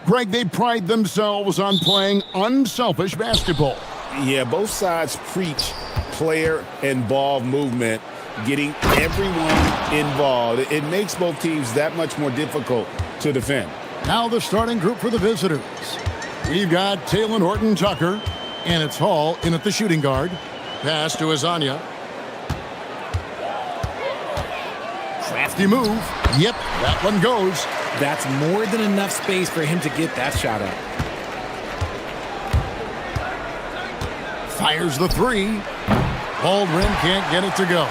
Greg, they pride themselves on playing unselfish basketball. Yeah, both sides preach player and ball movement, getting everyone involved. It makes both teams that much more difficult to defend. Now the starting group for the visitors. We've got Taylor Horton-Tucker, and it's Hall in at the shooting guard. Pass to Azania. Crafty move. Yep, that one goes. That's more than enough space for him to get that shot up. Fires the three. Baldwin can't get it to go.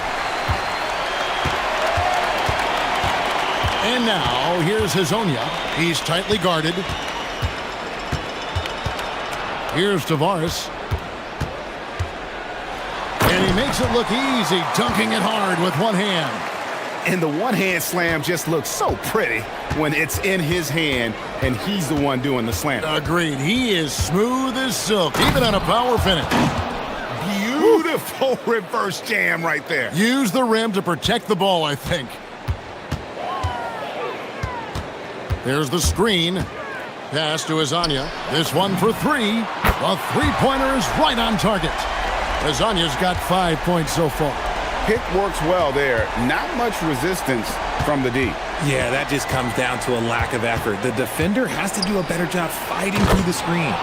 And now, here's Hazonia. He's tightly guarded. Here's Tavares. And he makes it look easy, dunking it hard with one hand. And the one-hand slam just looks so pretty when it's in his hand and he's the one doing the slam. Agreed. He is smooth as silk, even on a power finish. Beautiful reverse jam right there. Use the rim to protect the ball, I think. There's the screen. Pass to Azania. This one for three. A three-pointer is right on target. Azania's got 5 points so far. Pick works well there. Not much resistance from the D. Yeah, that just comes down to a lack of effort. The defender has to do a better job fighting through the screen.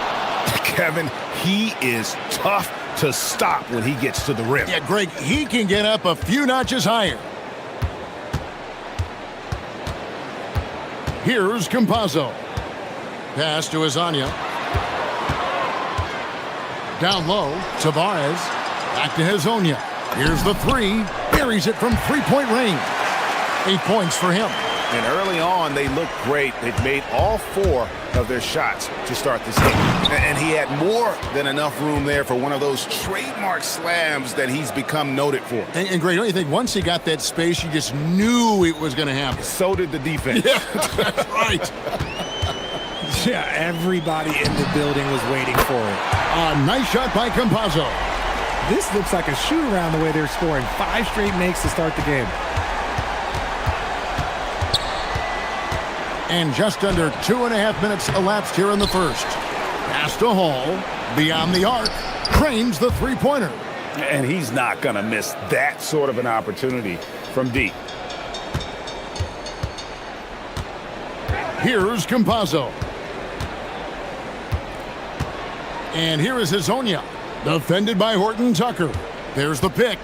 Kevin, he is tough to stop when he gets to the rim. Yeah, Greg, he can get up a few notches higher. Here's Campazzo. Pass to Azania. Down low, Tavares. Back to Hazonia. Here's the three. Buries it from three-point range. 8 points for him. And early on, they looked great. They've made all 4 of their shots to start this game. And he had more than enough room there for one of those trademark slams that he's become noted for. And Greg, don't you think once he got that space, you just knew it was going to happen? So did the defense. Yeah, that's right. Yeah, everybody in the building was waiting for it. A nice shot by Campazzo. This looks like a shoot-around the way they're scoring 5 straight makes to start the game. And just under 2.5 minutes elapsed here in the first. Pass to Hall. Beyond the arc. Cranes the three-pointer. And he's not going to miss that sort of an opportunity from deep. Here's Campazzo. And here is Hazonia. Defended by Horton-Tucker. There's the pick.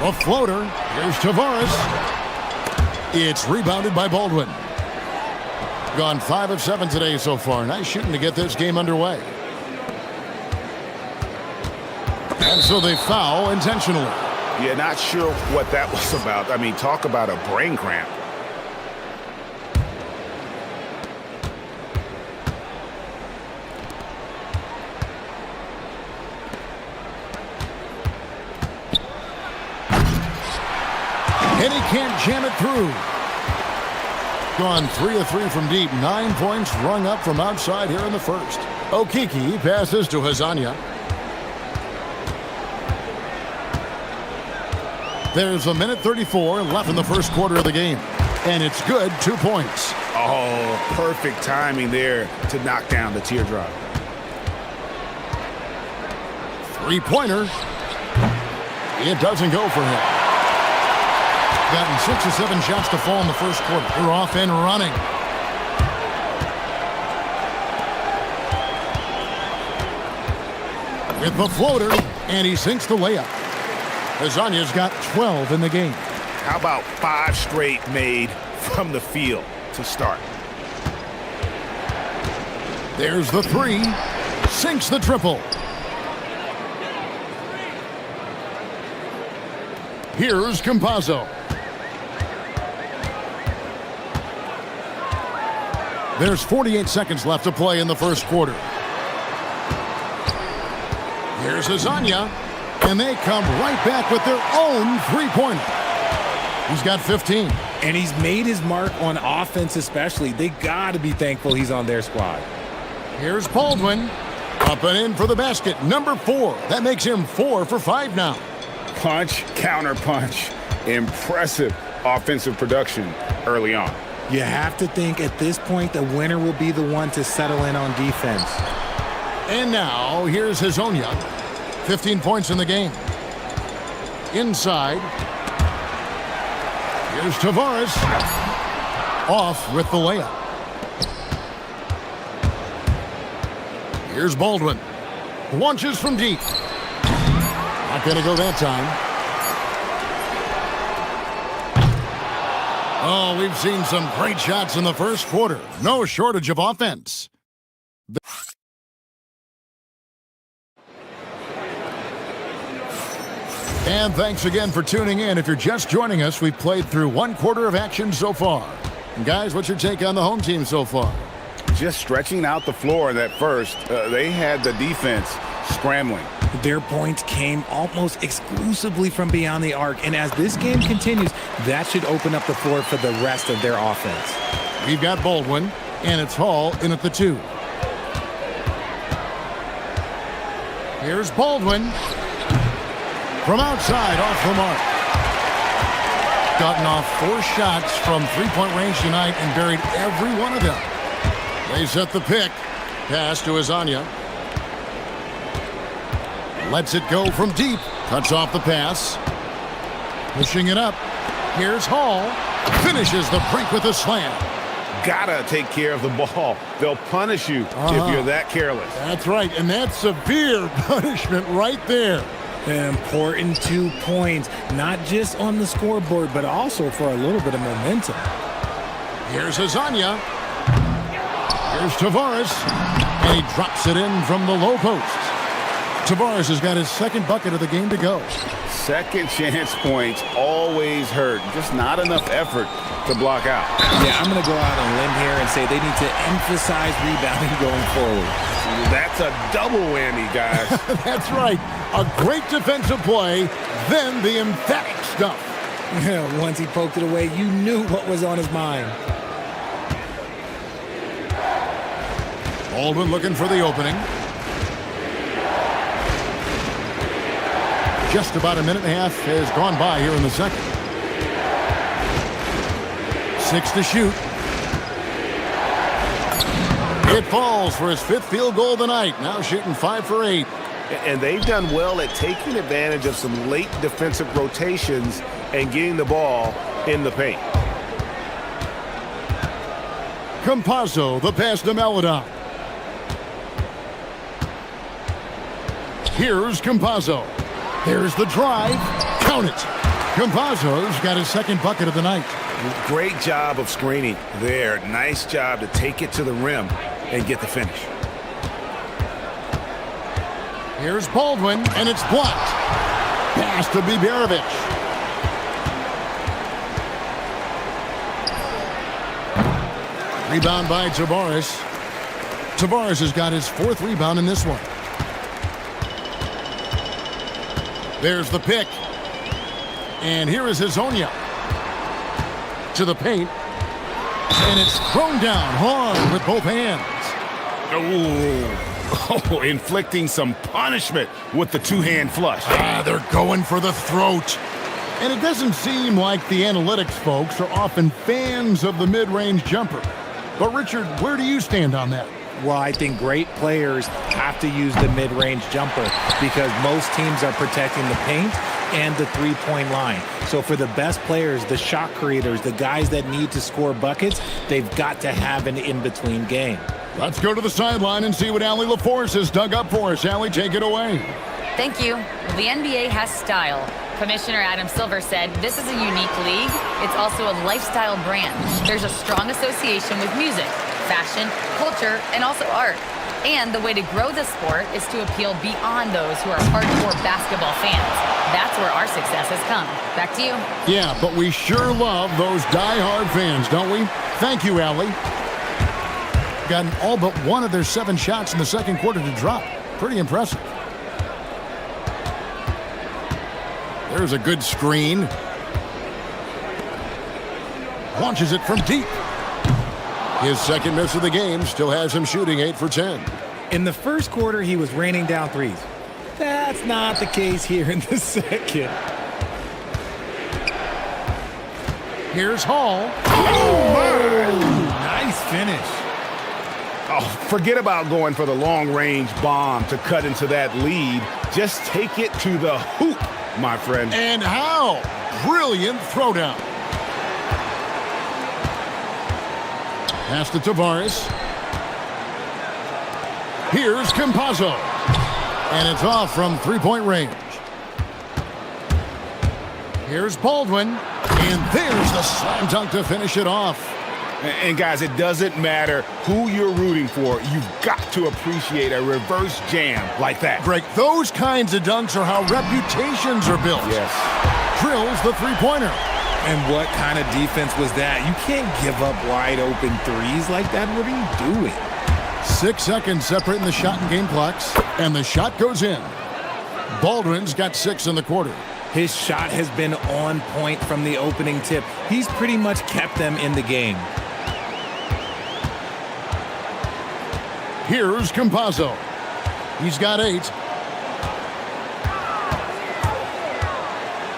A floater. Here's Tavares. It's rebounded by Baldwin. Gone 5 of 7 today so far. Nice shooting to get this game underway. And so they foul intentionally. Yeah, not sure what that was about. I mean, talk about a brain cramp. And he can't jam it through. Gone 3 of 3 from deep. 9 points rung up from outside here in the first. Okiki passes to Hazonia. There's 1:34 left in the first quarter of the game. And it's good, 2 points. Oh, perfect timing there to knock down the teardrop. Three-pointer. It doesn't go for him. Gotten 6 or 7 shots to fall in the first quarter. They're off and running. With the floater, and he sinks the layup. Hazania's got 12 in the game. How about 5 straight made from the field to start? There's the three. Sinks the triple. Here's Campazzo. There's 48 seconds left to play in the first quarter. Here's Azania, and they come right back with their own three-pointer. He's got 15. And he's made his mark on offense especially. They got to be thankful he's on their squad. Here's Baldwin. Up and in for the basket. Number 4. That makes him 4 for 5 now. Punch, counter punch. Impressive offensive production early on. You have to think at this point the winner will be the one to settle in on defense. And now, here's Hazonia. 15 points in the game. Inside. Here's Tavares. Off with the layup. Here's Baldwin. Launches from deep. Not going to go that time. Oh, we've seen some great shots in the first quarter. No shortage of offense. And thanks again for tuning in. If you're just joining us, we've played through one quarter of action so far. And guys, what's your take on the home team so far? Just stretching out the floor in that first. They had the defense scrambling. Their points came almost exclusively from beyond the arc. And as this game continues, that should open up the floor for the rest of their offense. We've got Baldwin, and it's Hall in at the 2. Here's Baldwin. From outside, off the mark. Gotten off 4 shots from three-point range tonight and buried every one of them. They set the pick. Pass to Hazonia. Lets it go from deep. Cuts off the pass. Pushing it up. Here's Hall. Finishes the break with a slam. Gotta take care of the ball. They'll punish you if you're that careless. That's right, and that's severe punishment right there. An important 2 points, not just on the scoreboard, but also for a little bit of momentum. Here's Hazonia. Here's Tavares. And he drops it in from the low post. Tavares has got his second bucket of the game to go. Second chance points always hurt. Just not enough effort to block out. Yeah, I'm going to go out on a limb here and say they need to emphasize rebounding going forward. That's a double whammy, guys. That's right. A great defensive play, then the emphatic stuff. Once he poked it away, you knew what was on his mind. Baldwin looking for the opening. Just about a minute and a half has gone by here in the second. 6 to shoot. It falls for his 5th field goal of the night. Now shooting 5 for 8. And they've done well at taking advantage of some late defensive rotations and getting the ball in the paint. Campazzo, the pass to Maladon. Here's Campazzo. There's the drive. Count it. Campazzo's got his second bucket of the night. Great job of screening there. Nice job to take it to the rim and get the finish. Here's Baldwin, and it's blocked. Pass to Biberovic. Rebound by Tavares. Tavares has got his 4th rebound in this one. There's the pick. And here is Hazonia. To the paint. And it's thrown down hard with both hands. Oh, inflicting some punishment with the 2-hand flush. They're going for the throat. And it doesn't seem like the analytics folks are often fans of the mid-range jumper. But Richard, where do you stand on that? Well, I think great players have to use the mid-range jumper because most teams are protecting the paint and the three-point line. So for the best players, the shot creators, the guys that need to score buckets, they've got to have an in-between game. Let's go to the sideline and see what Allie LaForce has dug up for us. Allie, take it away. Thank you. Well, the NBA has style. Commissioner Adam Silver said this is a unique league. It's also a lifestyle brand. There's a strong association with music, fashion, culture, and also art. And the way to grow the sport is to appeal beyond those who are hardcore basketball fans. That's where our success has come. Back to you. Yeah, but we sure love those die-hard fans, don't we? Thank you, Allie. Gotten all but one of their 7 shots in the second quarter to drop. Pretty impressive. There's a good screen. Launches it from deep. His second miss of the game still has him shooting 8 for 10. In the first quarter, he was raining down threes. That's not the case here in the second. Here's Hall. Nice finish. Oh, forget about going for the long-range bomb to cut into that lead. Just take it to the hoop, my friend. And how? Brilliant throwdown. Pass to Tavares. Here's Campazzo. And it's off from three-point range. Here's Baldwin. And there's the slam dunk to finish it off. And guys, it doesn't matter who you're rooting for. You've got to appreciate a reverse jam like that. Greg, those kinds of dunks are how reputations are built. Yes. Drills the three-pointer. And what kind of defense was that? You can't give up wide open threes like that. What are you doing? 6 seconds separating the shot and game clocks. And the shot goes in. Baldwin's got 6 in the quarter. His shot has been on point from the opening tip. He's pretty much kept them in the game. Here's Campazzo. He's got 8.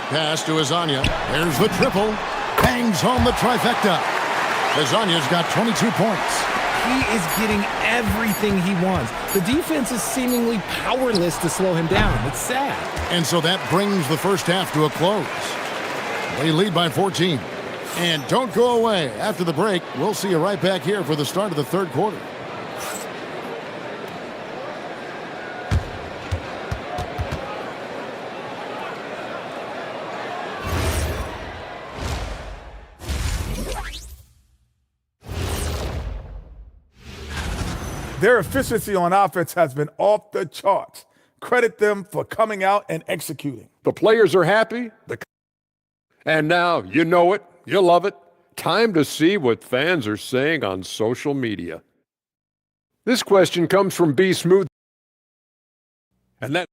Pass to Azania. There's the triple. Bangs home the trifecta. Azania's got 22 points. He is getting everything he wants. The defense is seemingly powerless to slow him down. It's sad. And so that brings the first half to a close. They lead by 14. And don't go away. After the break, we'll see you right back here for the start of the third quarter. Their efficiency on offense has been off the charts. Credit them for coming out and executing. The players are happy. And now, you know it, you love it. Time to see what fans are saying on social media. This question comes from B Smooth. And that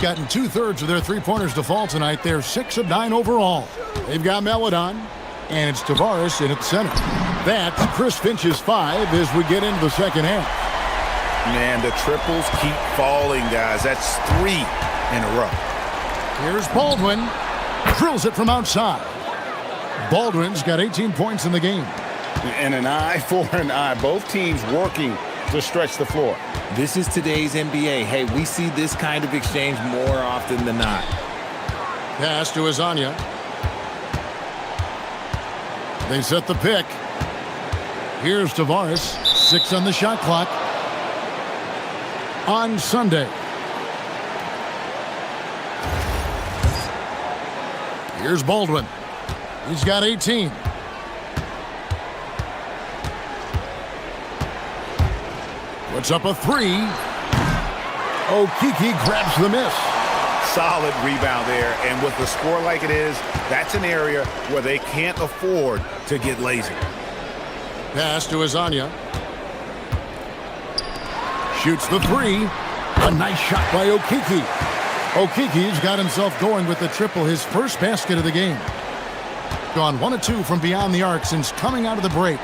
Gotten 2/3 of their three-pointers to fall tonight. They're 6 of 9 overall. They've got Meladon, and it's Tavares in at center. That's Chris Finch's 5 as we get into the second half. Man, the triples keep falling, guys. That's 3 in a row. Here's Baldwin. Drills it from outside. Baldwin's got 18 points in the game. And an eye for an eye. Both teams working to stretch the floor. This is today's NBA. Hey, we see this kind of exchange more often than not. Pass to Azania. They set the pick. Here's Tavares. 6 on the shot clock. On Sunday. Here's Baldwin. He's got 18. Puts up a 3. Okeke grabs the miss. Solid rebound there. And with the score like it is, that's an area where they can't afford to get lazy. Pass to Azania. Shoots the 3. A nice shot by Okeke. Okeke's got himself going with the triple, his first basket of the game. Gone 1 of 2 from beyond the arc since coming out of the break.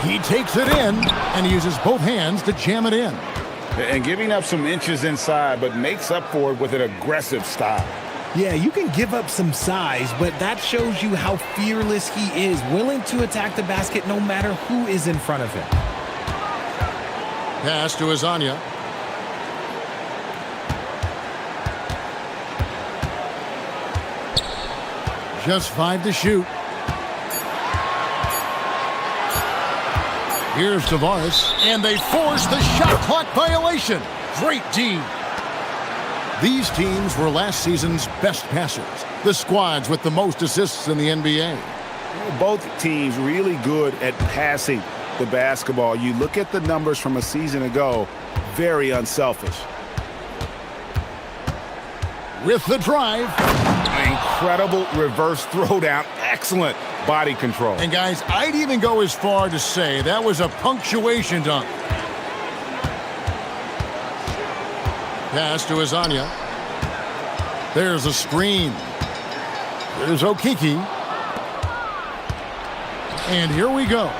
He takes it in, and he uses both hands to jam it in. And giving up some inches inside, but makes up for it with an aggressive style. Yeah, you can give up some size, but that shows you how fearless he is, willing to attack the basket no matter who is in front of him. Pass to Azania. Just 5 to shoot. Here's Tavares, and they force the shot clock violation. Great D. These teams were last season's best passers, the squads with the most assists in the NBA. Both teams really good at passing the basketball. You look at the numbers from a season ago, very unselfish. With the drive. Incredible reverse throwdown. Excellent body control. And guys, I'd even go as far to say that was a punctuation dunk. Pass to Azania. There's a screen. There's Okiki. And here we go.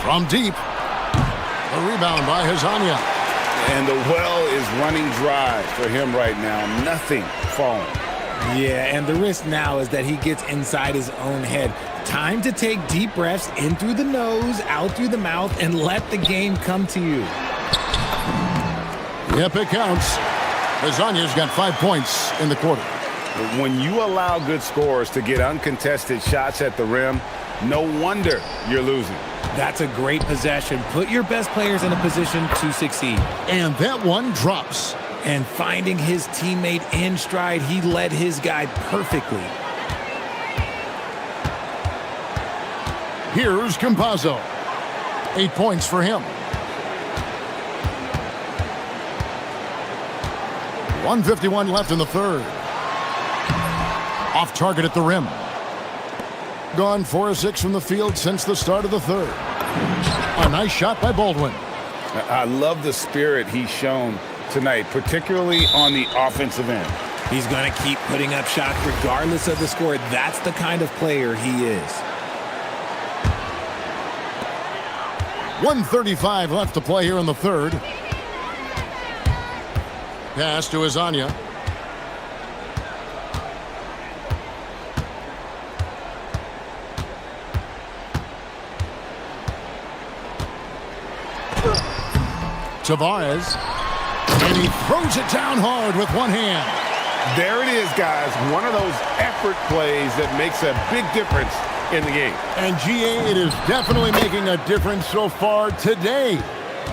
From deep. A rebound by Azania. And the well is running dry for him right now. Nothing falling. Yeah, and the risk now is that he gets inside his own head. Time to take deep breaths in through the nose, out through the mouth, and let the game come to you. Yep, it counts. Azania's got 5 points in the quarter. When you allow good scorers to get uncontested shots at the rim, no wonder you're losing. That's a great possession. Put your best players in a position to succeed. And that one drops. And finding his teammate in stride, he led his guy perfectly. Here's Campazzo. 8 points for him. 1:51 left in the third. Off target at the rim. Gone 4 of 6 from the field since the start of the third. A nice shot by Baldwin. I love the spirit he's shown tonight, particularly on the offensive end. He's going to keep putting up shots regardless of the score. That's the kind of player he is. 1:35 left to play here in the third. Pass to Azania. Tavares. And he throws it down hard with one hand. There it is, guys. One of those effort plays that makes a big difference in the game. And GA, it is definitely making a difference so far today.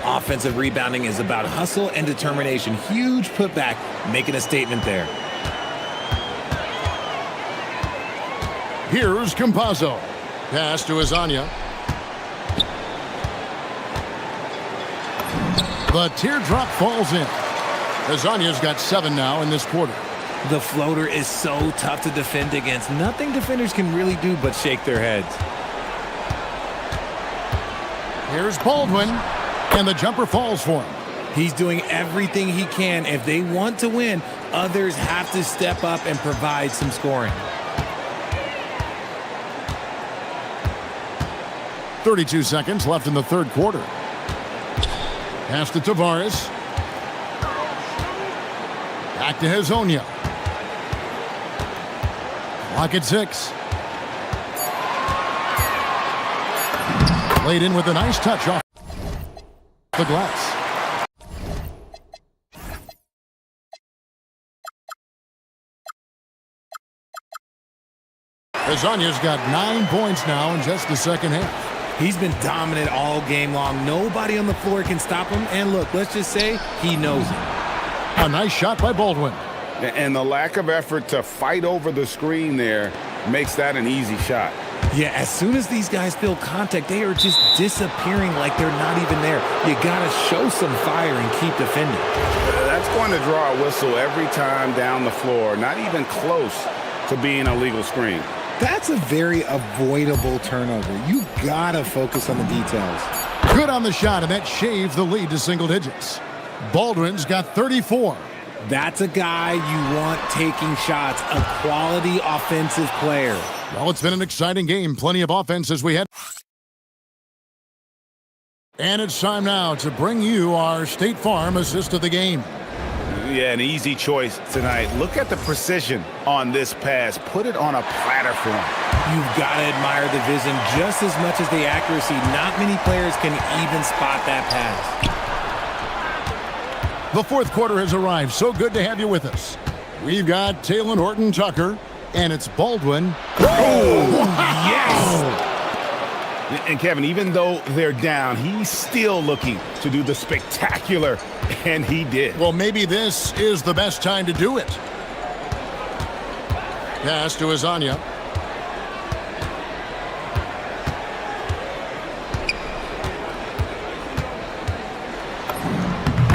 Offensive rebounding is about hustle and determination. Huge putback, making a statement there. Here's Campazzo. Pass to Azania. The teardrop falls in. Azania's got 7 now in this quarter. The floater is so tough to defend against. Nothing defenders can really do but shake their heads. Here's Baldwin, and the jumper falls for him. He's doing everything he can. If they want to win, others have to step up and provide some scoring. 32 seconds left in the third quarter. Pass to Tavares. Back to Hazonia. Clock at 6. Laid in with a nice touch off the glass. Hazonia's got 9 points now in just the second half. He's been dominant all game long. Nobody on the floor can stop him. And look, let's just say he knows it. A nice shot by Baldwin. And the lack of effort to fight over the screen there makes that an easy shot. Yeah, as soon as these guys feel contact, they are just disappearing like they're not even there. You got to show some fire and keep defending. That's going to draw a whistle every time down the floor. Not even close to being a legal screen. That's a very avoidable turnover. You got to focus on the details. Good on the shot, and that shaves the lead to single digits. Baldwin's got 34. That's a guy you want taking shots, a quality offensive player. Well, it's been an exciting game. Plenty of offense as we head. And it's time now to bring you our State Farm assist of the game. Yeah, an easy choice tonight. Look at the precision on this pass. Put it on a platter for him. You've got to admire the vision just as much as the accuracy. Not many players can even spot that pass. The fourth quarter has arrived. So good to have you with us. We've got Taylor Horton-Tucker, And it's Baldwin. Yes! And Kevin, even though they're down, he's still looking to do the spectacular, and he did. Well, maybe this is the best time to do it. Pass to Azania.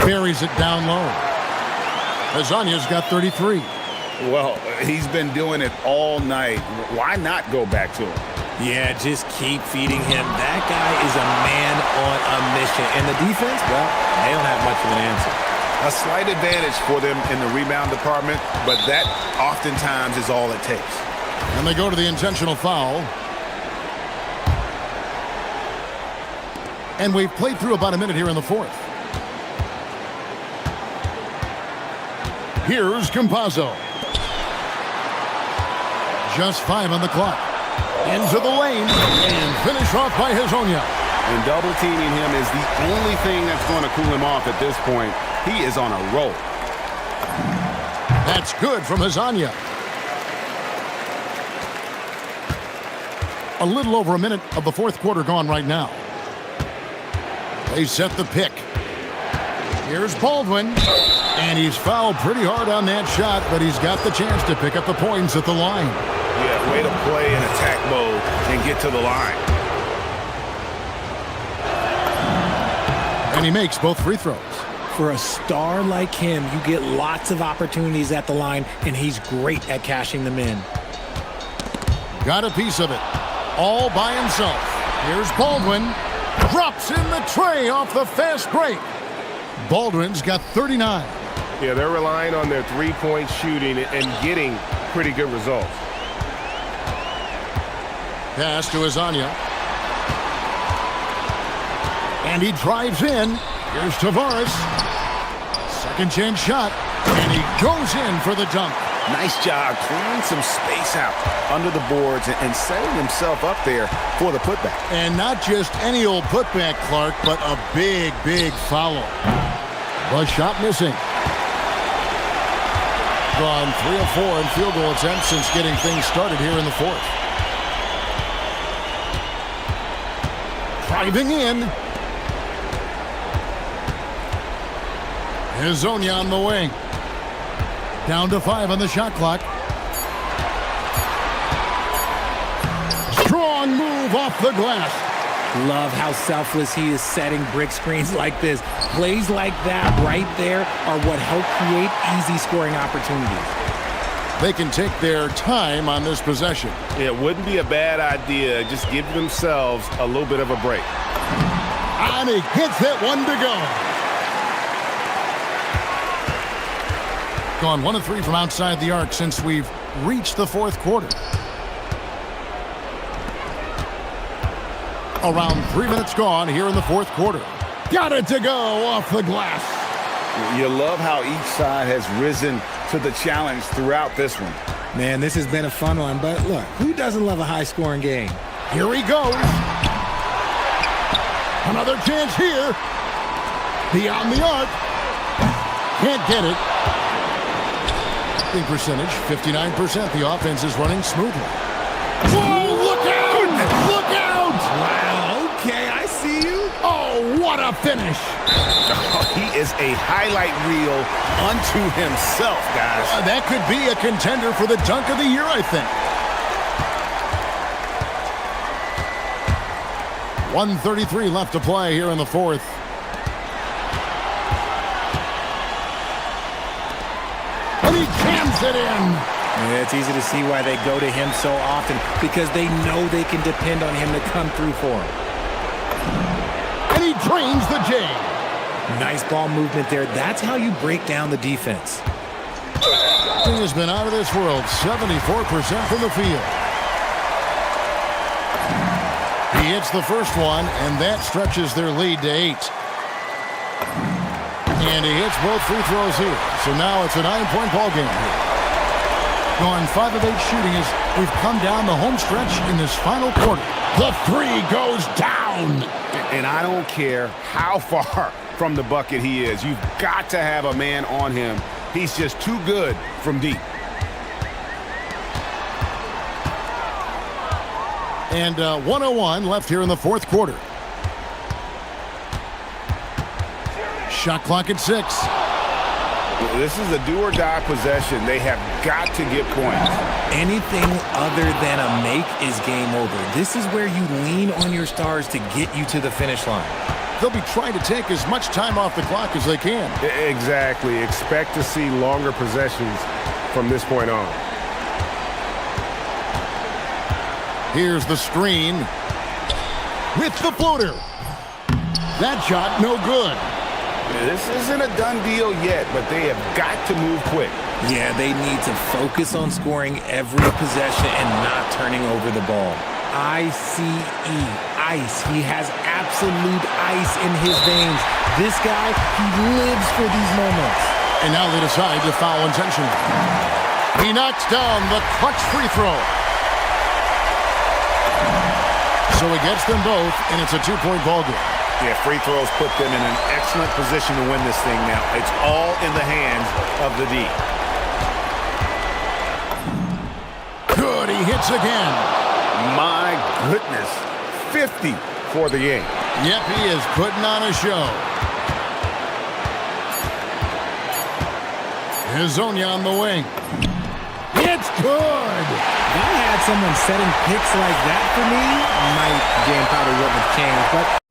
Buries it down low. Azania's got 33. Well, he's been doing it all night. Why not go back to him? Yeah, just keep feeding him. That guy is a man on a mission. And the defense, well, they don't have much of an answer. A slight advantage for them in the rebound department, but that oftentimes is all it takes. And they go to the intentional foul. And we've played through about a minute here in the fourth. Here's Campazzo. Just 5 on the clock. Into the lane and finish off by Hezonja. And double teaming him is the only thing that's going to cool him off at this point. He is on a roll. That's good from Hezonja. A little over a minute of the fourth quarter gone right now. They set the pick. Here's Baldwin. And he's fouled pretty hard on that shot, but he's got the chance to pick up the points at the line. Yeah, way to play in attack mode and get to the line. And he makes both free throws. For a star like him, you get lots of opportunities at the line, and he's great at cashing them in. Got a piece of it. All by himself. Here's Baldwin. Drops in the tray off the fast break. Baldwin's got 39. Yeah, they're relying on their three-point shooting and getting pretty good results. Pass to Azania. And he drives in. Here's Tavares. Second chance shot. And he goes in for the dunk. Nice job clearing some space out under the boards and setting himself up there for the putback. And not just any old putback, Clark, but a big, big foul. The shot missing. Gone 3 of 4 in field goal attempts since getting things started here in the fourth. Driving in. Hezonja on the wing. Down to 5 on the shot clock. Strong move off the glass. Love how selfless he is setting brick screens like this. Plays like that right there are what help create easy scoring opportunities. They can take their time on this possession. It wouldn't be a bad idea. Just give themselves a little bit of a break. And he hits that one to go. Gone 1 of 3 from outside the arc since we've reached the fourth quarter. Around 3 minutes gone here in the fourth quarter. Got it to go off the glass. You love how each side has risen to the challenge throughout this one. Man, this has been a fun one, but look, who doesn't love a high-scoring game? Here he goes. Another chance here. Beyond the arc. Can't get it. Shooting percentage, 59%. The offense is running smoothly. Whoa, look out! Look out! Wow, okay, I see you. Oh, what a finish. He is a highlight reel unto himself, guys. That could be a contender for the dunk of the year, I think. 1:33 left to play here in the fourth. And he jams it in. Yeah, it's easy to see why they go to him so often, because they know they can depend on him to come through for them. And he drains the J. Nice ball movement there. That's how you break down the defense. He has been out of this world, 74% from the field. He hits the first one, and that stretches their lead to 8. And he hits both free throws here. So now it's a 9-point ball game here. Going 5 of 8 shooting as we've come down the home stretch in this final quarter. The 3 goes down. And I don't care how far from the bucket he is. You've got to have a man on him. He's just too good from deep. And 1:01 left here in the fourth quarter. Shot clock at 6. This is a do-or-die possession. They have got to get points. Anything other than a make is game over. This is where you lean on your stars to get you to the finish line. They'll be trying to take as much time off the clock as they can. Exactly. Expect to see longer possessions from this point on. Here's the screen. With the floater. That shot, no good. This isn't a done deal yet, but they have got to move quick. Yeah, they need to focus on scoring every possession and not turning over the ball. I-C-E, ice. He has absolute ice in his veins. This guy, he lives for these moments. And now they decide to foul intentionally. He knocks down the clutch free throw. So he gets them both, and it's a 2-point ball game. Yeah, free throws put them in an excellent position to win this thing now. It's all in the hands of the D. Good, he hits again. My goodness, 50 for the game. Yep, he is putting on a show. Hazonia on the wing. It's good. If I had someone setting picks like that for me, my game probably wouldn't have changed, but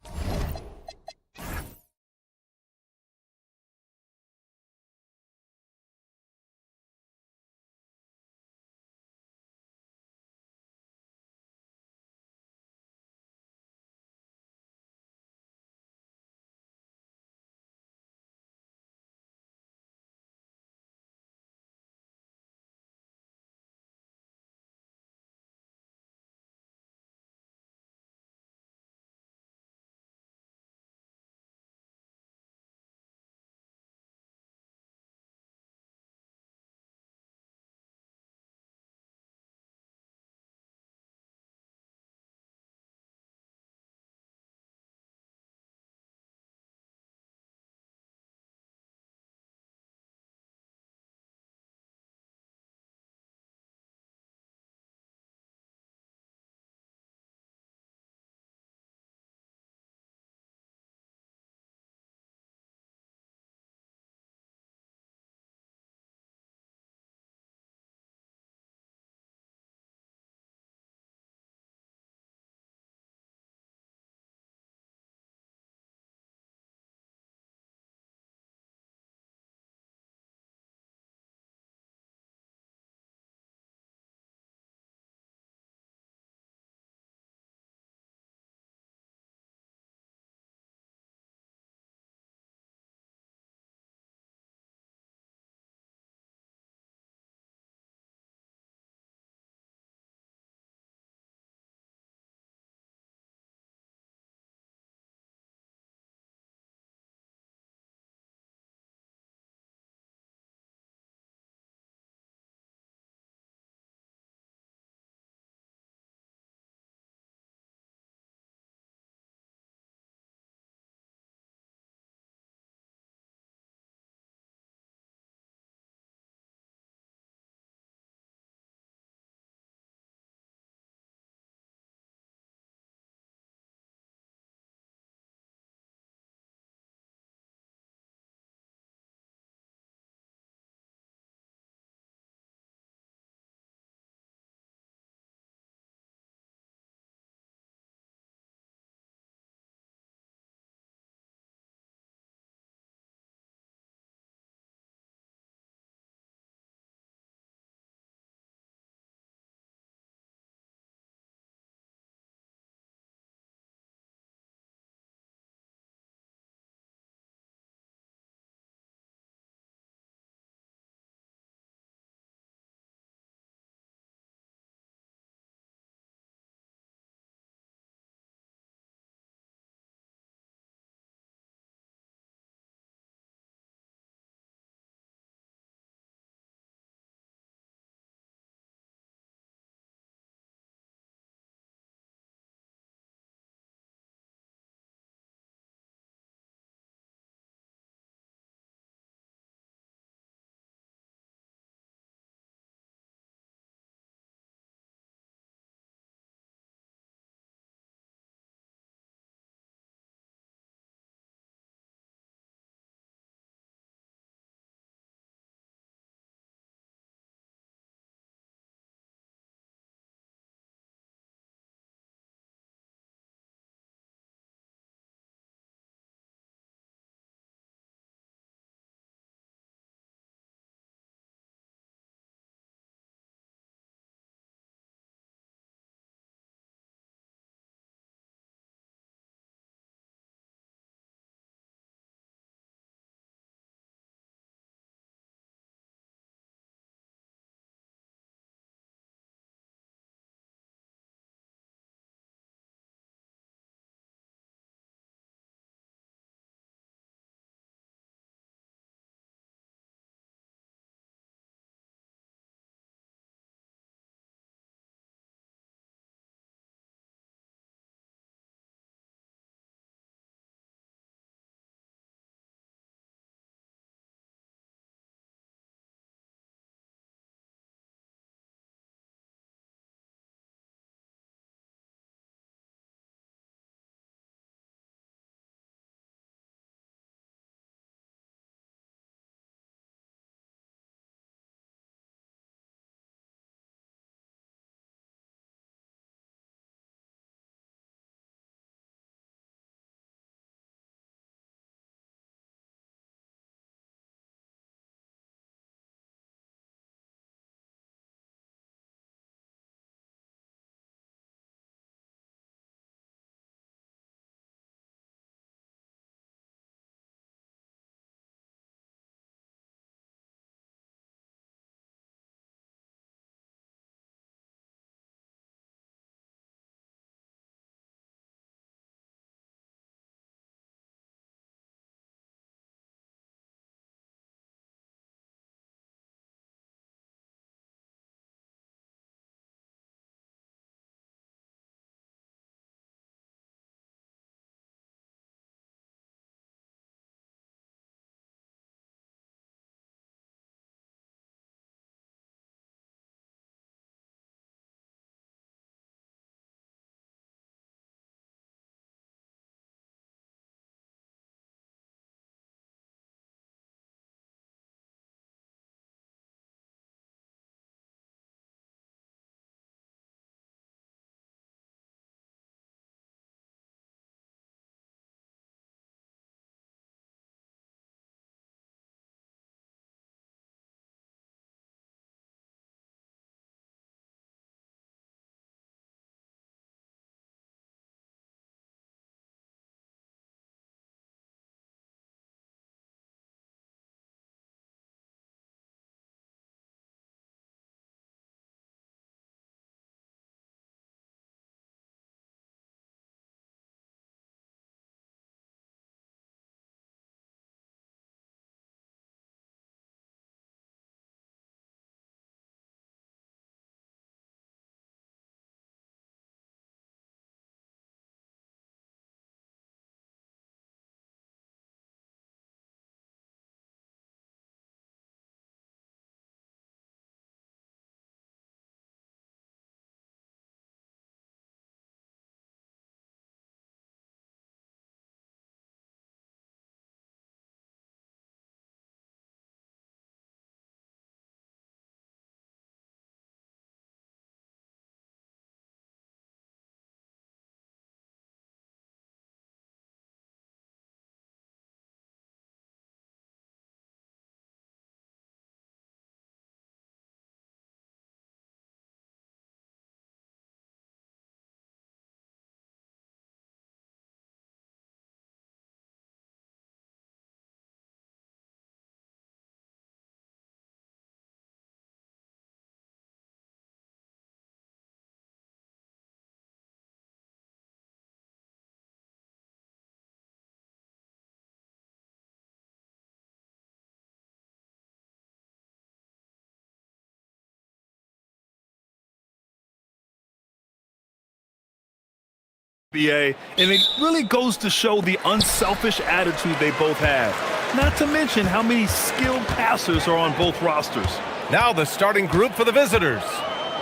NBA, and it really goes to show the unselfish attitude they both have. Not to mention how many skilled passers are on both rosters. Now the starting group for the visitors.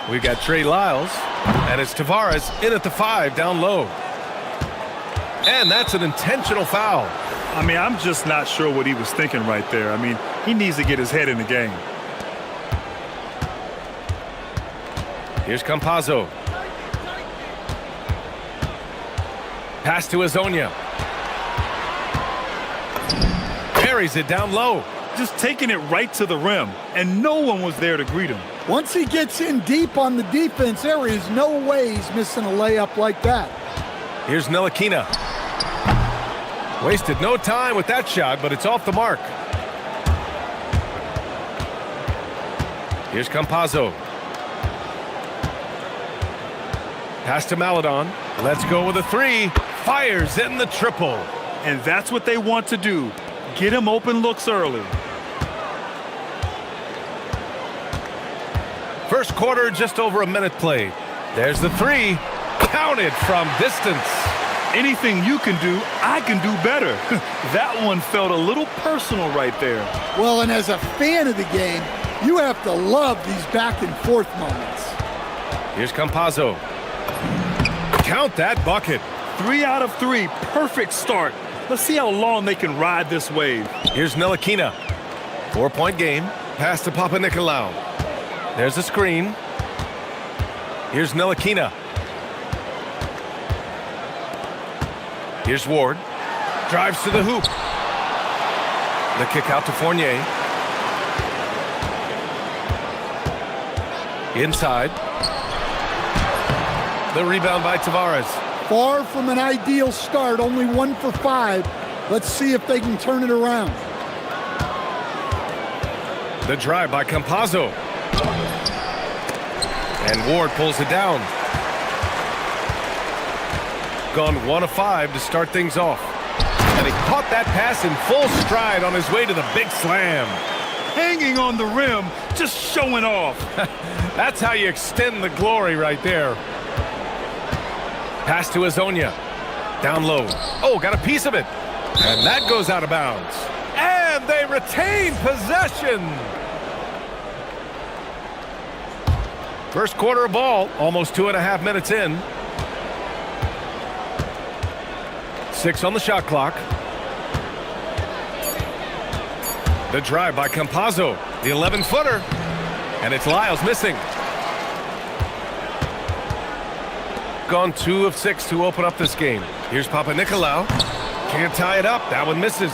We've got Trey Lyles, and it's Tavares in at the 5 down low. And that's an intentional foul. I mean, I'm just not sure what he was thinking right there. I mean, he needs to get his head in the game. Here's Campazzo. Pass to Azonia. Buries it down low. Just taking it right to the rim, and no one was there to greet him. Once he gets in deep on the defense, there is no way he's missing a layup like that. Here's Ntilikina. Wasted no time with that shot, but it's off the mark. Here's Campazzo. Pass to Maladon. Let's go with a 3. Fires in the triple. And that's what they want to do. Get him open looks early. First quarter, just over a minute played. There's the 3. Counted from distance. Anything you can do, I can do better. That one felt a little personal right there. Well, and as a fan of the game, you have to love these back and forth moments. Here's Campazzo. Count that bucket. 3 out of 3, perfect start. Let's see how long they can ride this wave. Here's Ntilikina. 4-point game. Pass to Papanikolaou. There's a screen. Here's Ntilikina. Here's Ward. Drives to the hoop. The kick out to Fournier. Inside. The rebound by Tavares. Far from an ideal start, only 1 for 5. Let's see if they can turn it around. The drive by Campazzo. And Ward pulls it down. Gone 1 of 5 to start things off. And he caught that pass in full stride on his way to the big slam. Hanging on the rim, just showing off. That's how you extend the glory right there. Pass to Azonia. Down low. Oh, got a piece of it. And that goes out of bounds. And they retain possession. First quarter of ball, almost 2.5 minutes in. 6 on the shot clock. The drive by Campazzo. The 11-footer. And it's Lyles missing. Gone 2 of 6 to open up this game. Here's Papanikolaou. Can't tie it up. That one misses.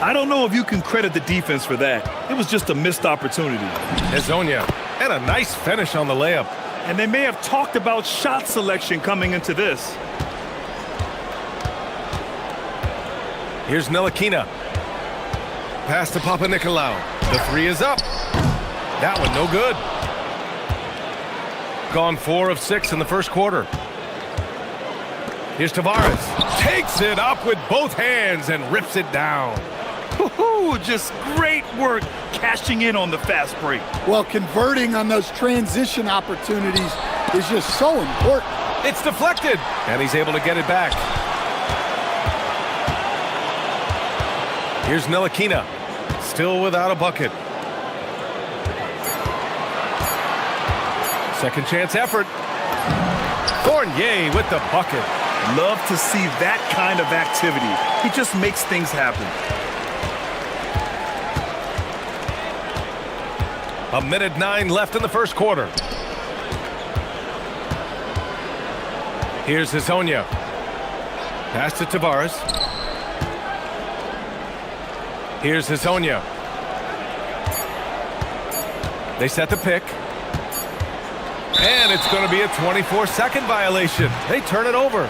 I don't know if you can credit the defense for that. It was just a missed opportunity. Azonia. And a nice finish on the layup. And they may have talked about shot selection coming into this. Here's Ntilikina. Pass to Papanikolaou. The 3 is up. That one no good. Gone 4 of 6 in the first quarter. Here's Tavares. Takes it up with both hands and rips it down. Just great work cashing in on the fast break. Well, converting on those transition opportunities is just so important. It's deflected, and he's able to get it back. Here's Ntilikina, still without a bucket. Second chance effort. Fournier with the bucket. Love to see that kind of activity. He just makes things happen. A minute 9 left in the first quarter. Here's Azonia. Pass to Tavares. Here's Azonia. They set the pick. And it's going to be a 24-second violation. They turn it over.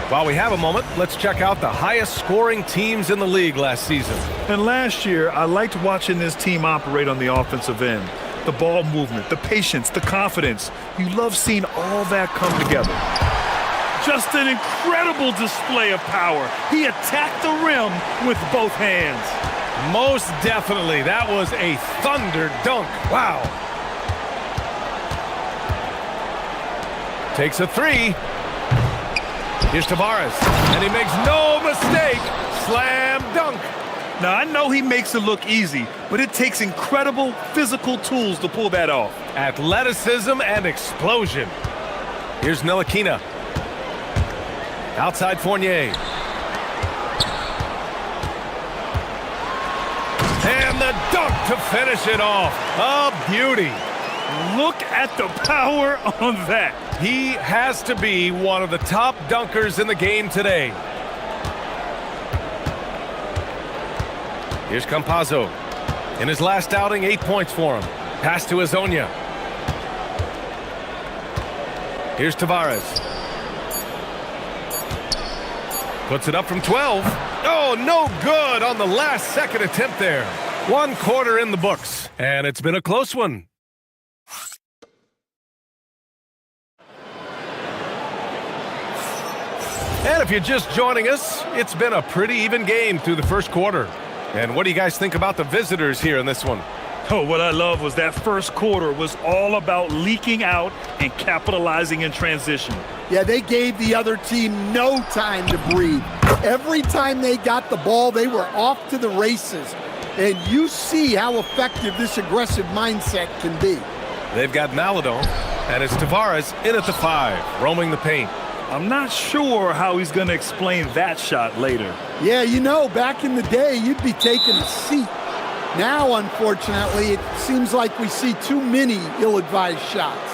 While we have a moment, let's check out the highest scoring teams in the league last season. And last year, I liked watching this team operate on the offensive end. The ball movement, the patience, the confidence. You love seeing all that come together. Just an incredible display of power. He attacked the rim with both hands. Most definitely. That was a thunder dunk. Wow. Takes a 3. Here's Tavares, and he makes no mistake. Slam dunk. Now, I know he makes it look easy, but it takes incredible physical tools to pull that off. Athleticism and explosion. Here's Ntilikina. Outside Fournier. And the dunk to finish it off. A beauty. Look at the power on that. He has to be one of the top dunkers in the game today. Here's Campazzo. In his last outing, 8 points for him. Pass to Hezonja. Here's Tavares. Puts it up from 12. Oh, no good on the last second attempt there. 1 quarter in the books, and it's been a close one. And if you're just joining us, it's been a pretty even game through the first quarter. And what do you guys think about the visitors here in this one? Oh, what I love was that first quarter was all about leaking out and capitalizing in transition. Yeah, they gave the other team no time to breathe. Every time they got the ball, they were off to the races. And you see how effective this aggressive mindset can be. They've got Maladon, and it's Tavares in at the 5, roaming the paint. I'm not sure how he's going to explain that shot later. Yeah, you know, back in the day, you'd be taking a seat. Now, unfortunately, it seems like we see too many ill-advised shots.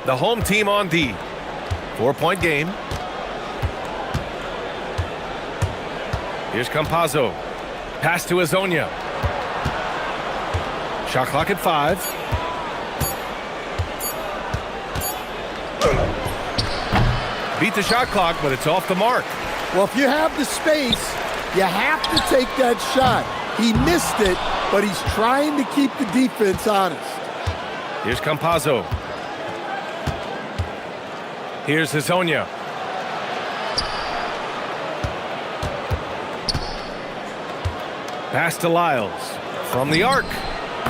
The home team on D. 4-point game. Here's Campazzo. Pass to Hezonja. Shot clock at 5. Beat the shot clock, but it's off the mark. Well, if you have the space, you have to take that shot. He missed it, but he's trying to keep the defense honest. Here's Campazzo. Here's Hezonja. Pass to Lyles. From the arc.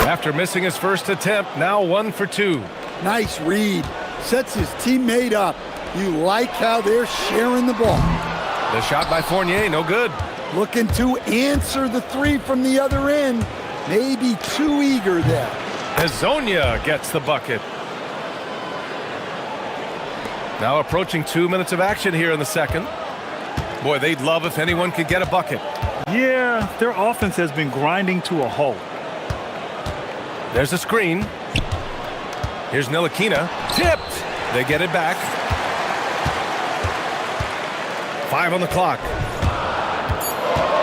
After missing his first attempt, now 1 for 2. Nice read. Sets his teammate up. You like how they're sharing the ball. The shot by Fournier, no good. Looking to answer the 3 from the other end. Maybe too eager there. Hezonja gets the bucket. Now approaching 2 minutes of action here in the second. Boy, they'd love if anyone could get a bucket. Yeah, their offense has been grinding to a halt. There's a screen. Here's Ntilikina. Tipped. They get it back. 5 on the clock.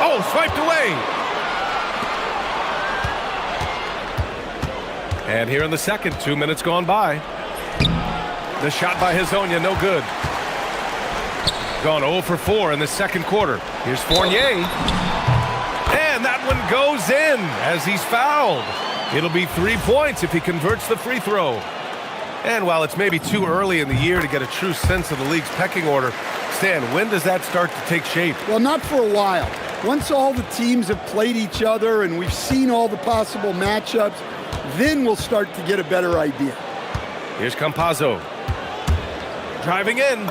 Oh, swiped away. And here in the second, 2 minutes gone by. The shot by Hezonja, no good. Gone 0 for 4 in the second quarter. Here's Fournier. And that one goes in as he's fouled. It'll be 3 points if he converts the free throw. And while it's maybe too early in the year to get a true sense of the league's pecking order, Stan, when does that start to take shape? Well, not for a while. Once all the teams have played each other and we've seen all the possible matchups, then we'll start to get a better idea. Here's Campazzo. Driving in.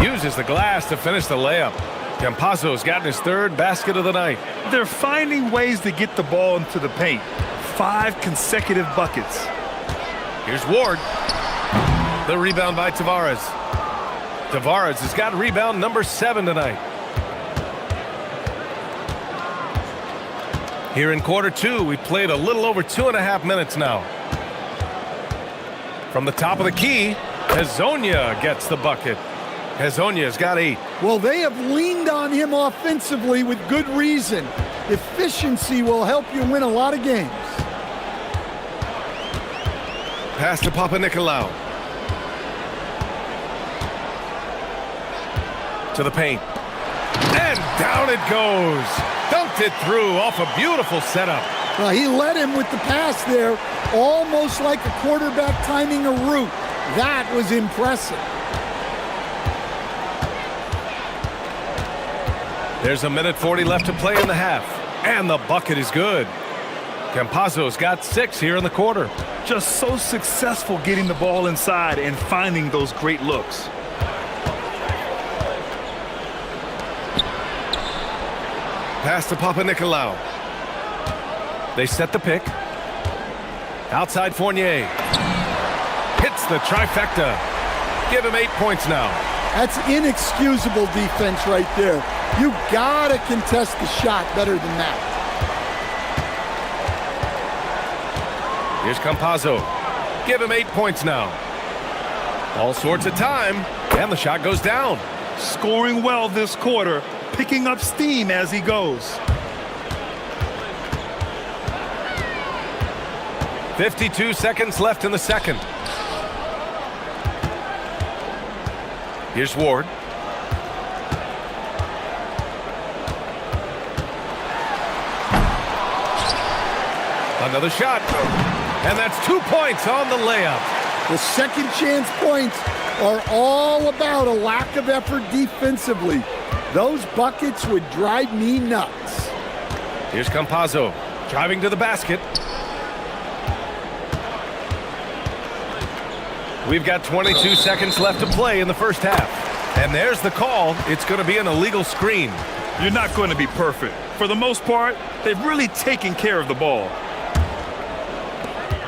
Uses the glass to finish the layup. Campazzo's gotten his 3rd basket of the night. They're finding ways to get the ball into the paint. 5 consecutive buckets. Here's Ward. The rebound by Tavares. Tavares has got rebound number 7 tonight. Here in quarter 2, we played a little over 2.5 minutes now. From the top of the key, Hezonja gets the bucket. Hezonja's got 8. Well, they have leaned on him offensively with good reason. Efficiency will help you win a lot of games. Pass to Papanikolaou. To the paint. And down it goes. Dunked it through off a beautiful setup. Well, he led him with the pass there, almost like a quarterback timing a route. That was impressive. There's 1:40 left to play in the half. And the bucket is good. Campazzo's got 6 here in the quarter. Just so successful getting the ball inside and finding those great looks. Pass to Papa Nicolau. They set the pick. Outside Fournier. Hits the trifecta. Give him 8 points now. That's inexcusable defense right there. You gotta contest the shot better than that. Here's Campazzo. Give him 8 points now. All sorts of time, and the shot goes down. Scoring well this quarter, picking up steam as he goes. 52 seconds left in the second. Here's Ward. Another shot. And that's 2 points on the layup. The second chance points are all about a lack of effort defensively. Those buckets would drive me nuts. Here's Campazzo driving to the basket. We've got 22 seconds left to play in the first half. And there's the call. It's going to be an illegal screen. You're not going to be perfect. For the most part, they've really taken care of the ball.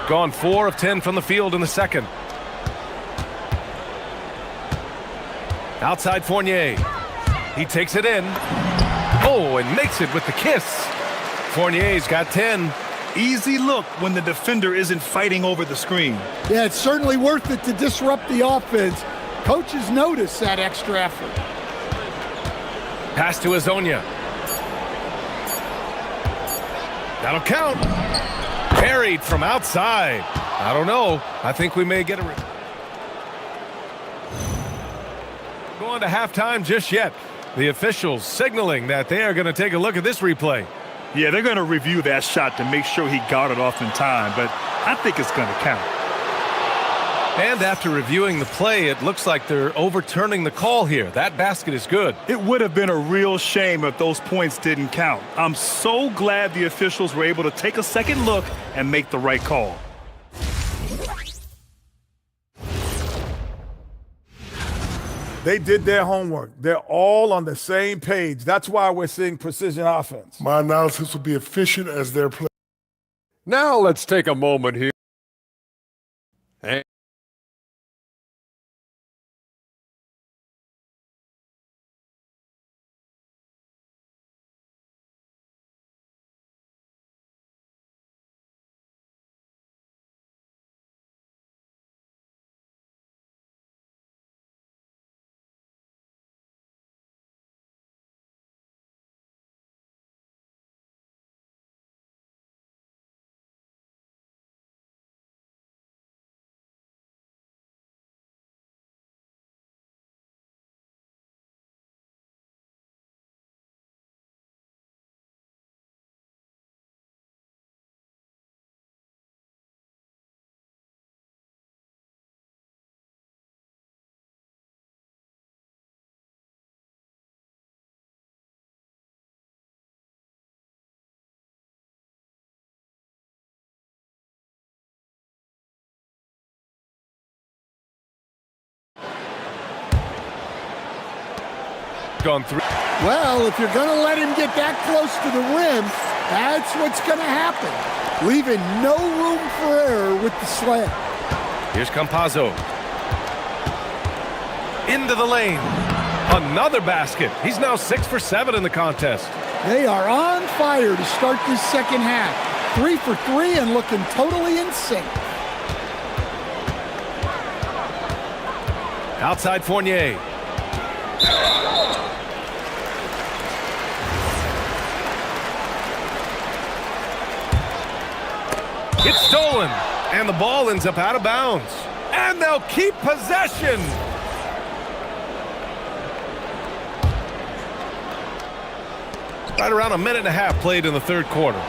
Gone 4 of 10 from the field in the second. Outside Fournier. He takes it in. Oh, and makes it with the kiss. Fournier's got 10. Easy look when the defender isn't fighting over the screen. Yeah, it's certainly worth it to disrupt the offense. Coaches notice that extra effort. Pass to Azonia. That'll count. Carried from outside. I don't know. I think we may get a... Going to halftime just yet. The officials signaling that they are going to take a look at this replay. Yeah, they're going to review that shot to make sure he got it off in time, but I think it's going to count. And after reviewing the play, it looks like they're overturning the call here. That basket is good. It would have been a real shame if those points didn't count. I'm so glad the officials were able to take a second look and make the right call. They did their homework. They're all on the same page. That's why we're seeing precision offense. My analysis will be efficient as their play. Now let's take a moment here. And Gone through. Well, if you're going to let him get that close to the rim, that's what's going to happen. Leaving no room for error with the slam. Here's Campazzo. Into the lane. Another basket. He's now 6 for 7 in the contest. They are on fire to start this second half. 3 for 3 and looking totally in sync. Outside Fournier. It's stolen, and the ball ends up out of bounds. And they'll keep possession. Right around a minute and a half played in the third quarter.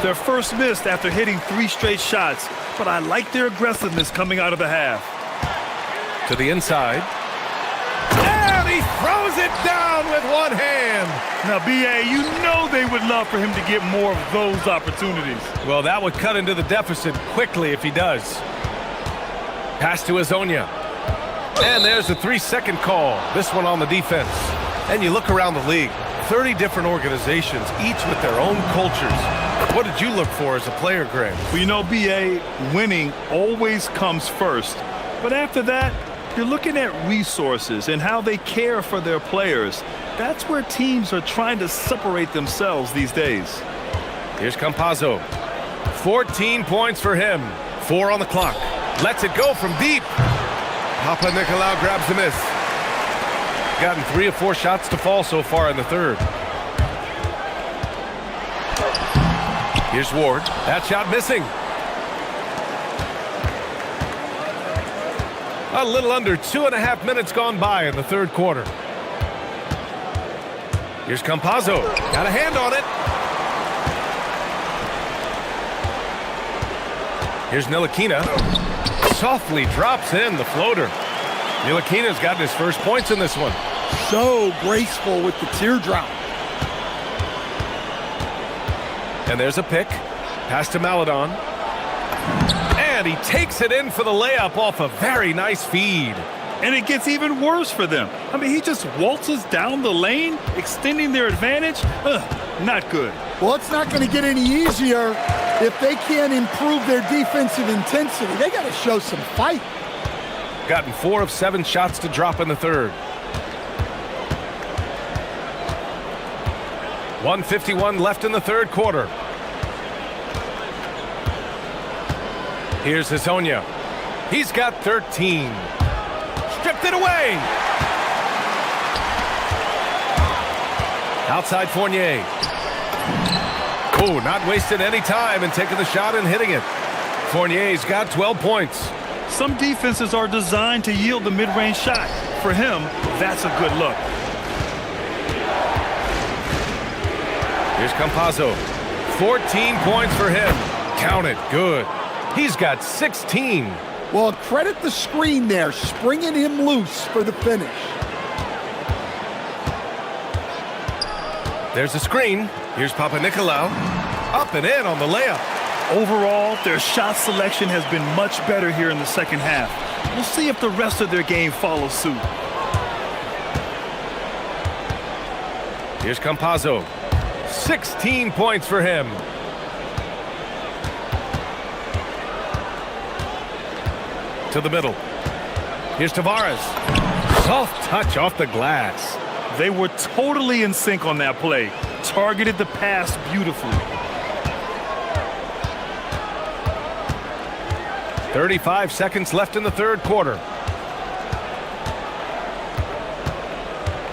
Their first missed after hitting 3 straight shots, but I like their aggressiveness coming out of the half. To the inside. And he throws it down with one hand. Now, B.A., you know they would love for him to get more of those opportunities. Well, that would cut into the deficit quickly if he does. Pass to Azonia. And there's a 3-second call. This one on the defense. And you look around the league. 30 different organizations, each with their own cultures. What did you look for as a player, Greg? Well, you know, BA, winning always comes first. But after that, you're looking at resources and how they care for their players. That's where teams are trying to separate themselves these days. Here's Campazzo. 14 points for him. 4 on the clock. Lets it go from deep. Papa Nicolau grabs the miss. Gotten 3 of 4 shots to fall so far in the third. Here's Ward. That shot missing. A little under 2.5 minutes gone by in the third quarter. Here's Campazzo. Got a hand on it. Here's Ntilikina. Softly drops in the floater. Ntilikina's gotten his first points in this one. So graceful with the teardrop. And there's a pick. Pass to Maladon. And he takes it in for the layup off a very nice feed. And it gets even worse for them. I mean, he just waltzes down the lane, extending their advantage. Not good. Well, it's not going to get any easier if they can't improve their defensive intensity. They got to show some fight. Gotten 4 of 7 shots to drop in the third. 1:51 left in the third quarter. Here's Hezonja. He's got 13. Stripped it away. Outside Fournier. Oh, not wasting any time and taking the shot and hitting it. Fournier's got 12 points. Some defenses are designed to yield the mid-range shot. For him, that's a good look. Here's Campazzo. 14 points for him. Count it. Good. He's got 16. Well, credit the screen there, springing him loose for the finish. There's a screen. Here's Papa Nicolau. Up and in on the layup. Overall, their shot selection has been much better here in the second half. We'll see if the rest of their game follows suit. Here's Campazzo. 16 points for him. To the middle. Here's Tavares. Soft touch off the glass. They were totally in sync on that play. Targeted the pass beautifully. 35 seconds left in the third quarter.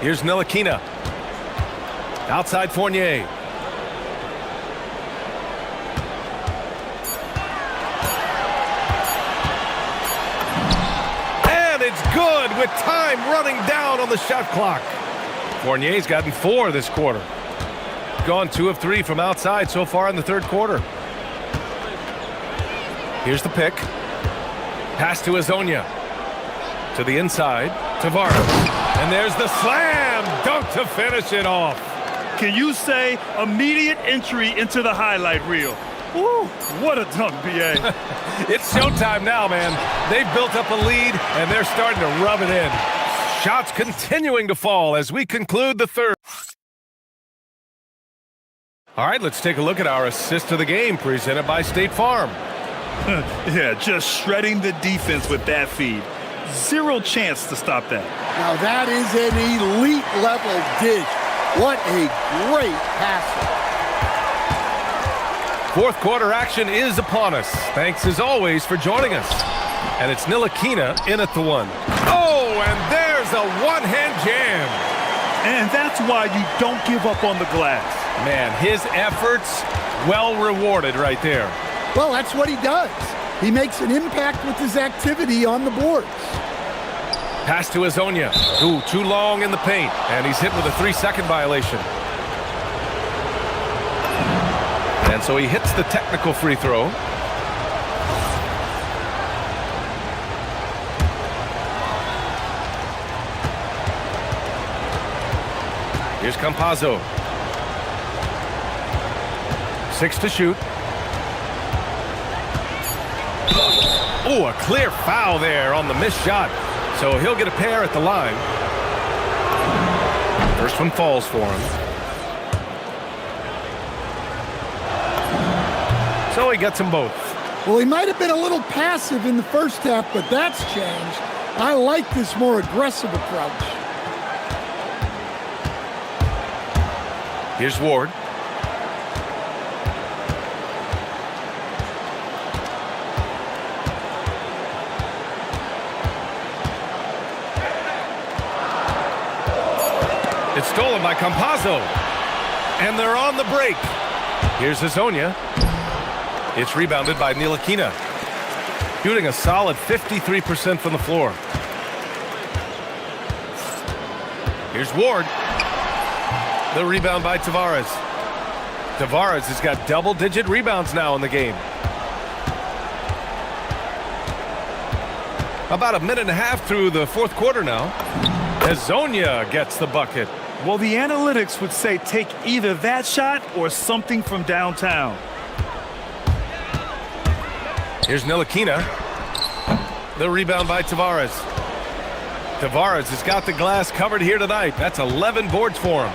Here's Ntilikina. Outside Fournier. And it's good with time running down on the shot clock. Fournier's gotten 4 this quarter. Gone 2 of 3 from outside so far in the third quarter. Here's the pick. Pass to Hezonja. To the inside. Tavares. And there's the slam dunk to finish it off. Can you say immediate entry into the highlight reel? Woo, what a dunk, BA. It's showtime now, man. They've built up a lead, and they're starting to rub it in. Shots continuing to fall as we conclude the third. All right, let's take a look at our assist of the game presented by State Farm. Yeah, just shredding the defense with that feed. Zero chance to stop that. Now that is an elite level dish. What a great passer. Fourth quarter action is upon us. Thanks as always for joining us. And it's Ntilikina in at the one. Oh, and there's a one-hand jam. And that's why you don't give up on the glass. Man, his efforts well rewarded right there. Well, that's what he does. He makes an impact with his activity on the boards. Pass to Hezonja. Ooh, too long in the paint. And he's hit with a 3-second violation. And so he hits the technical free throw. Here's Campazzo. 6 to shoot. Oh, a clear foul there on the missed shot. So he'll get a pair at the line. First one falls for him. So he gets them both. Well, he might have been a little passive in the first half, but that's changed. I like this more aggressive approach. Here's Ward. It's stolen by Campazzo. And they're on the break. Here's Hazonia. It's rebounded by Ntilikina. Shooting a solid 53% from the floor. Here's Ward. The rebound by Tavares. Tavares has got double-digit rebounds now in the game. About a minute and a half through the fourth quarter now. Hazonia gets the bucket. Well, the analytics would say take either that shot or something from downtown. Here's Ntilikina. The rebound by Tavares. Tavares has got the glass covered here tonight. That's 11 boards for him.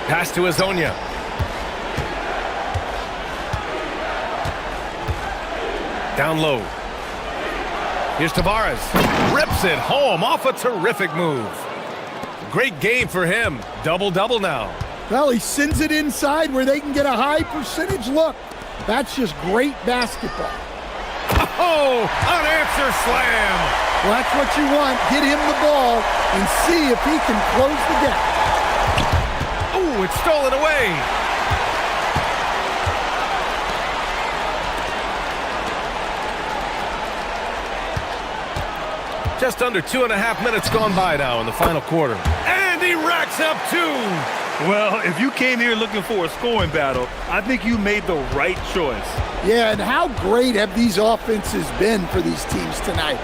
Pass to Hazonia. Down low. Here's Tavares. Rips it home off a terrific move. Great game for him. Double-double now. Well, he sends it inside where they can get a high percentage look. That's just great basketball. Oh, unanswered slam. Well, that's what you want. Get him the ball and see if he can close the gap. Oh, it's stolen away. Just under 2.5 minutes gone by now in the final quarter. And he racks up 2. Well, if you came here looking for a scoring battle, I think you made the right choice. Yeah, and how great have these offenses been for these teams tonight?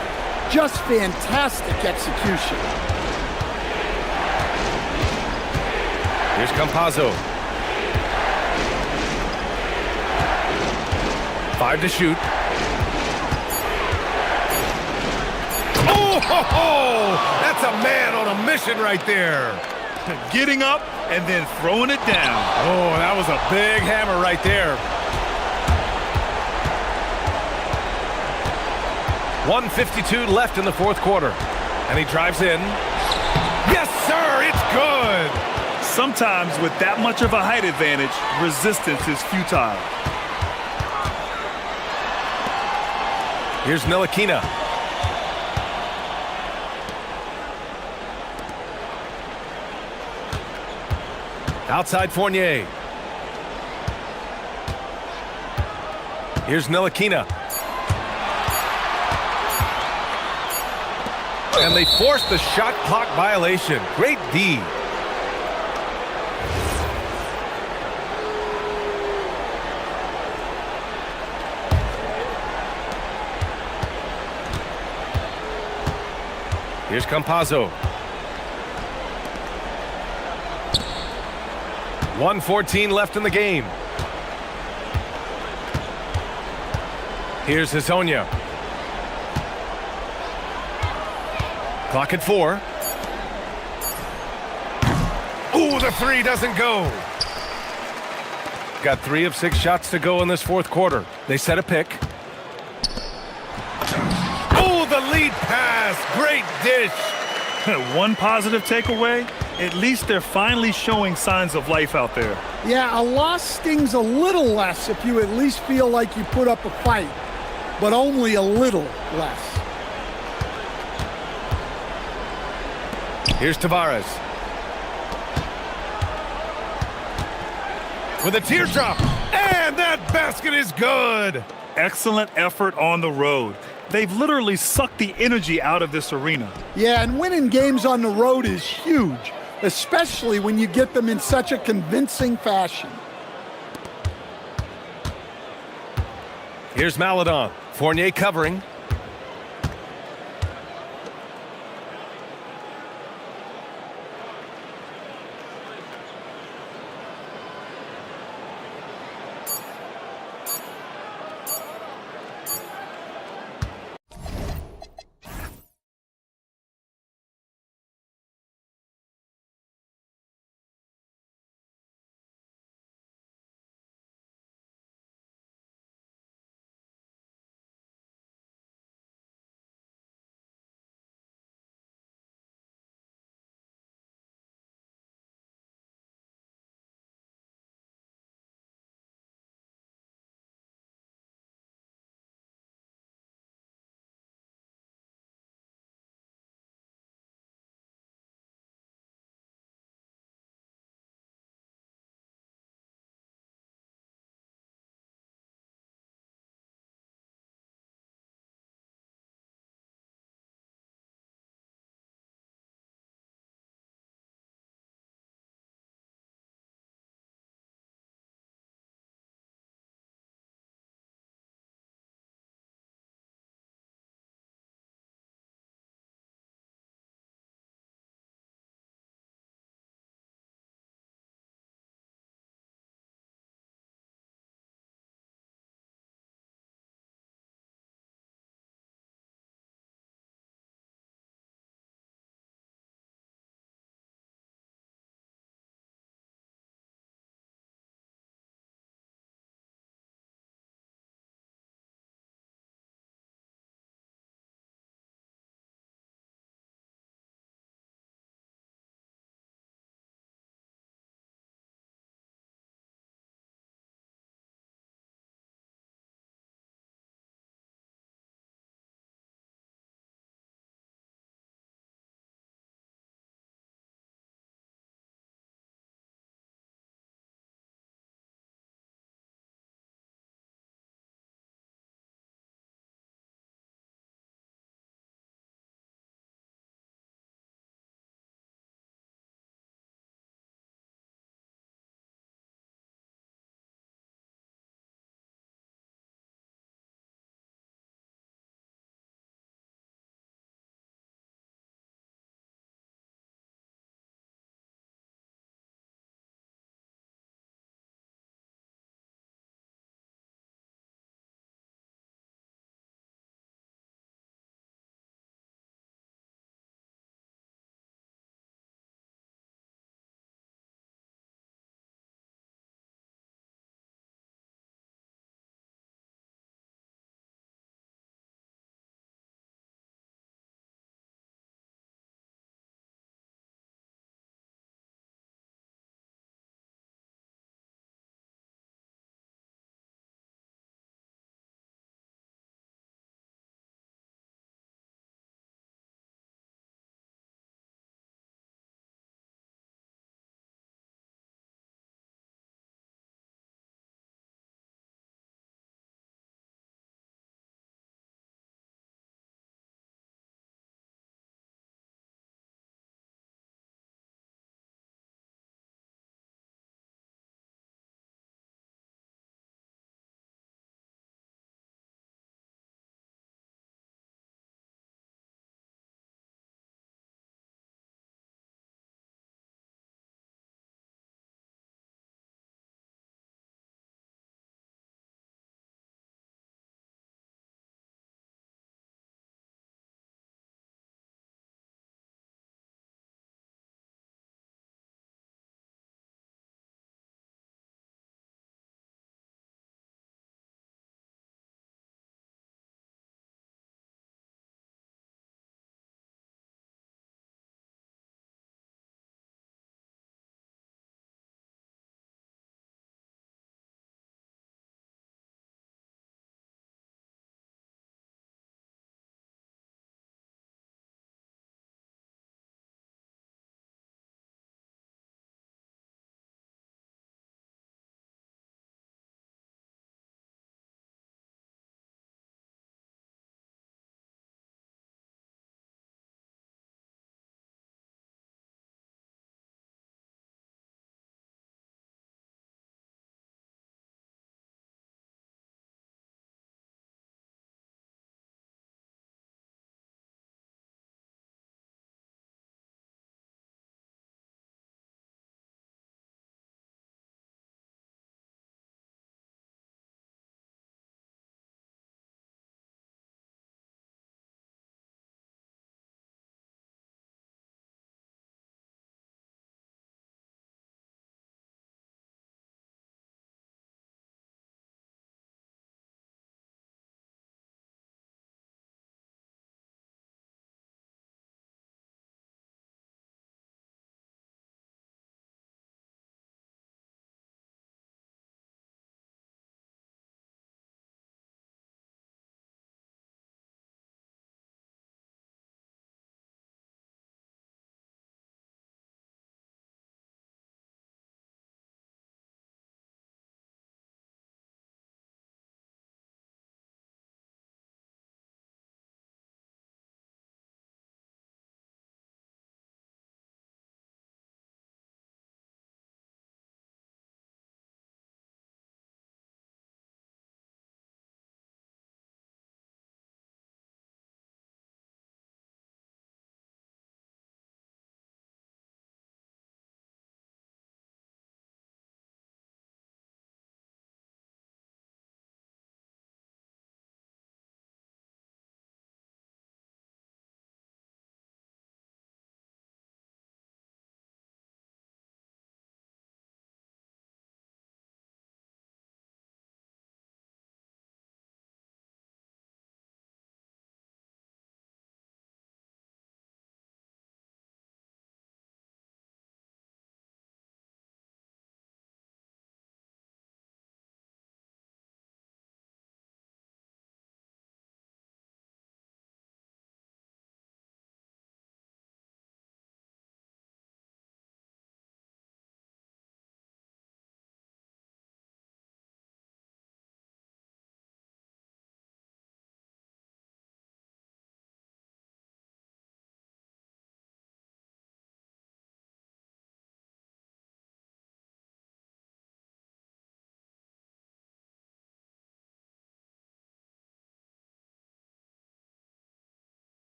Just fantastic execution. Here's Campazzo. 5 to shoot. Oh, that's a man on a mission right there. Getting up and then throwing it down. Oh, that was a big hammer right there. 1:52 left in the fourth quarter. And he drives in. Yes, sir, it's good. Sometimes with that much of a height advantage, resistance is futile. Here's Ntilikina. Outside Fournier. Here's Ntilikina. And they forced the shot clock violation. Great D. Here's Campazzo. 1:14 left in the game. Here's Hazonia. Clock at 4. Ooh, the 3 doesn't go. Got 3 of 6 shots to go in this fourth quarter. They set a pick. Oh, the lead pass. Great dish. One positive takeaway, at least they're finally showing signs of life out there. Yeah, a loss stings a little less if you at least feel like you put up a fight, but only a little less. Here's Tavares. With a teardrop, and that basket is good. Excellent effort on the road. They've literally sucked the energy out of this arena. Yeah, and winning games on the road is huge, especially when you get them in such a convincing fashion. Here's Maledon. Fournier covering.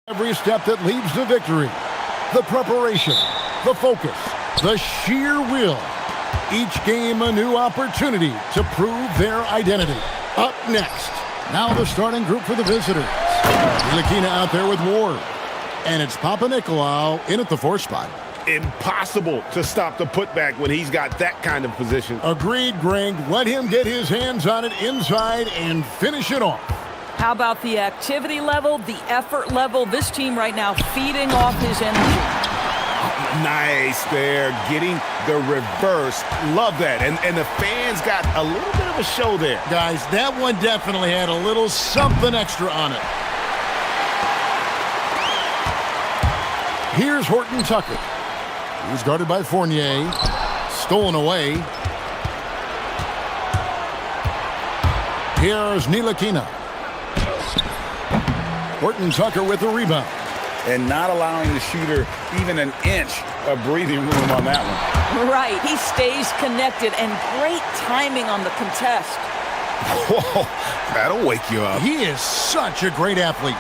Every step that leads to victory. The preparation, the focus, the sheer will. Each game a new opportunity to prove their identity. Up next, now the starting group for the visitors. Ntilikina out there with Ward. And it's Papanikolaou in at the 4 spot. Impossible to stop the putback when he's got that kind of position. Agreed, Greg. Let him get his hands on it inside and finish it off. How about the activity level, the effort level? This team right now feeding off his energy. Nice there, getting the reverse. Love that. And the fans got a little bit of a show there. Guys, that one definitely had a little something extra on it. Here's Horton Tucker. He's guarded by Fournier. Stolen away. Here's Ntilikina. Horton Tucker with the rebound. And not allowing the shooter even an inch of breathing room on that one. Right, he stays connected, and great timing on the contest. Whoa, that'll wake you up. He is such a great athlete.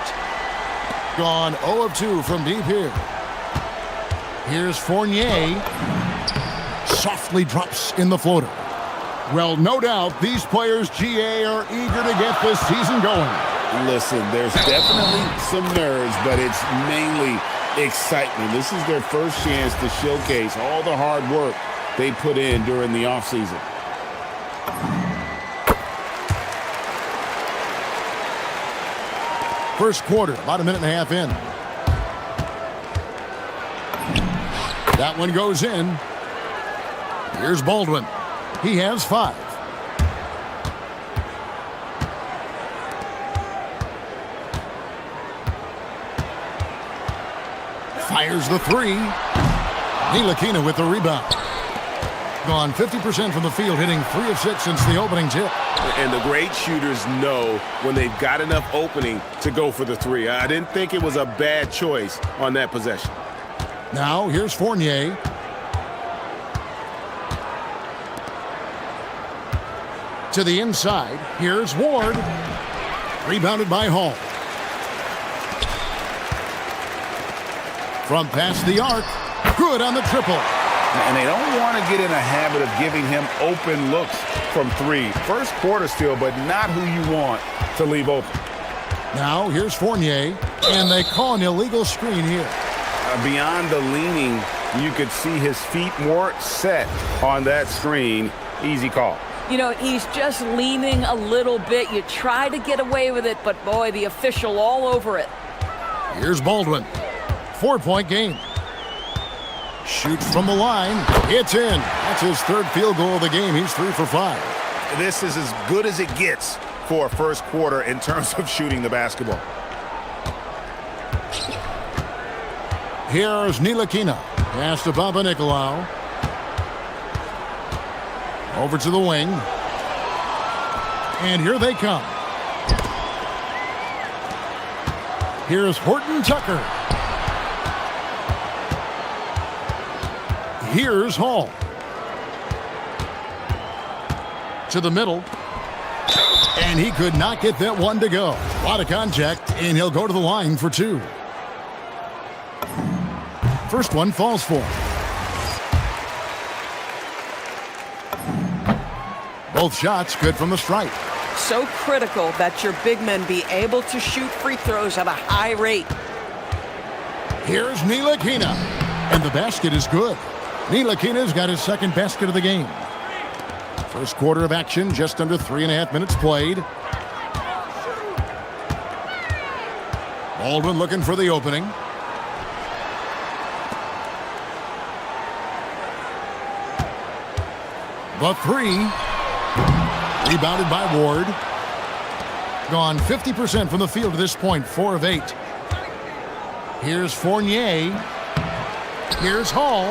Gone 0 of 2 from deep here. Here's Fournier. Softly drops in the floater. Well, no doubt these players, GA, are eager to get this season going. Listen, there's definitely some nerves, but it's mainly excitement. This is their first chance to showcase all the hard work they put in during the offseason. First quarter, about a minute and a half in. That one goes in. Here's Baldwin. He has 5. Fires the 3. Ntilikina with the rebound. Gone 50% from the field, hitting 3 of 6 since the opening tip. And the great shooters know when they've got enough opening to go for the 3. I didn't think it was a bad choice on that possession. Now, here's Fournier. To the inside. Here's Ward. Rebounded by Hall. From past the arc. Good on the triple. And they don't want to get in a habit of giving him open looks from 3. First quarter still, but not who you want to leave open. Now, here's Fournier. And they call an illegal screen here. Beyond the leaning, you could see his feet more set on that screen. Easy call. You know, he's just leaning a little bit. You try to get away with it, but boy, the official all over it. Here's Baldwin. 4-point game. Shoots from the line. It's in. That's his 3rd field goal of the game. He's 3 for 5. This is as good as it gets for a first quarter in terms of shooting the basketball. Here's Ntilikina. Pass to Papanikolaou. Over to the wing. And here they come. Here's Horton Tucker. Here's Hall. To the middle. And he could not get that one to go. A lot of contact, and he'll go to the line for 2. First one falls for him. Both shots good from the stripe. So critical that your big men be able to shoot free throws at a high rate. Here's Ntilikina. And the basket is good. Ntilikina's got his 2nd basket of the game. First quarter of action, just under 3.5 minutes played. Baldwin looking for the opening. The 3. Rebounded by Ward. Gone 50% from the field to this point, 4 of 8. Here's Fournier. Here's Hall.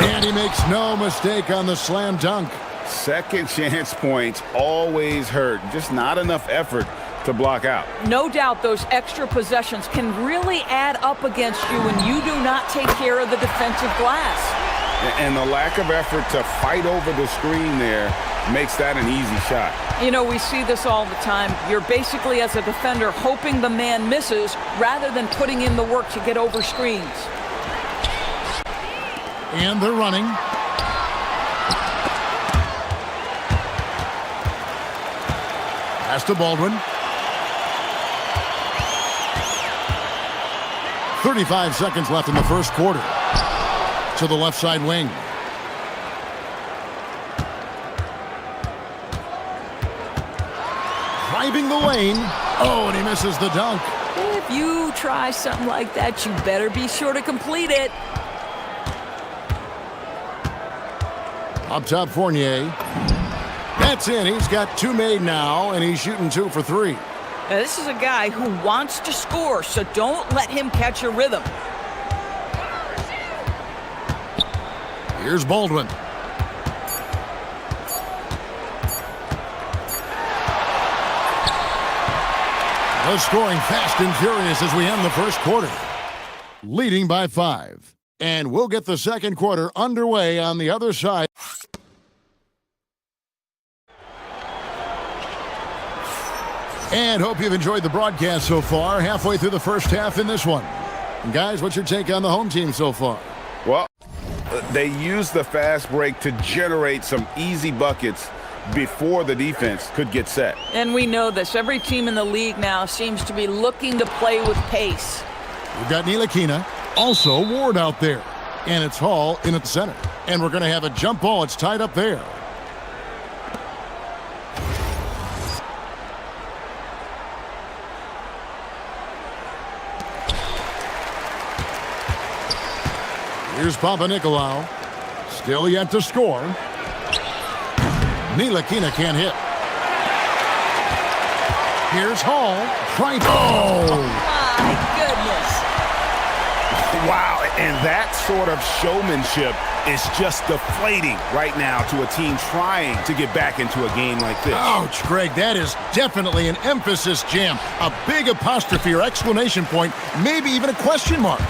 And he makes no mistake on the slam dunk. Second chance points always hurt. Just not enough effort to block out. No doubt those extra possessions can really add up against you when you do not take care of the defensive glass. And the lack of effort to fight over the screen there makes that an easy shot. You know, we see this all the time. You're basically, as a defender, hoping the man misses rather than putting in the work to get over screens. And they're running. Pass to Baldwin. 35 seconds left in the first quarter. To the left side wing. Driving the lane. Oh, and he misses the dunk. If you try something like that, you better be sure to complete it. Up top, Fournier. That's in. He's got 2 made now, and he's shooting 2 for 3. Now, this is a guy who wants to score, so don't let him catch a rhythm. Here's Baldwin. The scoring fast and furious as we end the first quarter. Leading by 5. And we'll get the second quarter underway on the other side. And hope you've enjoyed the broadcast so far. Halfway through the first half in this one. And guys, what's your take on the home team so far? Well, they used the fast break to generate some easy buckets before the defense could get set. And we know this. Every team in the league now seems to be looking to play with pace. We've got Ntilikina, also Ward out there. And it's Hall in at the center. And we're going to have a jump ball. It's tied up there. Here's Papanikolaou. Still yet to score. Ntilikina can't hit. Here's Hall. Oh, my goodness. Wow, and that sort of showmanship is just deflating right now to a team trying to get back into a game like this. Ouch, Greg, that is definitely an emphasis jam. A big apostrophe or exclamation point, maybe even a question mark.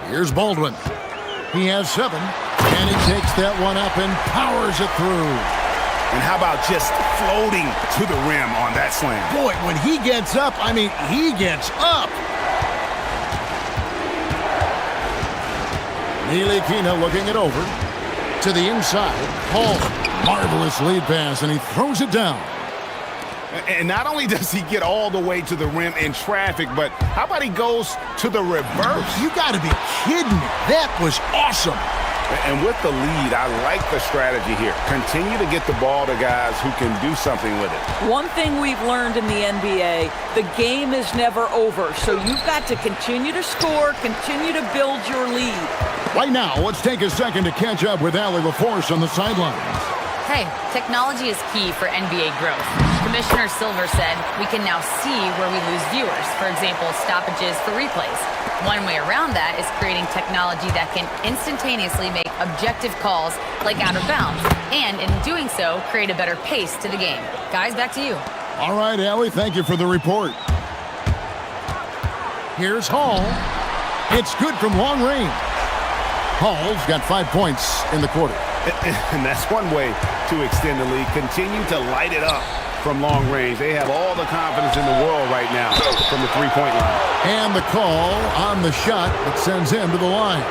Here's Baldwin. He has 7, and he takes that one up and powers it through. And how about just floating to the rim on that slam? Boy, when he gets up, I mean, he gets up. Ntilikina looking it over. To the inside. Hall, marvelous lead pass, and he throws it down. And not only does he get all the way to the rim in traffic, but how about he goes to the reverse? You got to be kidding me. That was awesome. And with the lead, I like the strategy here. Continue to get the ball to guys who can do something with it. One thing we've learned in the NBA, the game is never over. So you've got to continue to score, continue to build your lead. Right now, let's take a second to catch up with Allie LaForce on the sidelines. Hey, technology is key for NBA growth. Commissioner Silver said we can now see where we lose viewers, for example, stoppages for replays. One way around that is creating technology that can instantaneously make objective calls like out of bounds, and in doing so, create a better pace to the game. Guys, back to you. All right, Allie, thank you for the report. Here's Hall. It's good from long range. Hall's got 5 points in the quarter. And that's one way to extend the lead. Continue to light it up from long range. They have all the confidence in the world right now from the three-point line. And the call on the shot that sends him to the line.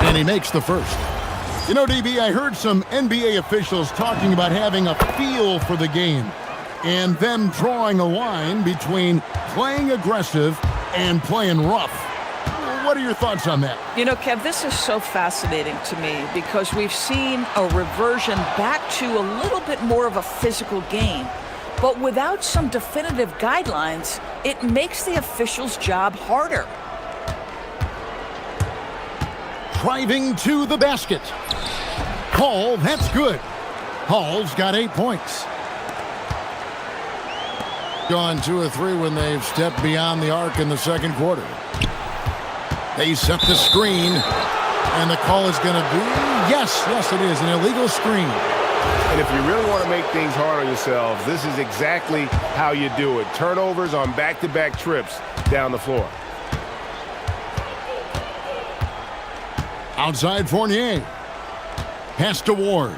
And he makes the first. You know, DB, I heard some NBA officials talking about having a feel for the game and them drawing a line between playing aggressive and playing rough. What are your thoughts on that? You know, Kev, this is so fascinating to me because we've seen a reversion back to a little bit more of a physical game. But without some definitive guidelines, it makes the officials' job harder. Driving to the basket. Hall, that's good. Hall's got 8 points. Gone 2 or 3 when they've stepped beyond the arc in the second quarter. They set the screen, and the call is going to be, yes, it is, an illegal screen. And if you really want to make things hard on yourselves, this is exactly how you do it. Turnovers on back-to-back trips down the floor. Outside Fournier. Pass to Ward.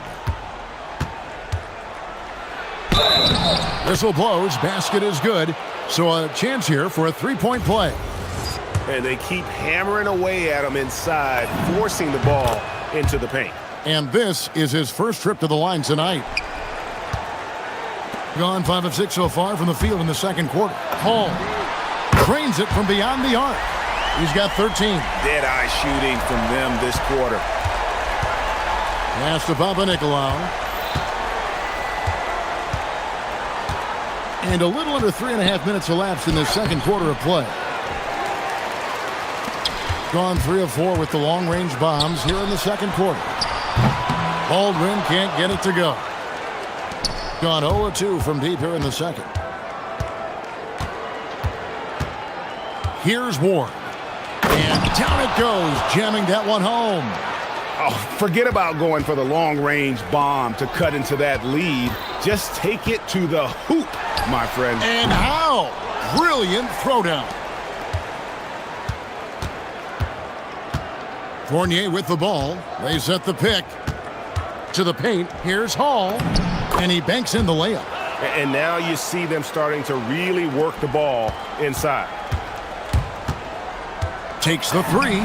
Whistle blows. Basket is good. So a chance here for a three-point play. And they keep hammering away at him inside, forcing the ball into the paint. And this is his first trip to the line tonight. Gone 5 of 6 so far from the field in the second quarter. Hall drains it from beyond the arc. He's got 13. Dead-eye shooting from them this quarter. Pass to Papanikolaou. And a little under 3.5 minutes elapsed in the second quarter of play. Gone 3 of 4 with the long-range bombs here in the second quarter. Baldwin can't get it to go. Gone 0 of 2 from deep here in the second. Here's Ward. And down it goes, jamming that one home. Oh, forget about going for the long-range bomb to cut into that lead. Just take it to the hoop, my friend. And how? Brilliant throwdown. Fournier with the ball. They set the pick. To the paint. Here's Hall. And he banks in the layup. And now you see them starting to really work the ball inside. Takes the three.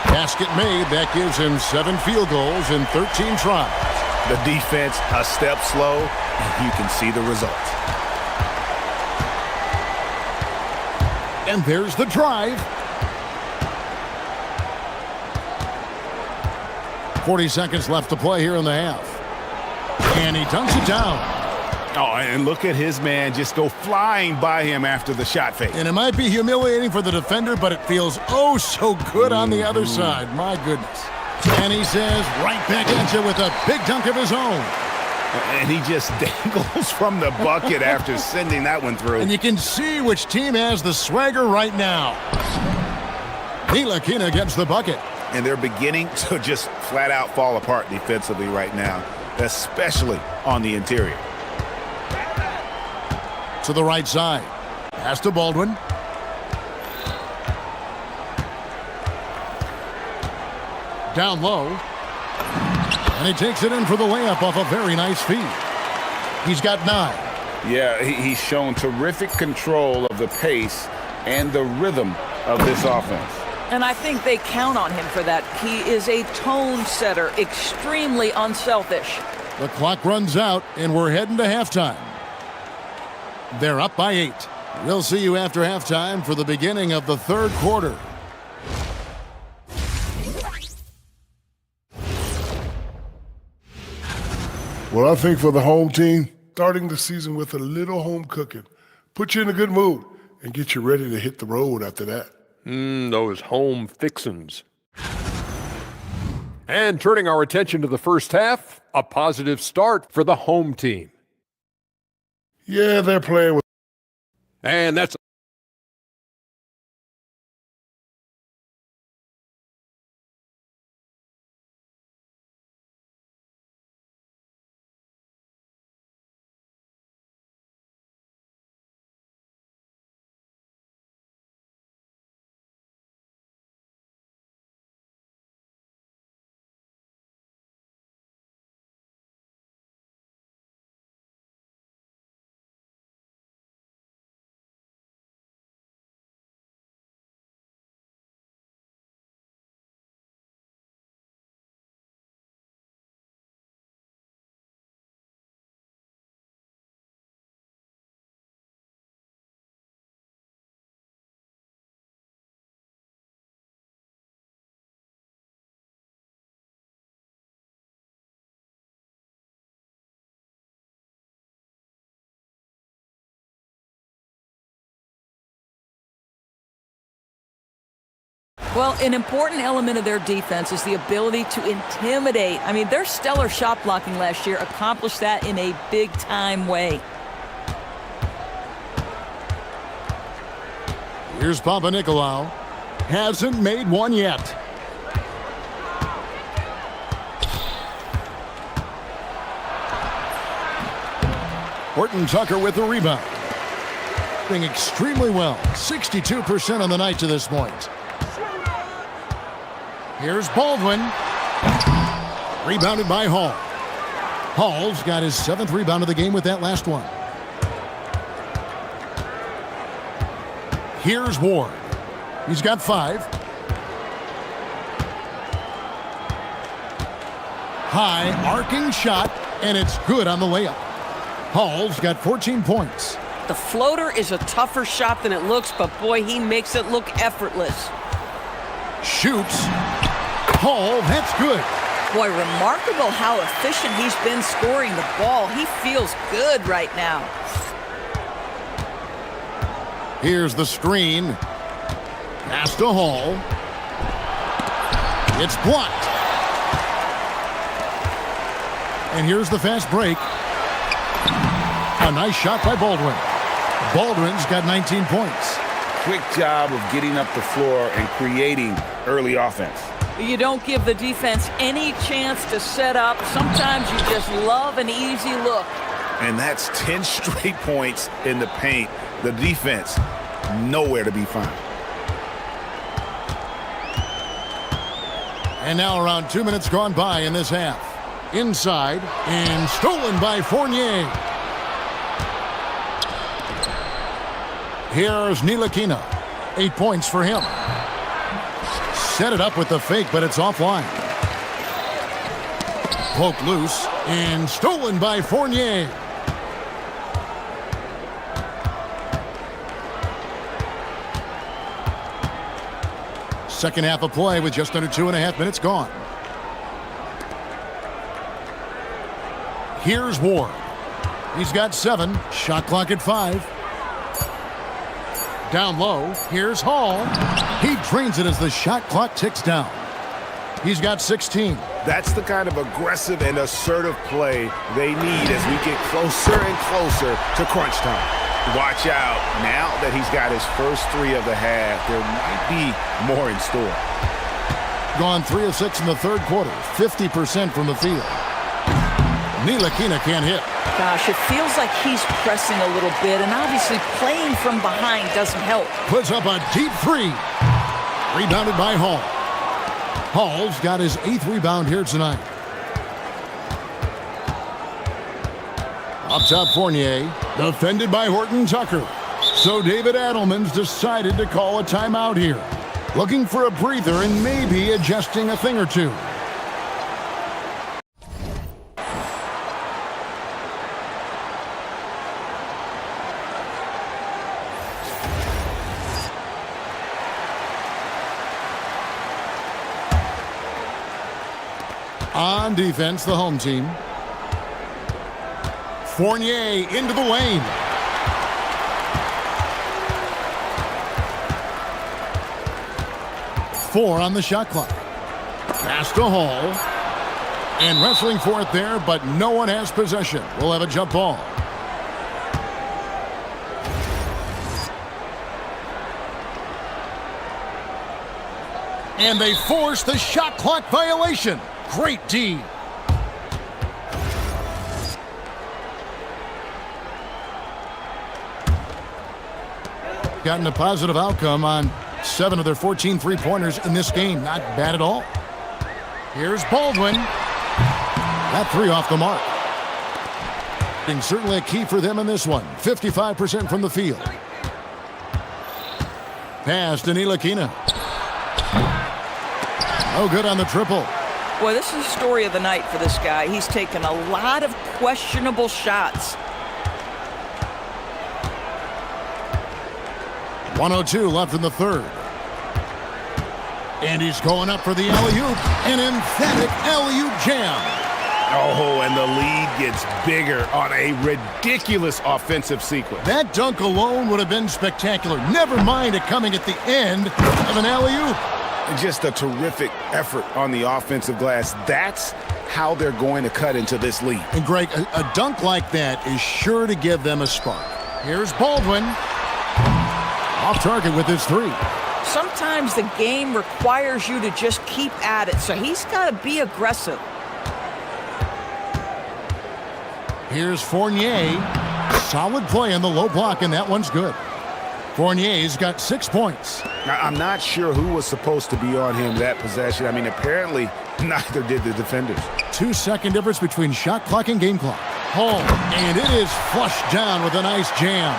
Basket made. That gives him 7 field goals in 13 tries. The defense a step slow, and you can see the results. And there's the drive. 40 seconds left to play here in the half. And he dunks it down. Oh, and look at his man just go flying by him after the shot fake. And it might be humiliating for the defender, but it feels oh so good on the other side. My goodness. And he says right back at you with a big dunk of his own. And he just dangles from the bucket after sending that one through. And you can see which team has the swagger right now. Ntilikina gets the bucket. And they're beginning to just flat out fall apart defensively right now, especially on the interior. To the right side. Pass to Baldwin. Down low. And he takes it in for the layup off a very nice feed. He's got 9. Yeah, he's shown terrific control of the pace and the rhythm of this offense. And I think they count on him for that. He is a tone setter, extremely unselfish. The clock runs out, and we're heading to halftime. They're up by 8. We'll see you after halftime for the beginning of the third quarter. Well, I think for the home team, starting the season with a little home cooking, put you in a good mood and get you ready to hit the road after that. Those home fixins'. And turning our attention to the first half, a positive start for the home team. Yeah, they're playing with. And that's Well, an important element of their defense is the ability to intimidate. I mean, their stellar shot blocking last year accomplished that in a big-time way. Here's Papanikolaou. Hasn't made one yet. Horton Tucker with the rebound. Doing extremely well. 62% on the night to this point. Here's Baldwin. Rebounded by Hall. Hall's got his 7th rebound of the game with that last one. Here's Ward. He's got 5. High arcing shot, and it's good on the layup. Hall's got 14 points. The floater is a tougher shot than it looks, but boy, he makes it look effortless. Shoots. Hall, that's good. Boy, remarkable how efficient he's been scoring the ball. He feels good right now. Here's the screen. Pass to Hall. It's blocked. And here's the fast break. A nice shot by Baldwin. Baldwin's got 19 points. Quick job of getting up the floor and creating early offense. You don't give the defense any chance to set up. Sometimes you just love an easy look. And that's 10 straight points in the paint. The defense, nowhere to be found. And now around 2 minutes gone by in this half. Inside, and stolen by Fournier. Here's Ntilikina. 8 points for him. Set it up with the fake, but it's offline. Poked loose, and stolen by Fournier. Second half of play with just under 2.5 minutes gone. Here's Ward. He's got 7. Shot clock at 5. Down low. Here's Hall. He drains it as the shot clock ticks down. He's got 16. That's the kind of aggressive and assertive play they need as we get closer and closer to crunch time. Watch out. Now that he's got his first 3 of the half, there might be more in store. Gone 3 of 6 in the third quarter. 50% from the field. Ntilikina can't hit. Gosh, it feels like he's pressing a little bit, and obviously playing from behind doesn't help. Puts up a deep 3. Rebounded by Hall. Hall's got his 8th rebound here tonight. Up top, Fournier, defended by Horton Tucker. So David Adelman's decided to call a timeout here. Looking for a breather and maybe adjusting a thing or two. On defense, the home team. Fournier into the lane. Four on the shot clock. Pass to Hall. And wrestling for it there, but no one has possession. We'll have a jump ball. And they force the shot clock violation. Great D. Gotten a positive outcome on 7 of their 14 three-pointers in this game. Not bad at all. Here's Baldwin. That 3 off the mark. And certainly a key for them in this one. 55% from the field. Pass to Ntilikina. No good on the triple. Boy, this is the story of the night for this guy. He's taken a lot of questionable shots. 1:02 left in the third. And he's going up for the alley-oop. An emphatic alley-oop jam. Oh, and the lead gets bigger on a ridiculous offensive sequence. That dunk alone would have been spectacular. Never mind it coming at the end of an alley-oop. Just a terrific effort on the offensive glass. That's how they're going to cut into this lead. And Greg, a dunk like that is sure to give them a spark. Here's Baldwin. Off target with his 3. Sometimes the game requires you to just keep at it, so he's got to be aggressive. Here's Fournier. Solid play on the low block, and that one's good. Fournier's got 6 points. Now, I'm not sure who was supposed to be on him that possession. I mean, apparently neither did the defenders. 2-second difference between shot clock and game clock. Home, and it is flushed down with a nice jam.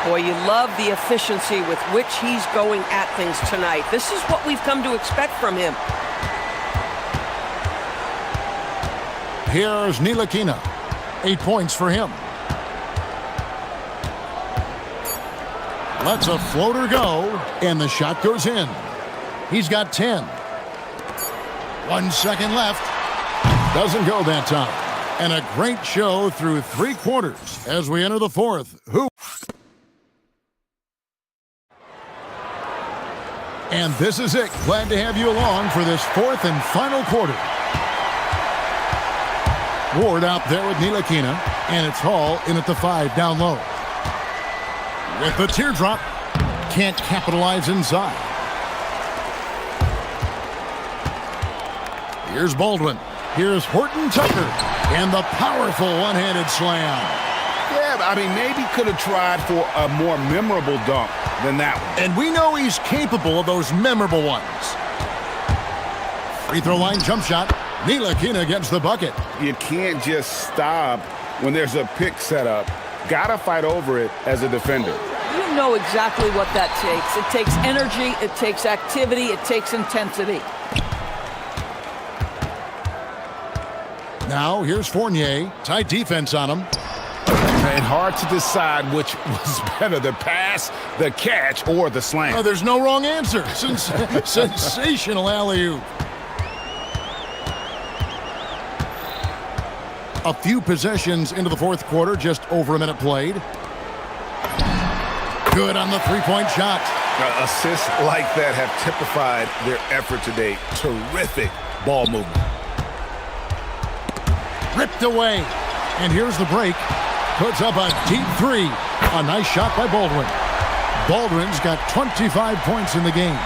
Boy, you love the efficiency with which he's going at things tonight. This is what we've come to expect from him. Here's Ntilikina. 8 points for him. Lets a floater go, and the shot goes in. He's got 10. 1 second left. Doesn't go that time. And a great show through 3 quarters as we enter the fourth. And this is it. Glad to have you along for this fourth and final quarter. Ward out there with Ntilikina, and it's Hall in at the 5 down low. With the teardrop, can't capitalize inside. Here's Baldwin. Here's Horton Tucker, and the powerful one-handed slam. Yeah, I mean, maybe could have tried for a more memorable dunk than that one. And we know he's capable of those memorable ones. Free throw line jump shot. Ntilikina gets the bucket. You can't just stop when there's a pick set up. Gotta fight over it as a defender. You know exactly what that takes. It takes energy, it takes activity, it takes intensity. Now, here's Fournier. Tight defense on him. And hard to decide which was better, the pass, the catch, or the slam. Oh, there's no wrong answer. Sensational alley-oop. A few possessions into the fourth quarter, just over a minute played. Good on the three-point shot. Assists like that have typified their effort today. Terrific ball movement. Ripped away. And here's the break. Puts up a deep 3. A nice shot by Baldwin. Baldwin's got 25 points in the game.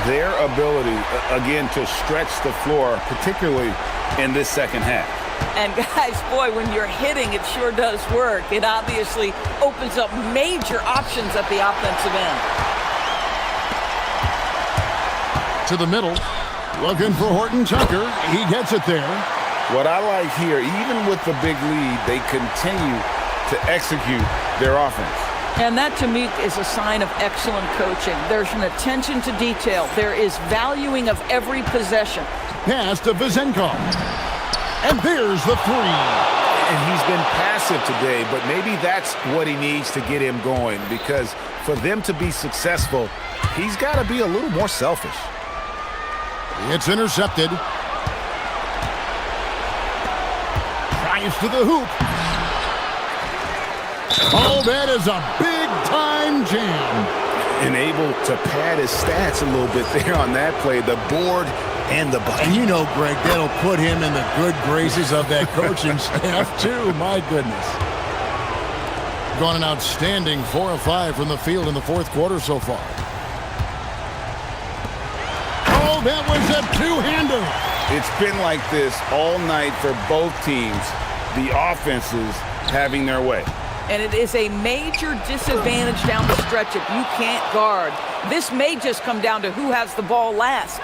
Their ability, again, to stretch the floor, particularly in this second half. And guys, boy, when you're hitting, it sure does work. It obviously opens up major options at the offensive end. To the middle. Looking for Horton Tucker. He gets it there. What I like here, even with the big lead, they continue to execute their offense. And that, to me, is a sign of excellent coaching. There's an attention to detail. There is valuing of every possession. Pass to Vizenkov. And there's the 3. And he's been passive today, but maybe that's what he needs to get him going, because for them to be successful, he's got to be a little more selfish. It's intercepted. Drives to the hoop. Oh, that is a big-time jam. And able to pad his stats a little bit there on that play. The board and the bucket. And you know, Greg, that'll put him in the good graces of that coaching staff, too. My goodness. Gone an outstanding 4 of 5 from the field in the fourth quarter so far. Oh, that was a two-hander. It's been like this all night for both teams. The offenses having their way. And it is a major disadvantage down the stretch if you can't guard. This may just come down to who has the ball last.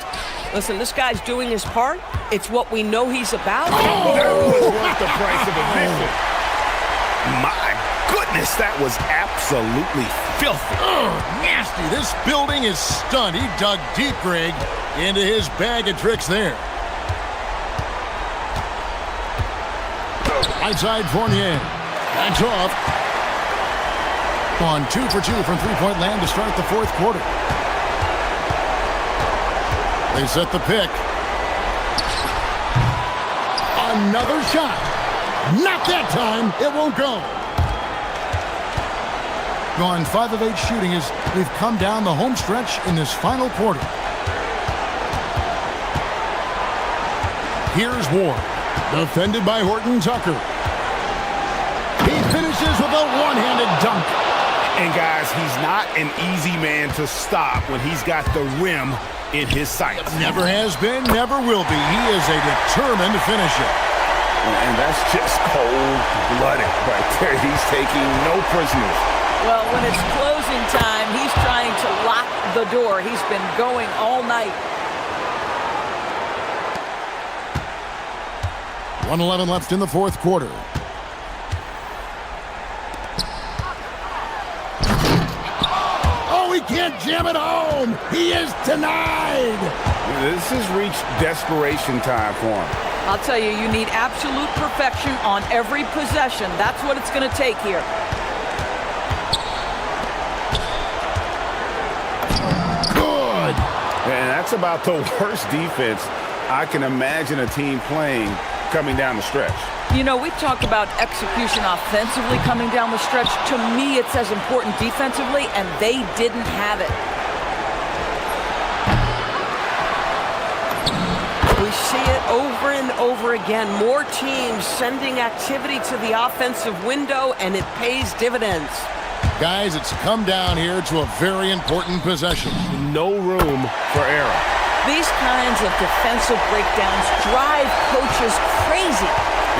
Listen, this guy's doing his part. It's what we know he's about. Oh, that was worth the price of admission. My goodness, that was absolutely filthy. Nasty. This building is stunned. He dug deep, Greg, into his bag of tricks there. Right side, Fournier. Backs off. On 2 for 2 from three-point land to start the fourth quarter. They set the pick. Another shot. Not that time. It won't go. Gone 5 of 8 shooting as we've come down the home stretch in this final quarter. Here's Ward. Defended by Horton Tucker. He finishes with a one-handed dunk. And guys, he's not an easy man to stop when he's got the rim in his sights. Never has been, never will be. He is a determined finisher. And that's just cold-blooded right there. He's taking no prisoners. Well, when it's closing closing time. He's trying to lock the door. He's been going all night. 1:11 left in the fourth quarter. Oh, he can't jam it home. He is denied. This has reached desperation time for him. I'll tell you, you need absolute perfection on every possession. That's what it's going to take here. Good. And that's about the worst defense I can imagine a team playing coming down the stretch. You know, we've talked about execution offensively coming down the stretch. To me, it's as important defensively, and they didn't have it. We see it over and over again. More teams sending activity to the offensive window, and it pays dividends. Guys, it's come down here to a very important possession. No room for error. These kinds of defensive breakdowns drive coaches crazy.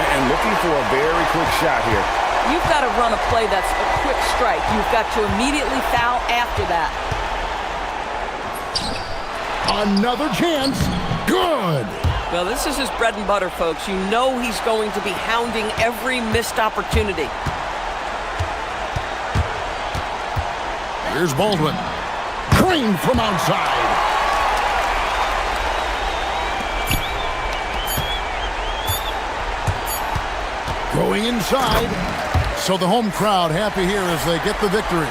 And looking for a very quick shot here. You've got to run a play that's a quick strike. You've got to immediately foul after that. Another chance. Good. Well, this is his bread and butter, folks. You know he's going to be hounding every missed opportunity. Here's Baldwin. Drained from outside. Going inside. So the home crowd happy here as they get the victory.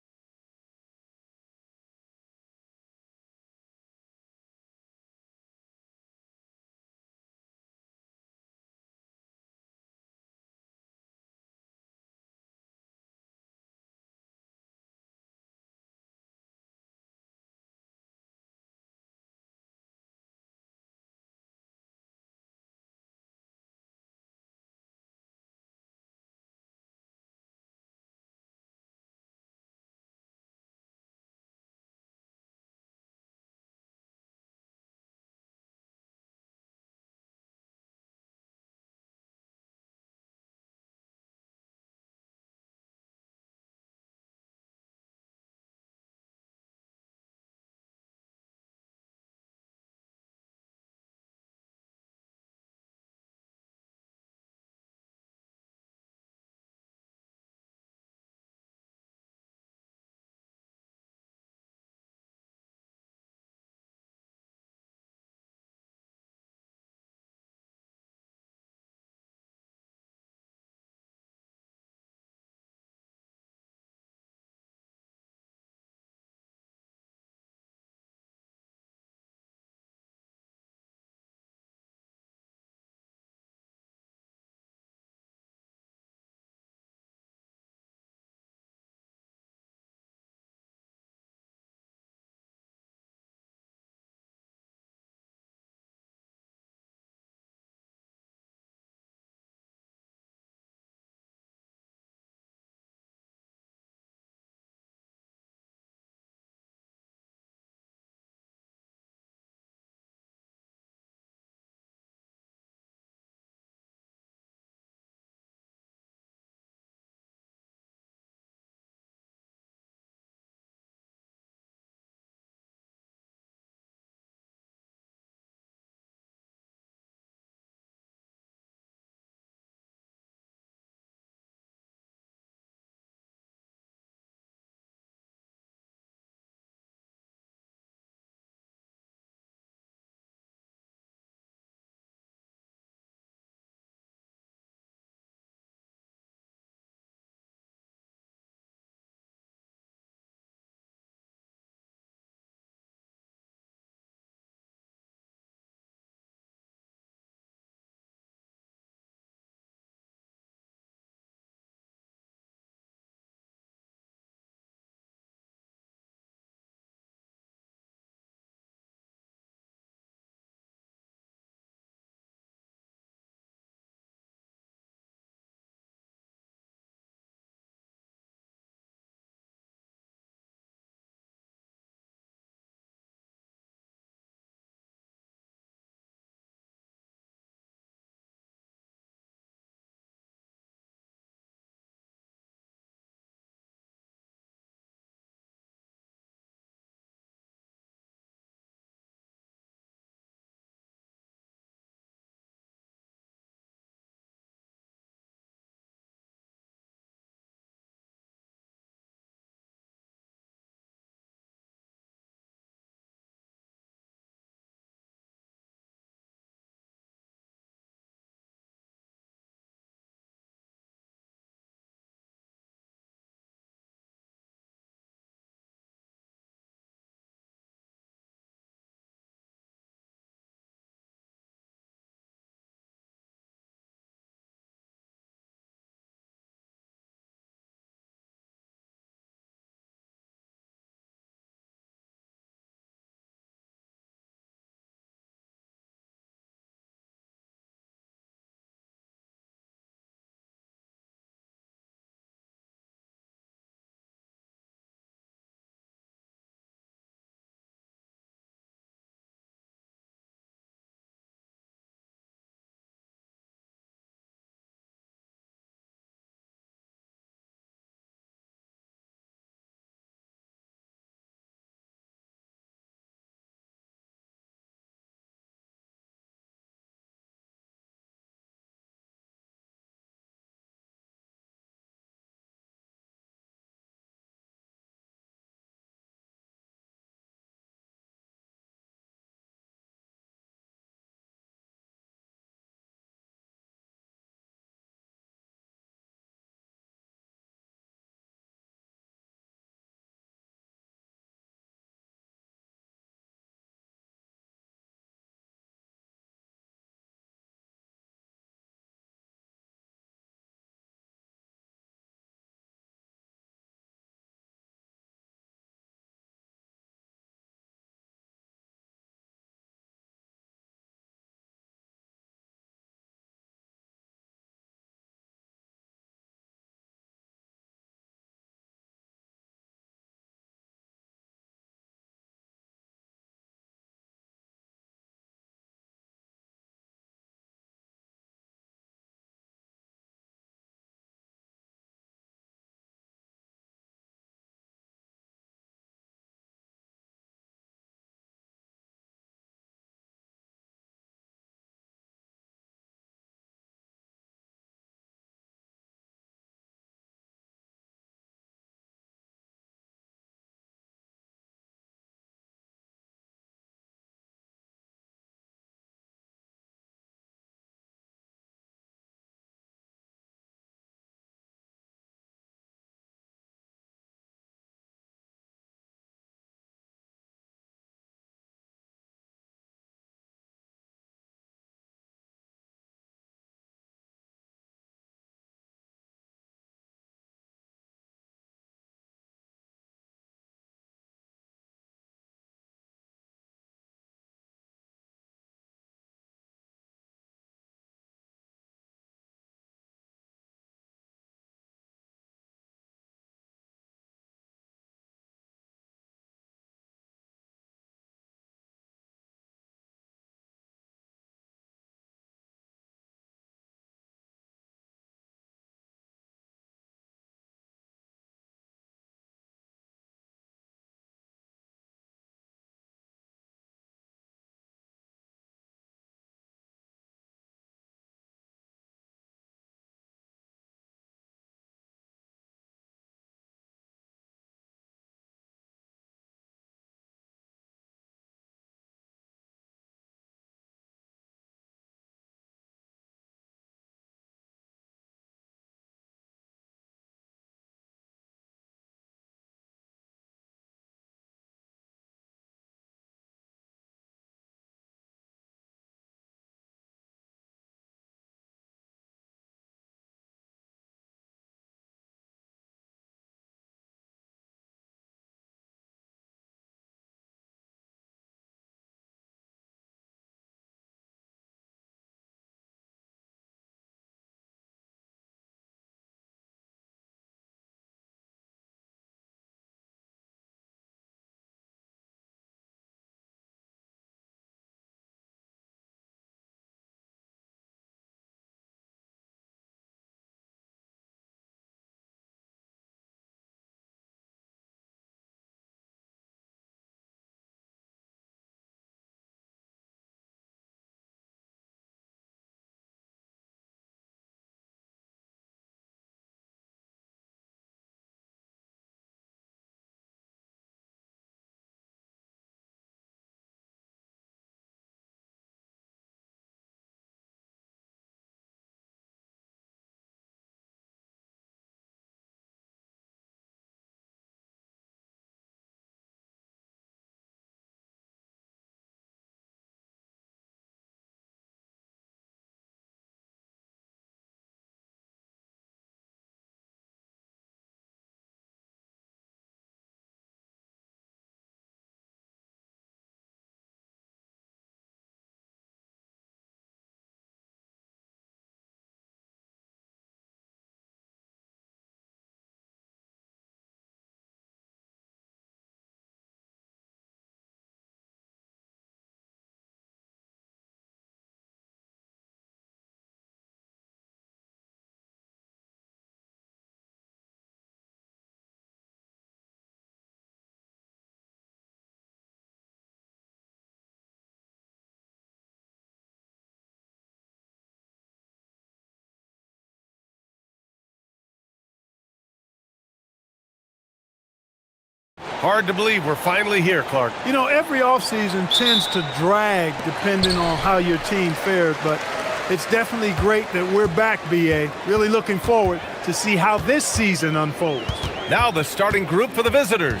Hard to believe we're finally here, Clark. You know, every offseason tends to drag depending on how your team fared, but it's definitely great that we're back, BA. Really looking forward to see how this season unfolds. Now the starting group for the visitors.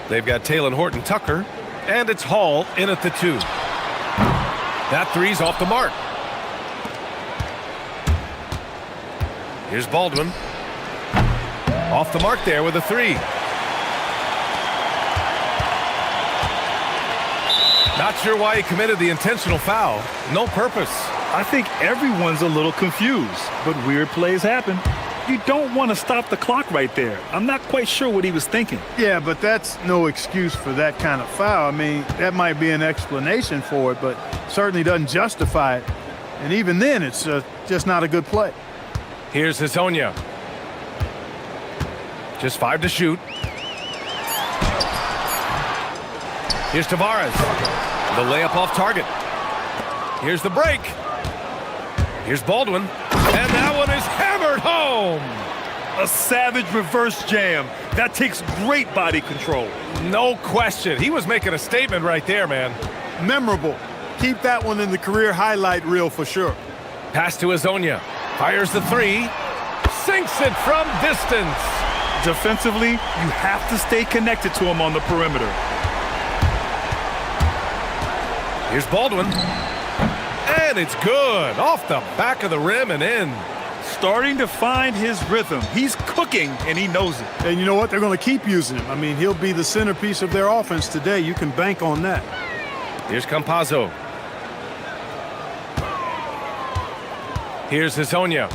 They've got Taylor Horton-Tucker, and it's Hall in at the 2. That three's off the mark. Here's Baldwin. Off the mark there with a 3. Not sure why he committed the intentional foul. No purpose. I think everyone's a little confused, but weird plays happen. You don't want to stop the clock right there. I'm not quite sure what he was thinking. Yeah, but that's no excuse for that kind of foul. I mean, that might be an explanation for it, but certainly doesn't justify it. And even then, it's just not a good play. Here's Hazonia. Just 5 to shoot. Here's Tavares. The layup off target. Here's the break. Here's Baldwin. And that one is hammered home. A savage reverse jam. That takes great body control. No question. He was making a statement right there, man. Memorable. Keep that one in the career highlight reel for sure. Pass to Hazonia. Fires the 3. Sinks it from distance. Defensively, you have to stay connected to him on the perimeter. Here's Baldwin. And it's good. Off the back of the rim and in. Starting to find his rhythm. He's cooking, and he knows it. And you know what? They're going to keep using him. I mean, he'll be the centerpiece of their offense today. You can bank on that. Here's Campazzo. Here's Hazonia.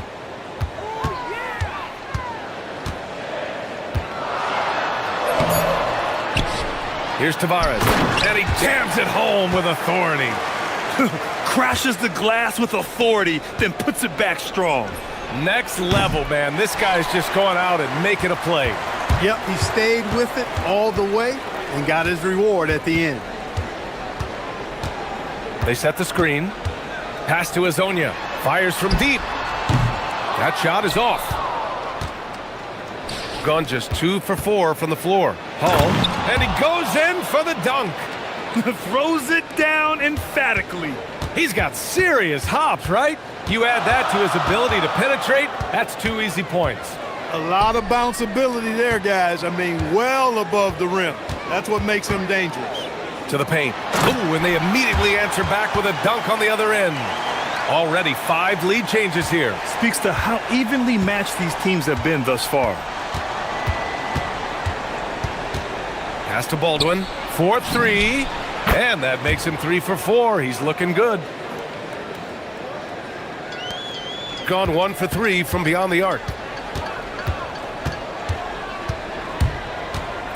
Here's Tavares. And he jams it home with authority. Crashes the glass with authority, then puts it back strong. Next level, man. This guy's just going out and making a play. Yep, he stayed with it all the way and got his reward at the end. They set the screen. Pass to Hazonia. Fires from deep. That shot is off. Gone just 2 for 4 from the floor. Hall. And he goes in for the dunk. Throws it down emphatically. He's got serious hops, right? You add that to his ability to penetrate, that's 2 easy points. A lot of bounceability there, guys. I mean, well above the rim. That's what makes him dangerous. To the paint. Ooh, and they immediately answer back with a dunk on the other end. Already 5 lead changes here. Speaks to how evenly matched these teams have been thus far. Pass to Baldwin. 4-3. And that makes him 3 for 4. He's looking good. Gone 1 for 3 from beyond the arc.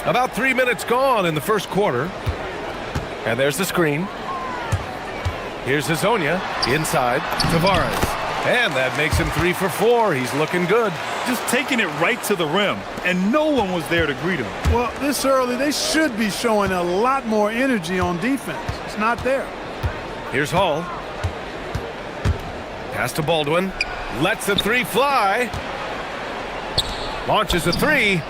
About 3 minutes gone in the first quarter. And there's the screen. Here's Hazonia. Inside. Tavares. And that makes him 3 for 4. He's looking good. Just taking it right to the rim. And no one was there to greet him. Well, this early, they should be showing a lot more energy on defense. It's not there. Here's Hall. Pass to Baldwin. Lets the 3 fly. Launches a 3.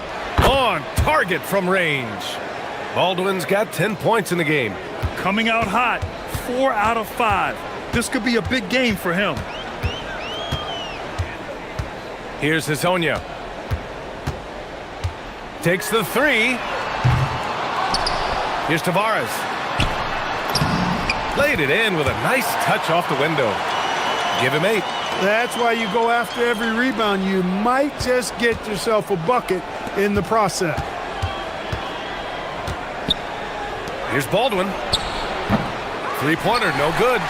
On target from range. Baldwin's got 10 points in the game. Coming out hot. 4 out of 5. This could be a big game for him. Here's Hazonia. Takes the 3. Here's Tavares. Laid it in with a nice touch off the window. Give him 8. That's why you go after every rebound. You might just get yourself a bucket in the process. Here's Baldwin. 3-pointer, no good.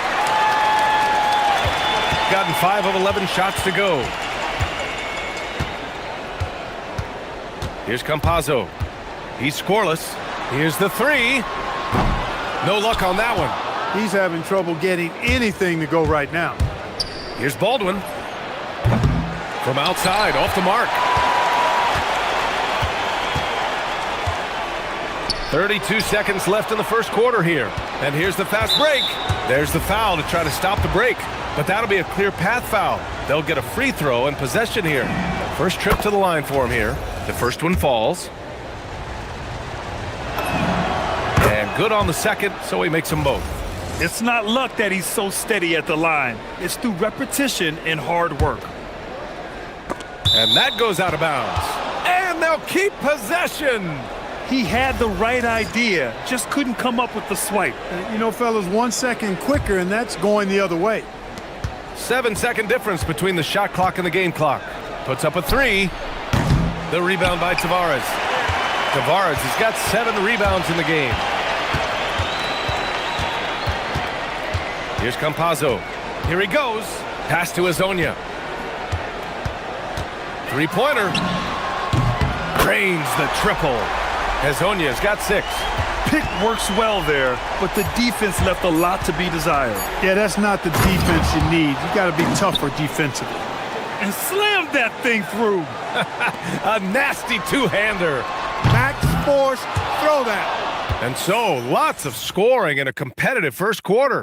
Gotten 5 of 11 shots to go. Here's Campazzo. He's scoreless. Here's the 3. No luck on that one. He's having trouble getting anything to go right now. Here's Baldwin. From outside, off the mark. 32 seconds left in the first quarter here. And here's the fast break. There's the foul to try to stop the break. But that'll be a clear path foul. They'll get a free throw and possession here. First trip to the line for him here. The first one falls. good on the second, so he makes them both. It's not luck that he's so steady at the line. It's through repetition and hard work. And that goes out of bounds. And they'll keep possession. He had the right idea, just couldn't come up with the swipe. You know, fellas, 1 second quicker, and that's going the other way. 7-second difference between the shot clock and the game clock. Puts up a three. The rebound by Tavares. Tavares has got 7 rebounds in the game. Here's Campazzo. Here he goes. Pass to Azonia. Three-pointer. Drains the triple. Azonia's got 6. Pick works well there, but the defense left a lot to be desired. Yeah, that's not the defense you need. You got to be tougher defensively. And slammed that thing through. A nasty two-hander. Max force, throw that. And so, lots of scoring in a competitive first quarter.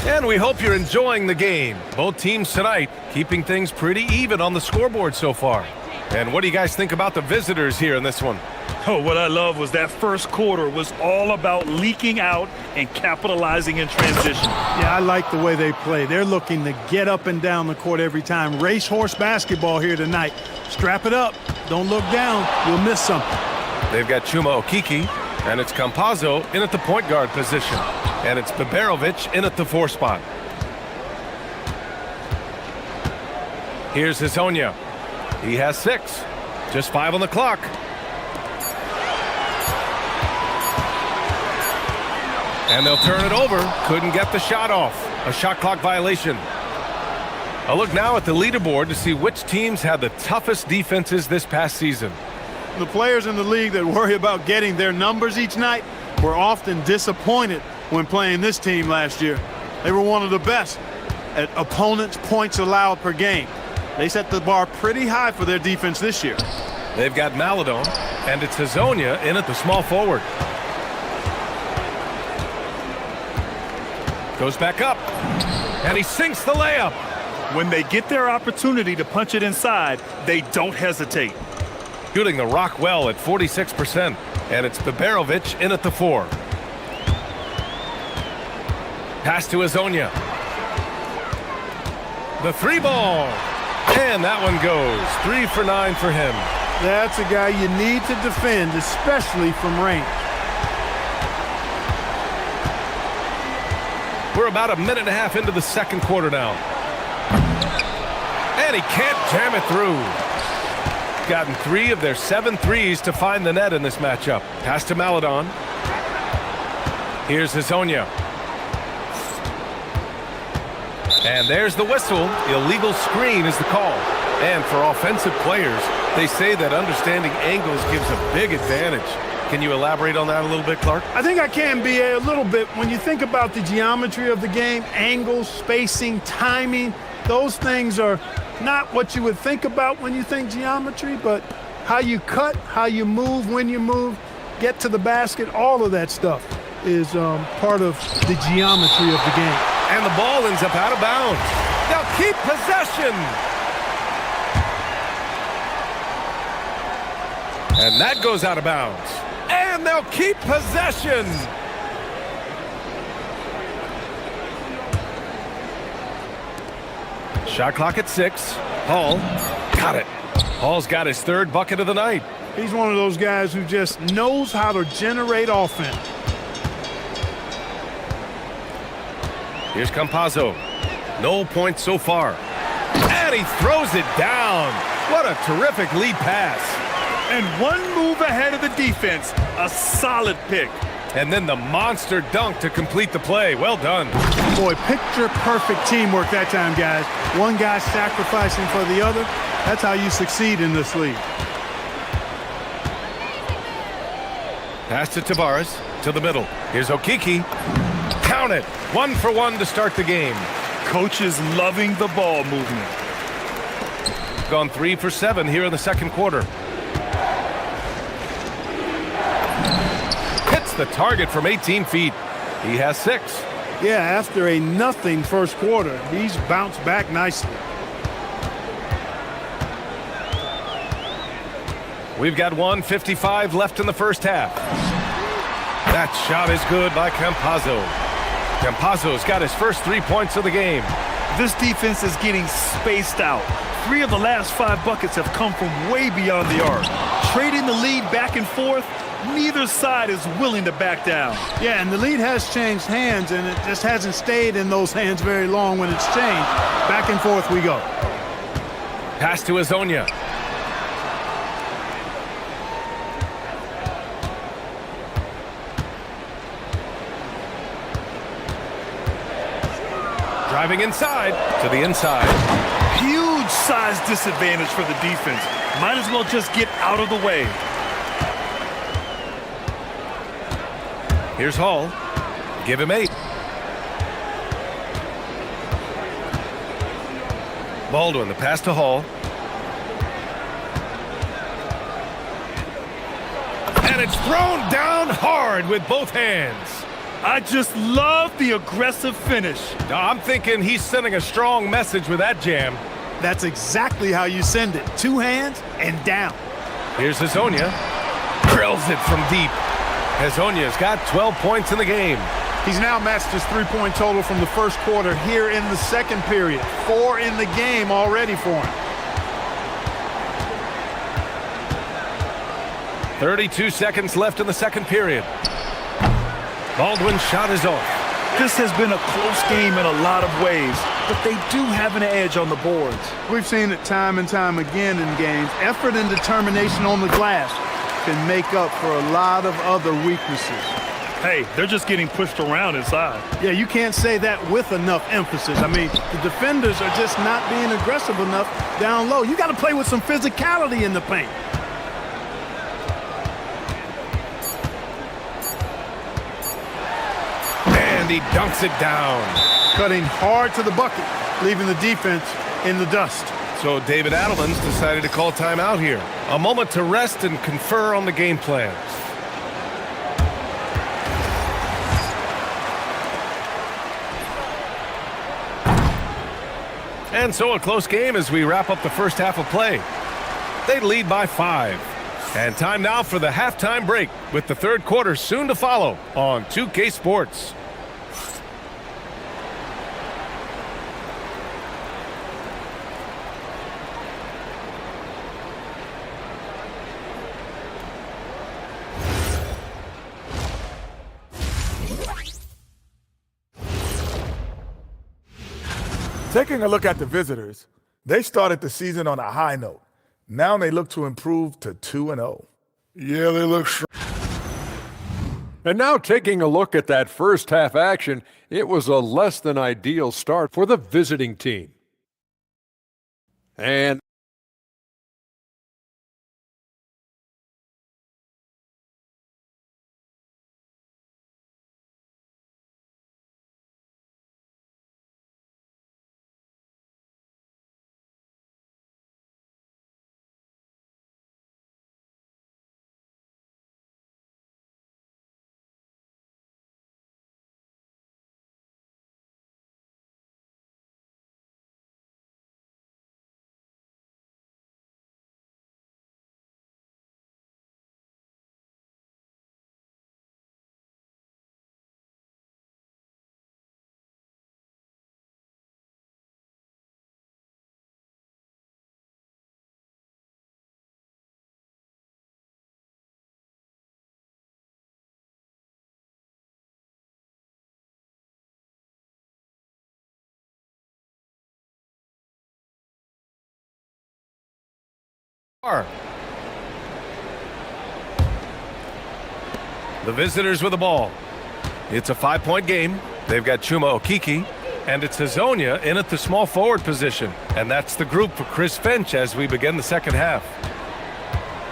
And we hope you're enjoying the game. Both teams tonight keeping things pretty even on the scoreboard so far. And what do you guys think about the visitors here in this one? Oh, what I love was that first quarter was all about leaking out and capitalizing in transition. Yeah, I like the way they play. They're looking to get up and down the court every time. Racehorse basketball here tonight. Strap it up. Don't look down. You'll miss something. They've got Chuma Okiki, and it's Campazzo in at the point guard position. And it's Biberovic in at the 4 spot. Here's Hazonia. He has 6. Just 5 on the clock. And they'll turn it over. Couldn't get the shot off. A shot clock violation. A look now at the leaderboard to see which teams had the toughest defenses this past season. The players in the league that worry about getting their numbers each night were often disappointed when playing this team last year. They were one of the best at opponents' points allowed per game. They set the bar pretty high for their defense this year. They've got Maladon, and it's Hazonia in at the small forward. Goes back up, and he sinks the layup. When they get their opportunity to punch it inside, they don't hesitate. Shooting the rock well at 46%, and it's Biberovic in at the 4. Pass to Azonia. The 3 ball. And that one goes. 3 for 9 for him. That's a guy you need to defend, especially from range. We're about a minute and a half into the second quarter now. And he can't jam it through. Gotten 3 of their 7 threes to find the net in this matchup. Pass to Maladon. Here's Hazonia. And there's the whistle. Illegal screen is the call. And for offensive players, they say that understanding angles gives a big advantage. Can you elaborate on that a little bit, Clark? I think I can, B.A., a little bit. When you think about the geometry of the game, angles, spacing, timing, those things are not what you would think about when you think geometry, but how you cut, how you move, when you move, get to the basket, all of that stuff is part of the geometry of the game. And the ball ends up out of bounds. They'll keep possession. And that goes out of bounds. And they'll keep possession. Shot clock at 6. Hall got it. Hall's got his 3rd bucket of the night. He's one of those guys who just knows how to generate offense. Here's Campazzo. No points so far. And he throws it down. What a terrific lead pass. And one move ahead of the defense. A solid pick. And then the monster dunk to complete the play. Well done. Boy, picture-perfect teamwork that time, guys. One guy sacrificing for the other. That's how you succeed in this league. Pass to Tavares. To the middle. Here's Okiki. Count it. 1 for 1 to start the game. Coach is loving the ball movement. Gone 3 for 7 here in the second quarter. Hits the target from 18 feet. He has 6. Yeah, after a nothing first quarter, he's bounced back nicely. We've got 1:55 left in the first half. That shot is good by Campazzo. Campazzo's got his first 3 points of the game. This defense is getting spaced out. 3 of the last 5 buckets have come from way beyond the arc. Trading the lead back and forth, neither side is willing to back down. Yeah, and the lead has changed hands, and it just hasn't stayed in those hands very long when it's changed. Back and forth we go. Pass to Hezonja. Driving inside to the inside. Huge size disadvantage for the defense. Might as well just get out of the way. Here's Hall. Give him 8. Baldwin, the pass to Hall. And it's thrown down hard with both hands. I just love the aggressive finish. No, I'm thinking he's sending a strong message with that jam. That's exactly how you send it. 2 hands and down. Here's Hezonja. Drills it from deep. Hezonja's got 12 points in the game. He's now matched his 3-point total from the first quarter here in the second period. 4 in the game already for him. 32 seconds left in the second period. Baldwin's shot is off. This has been a close game in a lot of ways, but they do have an edge on the boards. We've seen it time and time again in games. Effort and determination on the glass can make up for a lot of other weaknesses. Hey, they're just getting pushed around inside. Yeah, you can't say that with enough emphasis. I mean, the defenders are just not being aggressive enough down low. You got to play with some physicality in the paint. And he dunks it down. Cutting hard to the bucket, leaving the defense in the dust. So David Adelman's decided to call timeout here. A moment to rest and confer on the game plan. And so a close game as we wrap up the first half of play. They lead by 5. And time now for the halftime break, with the third quarter soon to follow on 2K Sports. Taking a look at the visitors, they started the season on a high note. Now they look to improve to 2-0. Yeah, they look strong. And now taking a look at that first half action, it was a less than ideal start for the visiting team. And the visitors with the ball. It's a 5-point game. They've got Chuma Okeke, and it's Hezonja in at the small forward position. And that's the group for Chris Finch as we begin the second half.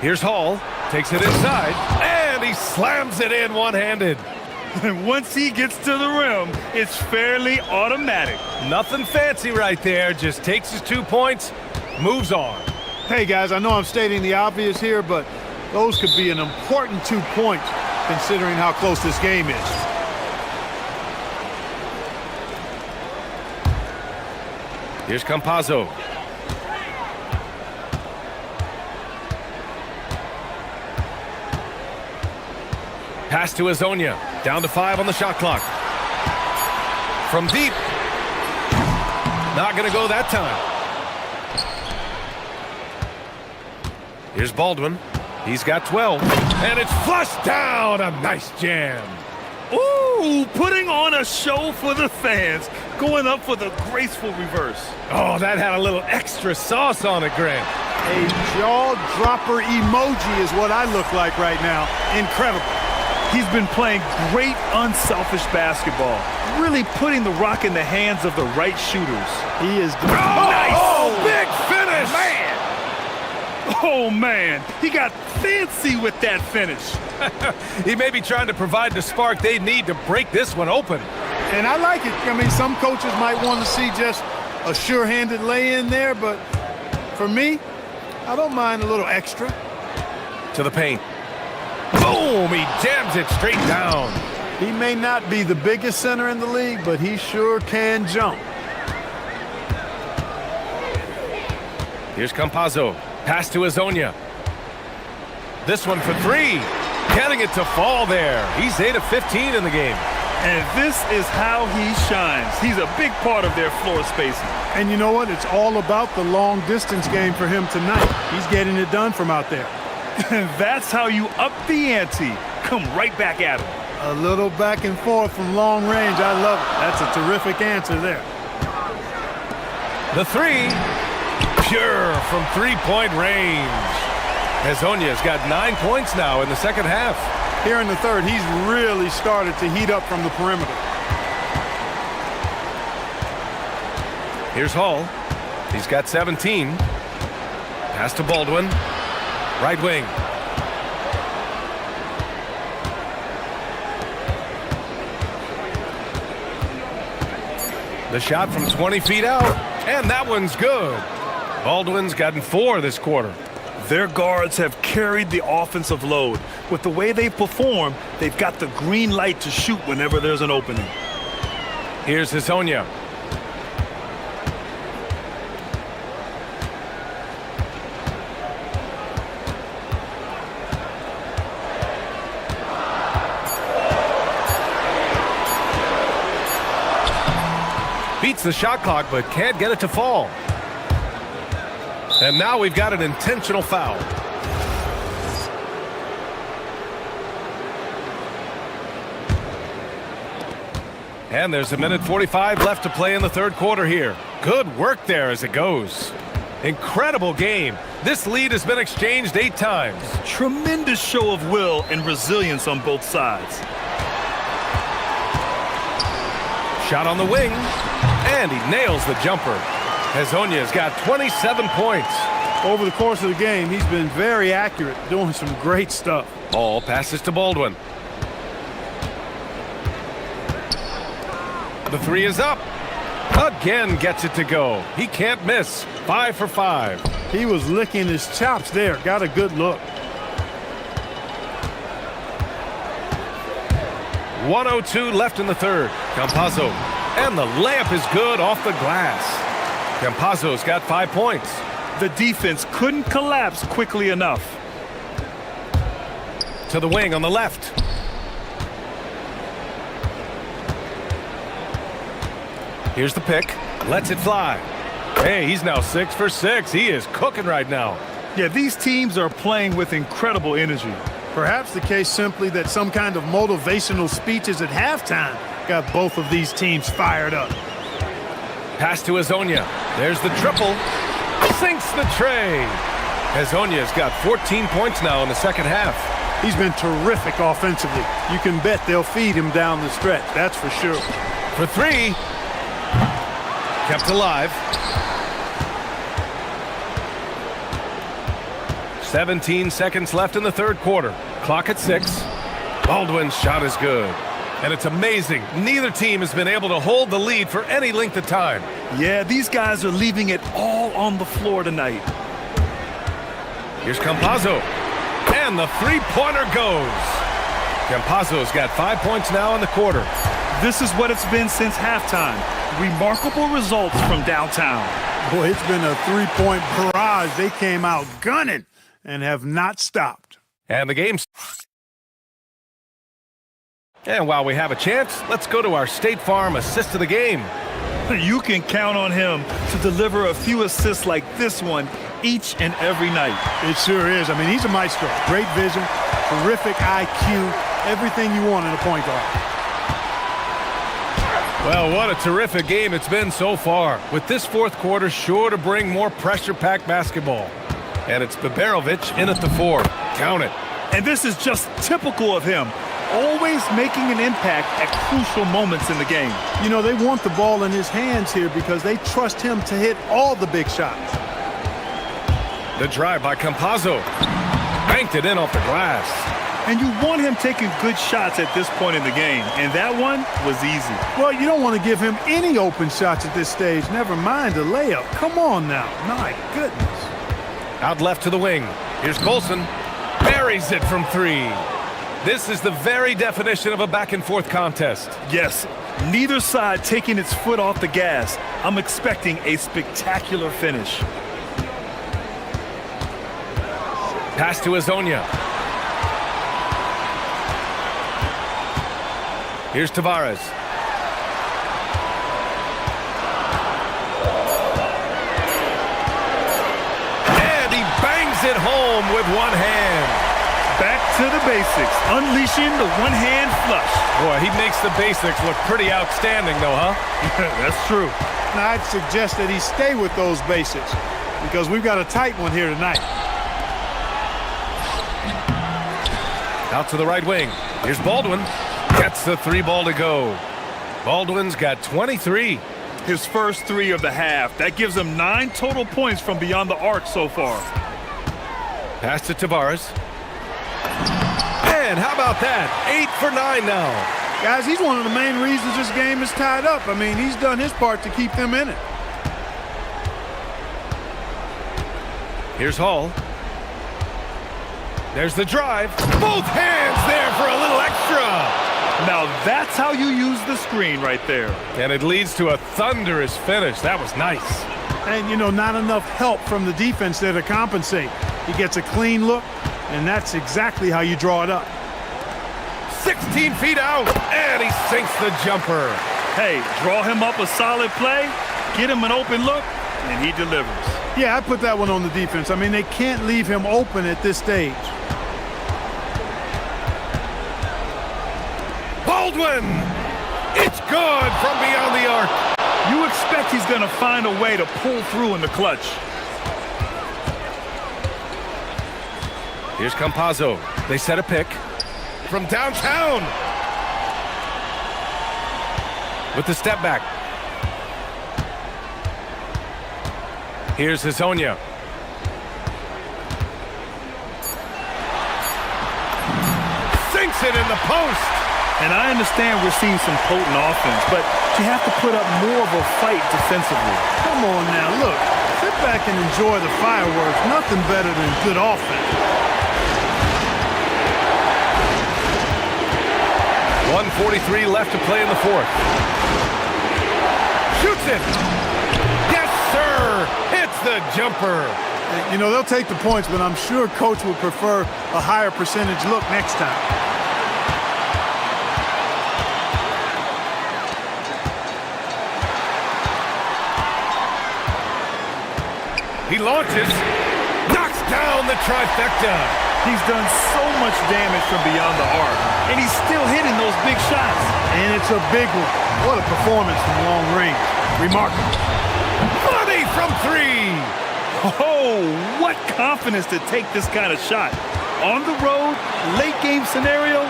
Here's Hall, takes it inside, and he slams it in one-handed. And once he gets to the rim, it's fairly automatic. Nothing fancy right there, just takes his 2 points, moves on. Hey, guys, I know I'm stating the obvious here, but those could be an important 2 points considering how close this game is. Here's Campazzo. Pass to Hazonia. Down to 5 on the shot clock. From deep. Not going to go that time. Here's Baldwin. He's got 12. And it's flushed down. A nice jam. Ooh, putting on a show for the fans. Going up for the graceful reverse. Oh, that had a little extra sauce on it, Grant. A jaw-dropper emoji is what I look like right now. Incredible. He's been playing great, unselfish basketball. Really putting the rock in the hands of the right shooters. He is good. Oh, nice! Oh, big finish! Man! Oh, man. He got fancy with that finish. He may be trying to provide the spark they need to break this one open. And I like it. I mean, some coaches might want to see just a sure-handed lay-in there, but for me, I don't mind a little extra. To the paint. Boom! He jams it straight down. He may not be the biggest center in the league, but he sure can jump. Here's Campazzo. Pass to Hazonia. This one for 3. Getting it to fall there. He's 8 of 15 in the game. And this is how he shines. He's a big part of their floor spacing. And you know what? It's all about the long-distance game for him tonight. He's getting it done from out there. And that's how you up the ante. Come right back at him. A little back and forth from long range. I love it. That's a terrific answer there. The 3. Pure from 3-point range. Hazonia's got 9 points now in the second half. Here in the third, he's really started to heat up from the perimeter. Here's Hall. He's got 17. Pass to Baldwin. Right wing. The shot from 20 feet out. And that one's good. Baldwin's gotten 4 this quarter. Their guards have carried the offensive load. With the way they perform, they've got the green light to shoot whenever there's an opening. Here's Hazonia. Beats the shot clock, but can't get it to fall. And now we've got an intentional foul. And there's a minute 45 left to play in the third quarter here. Good work there as it goes. Incredible game. This lead has been exchanged 8 times. Tremendous show of will and resilience on both sides. Shot on the wing, and he nails the jumper. Hazonia's got 27 points. Over the course of the game, he's been very accurate, doing some great stuff. Ball passes to Baldwin. The 3 is up. Again gets it to go. He can't miss. 5 for 5. He was licking his chops there. Got a good look. 1:02 left in the third. Campazzo. And the layup is good off the glass. Campazzo's got 5 points. The defense couldn't collapse quickly enough. To the wing on the left. Here's the pick. Lets it fly. Hey, he's now 6 for 6. He is cooking right now. Yeah, these teams are playing with incredible energy. Perhaps the case simply that some kind of motivational speeches at halftime got both of these teams fired up. Pass to Hazonia. There's the triple. Sinks the tray. Hazonia's got 14 points now in the second half. He's been terrific offensively. You can bet they'll feed him down the stretch. That's for sure. For 3. Kept alive. 17 seconds left in the third quarter. Clock at 6. Baldwin's shot is good. And it's amazing. Neither team has been able to hold the lead for any length of time. Yeah, these guys are leaving it all on the floor tonight. Here's Campazzo. And the three-pointer goes. Campazzo's got 5 points now in the quarter. This is what it's been since halftime. Remarkable results from downtown. Boy, it's been a three-point barrage. They came out gunning and have not stopped. And the game's And while we have a chance, let's go to our State Farm assist of the game. You can count on him to deliver a few assists like this one each and every night. It sure is. I mean, he's a maestro. Great vision, terrific IQ, everything you want in a point guard. Well, what a terrific game it's been so far, with this fourth quarter sure to bring more pressure-packed basketball. And it's Baberovic in at the 4. Count it. And this is just typical of him, always making an impact at crucial moments in the game. You know, they want the ball in his hands here because they trust him to hit all the big shots. The drive by Campazzo. Banked it in off the glass. And you want him taking good shots at this point in the game, and that one was easy. Well, you don't want to give him any open shots at this stage, never mind a layup. Come on now, my goodness. Out left to the wing. Here's Colson. Buries it from 3. This is the very definition of a back-and-forth contest. Yes, neither side taking its foot off the gas. I'm expecting a spectacular finish. Pass to Azonia. Here's Tavares. And he bangs it home with one hand. Back to the basics, unleashing the one-hand flush. Boy, he makes the basics look pretty outstanding, though, huh? That's true. Now, I'd suggest that he stay with those basics because we've got a tight one here tonight. Out to the right wing. Here's Baldwin. Gets the 3 ball to go. Baldwin's got 23. His first 3 of the half. That gives him 9 total points from beyond the arc so far. Pass to Tavares. And how about that? 8 for 9 now. Guys, he's one of the main reasons this game is tied up. I mean, he's done his part to keep them in it. Here's Hall. There's the drive. Both hands there for a little extra. Now that's how you use the screen right there. And it leads to a thunderous finish. That was nice. And, you know, not enough help from the defense there to compensate. He gets a clean look, and that's exactly how you draw it up. 16 feet out, and he sinks the jumper. Hey, draw him up a solid play, get him an open look, and he delivers. Yeah, I put that one on the defense. I mean, they can't leave him open at this stage. Baldwin! It's good from beyond the arc. You expect he's going to find a way to pull through in the clutch. Here's Campazzo. They set a pick from downtown. With the step back. Here's Hazonia. Sinks it in the post. And I understand we're seeing some potent offense, but you have to put up more of a fight defensively. Come on now, look. Sit back and enjoy the fireworks. Nothing better than good offense. 1:43 left to play in the 4th. Shoots it. Yes, sir. Hits the jumper. You know, they'll take the points, but I'm sure coach would prefer a higher percentage look next time. He launches, knocks down the trifecta. He's done so much damage from beyond the arc, and he's still hitting those big shots. And it's a big one. What a performance from long range. Remarkable. Money from 3. Oh, what confidence to take this kind of shot. On the road, late game scenario,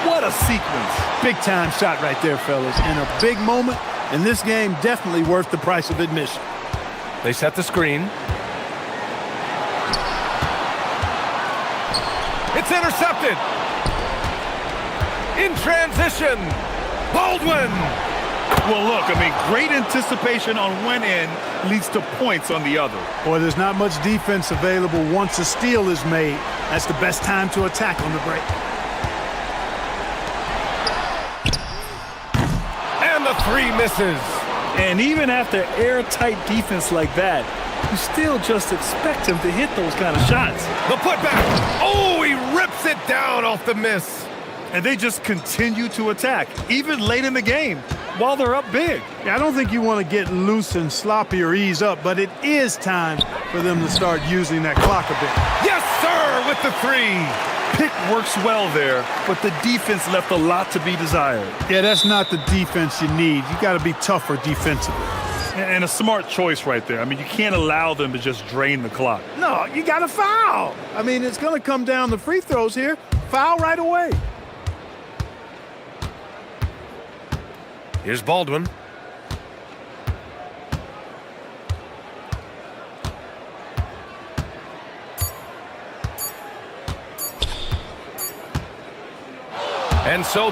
what a sequence. Big time shot right there, fellas. And a big moment, and this game definitely worth the price of admission. They set the screen. It's intercepted. In transition, Baldwin. Well, look, I mean, great anticipation on one end leads to points on the other. Boy, there's not much defense available once a steal is made. That's the best time to attack on the break. And the 3 misses. And even after airtight defense like that, you still just expect him to hit those kind of shots. The putback. Oh, he rips it down off the miss. And they just continue to attack, even late in the game, while they're up big. Yeah, I don't think you want to get loose and sloppy or ease up, but it is time for them to start using that clock a bit. Yes, sir, with the three. Pick works well there, but the defense left a lot to be desired. Yeah, that's not the defense you need. You got to be tougher defensively. And a smart choice right there. I mean, you can't allow them to just drain the clock. No, you got to foul. I mean, it's going to come down to free throws here. Foul right away. Here's Baldwin. And so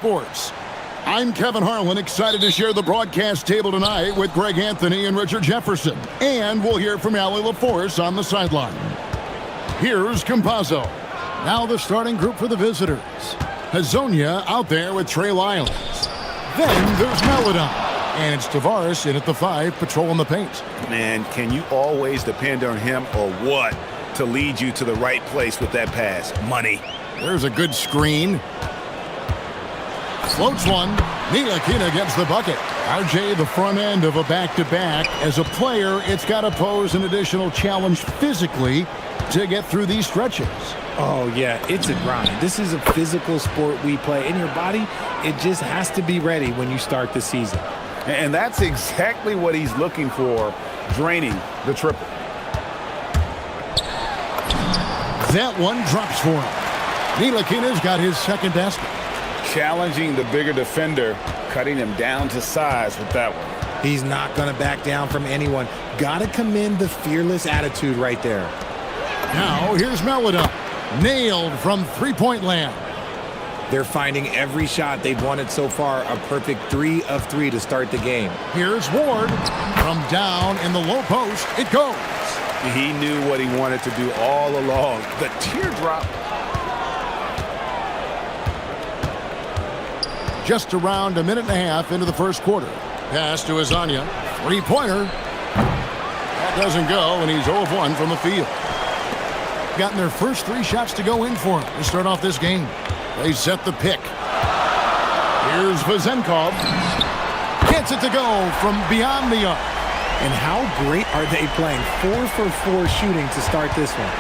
Sports. I'm Kevin Harlan, excited to share the broadcast table tonight with Greg Anthony and Richard Jefferson. And we'll hear from Allie LaForce on the sideline. Here's Compazzo. Now the starting group for the visitors. Hazonia out there with Trey Lyles. Then there's Melodon. And it's Tavares in at the 5, patrolling the paint. Man, can you always depend on him or what to lead you to the right place with that pass? Money. There's a good screen. Floats one. Ntilikina gets the bucket. RJ, the front end of a back-to-back. As a player, it's got to pose an additional challenge physically to get through these stretches. Oh, yeah, it's a grind. This is a physical sport we play. And your body, it just has to be ready when you start the season. And that's exactly what he's looking for, draining the triple. That one drops for him. Ntilikina's got his second basket. Challenging the bigger defender, cutting him down to size with that one. He's not going to back down from anyone. Got to commend the fearless attitude right there. Now, here's Melodon. Nailed from three-point land. They're finding every shot they've wanted so far. A perfect 3 of 3 to start the game. Here's Ward. From down in the low post, it goes. He knew what he wanted to do all along. The teardrop. Just around a minute and a half into the first quarter. Pass to Hazonia. Three-pointer. That doesn't go, and he's 0 of 1 from the field. Gotten their first 3 shots to go in for him to start off this game. They set the pick. Here's Vazenkov. Gets it to go from beyond the arc. And how great are they playing? 4 for 4 shooting to start this one.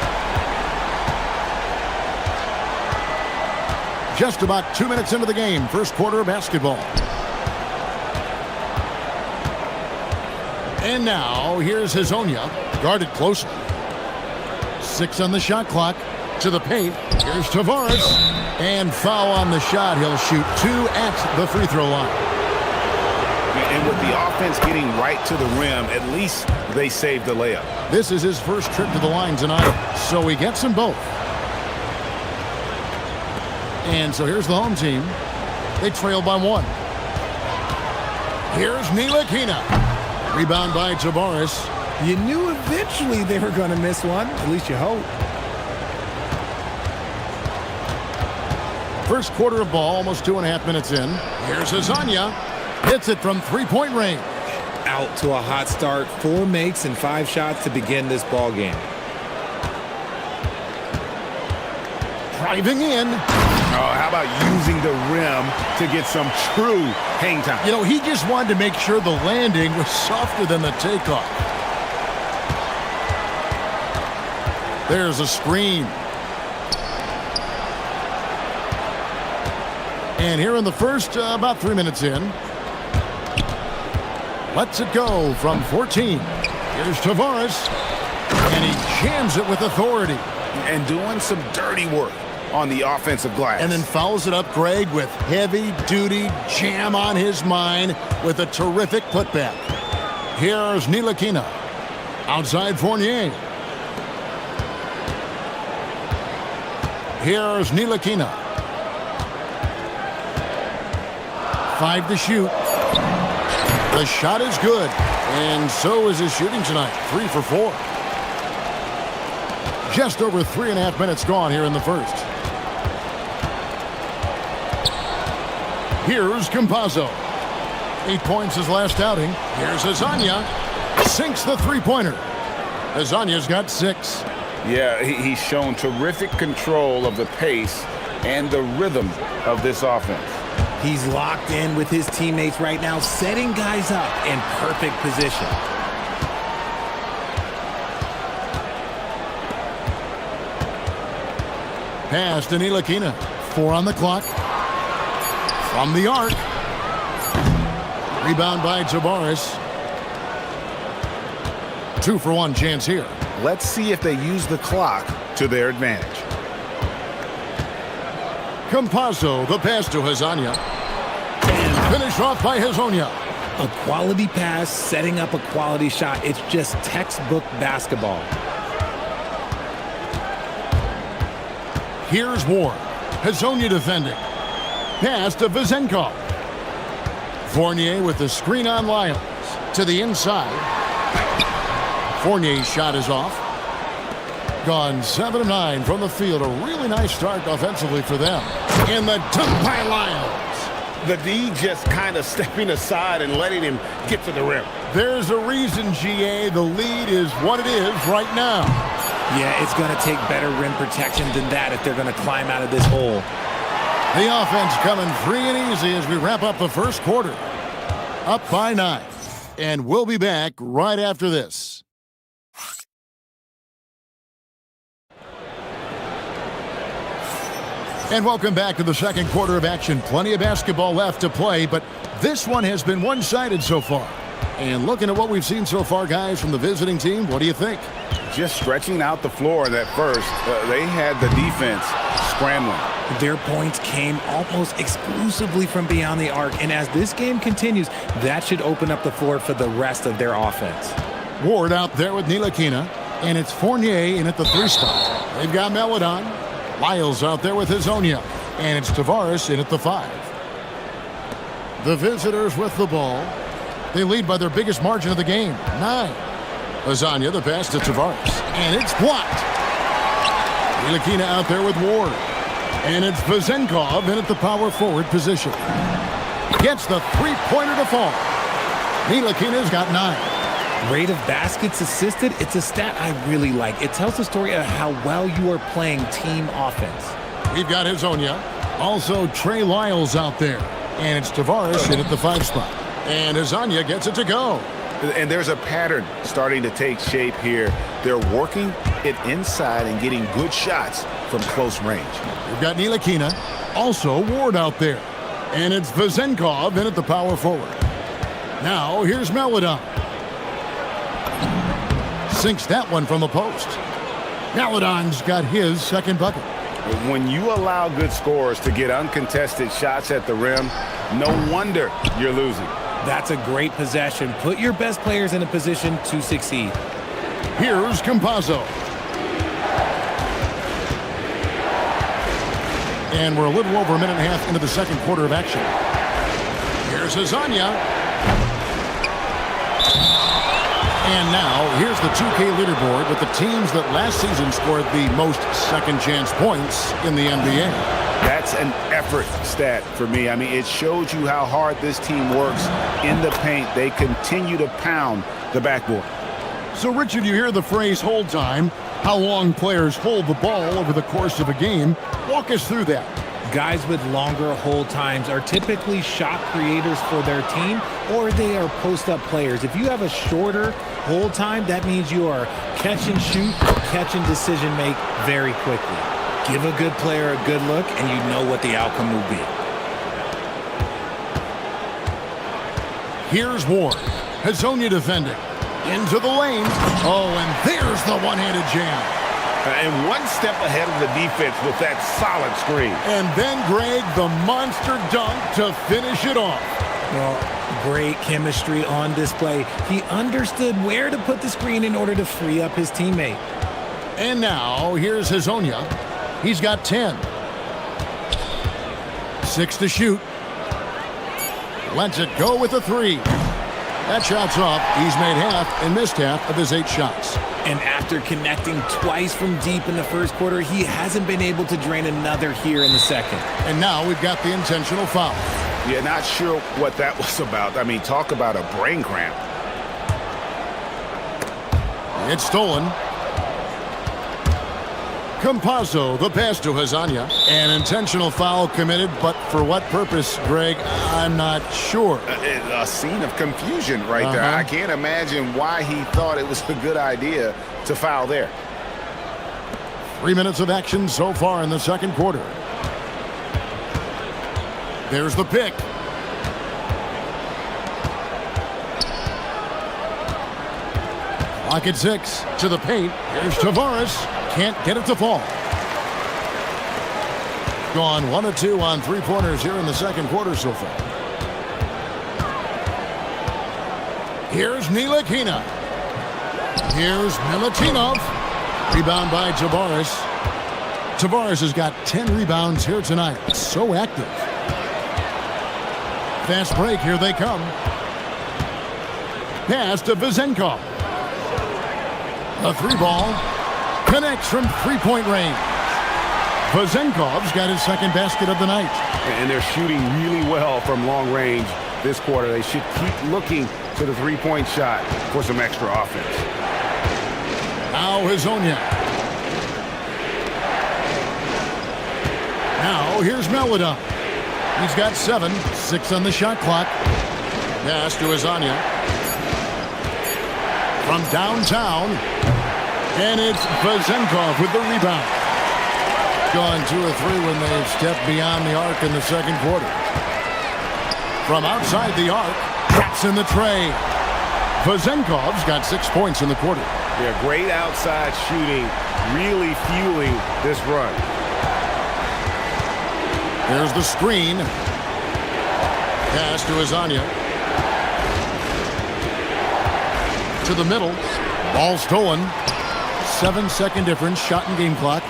Just about 2 minutes into the game, first quarter of basketball. And now, here's Hazonia, guarded closely. 6 on the shot clock. To the paint. Here's Tavares. And foul on the shot. He'll shoot 2 at the free throw line. And with the offense getting right to the rim, at least they saved the layup. This is his first trip to the line tonight, so he gets them both. And so here's the home team. They trail by 1. Here's Ntilikina. Rebound by Tavares. You knew eventually they were going to miss one. At least you hope. First quarter of ball, almost 2.5 minutes in. Here's Hazonia. Hits it from three-point range. Out to a hot start. 4 makes and 5 shots to begin this ball game. Driving in. Oh, how about using the rim to get some true hang time? You know, he just wanted to make sure the landing was softer than the takeoff. There's a screen. And here in the first, about 3 minutes in. Lets it go from 14. Here's Tavares. And he jams it with authority. And doing some dirty work on the offensive glass. And then fouls it up, Greg, with heavy-duty jam on his mind with a terrific putback. Here's Ntilikina. Outside Fournier. Here's Ntilikina. 5 to shoot. The shot is good. And so is his shooting tonight. 3 for 4. Just over 3.5 minutes gone here in the first. Here's Compazzo. 8 points his last outing. Here's Hazonia. Sinks the three-pointer. Hazonia's got 6. Yeah, he's shown terrific control of the pace and the rhythm of this offense. He's locked in with his teammates right now, setting guys up in perfect position. Pass to Ntilikina. 4 on the clock. From the arc. Rebound by Tavares. 2 for 1 chance here. Let's see if they use the clock to their advantage. Compazzo, the pass to Hazonia. And finished off by Hazonia. A quality pass, setting up a quality shot. It's just textbook basketball. Here's Ward. Hazonia defending. Pass to Vezenkov. Fournier with the screen on Lyles. To the inside. Fournier's shot is off. Gone 7 of 9 from the field. A really nice start offensively for them. And the dunk by Lyles. The D just kind of stepping aside and letting him get to the rim. There's a reason, GA. The lead is what it is right now. Yeah, it's going to take better rim protection than that if they're going to climb out of this hole. The offense coming free and easy as we wrap up the first quarter. Up by 9. And we'll be back right after this. And welcome back to the second quarter of action. Plenty of basketball left to play, but this one has been one-sided so far. And looking at what we've seen so far, guys, from the visiting team, what do you think? Just stretching out the floor at first. They had the defense scrambling. Their points came almost exclusively from beyond the arc, and as this game continues, that should open up the floor for the rest of their offense. Ward out there with Ntilikina, and it's Fournier in at the 3 spot. They've got Melodon. Lyles out there with Hezonja, and it's Tavares in at the 5. The visitors with the ball. They lead by their biggest margin of the game, 9. Hezonja, the pass to Tavares, and it's blocked. Ntilikina out there with Ward, and it's Vezenkov in at the power forward position. Gets the 3-pointer to fall. Ntilikina's got 9. Rate of baskets assisted, it's a stat I really like. It tells the story of how well you are playing team offense. We've got Hezonja. Also Trey Lyles out there. And it's Tavares in at the 5 spot. And Hezonja gets it to go. And there's a pattern starting to take shape here. They're working it inside and getting good shots from close range. We've got Ntilikina. Also Ward out there. And it's Vezenkov in at the power forward. Now here's Melodon. Sinks that one from the post. Melodon's got his second bucket. When you allow good scorers to get uncontested shots at the rim, no wonder you're losing. That's a great possession. Put your best players in a position to succeed. Here's Campazzo. And we're a little over a minute and a half into the second quarter of action. Here's Hezonja. And now, here's the 2K leaderboard with the teams that last season scored the most second-chance points in the NBA. That's an effort stat for me. I mean, it shows you how hard this team works in the paint. They continue to pound the backboard. So, Richard, you hear the phrase hold time, how long players hold the ball over the course of a game. Walk us through that. Guys with longer hold times are typically shot creators for their team, or they are post-up players. If you have a shorter hold time, that means you are catch and shoot, catch and decision make very quickly. Give a good player a good look, and you know what the outcome will be. Here's Ward. Hezonja defending. Into the lane. Oh, and there's the one-handed jam. And one step ahead of the defense with that solid screen. And then, Greg, the monster dunk to finish it off. Well, great chemistry on display. He understood where to put the screen in order to free up his teammate. And now, here's Hezonja. He's got 10. 6 to shoot. Lets it go with a 3. That shot's off. He's made half and missed half of his 8 shots. And after connecting twice from deep in the first quarter, he hasn't been able to drain another here in the second. And now we've got the intentional foul. Yeah, not sure what that was about. I mean, talk about a brain cramp. It's stolen. Campazzo, the pass to Hezonja. An intentional foul committed, but for what purpose, Greg? I'm not sure. A scene of confusion right there. I can't imagine why he thought it was a good idea to foul there. 3 minutes of action so far in the second quarter. There's the pick. Clock at 6. To the paint. Here's Tavares. Can't get it to fall. Gone 1 of 2 on 3-pointers here in the second quarter so far. Here's Ntilikina. Here's Milutinov. Rebound by Tavares. Tavares has got 10 rebounds here tonight. So active. Fast break, here they come. Pass to Vezenkov. The three ball connects from three-point range. Vezenkov's got his second basket of the night. And they're shooting really well from long range this quarter. They should keep looking to the three-point shot for some extra offense. Now Hazonia. Now here's Melodon. He's got 7, 6 on the shot clock. Pass to Hazonia. From downtown. And it's Vezenkov with the rebound. Gone 2 or 3 when they stepped beyond the arc in the second quarter. From outside the arc, drops in the tray. Vezenkov's got 6 points in the quarter. Yeah, great outside shooting, really fueling this run. There's the screen. Pass to Hazonia. To the middle. Ball stolen. 7-second difference, shot and game clock.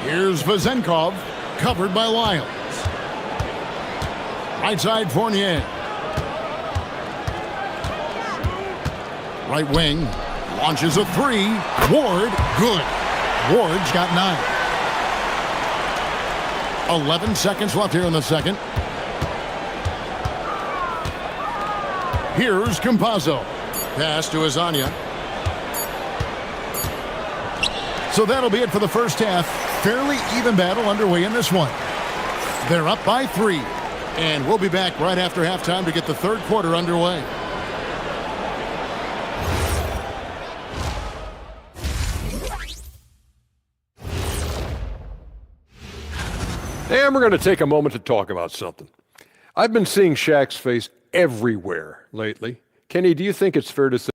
Here's Vezenkov, covered by Lyles. Right side, Fournier. Right wing, launches a 3. Ward, good. Ward's got 9. 11 seconds left here in the second. Here's Campazzo. Pass to Hazonia. So that'll be it for the first half. Fairly even battle underway in this one. They're up by 3. And we'll be back right after halftime to get the third quarter underway. And we're going to take a moment to talk about something. I've been seeing Shaq's face everywhere lately. Kenny, do you think it's fair to say?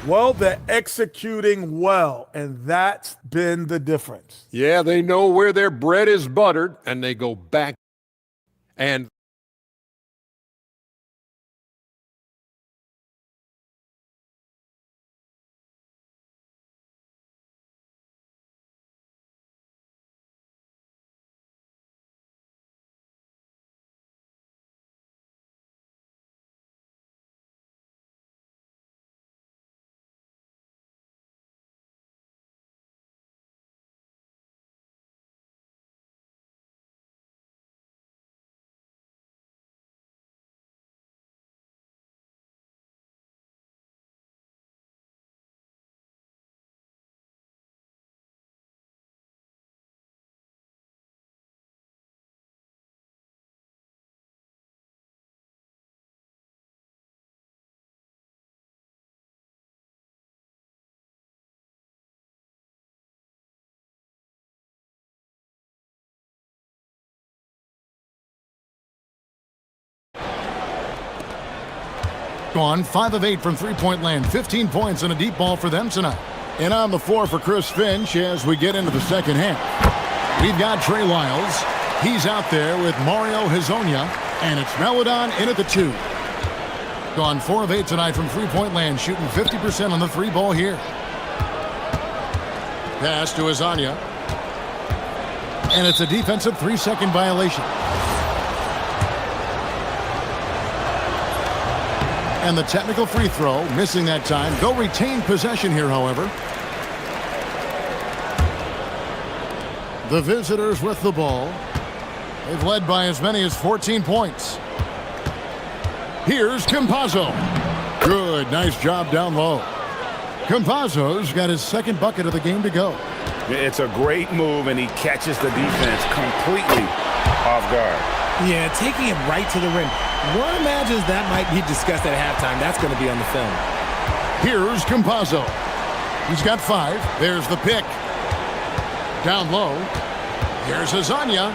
Well, they're executing well, and that's been the difference. Yeah, they know where their bread is buttered, and they go back and on 5 of 8 from three-point land. 15 points and a deep ball for them tonight. And on the floor for Chris Finch as we get into the second half. We've got Trey Lyles. He's out there with Mario Hazonia. And it's Melodon in at the 2. Gone 4 of 8 tonight from three-point land, shooting 50% on the 3 ball here. Pass to Hazonia. And it's a defensive 3-second violation. And the technical free throw, missing that time. They'll retain possession here, however. The visitors with the ball. They've led by as many as 14 points. Here's Campazzo. Good, nice job down low. Campazzo's got his second bucket of the game to go. It's a great move, and he catches the defense completely off guard. Yeah, taking it right to the rim. One imagines that might be discussed at halftime. That's going to be on the film. Here's Campazzo. He's got 5. There's the pick. Down low. Here's Hazonia.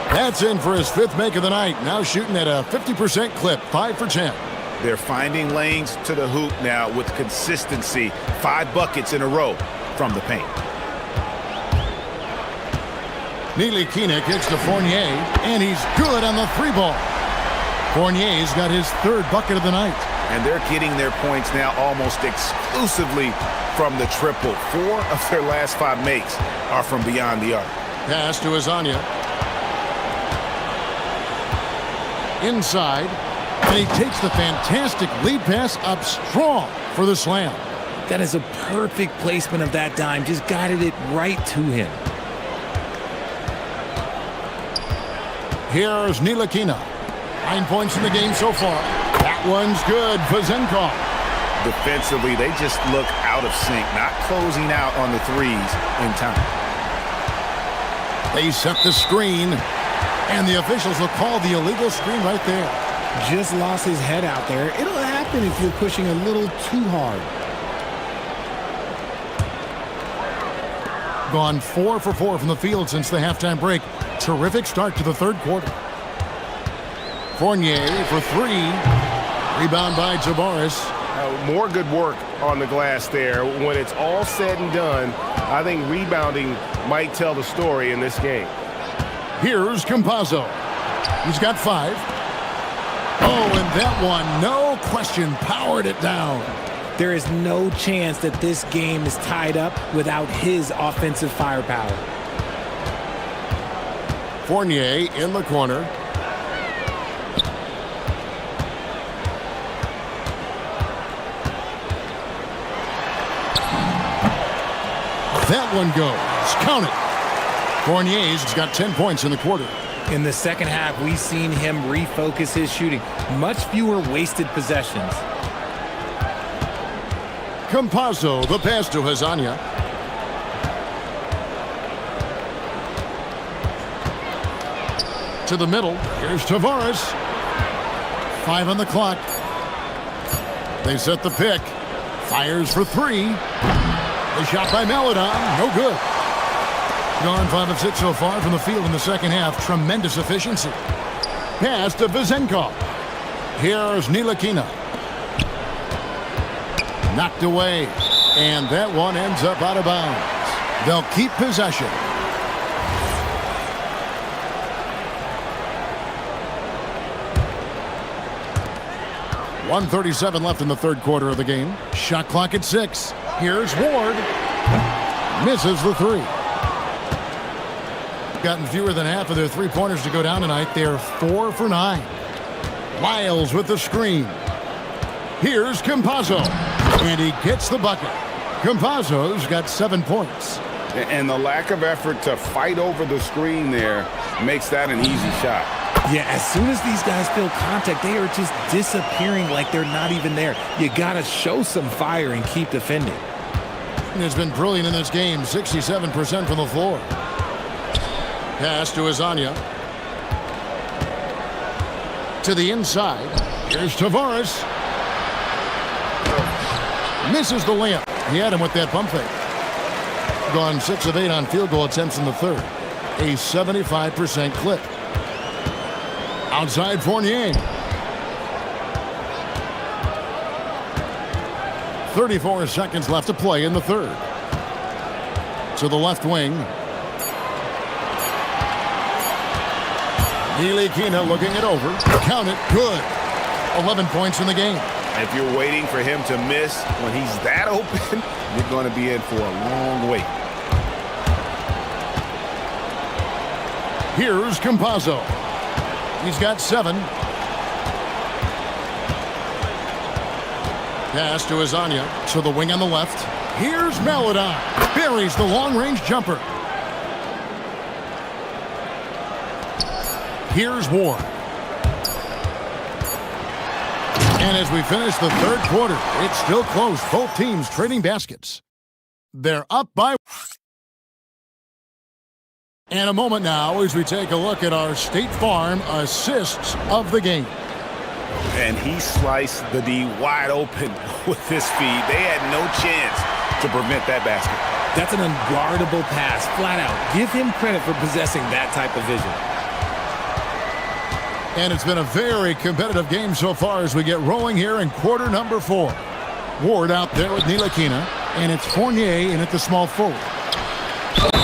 That's in for his 5th make of the night. Now shooting at a 50% clip. 5 for 10. They're finding lanes to the hoop now with consistency. 5 buckets in a row from the paint. Neely Keenan kicks to Fournier, and he's good on the 3 ball. Fournier's got his 3rd bucket of the night. And they're getting their points now almost exclusively from the triple. 4 of their last 5 makes are from beyond the arc. Pass to Hazonia. Inside. And he takes the fantastic lead pass up strong for the slam. That is a perfect placement of that dime. Just guided it right to him. Here's Ntilikina. 9 points in the game so far. That one's good for Zenkov. Defensively, they just look out of sync, not closing out on the threes in time. They set the screen, and the officials will call the illegal screen right there. Just lost his head out there. It'll happen if you're pushing a little too hard. Gone 4 for 4 from the field since the halftime break. Terrific start to the third quarter. Fournier for 3. Rebound by Tavares. More good work on the glass there. When it's all said and done, I think rebounding might tell the story in this game. Here's Campazzo. He's got 5. Oh, and that one, no question, powered it down. There is no chance that this game is tied up without his offensive firepower. Fournier in the corner. That one goes. Count it. Fournier's got 10 points in the quarter. In the second half, we've seen him refocus his shooting. Much fewer wasted possessions. Campazzo, the pass to Hazania. To the middle. Here's Tavares. 5 on the clock. They set the pick. Fires for 3. The shot by Maledon. No good. Gone 5 of 6 so far from the field in the second half. Tremendous efficiency. Pass to Vezenkov. Here's Ntilikina. Knocked away. And that one ends up out of bounds. They'll keep possession. .137 left in the third quarter of the game. Shot clock at 6. Here's Ward. Misses the 3. Gotten fewer than half of their three-pointers to go down tonight. They're 4 for 9. Lyles with the screen. Here's Campazzo. And he gets the bucket. Campazzo's got 7 points. And the lack of effort to fight over the screen there makes that an easy shot. Yeah, as soon as these guys feel contact, they are just disappearing like they're not even there. You got to show some fire and keep defending. And has been brilliant in this game. 67% from the floor. Pass to Hazania. To the inside. Here's Tavares. Misses the layup. He had him with that pump fake. Gone 6 of 8 on field goal attempts in the third. A 75% clip. Outside Fournier. 34 seconds left to play in the third. To the left wing. Ntilikina looking it over. Count it. Good. 11 points in the game. If you're waiting for him to miss when he's that open, you're going to be in for a long wait. Here's Campazzo. He's got 7. Pass to Hazania. To the wing on the left. Here's Maledon. Buries the long-range jumper. Here's Ward. And as we finish the third quarter, it's still close. Both teams trading baskets. They're up by... And a moment now as we take a look at our State Farm assists of the game. And he sliced the D wide open with his feed. They had no chance to prevent that basket. That's an unguardable pass, flat out. Give him credit for possessing that type of vision. And it's been a very competitive game so far as we get rolling here in quarter number 4. Ward out there with Ntilikina, and it's Fournier in at the small forward.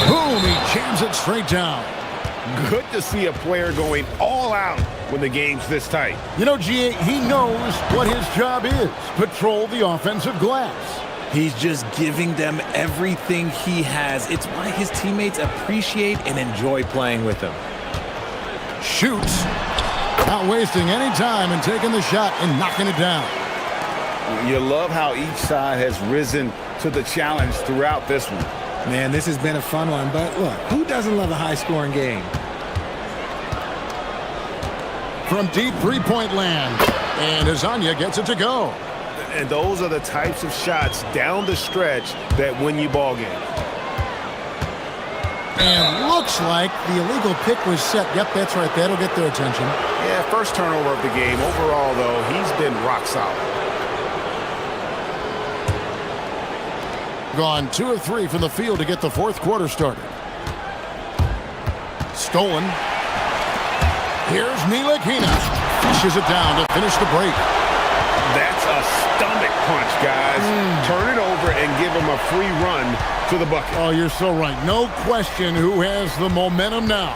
Boom, he jams it straight down. Good to see a player going all out when the game's this tight. You know, G.A., he knows what his job is. Patrol the offensive glass. He's just giving them everything he has. It's why his teammates appreciate and enjoy playing with him. Shoots. Not wasting any time and taking the shot and knocking it down. You love how each side has risen to the challenge throughout this one. Man, this has been a fun one, but look, who doesn't love a high-scoring game? From deep three-point land, and Azania gets it to go. And those are the types of shots down the stretch that win you ball games. And looks like the illegal pick was set. Yep, that's right. That'll get their attention. Yeah, first turnover of the game. Overall, though, he's been rock solid. Gone 2 of 3 from the field to get the fourth quarter started. Stolen. Here's Ntilikina. Fishes it down to finish the break. That's a stomach punch, guys. Turn it over and give him a free run to the bucket. Oh, you're so right. No question who has the momentum now.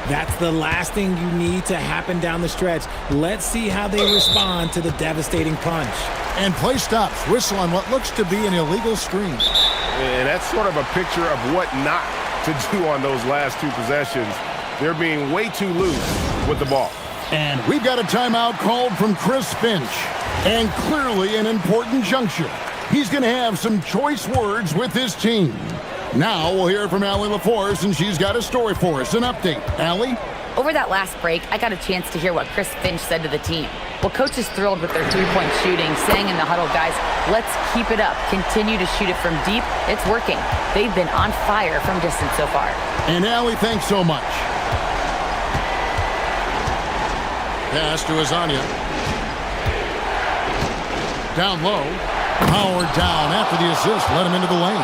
That's the last thing you need to happen down the stretch. Let's see how they respond to the devastating punch. And play stops. Whistle on what looks to be an illegal screen. And that's sort of a picture of what not to do on those last two possessions. They're being way too loose with the ball. And we've got a timeout called from Chris Finch. And clearly an important juncture. He's going to have some choice words with his team. Now we'll hear from Allie LaForce, and she's got a story for us. An update. Allie? Over that last break, I got a chance to hear what Chris Finch said to the team. Well, coach is thrilled with their three-point shooting, saying in the huddle, guys, let's keep it up. Continue to shoot it from deep. It's working. They've been on fire from distance so far. And Allie, thanks so much. Pass to Azania. Down low. Powered down after the assist. Let him into the lane.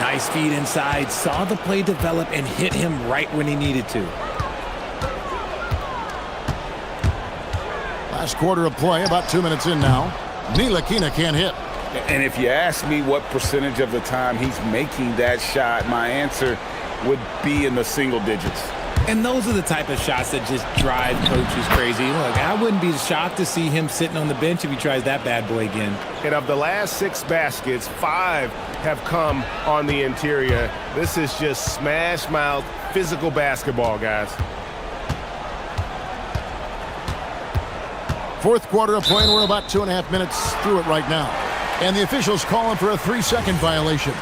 Nice feed inside. Saw the play develop and hit him right when he needed to. Last quarter of play, about 2 minutes in now. Ntilikina can't hit. And if you ask me what percentage of the time he's making that shot, my answer would be in the single digits. And those are the type of shots that just drive coaches crazy. Look, I wouldn't be shocked to see him sitting on the bench if he tries that bad boy again. And of the last 6 baskets, 5 have come on the interior. This is just smash mouth physical basketball, guys. Fourth quarter of play, and we're about 2.5 minutes through it right now. And the officials calling for a 3-second violation.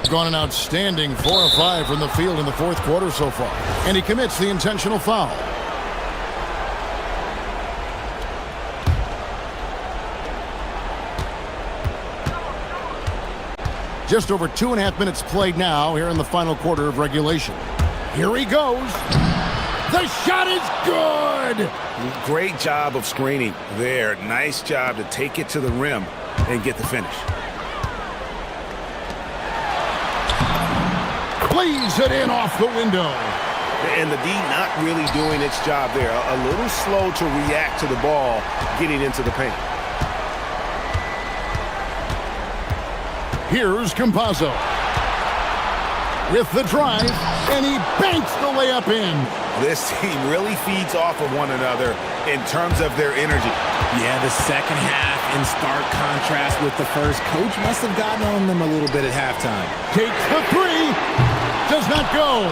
Gone an outstanding 4 of 5 from the field in the fourth quarter so far. And he commits the intentional foul. Just over 2.5 minutes played now here in the final quarter of regulation. Here he goes. The shot is good. Great job of screening there. Nice job to take it to the rim and get the finish. Plays it in off the window. And the D not really doing its job there. A little slow to react to the ball getting into the paint. Here's Campazzo with the drive, and he banks the layup in. This team really feeds off of one another in terms of their energy. Yeah, the second half in stark contrast with the first. Coach must have gotten on them a little bit at halftime. Takes the three. Does not go.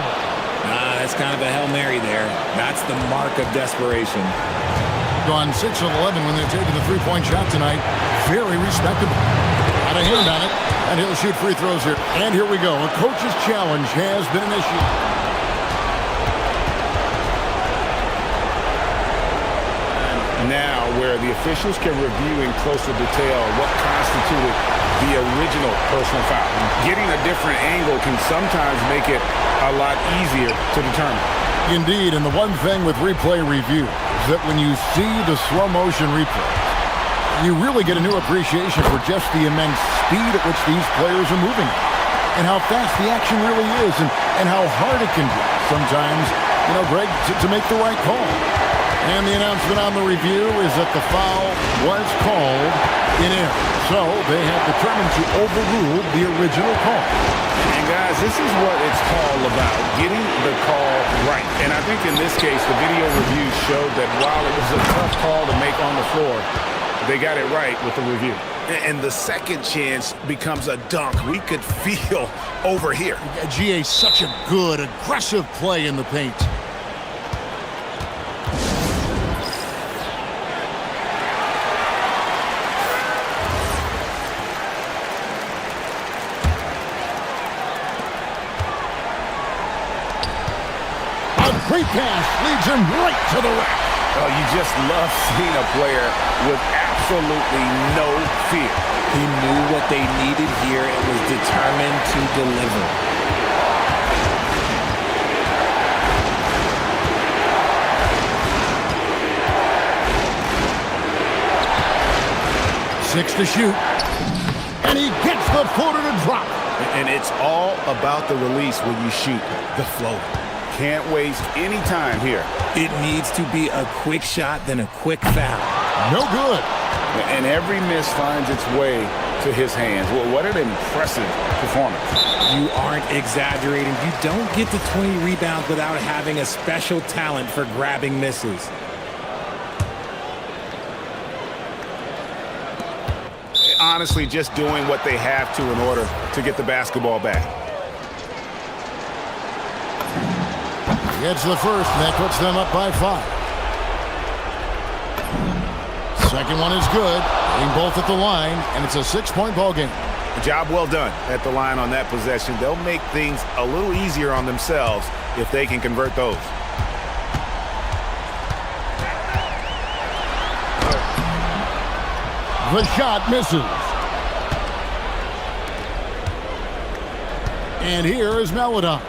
That's kind of a Hail Mary there. That's the mark of desperation. Gone 6 of 11 when they're taking the three-point shot tonight. Very respectable. Got a hand on it, and he'll shoot free throws here. And here we go. A coach's challenge has been initiated. Now, where the officials can review in closer detail what constituted the original personal foul. Getting a different angle can sometimes make it a lot easier to determine. Indeed, and the one thing with replay review is that when you see the slow motion replay, you really get a new appreciation for just the immense speed at which these players are moving and how fast the action really is and how hard it can be sometimes, you know, Greg, to make the right call. And the announcement on the review is that the foul was called in air. So they have determined to overrule the original call. And guys, this is what it's all about, getting the call right. And I think in this case, the video review showed that while it was a tough call to make on the floor, they got it right with the review. And the second chance becomes a dunk. We could feel over here. GA, such a good, aggressive play in the paint. A great pass leads him right to the rack. Oh, you just love seeing a player with absolutely no fear. He knew what they needed here and was determined to deliver. Six to shoot. And he gets the floater to drop. And it's all about the release when you shoot the float. Can't waste any time here. It needs to be a quick shot, then a quick foul. No good. And every miss finds its way to his hands. Well, what an impressive performance. You aren't exaggerating. You don't get to 20 rebounds without having a special talent for grabbing misses. Honestly, just doing what they have to in order to get the basketball back. Gets the first, and that puts them up by 5. Second one is good. Hitting both at the line, and it's a 6-point ball game. Job well done at the line on that possession. They'll make things a little easier on themselves if they can convert those. The shot misses. And here is Melodon.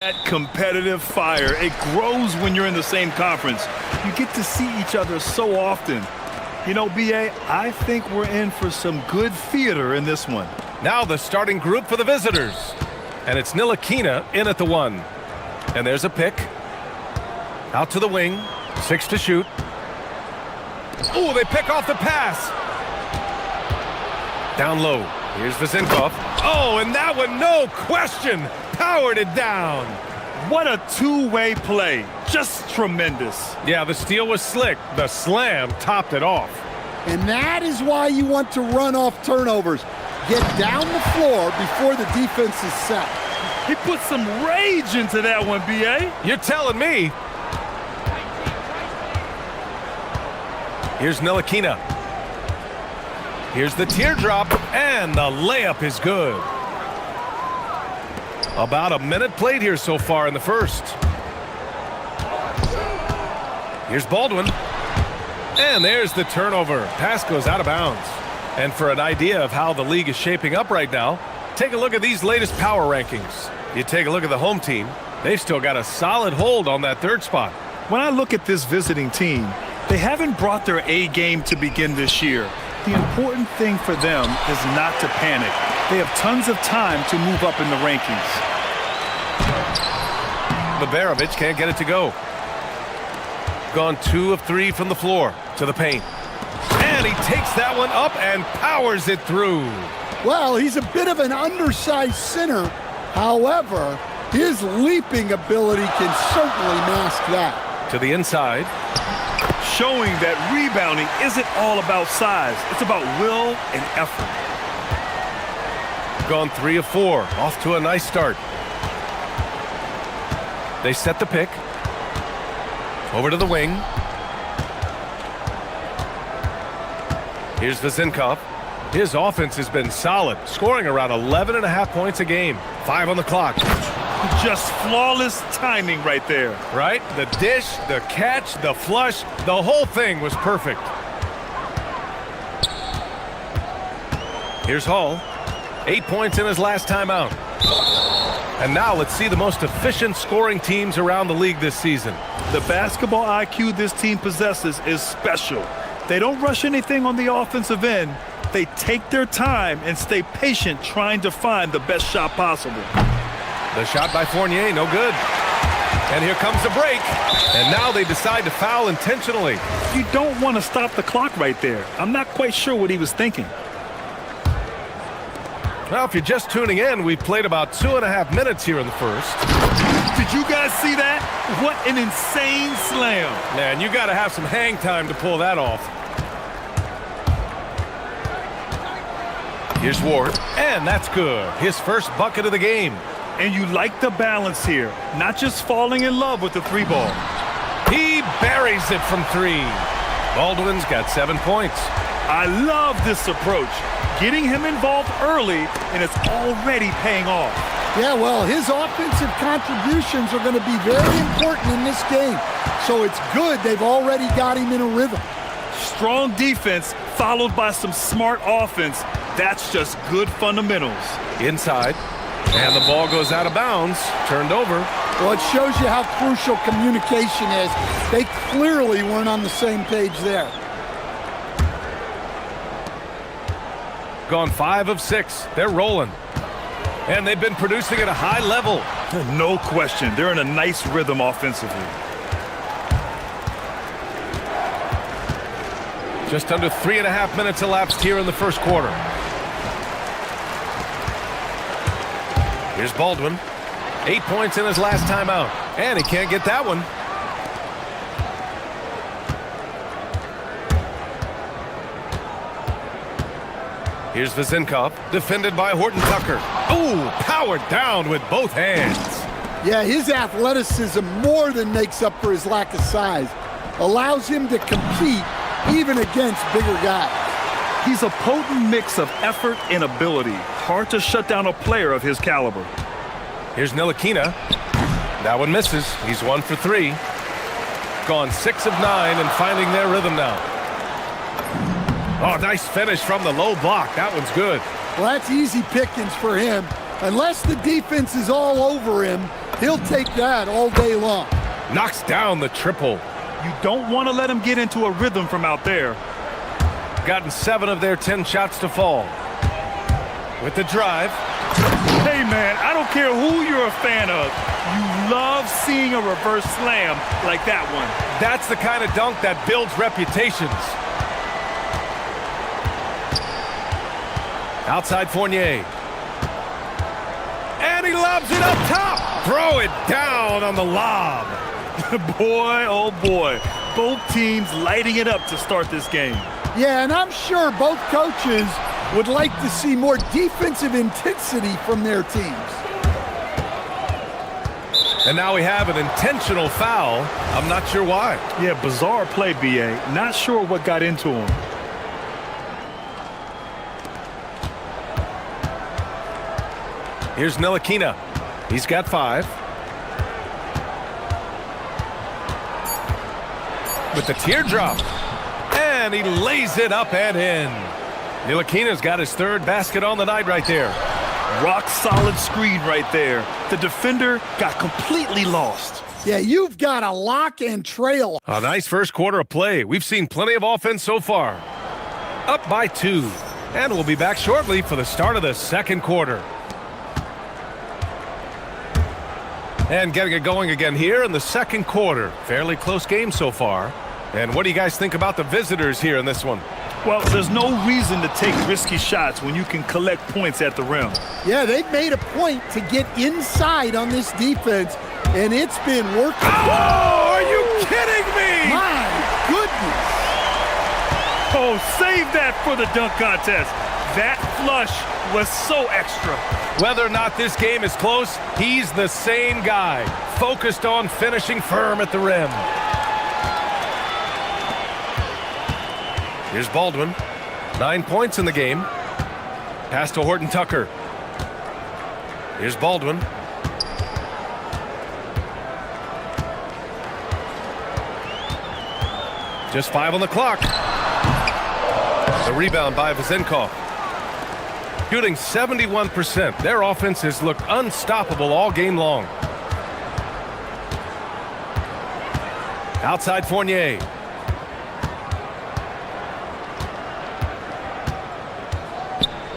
That competitive fire, it grows when you're in the same conference. You get to see each other so often. You know, BA, I think we're in for some good theater in this one. Now the starting group for the visitors. And it's Ntilikina in at the 1. And there's a pick. Out to the wing. 6 to shoot. Oh, they pick off the pass. Down low. Here's Vezinkov. Oh, and that one, no question, powered it down. What a two-way play. Just tremendous. Yeah, the steal was slick. The slam topped it off. And that is why you want to run off turnovers. Get down the floor before the defense is set. He put some rage into that one, BA. You're telling me. Here's Ntilikina. Here's the teardrop, and the layup is good. About a minute played here so far in the first. Here's Baldwin. And there's the turnover. Pass goes out of bounds. And for an idea of how the league is shaping up right now, take a look at these latest power rankings. You take a look at the home team, they've still got a solid hold on that third spot. When I look at this visiting team, they haven't brought their A game to begin this year. The important thing for them is not to panic. They have tons of time to move up in the rankings. Babarovic can't get it to go. Gone 2 of 3 from the floor to the paint. And he takes that one up and powers it through. Well, he's a bit of an undersized center. However, his leaping ability can certainly mask that. To the inside. Showing that rebounding isn't all about size. It's about will and effort. Gone 3 of 4. Off to a nice start. They set the pick. Over to the wing. Here's Vezinkov. His offense has been solid, scoring around 11.5 points a game. 5 on the clock. Just flawless timing right there. Right? The dish, the catch, the flush, the whole thing was perfect. Here's Hall. 8 points in his last time out. And now let's see the most efficient scoring teams around the league this season. The basketball IQ this team possesses is special. They don't rush anything on the offensive end. They take their time and stay patient trying to find the best shot possible. The shot by Fournier, no good. And here comes the break. And now they decide to foul intentionally. You don't want to stop the clock right there. I'm not quite sure what he was thinking. Well, if you're just tuning in, we've played about 2.5 minutes here in the first. Did you guys see that? What an insane slam. Man, you got to have some hang time to pull that off. Here's Ward, and that's good. His first bucket of the game. And you like the balance here, not just falling in love with the 3 ball. He buries it from 3. Baldwin's got 7 points. I love this approach. Getting him involved early, and it's already paying off. Yeah, well, his offensive contributions are going to be very important in this game. So it's good they've already got him in a rhythm. Strong defense followed by some smart offense. That's just good fundamentals. Inside. And the ball goes out of bounds. Turned over. Well, it shows you how crucial communication is. They clearly weren't on the same page there. Gone 5 of 6. They're rolling. And they've been producing at a high level. No question. They're in a nice rhythm offensively. Just under 3.5 minutes elapsed here in the first quarter. Here's Baldwin. 8 points in his last time out. And he can't get that one. Here's Vezinkov, defended by Horton Tucker. Ooh, powered down with both hands. Yeah, his athleticism more than makes up for his lack of size. Allows him to compete even against bigger guys. He's a potent mix of effort and ability. Hard to shut down a player of his caliber. Here's Ntilikina. That one misses. He's 1 for 3. Gone 6 of 9 and finding their rhythm now. Oh, nice finish from the low block. That one's good. Well, that's easy pickings for him. Unless the defense is all over him, He'll take that all day long. Knocks down the triple. You don't want to let him get into a rhythm from out there. Gotten 7 of their 10 shots to fall. With the drive. Hey, man, I don't care who you're a fan of. You love seeing a reverse slam like that one. That's the kind of dunk that builds reputations. Outside Fournier. And he lobs it up top. Throw it down on the lob. Boy, oh boy. Both teams lighting it up to start this game. Yeah, and I'm sure both coaches would like to see more defensive intensity from their teams. And now we have an intentional foul. I'm not sure why. Yeah, bizarre play, B.A. Not sure what got into him. Here's Ntilikina. He's got 5. With the teardrop. And he lays it up and in. Ntilikina's got his 3rd basket on the night right there. Rock solid screen right there. The defender got completely lost. Yeah, you've got a lock and trail. A nice first quarter of play. We've seen plenty of offense so far. Up by 2. And we'll be back shortly for the start of the second quarter. And getting it going again here in the second quarter. Fairly close game so far. And what do you guys think about the visitors here in this one? Well, there's no reason to take risky shots when you can collect points at the rim. Yeah, they've made a point to get inside on this defense, and it's been working. Oh, are you kidding me? My goodness. Oh, save that for the dunk contest. That flush was so extra. Whether or not this game is close, he's the same guy, focused on finishing firm at the rim. Here's Baldwin. 9 points in the game. Pass to Horton Tucker. Here's Baldwin. Just 5 on the clock. The rebound by Vezenkov. Shooting 71%. Their offense has looked unstoppable all game long. Outside Fournier.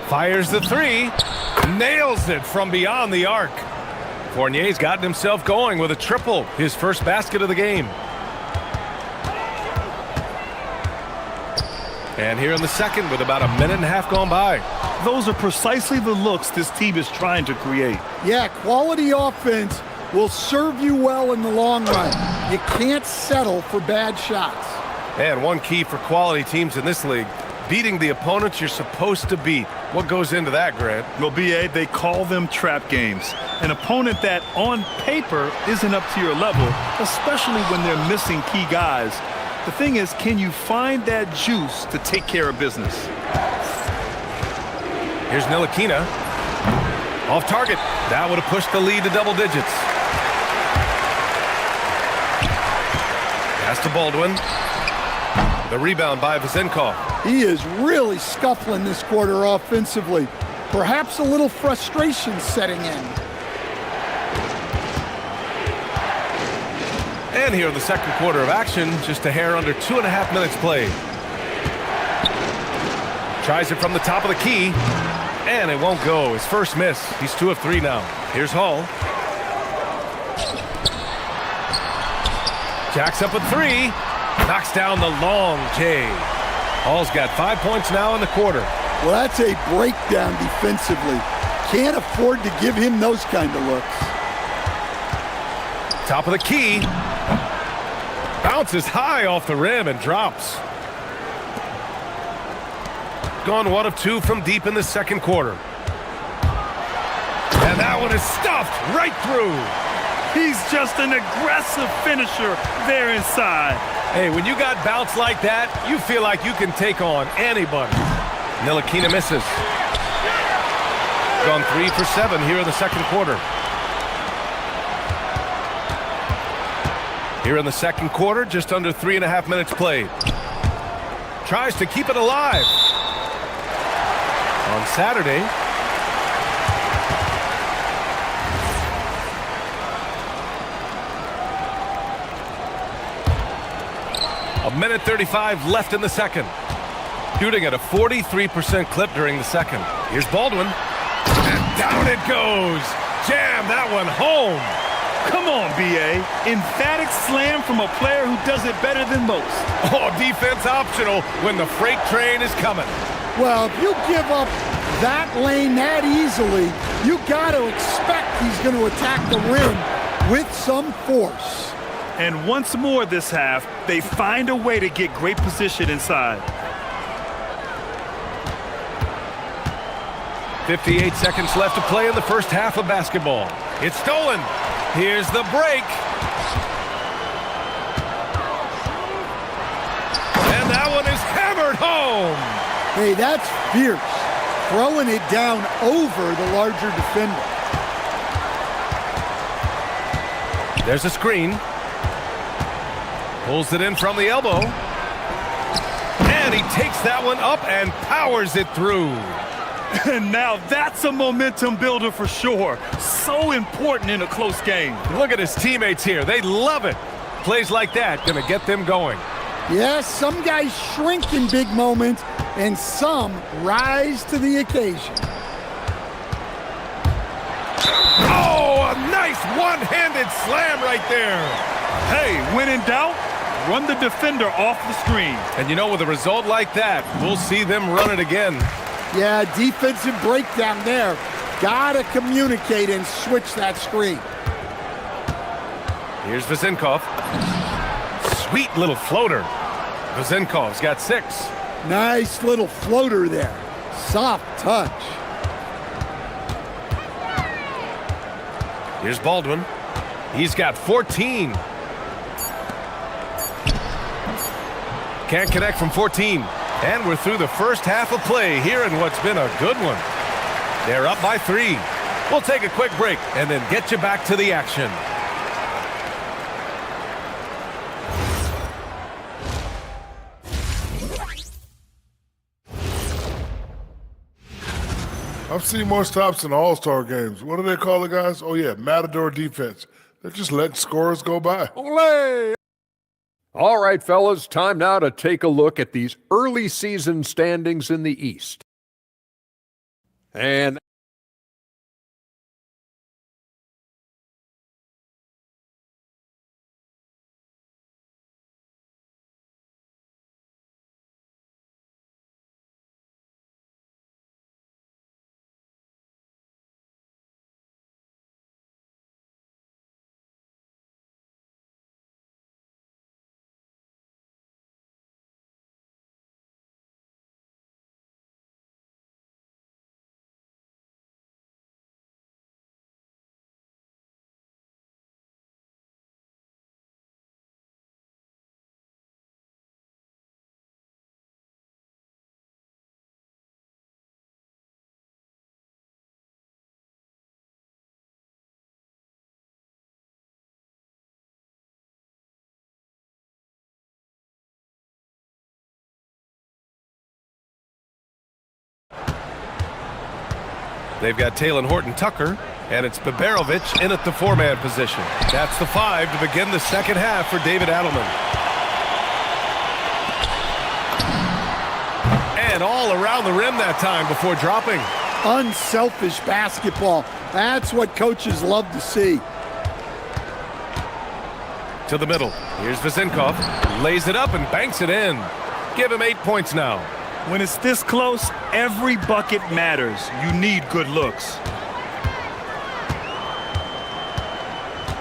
Fires the 3. Nails it from beyond the arc. Fournier's gotten himself going with a triple. His first basket of the game. And here in the second with about 1.5 minutes gone by. Those are precisely the looks this team is trying to create. Yeah, quality offense will serve you well in the long run. You can't settle for bad shots. And one key for quality teams in this league, beating the opponents you're supposed to beat. What goes into that, Grant? Well, B.A., they call them trap games. An opponent that, on paper, isn't up to your level, especially when they're missing key guys. The thing is, can you find that juice to take care of business? Here's Ntilikina. Off target. That would have pushed the lead to double digits. Pass to Baldwin. The rebound by Vezenkov. He is really scuffling this quarter offensively. Perhaps a little frustration setting in. And here in the second quarter of action, just a hair under 2.5 minutes played. Tries it from the top of the key, and it won't go. His first miss. He's 2 of 3 now. Here's Hall. Jacks up a 3. Knocks down the long J. Hall's got 5 points now in the quarter. Well, that's a breakdown defensively. Can't afford to give him those kind of looks. Top of the key. Bounces high off the rim and drops. Gone 1 of 2 from deep in the second quarter. And that one is stuffed right through. He's just an aggressive finisher there inside. Hey, when you got bounce like that, you feel like you can take on anybody. Ntilikina misses. Gone 3 for 7 here in the second quarter. Here in the second quarter, just under 3.5 minutes played. Tries to keep it alive. On Saturday. minute 35 left in the second. Shooting at a 43% clip during the second. Here's Baldwin. And down it goes. Jam that one home. Come on, B.A. Emphatic slam from a player who does it better than most. Oh, defense optional when the freight train is coming. Well, if you give up that lane that easily, you got to expect he's going to attack the rim with some force. And once more this half, they find a way to get great position inside. 58 seconds left to play in the first half of basketball. It's stolen. Here's the break. And that one is hammered home. Hey, that's fierce. Throwing it down over the larger defender. There's a screen. Pulls it in from the elbow. And he takes that one up and powers it through. And now that's a momentum builder for sure. So important in a close game. Look at his teammates here. They love it. Plays like that gonna get them going. Yes, some guys shrink in big moments, and some rise to the occasion. Oh, a nice one-handed slam right there. Hey, when in doubt, run the defender off the screen. And you know, with a result like that, we'll see them run it again. Yeah, defensive breakdown there. Gotta communicate and switch that screen. Here's Vezenkov. Sweet little floater. Vezenkov's got 6. Nice little floater there. Soft touch. Here's Baldwin. He's got 14. Can't connect from 14. And we're through the first half of play here in what's been a good one. They're up by 3. We'll take a quick break and then get you back to the action. I've seen more stops in All-Star games. What do they call it, guys? Oh, yeah, Matador defense. They're just letting scores go by. Olé! All right, fellas, time now to take a look at these early season standings in the East. And They've got Taylor Horton-Tucker, and it's Biberovic in at the 4-man position. That's the 5 to begin the second half for David Adelman. And all around the rim that time before dropping. Unselfish basketball. That's what coaches love to see. To the middle. Here's Vezenkov. Lays it up and banks it in. Give him 8 points now. When it's this close, every bucket matters. You need good looks.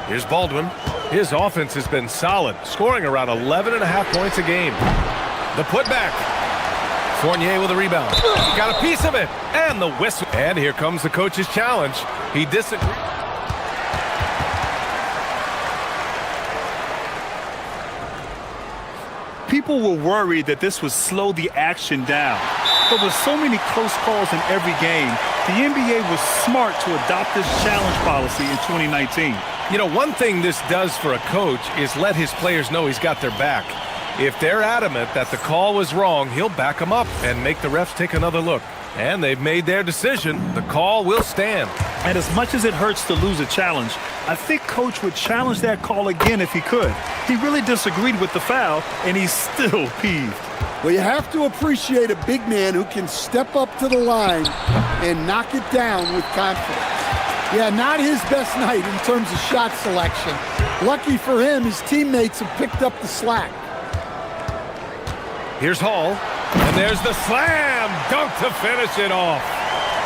Here's Baldwin. His offense has been solid, scoring around 11.5 points a game. The putback. Fournier with a rebound. Got a piece of it. And the whistle. And here comes the coach's challenge. He disagrees. People were worried that this would slow the action down. But with so many close calls in every game, the NBA was smart to adopt this challenge policy in 2019. You know, one thing this does for a coach is let his players know he's got their back. If they're adamant that the call was wrong, he'll back them up and make the refs take another look. And they've made their decision. The call will stand. And as much as it hurts to lose a challenge, I think Coach would challenge that call again if he could. He really disagreed with the foul, and he's still peeved. Well, you have to appreciate a big man who can step up to the line and knock it down with confidence. Yeah, not his best night in terms of shot selection. Lucky for him, his teammates have picked up the slack. Here's Hall, and there's the slam dunk to finish it off.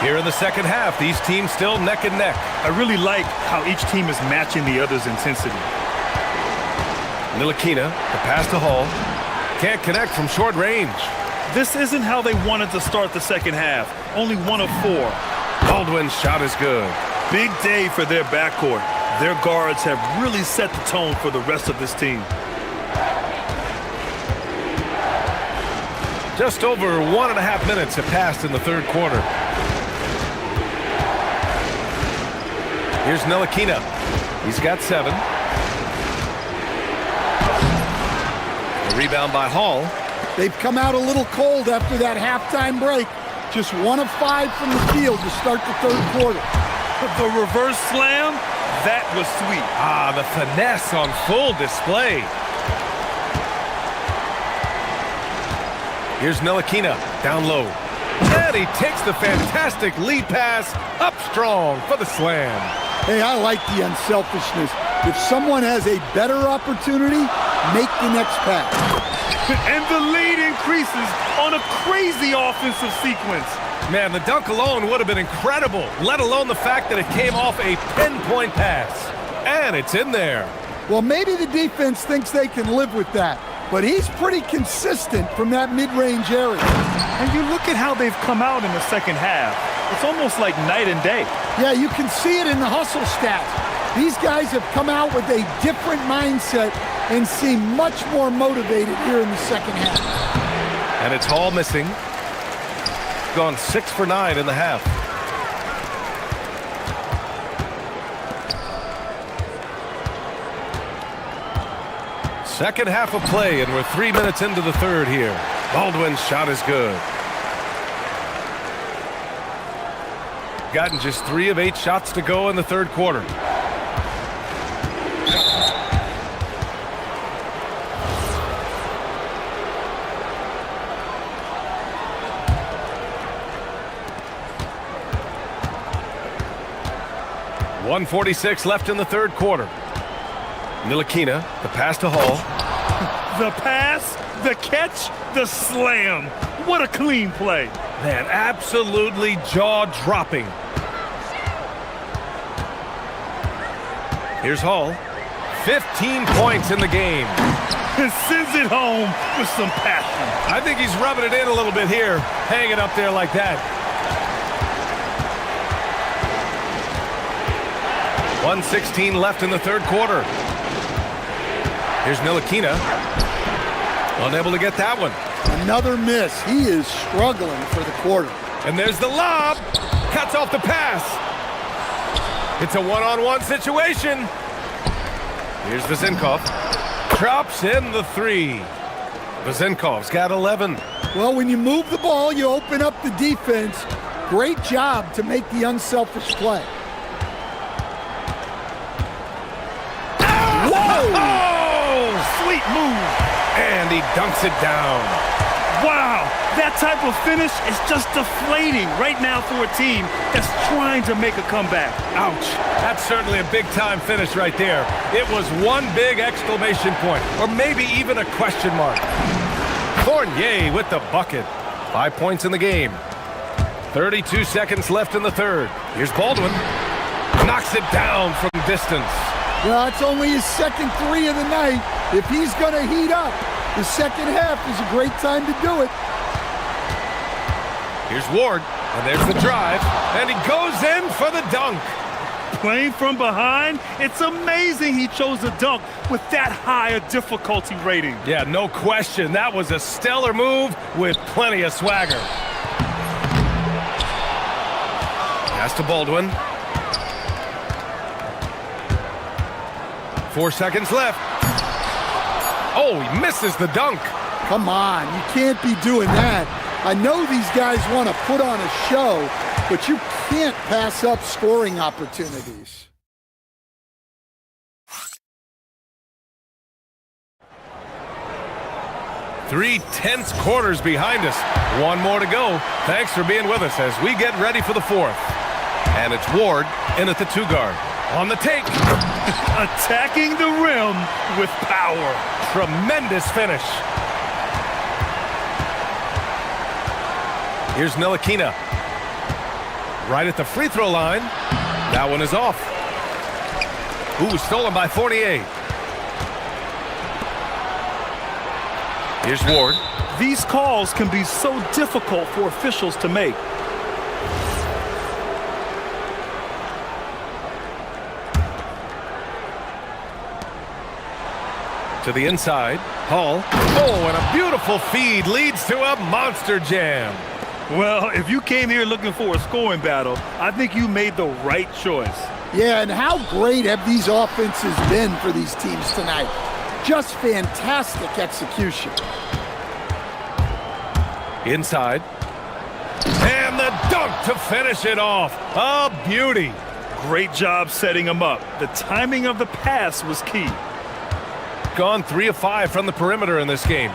Here in the second half, these teams still neck and neck. I really like how each team is matching the other's intensity. Ntilikina, the pass to Hall. Can't connect from short range. This isn't how they wanted to start the second half. Only 1 of 4. Baldwin's shot is good. Big day for their backcourt. Their guards have really set the tone for the rest of this team. Just over 1.5 minutes have passed in the third quarter. Here's Ntilikina. He's got 7. A rebound by Hall. They've come out a little cold after that halftime break. Just 1 of 5 from the field to start the third quarter. The reverse slam, that was sweet. Ah, the finesse on full display. Here's Ntilikina, down low. And he takes the fantastic lead pass up strong for the slam. Hey, I like the unselfishness. If someone has a better opportunity, make the next pass. And the lead increases on a crazy offensive sequence. Man, the dunk alone would have been incredible, let alone the fact that it came off a pinpoint pass. And it's in there. Well, maybe the defense thinks they can live with that, but he's pretty consistent from that mid-range area. And you look at how they've come out in the second half. It's almost like night and day. Yeah, you can see it in the hustle stats. These guys have come out with a different mindset and seem much more motivated here in the second half. And it's Hall missing. Gone 6 for 9 in the half. Second half of play, and we're 3 minutes into the third here. Baldwin's shot is good. Gotten just 3 of 8 shots to go in the third quarter. .146 left in the third quarter. Ntilikina, the pass to Hall. The pass, the catch, the slam. What a clean play. Man, absolutely jaw-dropping. Here's Hall. 15 points in the game. And sends it home with some passion. I think he's rubbing it in a little bit here, hanging up there like that. 1:16 left in the third quarter. Here's Ntilikina. Unable to get that one. Another miss. He is struggling for the quarter. And there's the lob. Cuts off the pass. It's a one-on-one situation. Here's Vezenkov. Drops in the 3. Vezenkov's got 11. Well, when you move the ball, you open up the defense. Great job to make the unselfish play. Oh, sweet move. And he dunks it down. Wow, that type of finish is just deflating right now for a team that's trying to make a comeback. Ouch. That's certainly a big-time finish right there. It was one big exclamation point, or maybe even a question mark. Fournier with the bucket. 5 points in the game. 32 seconds left in the third. Here's Baldwin. Knocks it down from distance. Well, it's only his second 3 of the night. If he's going to heat up, the second half is a great time to do it. Here's Ward, and there's the drive, and he goes in for the dunk. Playing from behind, it's amazing he chose a dunk with that high a difficulty rating. Yeah, no question. That was a stellar move with plenty of swagger. Pass to Baldwin. 4 seconds left. Oh, he misses the dunk. Come on, you can't be doing that. I know these guys want to put on a show, but you can't pass up scoring opportunities. Three tense quarters behind us. One more to go. Thanks for being with us as we get ready for the fourth. And it's Ward in at the 2-guard. On the take. Attacking the rim with power. Tremendous finish. Here's Ntilikina. Right at the free throw line. That one is off. Ooh, stolen by Fournier. Here's Ward. These calls can be so difficult for officials to make. To the inside. Hall. Oh, and a beautiful feed leads to a monster jam. Well, if you came here looking for a scoring battle, I think you made the right choice. Yeah, and how great have these offenses been for these teams tonight? Just fantastic execution. Inside. And the dunk to finish it off. A beauty. Great job setting him up. The timing of the pass was key. Gone 3 of 5 from the perimeter in this game.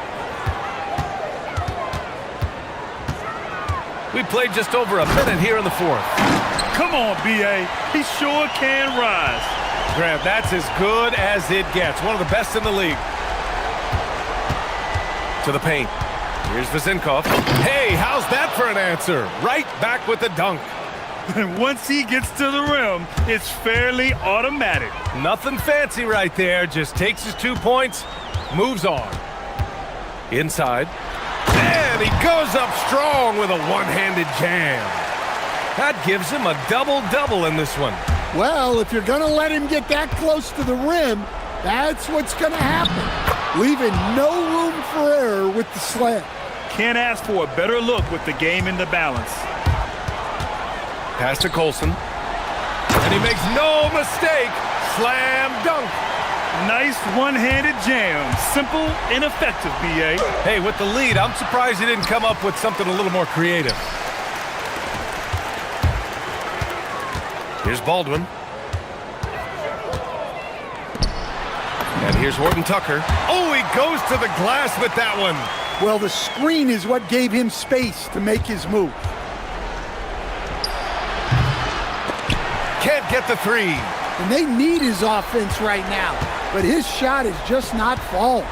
We played just over a minute here in the fourth. Come on, B.A. He sure can rise. Grant, that's as good as it gets. One of the best in the league. To the paint. Here's Vezinkov. Hey, how's that for an answer? Right back with the dunk. And once he gets to the rim, it's fairly automatic. Nothing fancy right there. Just takes his 2 points, moves on. Inside. And he goes up strong with a one-handed jam. That gives him a double-double in this one. Well, if you're going to let him get that close to the rim, that's what's going to happen. Leaving no room for error with the slam. Can't ask for a better look with the game in the balance. Pass to Colson. And he makes no mistake. Slam dunk. Nice one-handed jam. Simple and effective, B.A. Hey, with the lead, I'm surprised he didn't come up with something a little more creative. Here's Baldwin. And here's Horton Tucker. Oh, he goes to the glass with that one. Well, the screen is what gave him space to make his move. Can't get the three. And they need his offense right now, but his shot is just not falling.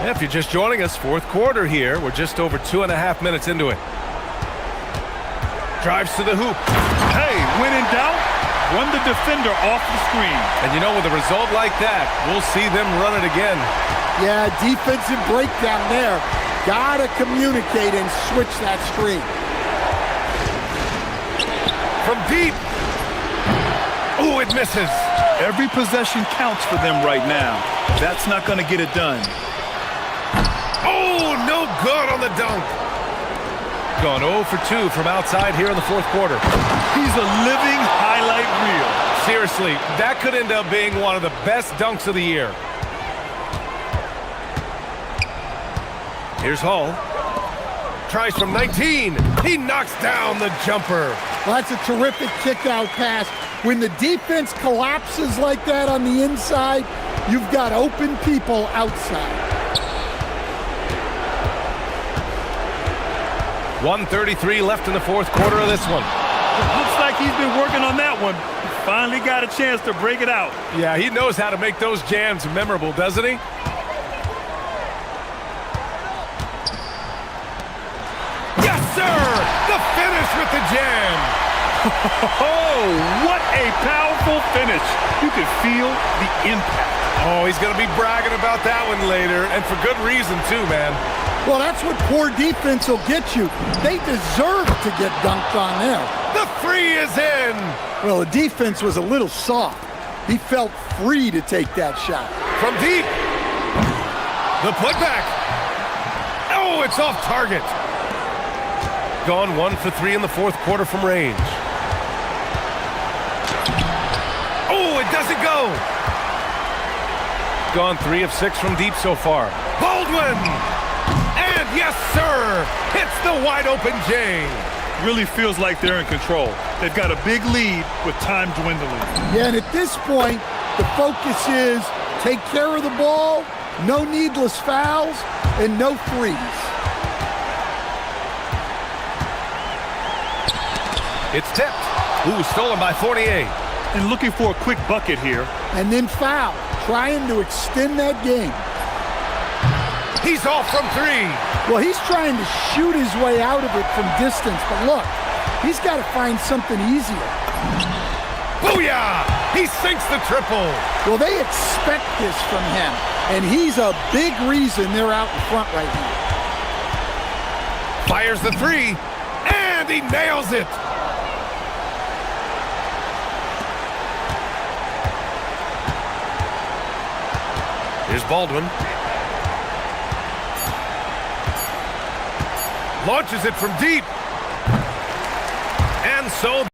If you're just joining us, fourth quarter here. We're just over 2.5 minutes into it. Drives to the hoop. Hey, when in doubt, run the defender off the screen. And you know, with a result like that, we'll see them run it again. Yeah, defensive breakdown there. Gotta communicate and switch that screen. From deep. Oh, it misses. Every possession counts for them right now. That's not going to get it done. Oh, no good on the dunk. Gone 0 for 2 from outside here in the fourth quarter. He's a living highlight reel. Seriously, that could end up being one of the best dunks of the year. Here's Hall. Tries from 19. He knocks down the jumper. Well, that's a terrific kick-out pass. When the defense collapses like that on the inside, you've got open people outside. 1:33 left in the fourth quarter of this one. Looks like he's been working on that one. Finally got a chance to break it out. Yeah, he knows how to make those jams memorable, doesn't he? Yes, sir! The finish with the jam! Oh, what a powerful finish. You could feel the impact. Oh, he's going to be bragging about that one later, and for good reason, too, man. Well, that's what poor defense will get you. They deserve to get dunked on there. The three is in! Well, the defense was a little soft. He felt free to take that shot. From deep. The putback. Oh, it's off target. Gone 1 for 3 in the fourth quarter from range. Oh, it doesn't go. Gone 3 of 6 from deep so far. Baldwin! And Yes, sir! Hits the wide open J. Really feels like they're in control. They've got a big lead with time dwindling. Yeah, and at this point, the focus is take care of the ball, no needless fouls, and no threes. It's tipped. Ooh, stolen by Fournier. And looking for a quick bucket here. And then foul, trying to extend that game. He's off from three. Well, he's trying to shoot his way out of it from distance, but look, he's got to find something easier. Booyah! He sinks the triple. Well, they expect this from him, and he's a big reason they're out in front right now. Fires the three, and he nails it. Here's Baldwin. Launches it from deep. And so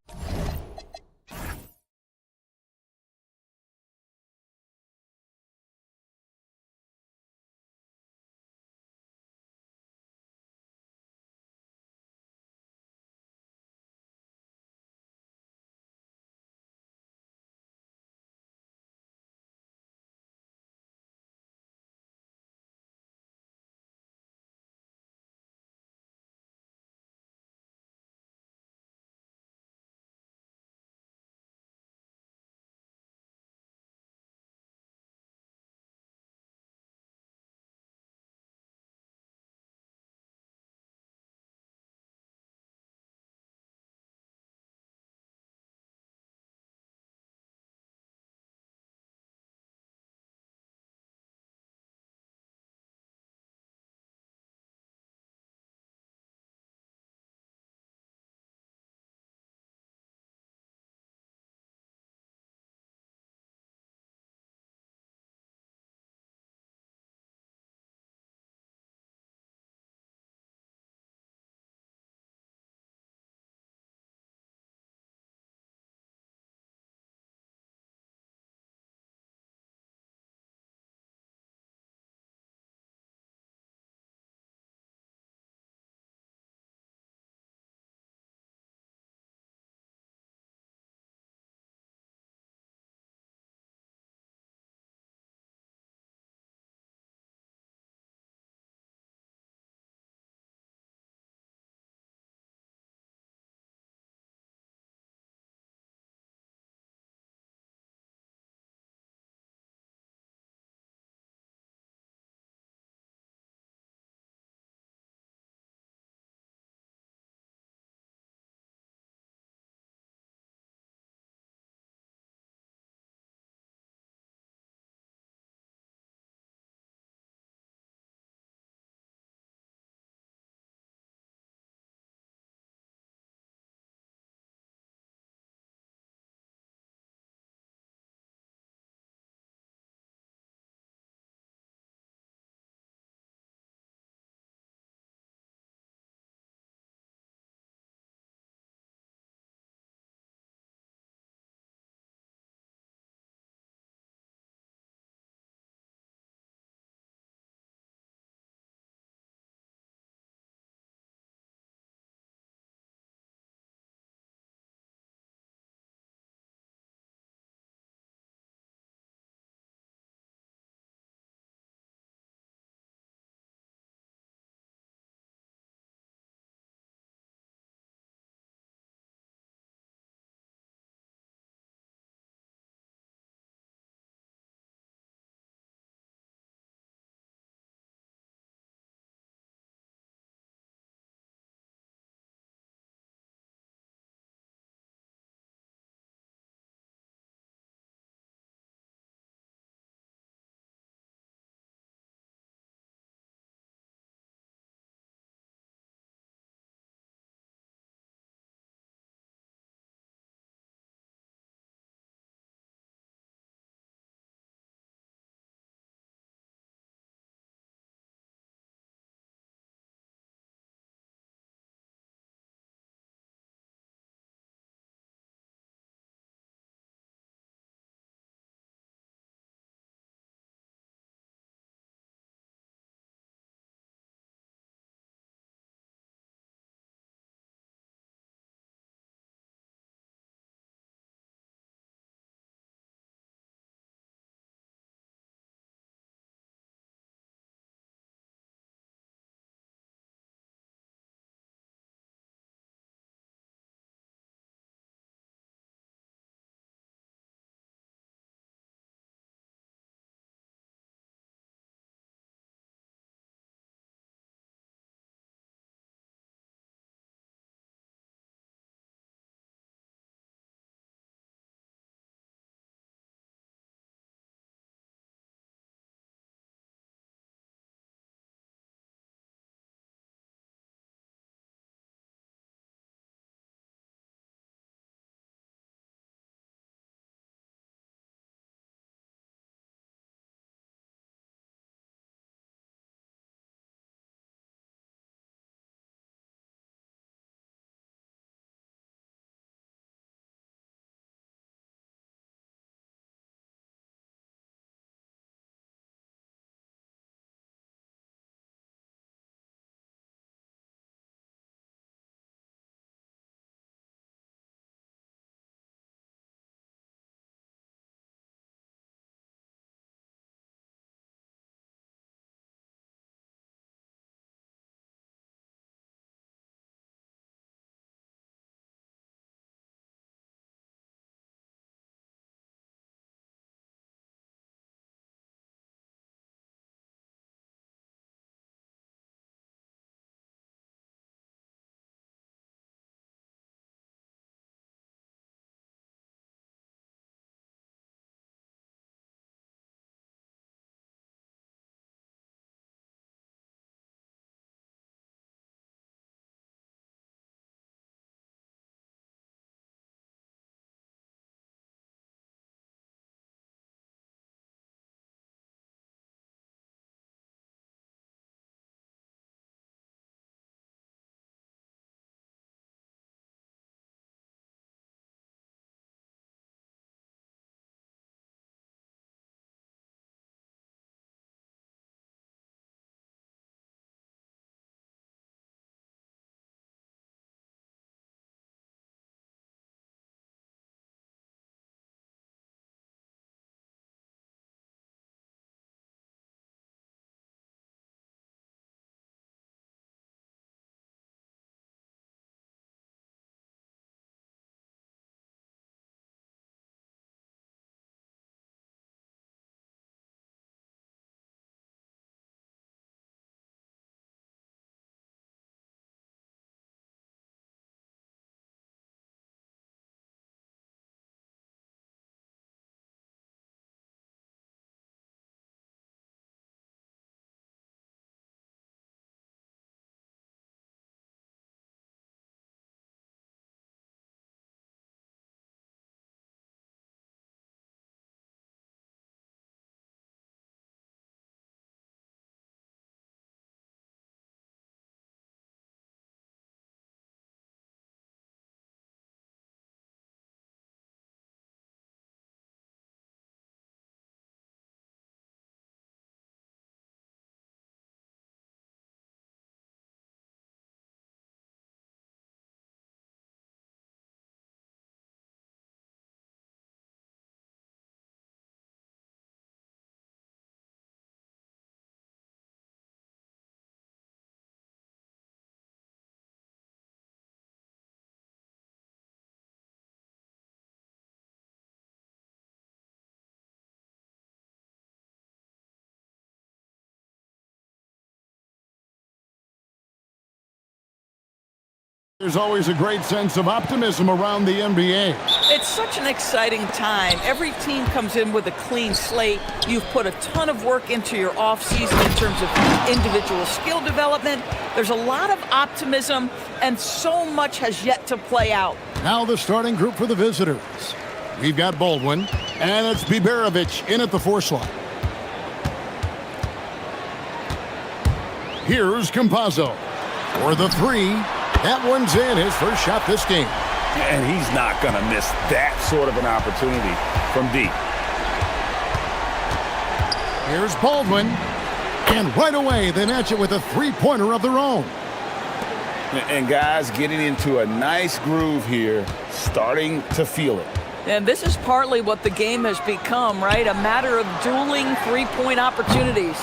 There's always a great sense of optimism around the NBA. It's such an exciting time. Every team comes in with a clean slate. You've put a ton of work into your offseason in terms of individual skill development. There's a lot of optimism, and so much has yet to play out. Now the starting group for the visitors. We've got Baldwin, and it's Biberovic in at the 4 slot. Here's Campazzo for the 3. That one's in, his first shot this game. And he's not going to miss that sort of an opportunity from deep. Here's Baldwin. And right away, they match it with a 3-pointer of their own. And guys getting into a nice groove here, starting to feel it. And this is partly what the game has become, right? A matter of dueling 3-point opportunities.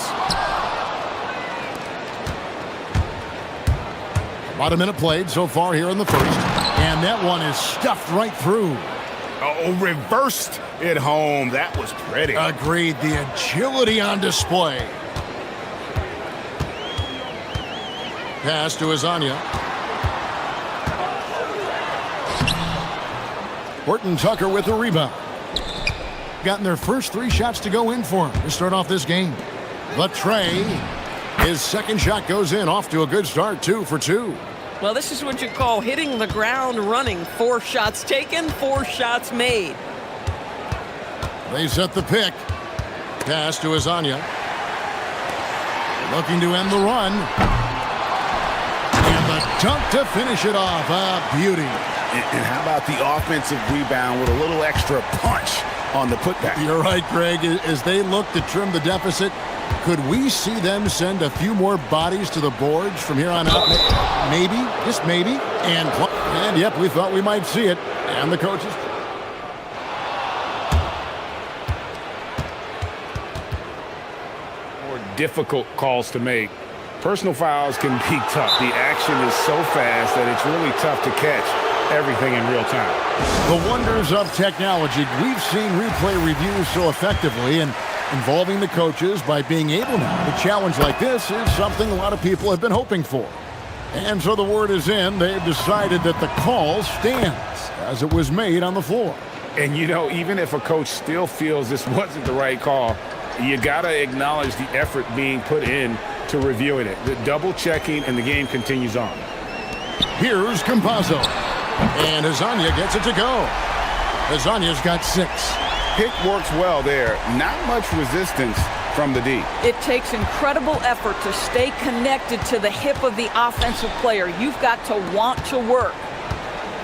About a minute played so far here in the first. And that one is stuffed right through. Oh, reversed it home. That was pretty. Agreed. The agility on display. Pass to Azania. Horton Tucker with the rebound. Gotten their first 3 shots to go in for him to start off this game. The tray. His second shot goes in, off to a good start, 2 for 2. Well, this is what you call hitting the ground running. 4 shots taken, 4 shots made. They set the pick. Pass to Azania. Looking to end the run. And the dunk to finish it off. A beauty. And how about the offensive rebound with a little extra punch on the putback? You're right, Greg. As they look to trim the deficit, could we see them send a few more bodies to the boards from here on out? Maybe, just maybe. And yep, we thought we might see it. And the coaches. More difficult calls to make. Personal fouls can be tough. The action is so fast that it's really tough to catch everything in real time. The wonders of technology. We've seen replay reviews so effectively, and involving the coaches by being able now to challenge like this is something a lot of people have been hoping for. And so the word is in. They've decided that the call stands as it was made on the floor. And, you know, even if a coach still feels this wasn't the right call, you got to acknowledge the effort being put in to reviewing it. The double checking, and the game continues on. Here's Campazzo. And Azania gets it to go. Azania's got 6. Pick works well there. Not much resistance from the D. It takes incredible effort to stay connected to the hip of the offensive player. You've got to want to work.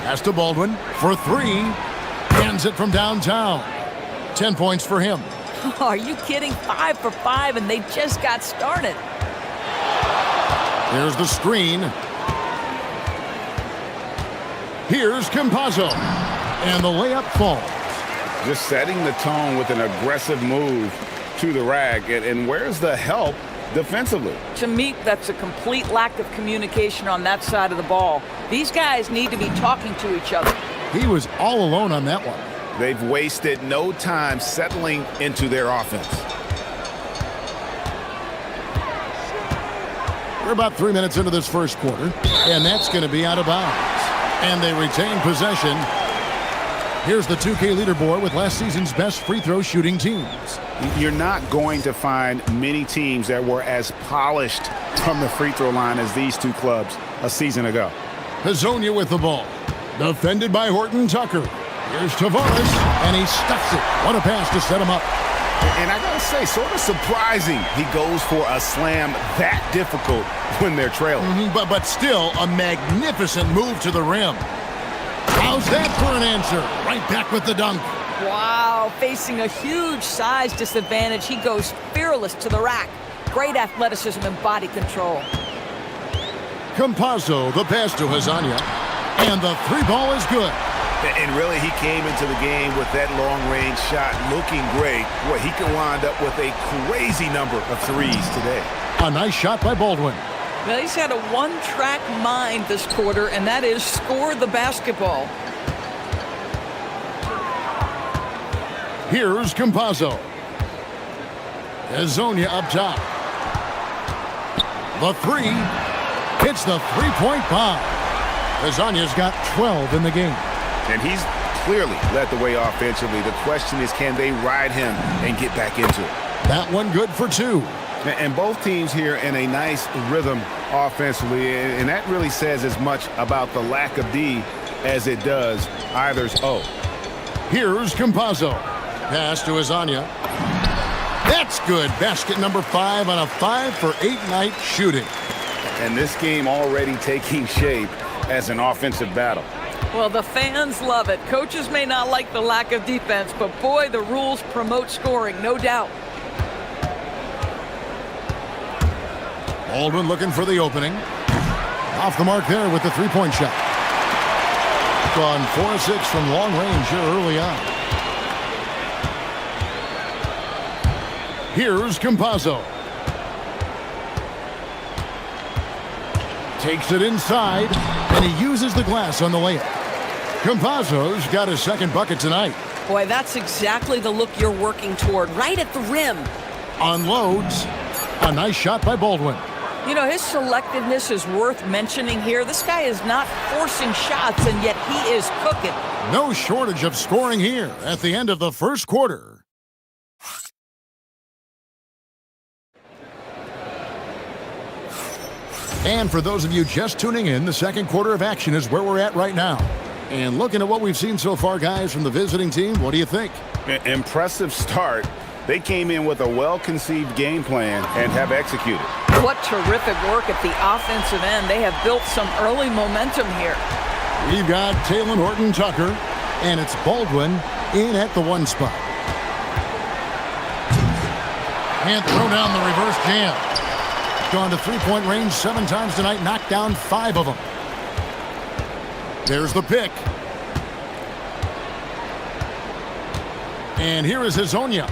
Pass to Baldwin for 3. Hands it from downtown. 10 points for him. Are you kidding? 5 for 5, and they just got started. Here's the screen. Here's Campazzo. And the layup falls. Just setting the tone with an aggressive move to the rack. And where's the help defensively? To me, that's a complete lack of communication on that side of the ball. These guys need to be talking to each other. He was all alone on that one. They've wasted no time settling into their offense. We're about 3 minutes into this first quarter, and that's going to be out of bounds. And they retain possession. Here's the 2K leaderboard with last season's best free throw shooting teams. You're not going to find many teams that were as polished from the free throw line as these two clubs a season ago. Hazonia with the ball. Defended by Horton Tucker. Here's Tavares, and he stuffs it. What a pass to set him up. And I gotta say, sort of surprising he goes for a slam that difficult when they're trailing. But still, a magnificent move to the rim. How's that for an answer? Right back with the dunk. Wow, facing a huge size disadvantage, he goes fearless to the rack. Great athleticism and body control. Campazzo, the pass to Hazonia. And the 3 ball is good. And really, he came into the game with that long-range shot looking great. Boy, he could wind up with a crazy number of threes today. A nice shot by Baldwin. Well, he's had a one-track mind this quarter, and that is score the basketball. Here's Campazzo. Hazonia up top. The 3 hits the 3-point bomb. Lasagna's got 12 in the game. And he's clearly led the way offensively. The question is, can they ride him and get back into it? That one good for 2. And both teams here in a nice rhythm offensively, and that really says as much about the lack of D as it does either's O. Here's Campazzo. Pass to Lasagna. That's good. Basket number 5 on a 5-for-8 night shooting. And this game already taking shape as an offensive battle. Well, the fans love it. Coaches may not like the lack of defense, but boy, the rules promote scoring, no doubt. Baldwin looking for the opening. Off the mark there with the three-point shot. Gone 4-6 from long range here early on. Here's Campazzo. Takes it inside, and he uses the glass on the layup. Campazzo's got his second bucket tonight. Boy, that's exactly the look you're working toward, right at the rim. Unloads. A nice shot by Baldwin. You know, his selectiveness is worth mentioning here. This guy is not forcing shots, and yet he is cooking. No shortage of scoring here at the end of the first quarter. And for those of you just tuning in, the second quarter of action is where we're at right now. And looking at what we've seen so far, guys, from the visiting team, what do you think? Impressive start. They came in with a well-conceived game plan and have executed. What terrific work at the offensive end. They have built some early momentum here. We've got Taylor Horton-Tucker, and it's Baldwin in at the 1 spot. Can't throw down the reverse jam. Gone to three-point range 7 times tonight, knocked down 5 of them. There's the pick. And here is Hezonja.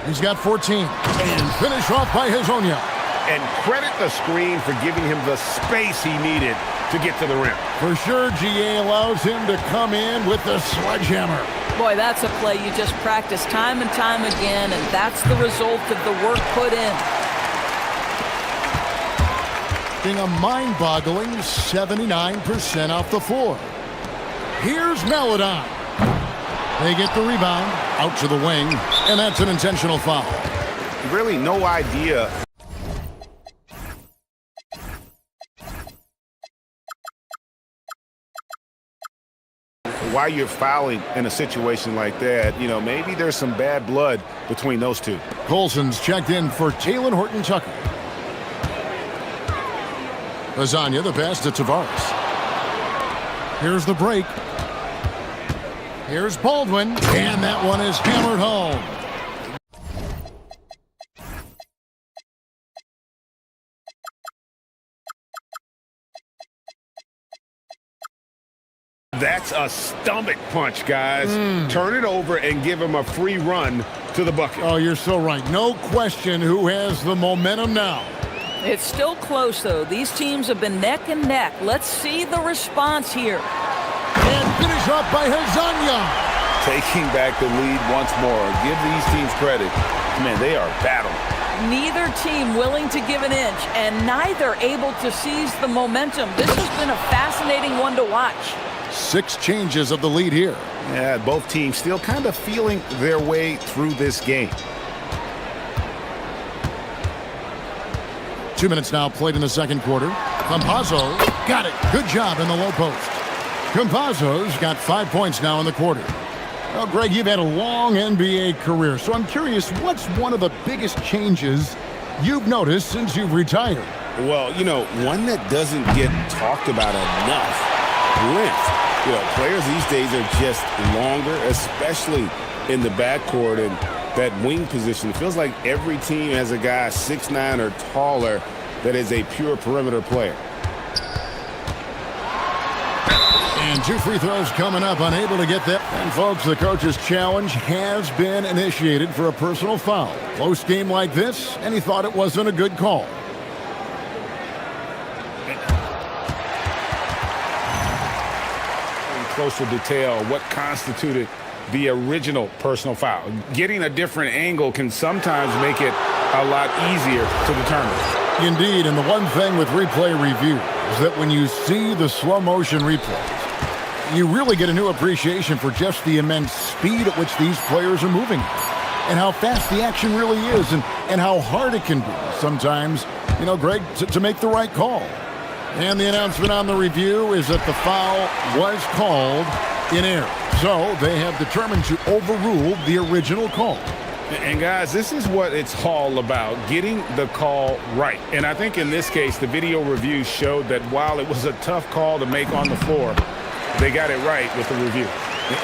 He's got 14. And finish off by Hezonja. And credit the screen for giving him the space he needed to get to the rim. For sure, GA allows him to come in with the sledgehammer. Boy, that's a play you just practice time and time again, and that's the result of the work put in. Being a mind-boggling 79% off the floor. Here's Maladon. They get the rebound, out to the wing, and that's an intentional foul. Really no idea why you're fouling in a situation like that. You know, maybe there's some bad blood between those two. Colson's checked in for Taylor Horton-Tucker. Lasagna, the pass to Tavares. Here's the break. Here's Baldwin, and that one is hammered home. That's a stomach punch, guys. Turn it over and give him a free run to the bucket. Oh, you're so right. No question who has the momentum now. It's still close, though. These teams have been neck and neck. Let's see the response here. And finish off by Hezonja. Taking back the lead once more. Give these teams credit. Man, they are battling. Neither team willing to give an inch, and neither able to seize the momentum. This has been a fascinating one to watch. 6 changes of the lead here. Yeah, both teams still kind of feeling their way through this game. 2 minutes now played in the second quarter. Campazzo got it. Good job in the low post. Campazzo's got 5 points now in the quarter. Well, Greg, you've had a long NBA career, so I'm curious, what's one of the biggest changes you've noticed since you've retired? Well, you know, one that doesn't get talked about enough, length. You know, players these days are just longer, especially in the backcourt and that wing position. It feels like every team has a guy 6'9" or taller that is a pure perimeter player. And 2 free throws coming up, unable to get that. And folks, the coach's challenge has been initiated for a personal foul. Close game like this, and he thought it wasn't a good call. In closer detail, what constituted the original personal foul. Getting a different angle can sometimes make it a lot easier to determine. Indeed, and the one thing with replay review, is that when you see the slow motion replays, you really get a new appreciation for just the immense speed at which these players are moving and how fast the action really is and how hard it can be sometimes, Greg, to make the right call. And the announcement on the review is that the foul was called in error. So they have determined to overrule the original call. And guys, this is what it's all about, getting the call right. And I think in this case, the video review showed that while it was a tough call to make on the floor, they got it right with the review.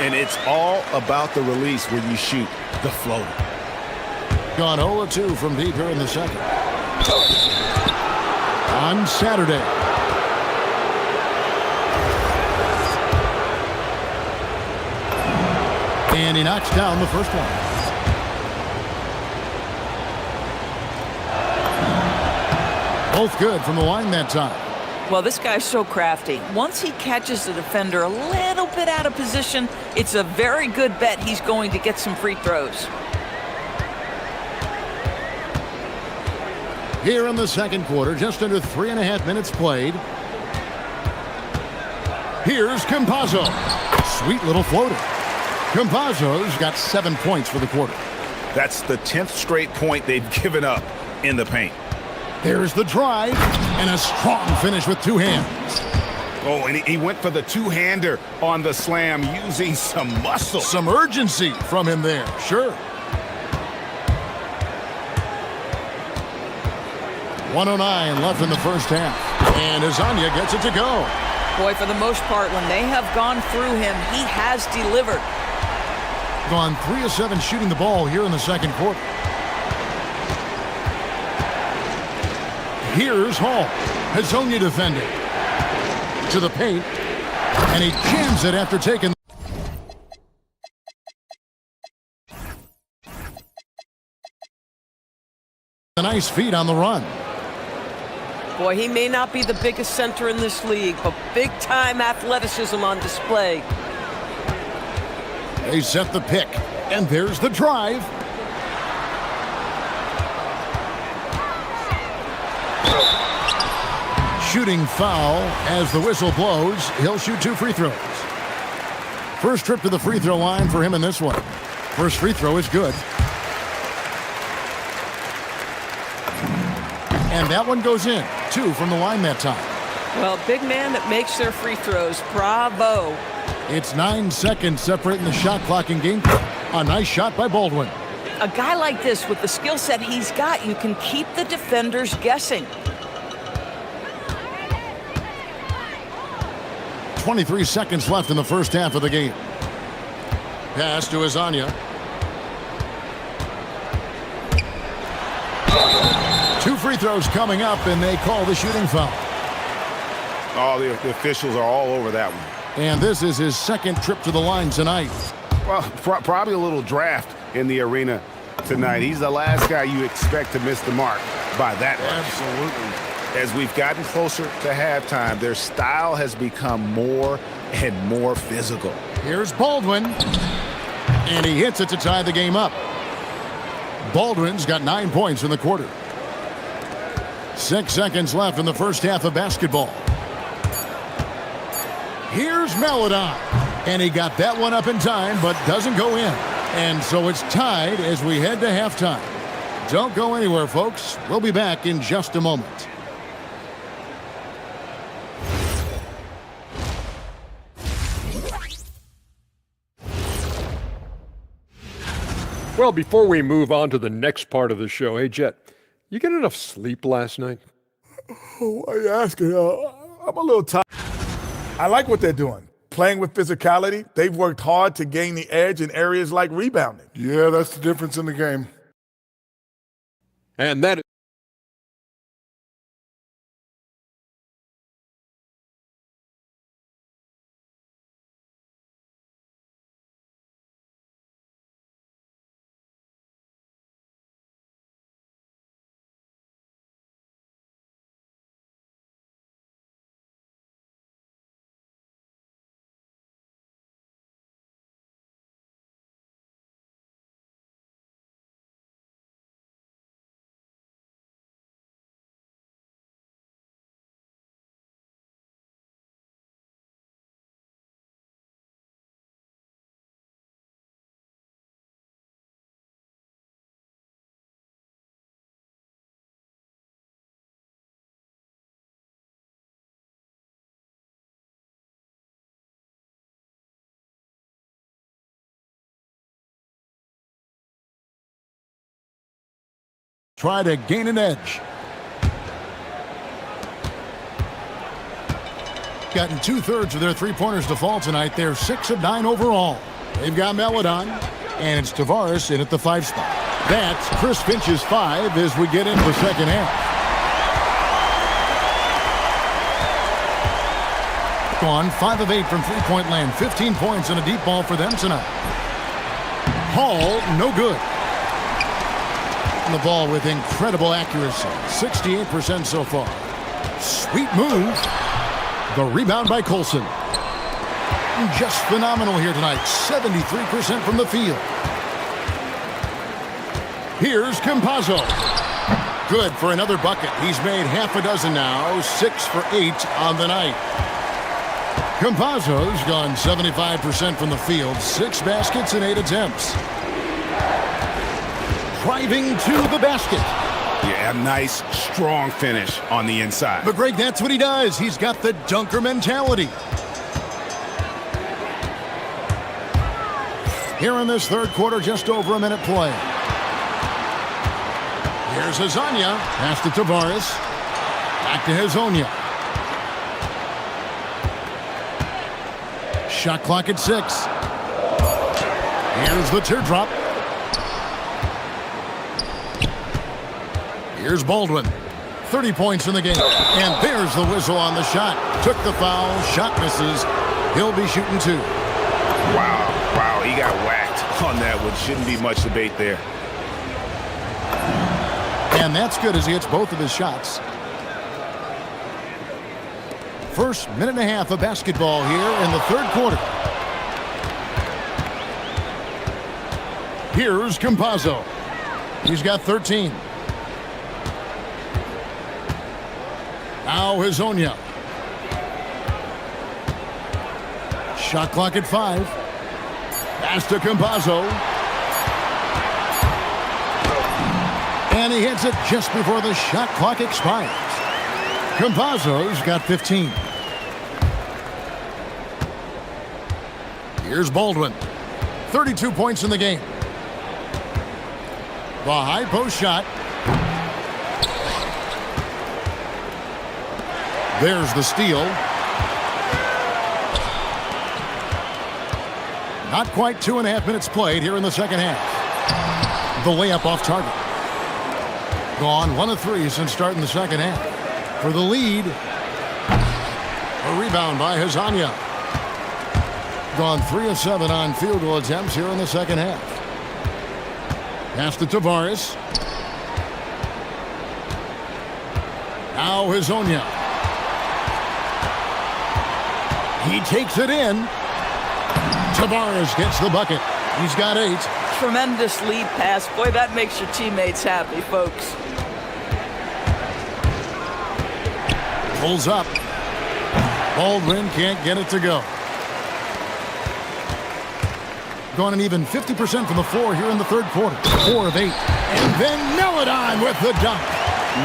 And it's all about the release when you shoot the floater. Gone 0-2 from deep here in the second. On Saturday. And he knocks down the first one. Both good from the line that time. Well, this guy's so crafty. Once he catches the defender a little bit out of position, it's a very good bet he's going to get some free throws. Here in the second quarter, just under 3.5 minutes played. Here's Campazzo. Sweet little floater. Campazzo's got 7 points for the quarter. That's the 10th straight point they've given up in the paint. There's the drive and a strong finish with two hands. Oh, and he went for the two-hander on the slam using some muscle. Some urgency from him there, sure. 1:09 left in the first half. And Azania gets it to go. Boy, for the most part, when they have gone through him, he has delivered. Gone 3 of 7 shooting the ball here in the second quarter. Here's Hall. Hazonia defending. To the paint. And he jams it after taking. A nice feed on the run. Boy, he may not be the biggest center in this league, but big-time athleticism on display. They set the pick, and there's the drive. Shooting foul as the whistle blows. He'll shoot 2 free throws. First trip to the free throw line for him in this one. First free throw is good. And that one goes in. 2 from the line that time. Well, big man that makes their free throws. Bravo. It's 9 seconds separating the shot clock and game clock. A nice shot by Baldwin. A guy like this, with the skill set he's got, you can keep the defenders guessing. 23 seconds left in the first half of the game. Pass to Azania. 2 free throws coming up, and they call the shooting foul. Oh, the officials are all over that one. And this is his second trip to the line tonight. Well, probably a little draft in the arena tonight. He's the last guy you expect to miss the mark by that much. Absolutely. As we've gotten closer to halftime, their style has become more and more physical. Here's Baldwin. And he hits it to tie the game up. Baldwin's got 9 points in the quarter. 6 seconds left in the first half of basketball. Here's Maladon. And he got that one up in time, but doesn't go in. And so it's tied as we head to halftime. Don't go anywhere, folks. We'll be back in just a moment. Well, before we move on to the next part of the show, hey, Jet, you get enough sleep last night? Oh, why are you asking? I'm a little tired. I like what they're doing. Playing with physicality. They've worked hard to gain the edge in areas like rebounding. Yeah, that's the difference in the game. And that try to gain an edge. Gotten 2/3 of their three-pointers to fall tonight. They're 6 of 9 overall. They've got Melodon, and it's Tavares in at the 5 spot. That's Chris Finch's 5 as we get into the second half. Gone 5 of 8 from three-point land. 15 points and a deep ball for them tonight. Hall, no good. And the ball with incredible accuracy. 68% so far. Sweet move. The rebound by Colson. Just phenomenal here tonight. 73% from the field. Here's Campazzo. Good for another bucket. He's made half a dozen now. 6 for 8 on the night. Campazzo's gone 75% from the field. 6 baskets and 8 attempts. Driving to the basket. Yeah, a nice, strong finish on the inside. But Greg, that's what he does. He's got the dunker mentality. Here in this third quarter, just over a minute play. Here's Hezonja. Pass to Tavares. Back to Hezonja. Shot clock at 6. Here's the teardrop. Here's Baldwin. 30 points in the game. And there's the whistle on the shot. Took the foul. Shot misses. He'll be shooting 2. Wow, he got whacked on that one. Shouldn't be much debate there. And that's good as he hits both of his shots. First minute and a half of basketball here in the third quarter. Here's Campazzo. He's got 13. Now Hezonja. Shot clock at 5. Pass to Campazzo. And he hits it just before the shot clock expires. Campazzo's got 15. Here's Baldwin. 32 points in the game. The high post shot. There's the steal. Not quite 2.5 minutes played here in the second half. The layup off target. Gone 1 of 3 since starting the second half. For the lead. A rebound by Hezonja. Gone 3 of 7 on field goal attempts here in the second half. Pass to Tavares. Now Hezonja. He takes it in. Tavares gets the bucket. He's got 8. Tremendous lead pass. Boy, that makes your teammates happy, folks. Pulls up. Baldwin can't get it to go. Gone an even 50% from the floor here in the third quarter. 4 of 8. And then Melodon with the dunk.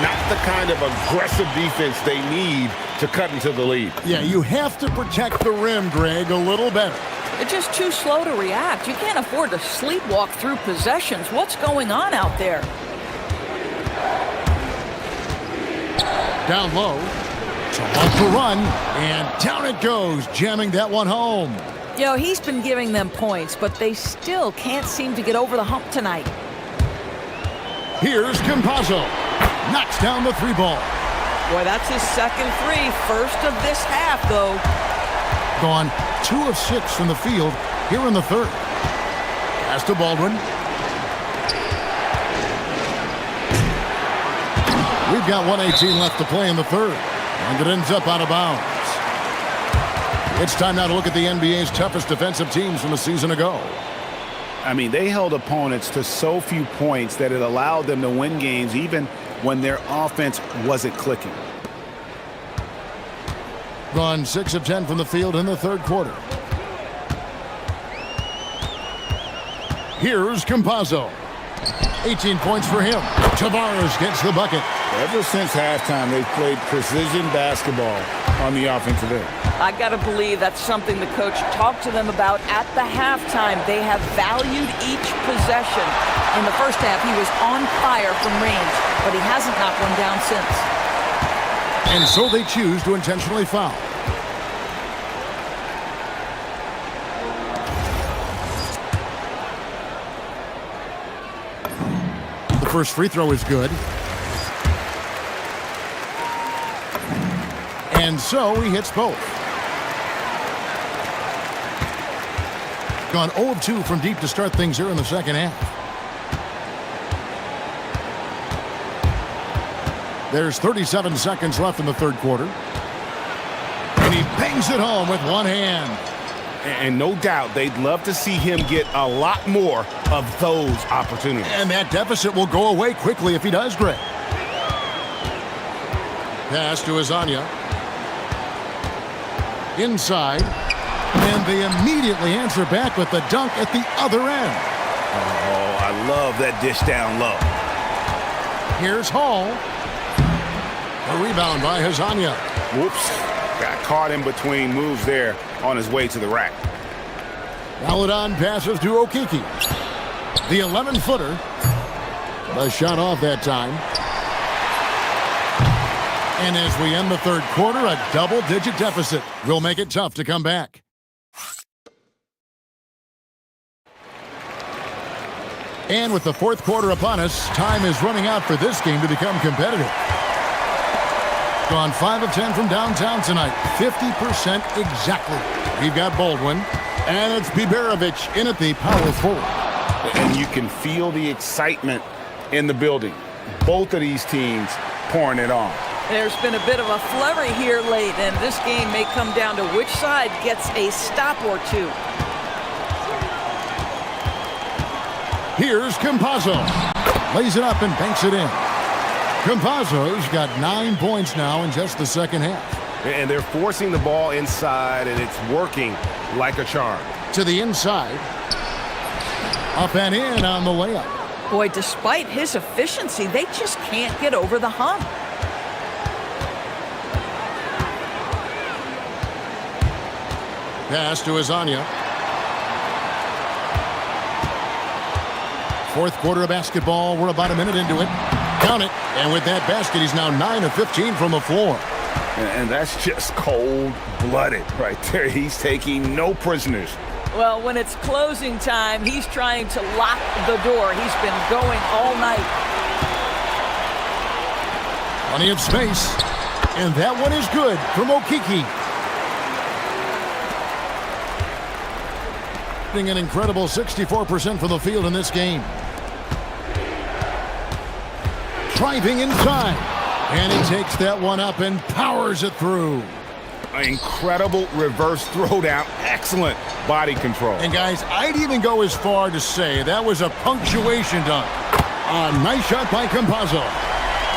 Not the kind of aggressive defense they need to cut into the lead. Yeah, you have to protect the rim, Greg, a little better. They're just too slow to react. You can't afford to sleepwalk through possessions. What's going on out there? Down low. So off the run. And down it goes, jamming that one home. You know, he's been giving them points, but they still can't seem to get over the hump tonight. Here's Campazzo. Knocks down the 3 ball. Boy, that's his second 3. First of this half, though. Gone 2 of 6 from the field here in the third. Pass to Baldwin. We've got 1:18 left to play in the third. And it ends up out of bounds. It's time now to look at the NBA's toughest defensive teams from a season ago. I mean, they held opponents to so few points that it allowed them to win games even when their offense wasn't clicking. Gone 6 of 10 from the field in the third quarter. Here's Campazzo. 18 points for him. Tavares gets the bucket. Ever since halftime, they've played precision basketball on the offensive end. I got to believe that's something the coach talked to them about at the halftime. They have valued each possession. In the first half, he was on fire from range, but he hasn't knocked one down since. And so they choose to intentionally foul. The first free throw is good. And so he hits both. Gone 0 of 2 from deep to start things here in the second half. There's 37 seconds left in the third quarter. And he bangs it home with one hand. And no doubt they'd love to see him get a lot more of those opportunities. And that deficit will go away quickly if he does, Greg. Pass to Azania. Inside. And they immediately answer back with the dunk at the other end. Oh, I love that dish down low. Here's Hall. A rebound by Hazania. Whoops. Got caught in between moves there on his way to the rack. Paladon passes to Okiki. The 11-footer. The shot off that time. And as we end the third quarter, a double-digit deficit will make it tough to come back. And with the fourth quarter upon us, time is running out for this game to become competitive. Gone 5 of 10 from downtown tonight. 50% exactly. We've got Baldwin. And it's Biberovic in at the power forward. And you can feel the excitement in the building. Both of these teams pouring it on. There's been a bit of a flurry here late, and this game may come down to which side gets a stop or two. Here's Campazzo. Lays it up and banks it in. Campazzo's got 9 points now in just the second half. And they're forcing the ball inside, and it's working like a charm. To the inside. Up and in on the layup. Boy, despite his efficiency, they just can't get over the hump. Pass to Azania. Fourth quarter of basketball. We're about a minute into it. Count it. And with that basket, he's now 9 of 15 from the floor. And that's just cold-blooded right there. He's taking no prisoners. Well, when it's closing time, he's trying to lock the door. He's been going all night. Plenty of space. And that one is good from Okiki. An incredible 64% from the field in this game. Driving inside. And he takes that one up and powers it through. An incredible reverse throwdown. Excellent body control. And guys, I'd even go as far to say that was a punctuation dunk. A nice shot by Campazzo.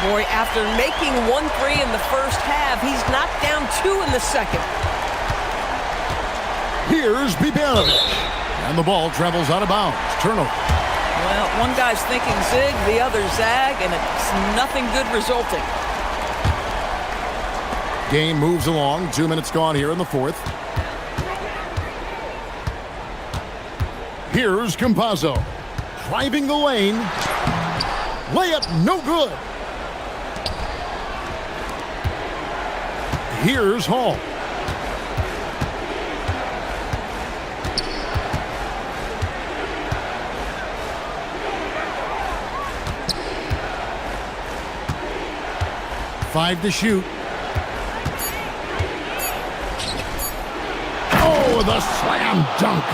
Boy, after making 1 3 in the first half, he's knocked down 2 in the second. Here's Biberovic. And the ball travels out of bounds. Turnover. Well, one guy's thinking zig, the other zag, and it's nothing good resulting. Game moves along. 2 minutes gone here in the fourth. Here's Campazzo. Driving the lane. Layup no good. Here's Hall. Five to shoot. Oh, the slam dunk.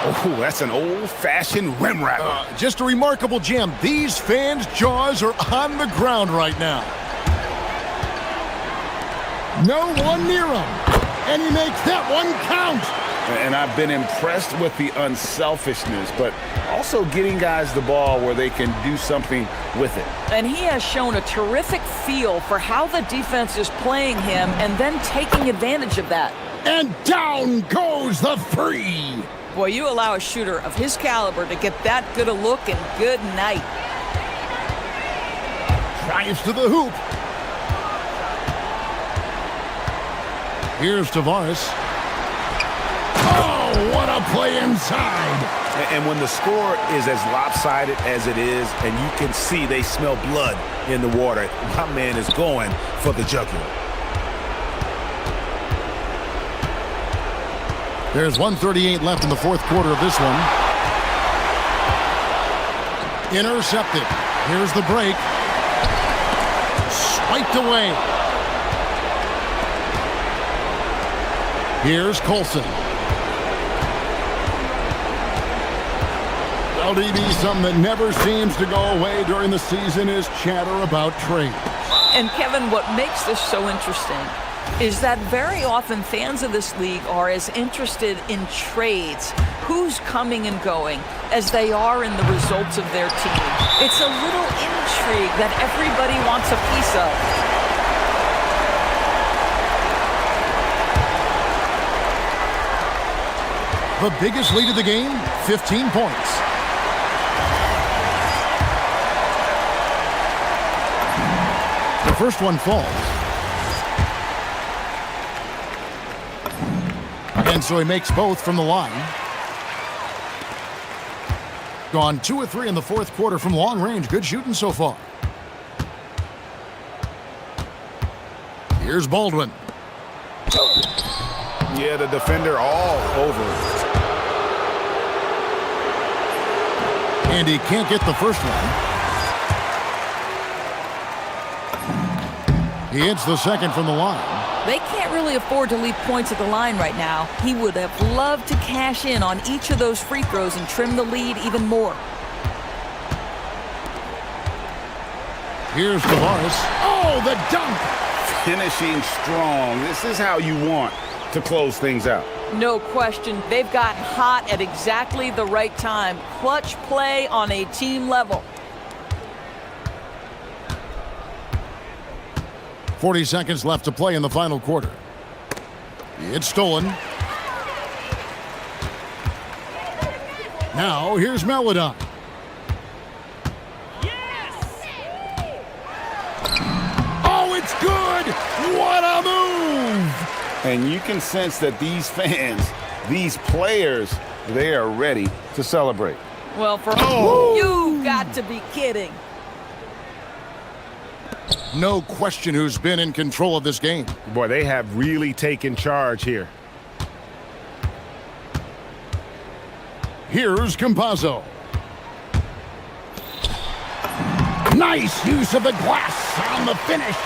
Oh, that's an old-fashioned rim wrapper. Just a remarkable jam. These fans' jaws are on the ground right now. No one near him. And he makes that one count. And I've been impressed with the unselfishness, but also getting guys the ball where they can do something with it. And he has shown a terrific feel for how the defense is playing him and then taking advantage of that. And down goes the three. Boy, you allow a shooter of his caliber to get that good a look, and good night. Drives to the hoop. Here's Tavares. Oh, what a play inside. And when the score is as lopsided as it is, and you can see they smell blood in the water, my man is going for the jugular. There's 1:38 left in the fourth quarter of this one. Intercepted. Here's the break. Swiped away. Here's Colson. LDB, something that never seems to go away during the season is chatter about trades. And Kevin, what makes this so interesting is that very often fans of this league are as interested in trades, who's coming and going, as they are in the results of their team. It's a little intrigue that everybody wants a piece of. The biggest lead of the game, 15 points. The first one falls. And so he makes both from the line. Gone 2 of 3 in the fourth quarter from long range. Good shooting so far. Here's Baldwin. Yeah, the defender all over. And he can't get the first one. He hits the second from the line. They can't really afford to leave points at the line right now. He would have loved to cash in on each of those free throws and trim the lead even more. Here's Tavares. Oh, the dunk! Finishing strong. This is how you want to close things out. No question. They've gotten hot at exactly the right time. Clutch play on a team level. 40 seconds left to play in the final quarter. It's stolen. Now, here's Melodon. Yes! Oh, it's good! What a move! And you can sense that these fans, these players, they are ready to celebrate. Well, for you've got to be kidding. No question who's been in control of this game. Boy, they have really taken charge here. Here's Campazzo. Nice use of the glass on the finish.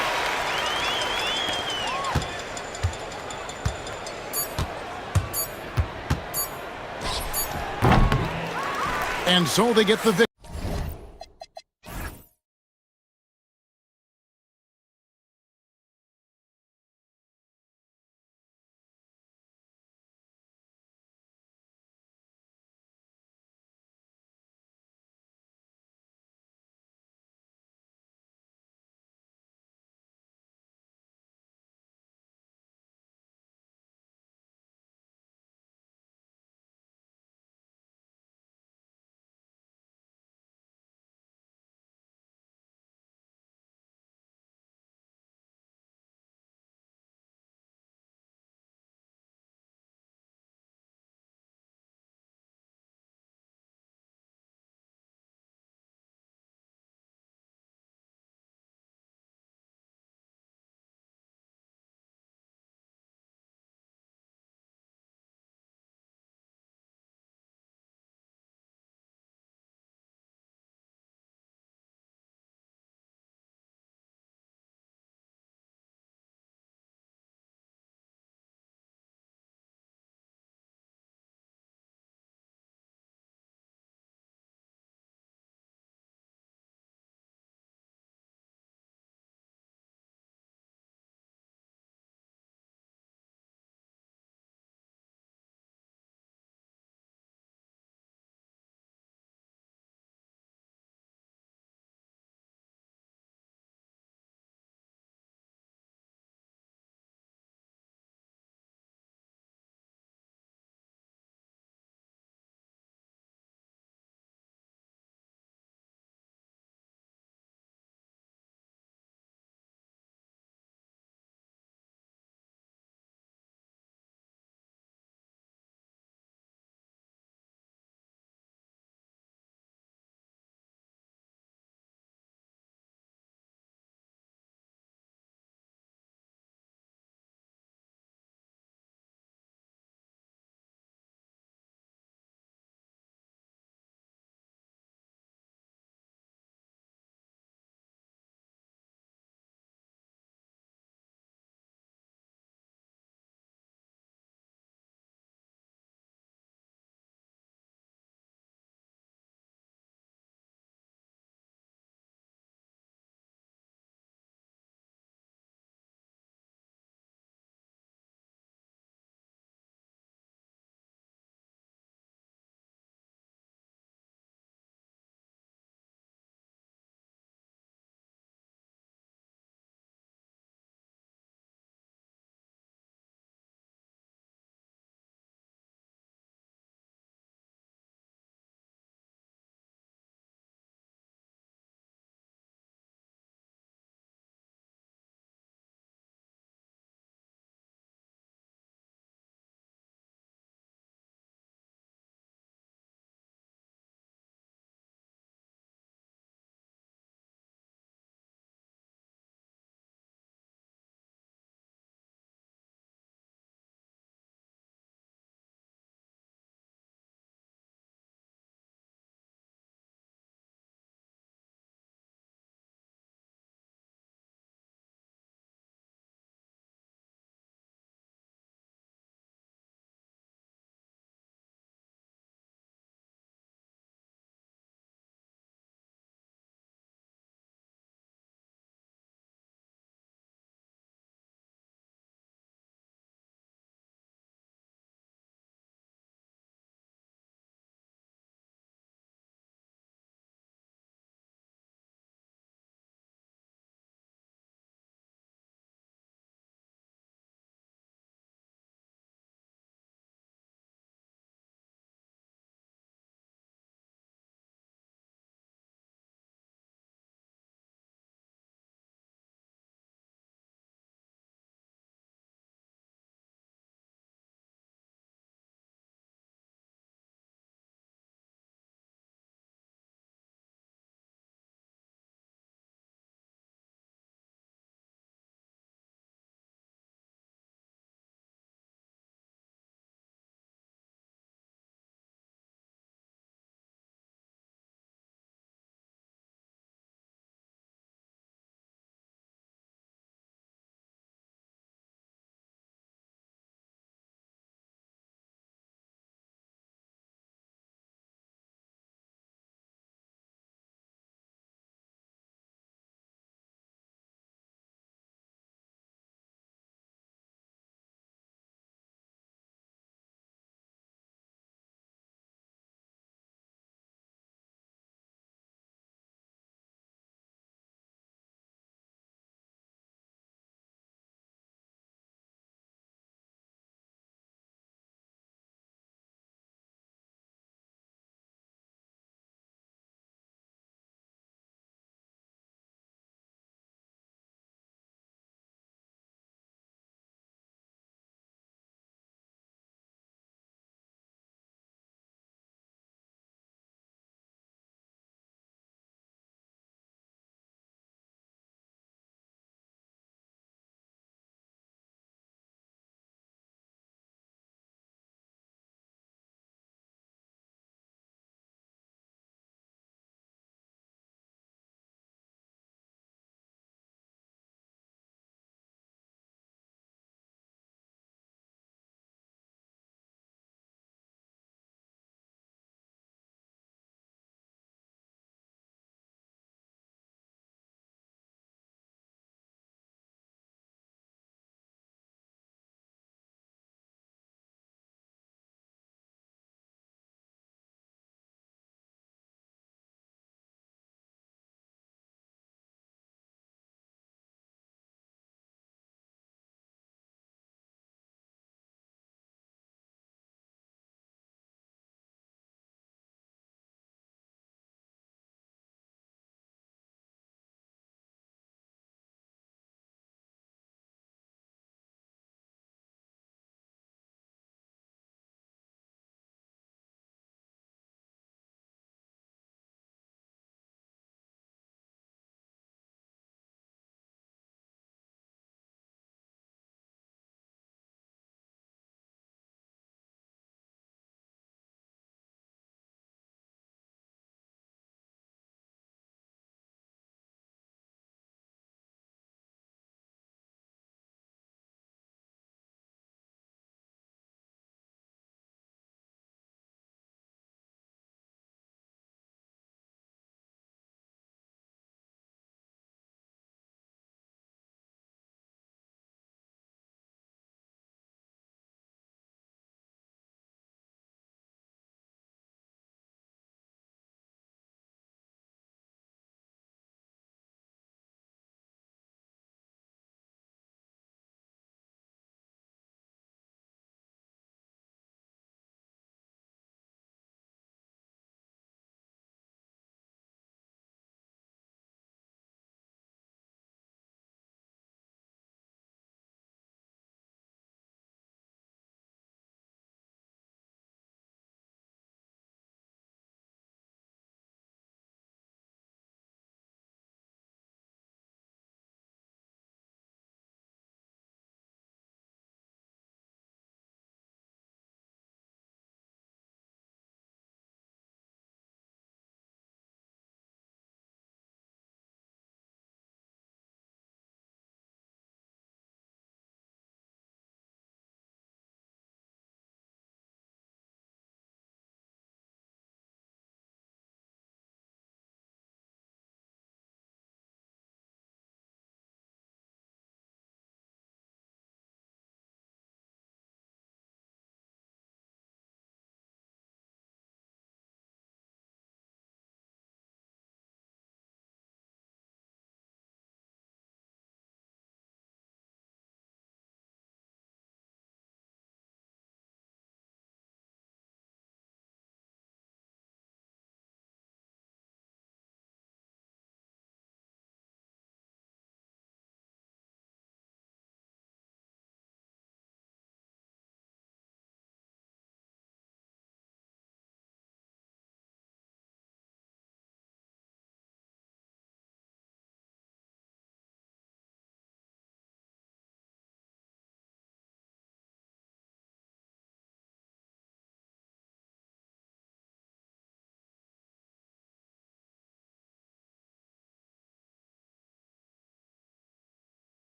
And so they get the victory.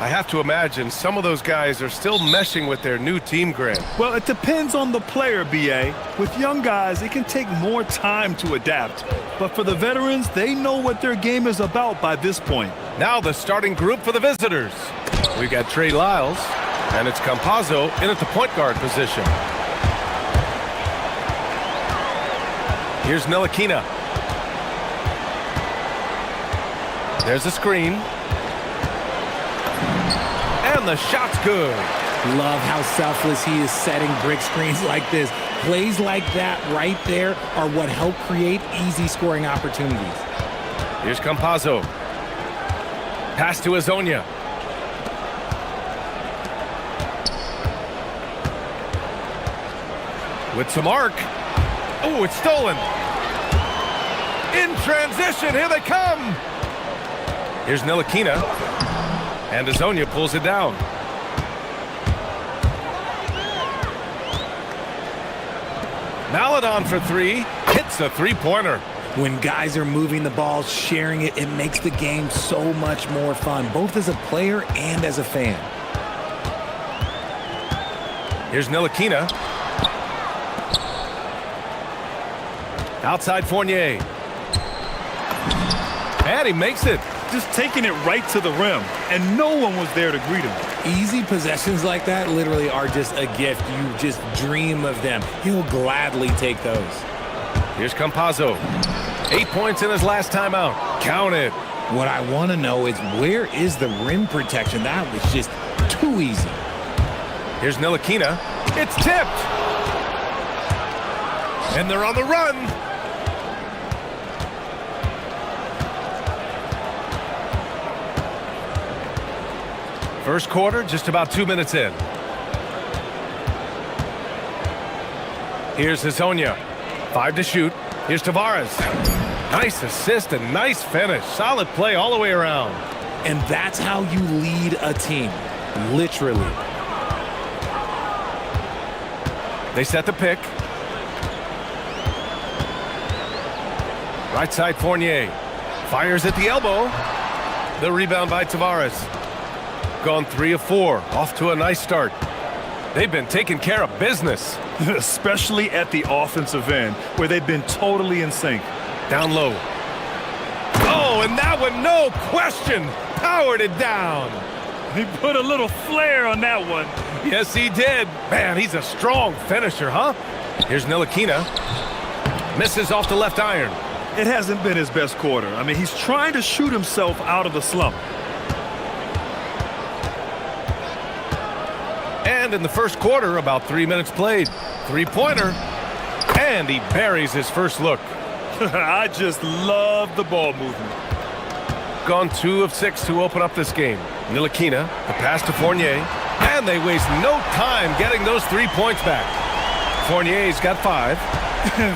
I have to imagine some of those guys are still meshing with their new team grid. Well, it depends on the player, BA. With young guys, it can take more time to adapt. But for the veterans, they know what their game is about by this point. Now the starting group for the visitors. We got Trey Lyles, and it's Campazzo in at the point guard position. Here's Ntilikina. There's a screen. And the shot's good. Love how selfless he is setting brick screens like this. Plays like that right there are what help create easy scoring opportunities. Here's Campazzo. Pass to Hezonja. With some arc. Oh, it's stolen. In transition, here they come. Here's Ntilikina. And Hezonja pulls it down. Maladon for three. Hits a three-pointer. When guys are moving the ball, sharing it, it makes the game so much more fun, both as a player and as a fan. Here's Ntilikina. Outside Fournier. And he makes it. Just taking it right to the rim, and no one was there to greet him. Easy possessions like that literally are just a gift. You just dream of them. He'll gladly take those. Here's Campazzo. 8 points in his last timeout. Count it. What I want to know is, where is the rim protection? That was just too easy. Here's Ntilikina. It's tipped. And they're on the run. First quarter, just about 2 minutes in. Here's Hezonja. 5 to shoot. Here's Tavares. Nice assist and nice finish. Solid play all the way around. And that's how you lead a team. Literally. They set the pick. Right side Fournier. Fires at the elbow. The rebound by Tavares. Gone 3 of 4. Off to a nice start. They've been taking care of business. Especially at the offensive end, where they've been totally in sync. Down low. Oh, and that one, no question, powered it down. He put a little flair on that one. Yes, he did. Man, he's a strong finisher, huh? Here's Ntilikina. Misses off the left iron. It hasn't been his best quarter. I mean, he's trying to shoot himself out of the slump. And in the first quarter, about 3 minutes played. Three-pointer. And he buries his first look. I just love the ball movement. Gone 2 of 6 to open up this game. Ntilikina, the pass to Fournier. And they waste no time getting those 3 points back. Fournier's got 5.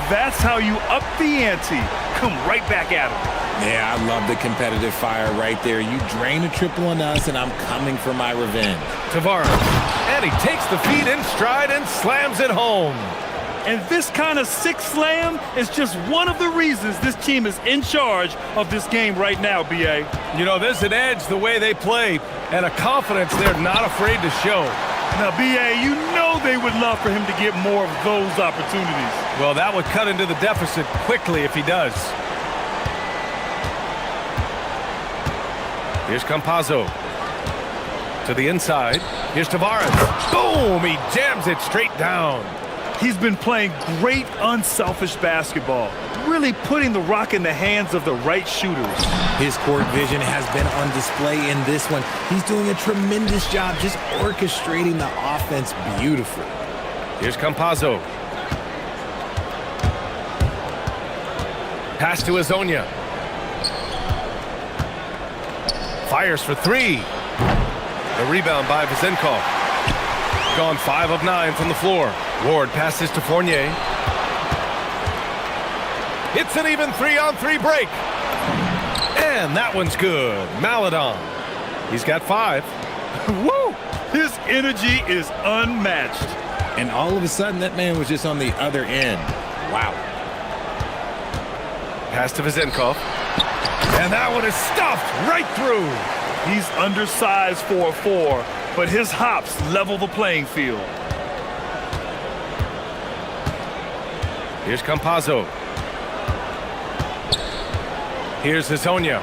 That's how you up the ante. Come right back at him. Yeah, I love the competitive fire right there. You drain a triple on us, and I'm coming for my revenge. Tavares. And he takes the feed in stride and slams it home. And this kind of sick slam is just one of the reasons this team is in charge of this game right now, B.A. You know, there's an edge the way they play and a confidence they're not afraid to show. Now, B.A., you know they would love for him to get more of those opportunities. Well, that would cut into the deficit quickly if he does. Here's Campazzo. To the inside. Here's Tavares. Boom! He jams it straight down. He's been playing great unselfish basketball, really putting the rock in the hands of the right shooters. His court vision has been on display in this one. He's doing a tremendous job just orchestrating the offense beautifully. Here's Campazzo. Pass to Hezonja. Fires for 3. The rebound by Vezenkov. Gone 5 of 9 from the floor. Ward passes to Fournier. It's an even 3-on-3 break. And that one's good. Maladon. He's got 5. Woo! His energy is unmatched. And all of a sudden, that man was just on the other end. Wow. Pass to Vezenkov. And that one is stuffed right through. He's undersized for a 4, but his hops level the playing field. Here's Campazzo. Here's Hezonja.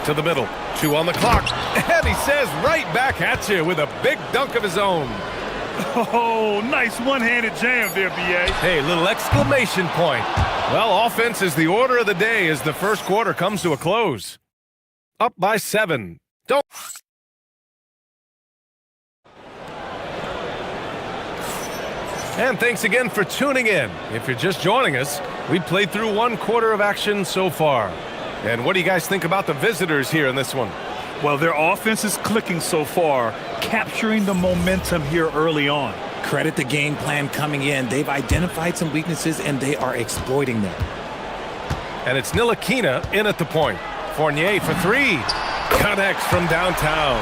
To the middle. 2 on the clock. And he says right back at you with a big dunk of his own. Oh, nice one-handed jam there, B.A. Hey, little exclamation point. Well, offense is the order of the day as the first quarter comes to a close. Up by 7. Don't. And thanks again for tuning in. If you're just joining us, we played through 1 quarter of action so far. And what do you guys think about the visitors here in this one? Well, their offense is clicking so far, capturing the momentum here early on. Credit the game plan coming in. They've identified some weaknesses, and they are exploiting them. And it's Ntilikina in at the point. Fournier for 3. Connects from downtown.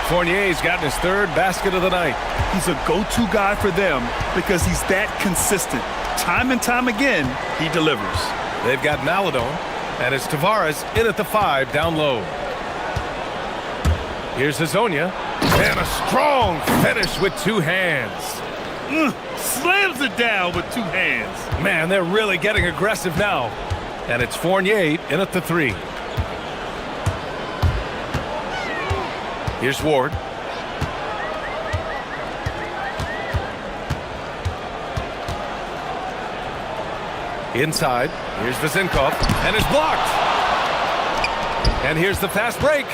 Fournier's gotten his 3rd basket of the night. He's a go-to guy for them because he's that consistent. Time and time again, he delivers. They've got Maladon, and it's Tavares in at the 5 down low. Here's Hezonja, and a strong finish with 2 hands. Slams it down with 2 hands. Man, they're really getting aggressive now. And it's Fournier in at the 3. Here's Ward. Inside, here's Vezenkov, and it's blocked. And here's the fast break.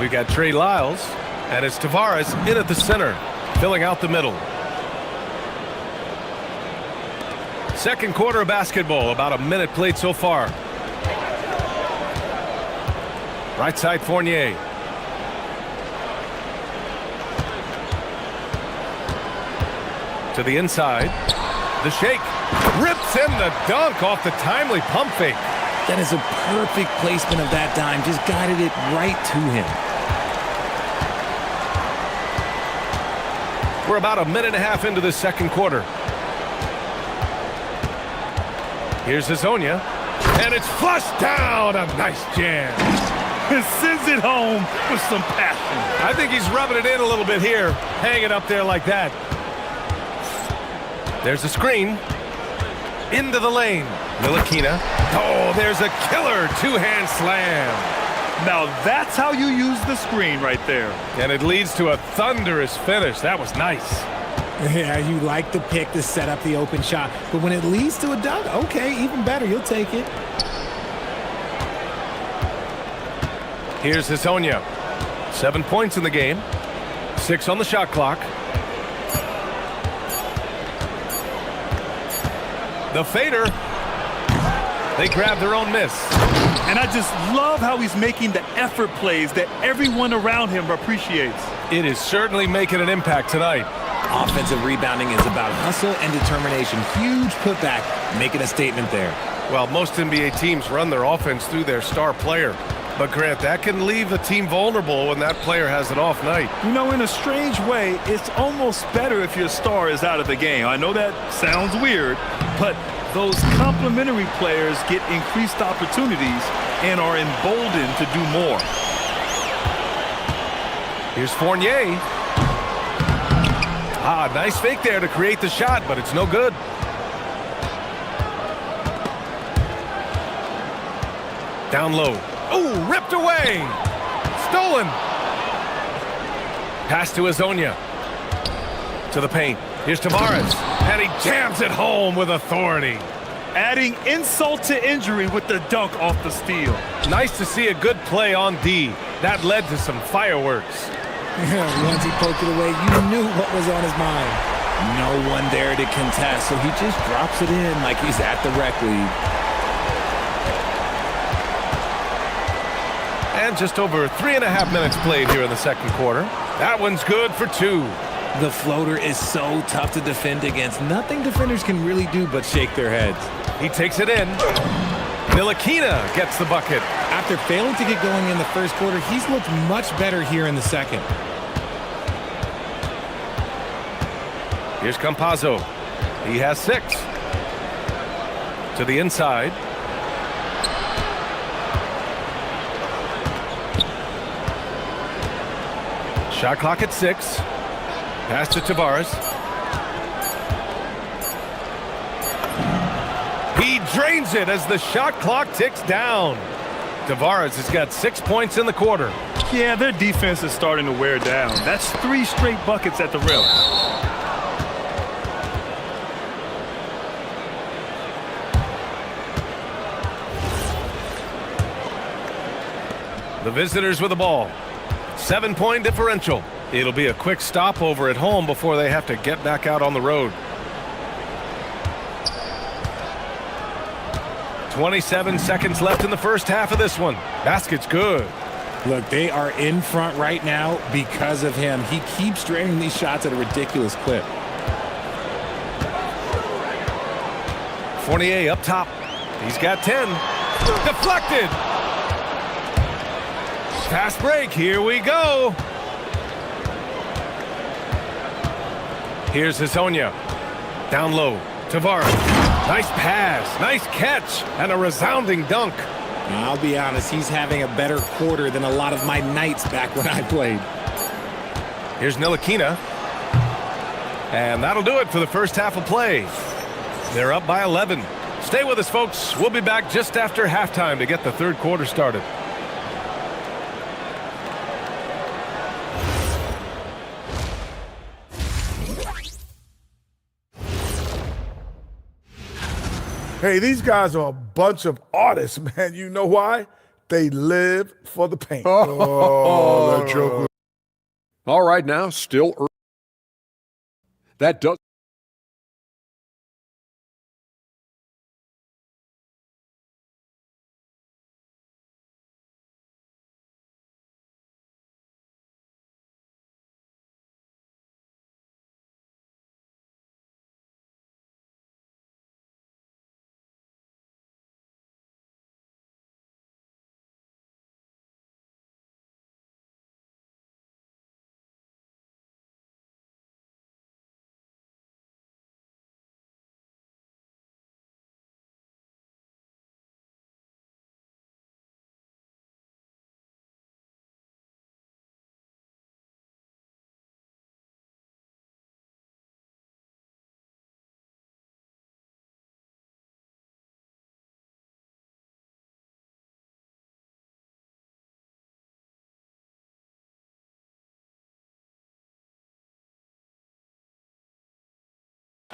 We've got Trey Lyles, and it's Tavares in at the center, filling out the middle. Second quarter of basketball, about a minute played so far. Right side, Fournier. To the inside. The shake. Rips in the dunk off the timely pump fake. That is a perfect placement of that dime. Just guided it right to him. We're about a minute and a half into the second quarter. Here's Hezonja. And it's flushed down. A nice jam. And sends it home with some passion. I think he's rubbing it in a little bit here. Hang it up there like that. There's a screen. Into the lane. Ntilikina. Oh, there's a killer 2-hand slam. Now that's how you use the screen right there. And it leads to a thunderous finish. That was nice. Yeah, you like the pick to set up the open shot. But when it leads to a dunk, okay, even better. You'll take it. Here's Hezonja. 7 points in the game. 6 on the shot clock. The fader. They grab their own miss. And I just love how he's making the effort plays that everyone around him appreciates. It is certainly making an impact tonight. Offensive rebounding is about hustle and determination. Huge putback, making a statement there. Well, most NBA teams run their offense through their star player. But, Grant, that can leave the team vulnerable when that player has an off night. You know, in a strange way, it's almost better if your star is out of the game. I know that sounds weird, but those complementary players get increased opportunities and are emboldened to do more. Here's Fournier. Ah, nice fake there to create the shot, but it's no good. Down low. Oh, ripped away. Stolen. Pass to Hezonja. To the paint. Here's Tavares. And he jams it home with authority. Adding insult to injury with the dunk off the steal. Nice to see a good play on D. That led to some fireworks. Once he poked it away, you knew what was on his mind. No one there to contest, so he just drops it in like he's at the rec league. And just over 3.5 minutes played here in the second quarter. That one's good for 2. The floater is so tough to defend against. Nothing defenders can really do but shake their heads. He takes it in. Ntilikina gets the bucket. After failing to get going in the first quarter, he's looked much better here in the second. Here's Campazzo. He has 6. To the inside. Shot clock at 6. Pass to Tavares. He drains it as the shot clock ticks down. Tavares has got 6 points in the quarter. Yeah, their defense is starting to wear down. That's 3 straight buckets at the rim. The visitors with the ball. 7-point differential. It'll be a quick stopover at home before they have to get back out on the road. 27 seconds left in the first half of this one. Basket's good. Look, they are in front right now because of him. He keeps draining these shots at a ridiculous clip. Fournier up top. He's got 10. Deflected. Fast break. Here we go. Here's Hezonja. Down low. Tavares. Nice pass. Nice catch. And a resounding dunk. Now, I'll be honest, he's having a better quarter than a lot of my nights back when I played. Here's Ntilikina. And that'll do it for the first half of play. They're up by 11. Stay with us, folks. We'll be back just after halftime to get the third quarter started. Hey, these guys are a bunch of artists, man. You know why? They live for the paint. Oh, that joke was... All right, now, still early. That does...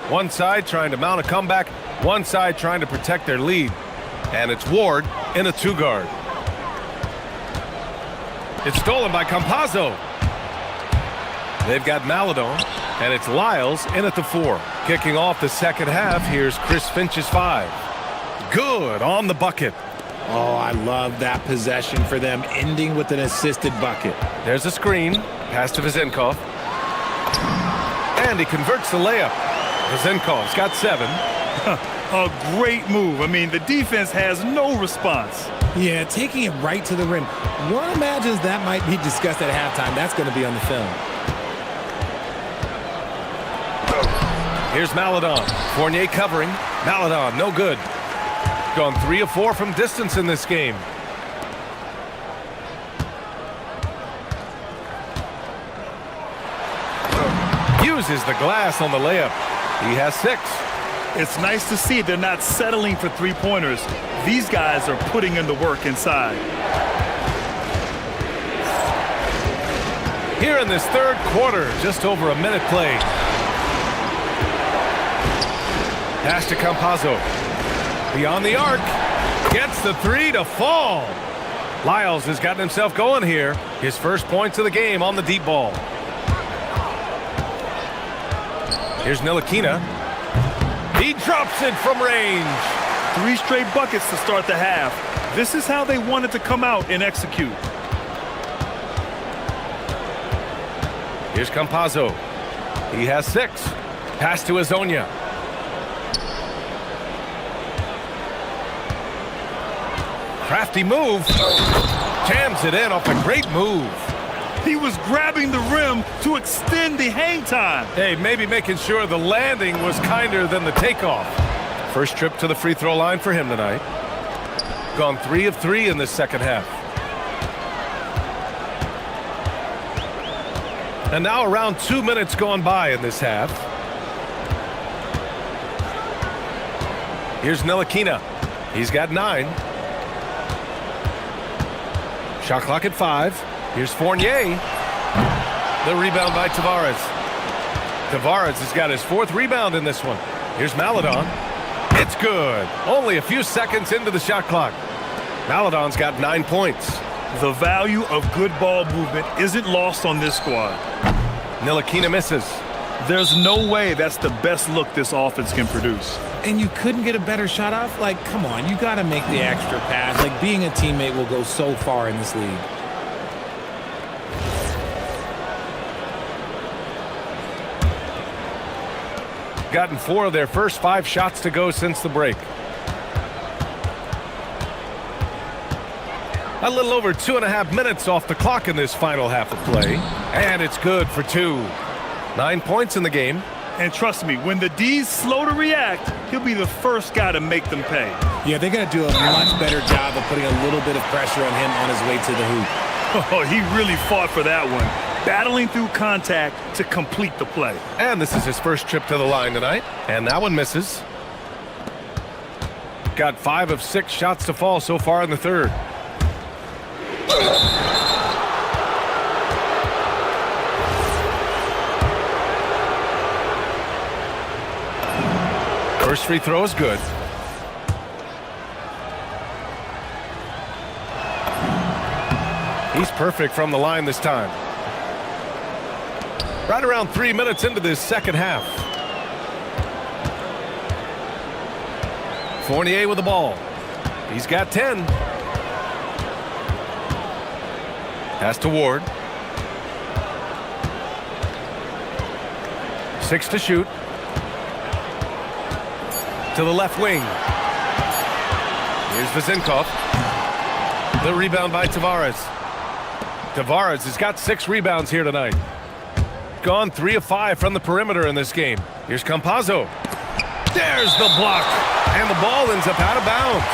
One side trying to mount a comeback, one side trying to protect their lead. And it's Ward in a 2-guard. It's stolen by Campazzo. They've got Maladon, and it's Lyles in at the 4. Kicking off the second half, here's Chris Finch's 5. Good on the bucket. Oh, I love that possession for them, ending with an assisted bucket. There's a screen. Pass to Vezenkov. And he converts the layup. Vezenkov's got 7. A great move. I mean, the defense has no response. Yeah, taking it right to the rim. One imagines that might be discussed at halftime. That's going to be on the film. Here's Maladon. Fournier covering. Maladon, no good. Gone 3 of 4 from distance in this game. Uses the glass on the layup. He has 6. It's nice to see they're not settling for 3-pointers. These guys are putting in the work inside. Here in this third quarter, just over a minute played. Pass to Campazzo. Beyond the arc. Gets the 3 to fall. Lyles has gotten himself going here. His first points of the game on the deep ball. Here's Ntilikina. He drops it from range. 3 straight buckets to start the half. This is how they wanted to come out and execute. Here's Campazzo. He has 6. Pass to Hezonja. Crafty move. Jams it in off a great move. He was grabbing the rim to extend the hang time. Hey, maybe making sure the landing was kinder than the takeoff. First trip to the free throw line for him tonight. Gone 3 of 3 in this second half. And now around 2 minutes gone by in this half. Here's Ntilikina. He's got 9. Shot clock at 5. Here's Fournier. The rebound by Tavares. Tavares has got his 4th rebound in this one. Here's Maledon. It's good. Only a few seconds into the shot clock. Maledon's got 9 points. The value of good ball movement isn't lost on this squad. Ntilikina misses. There's no way that's the best look this offense can produce. And you couldn't get a better shot off? Like, come on, you got to make the extra pass. Like, being a teammate will go so far in this league. Gotten 4 of their first 5 shots to go since the break. A little over 2.5 minutes off the clock in this final half of play. And it's good for 2. 9 points in the game. And trust me, when the D's slow to react, he'll be the first guy to make them pay. Yeah, they're going to do a much better job of putting a little bit of pressure on him on his way to the hoop. Oh, he really fought for that one. Battling through contact to complete the play. And this is his first trip to the line tonight. And that one misses. Got 5 of 6 shots to fall so far in the third. First free throw is good. He's perfect from the line this time. Right around 3 minutes into this second half. Fournier with the ball. He's got 10. Pass to Ward. 6 to shoot. To the left wing. Here's Vezinkov. The rebound by Tavares. Tavares has got 6 rebounds here tonight. Gone 3 of 5 from the perimeter in this game. Here's Campazzo. There's the block. And the ball ends up out of bounds.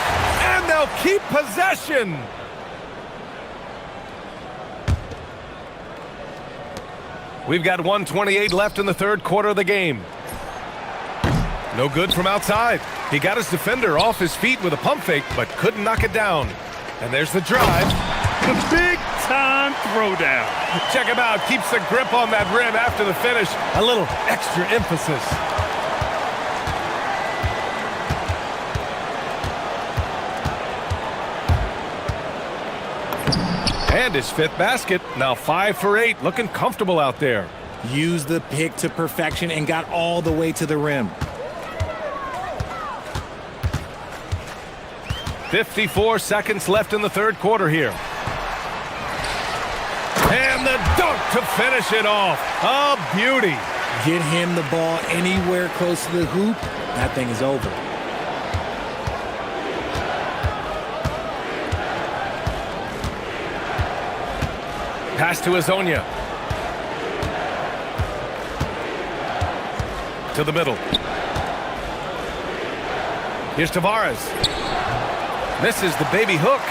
And they'll keep possession. We've got 1:28 left in the third quarter of the game. No good from outside. He got his defender off his feet with a pump fake, but couldn't knock it down. And there's the drive. The big-time throwdown. Check him out. Keeps the grip on that rim after the finish. A little extra emphasis. And his 5th basket. Now 5 for 8. Looking comfortable out there. Used the pick to perfection and got all the way to the rim. 54 seconds left in the third quarter here. And the dunk to finish it off. A beauty. Get him the ball anywhere close to the hoop. That thing is over. Pass to Hezonja. To the middle. Here's Tavares. Misses the baby hook.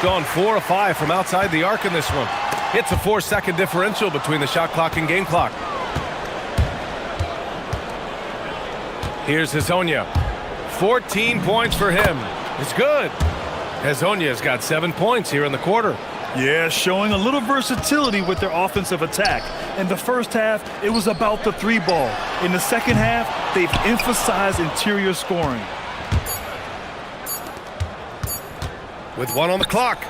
Gone 4 of 5 from outside the arc in this one. It's a 4-second differential between the shot clock and game clock. Here's Hezonja. 14 points for him. It's good. Hezonja's got 7 points here in the quarter. Yeah, showing a little versatility with their offensive attack. In the first half, it was about the 3-ball. In the second half, they've emphasized interior scoring. With 1 on the clock.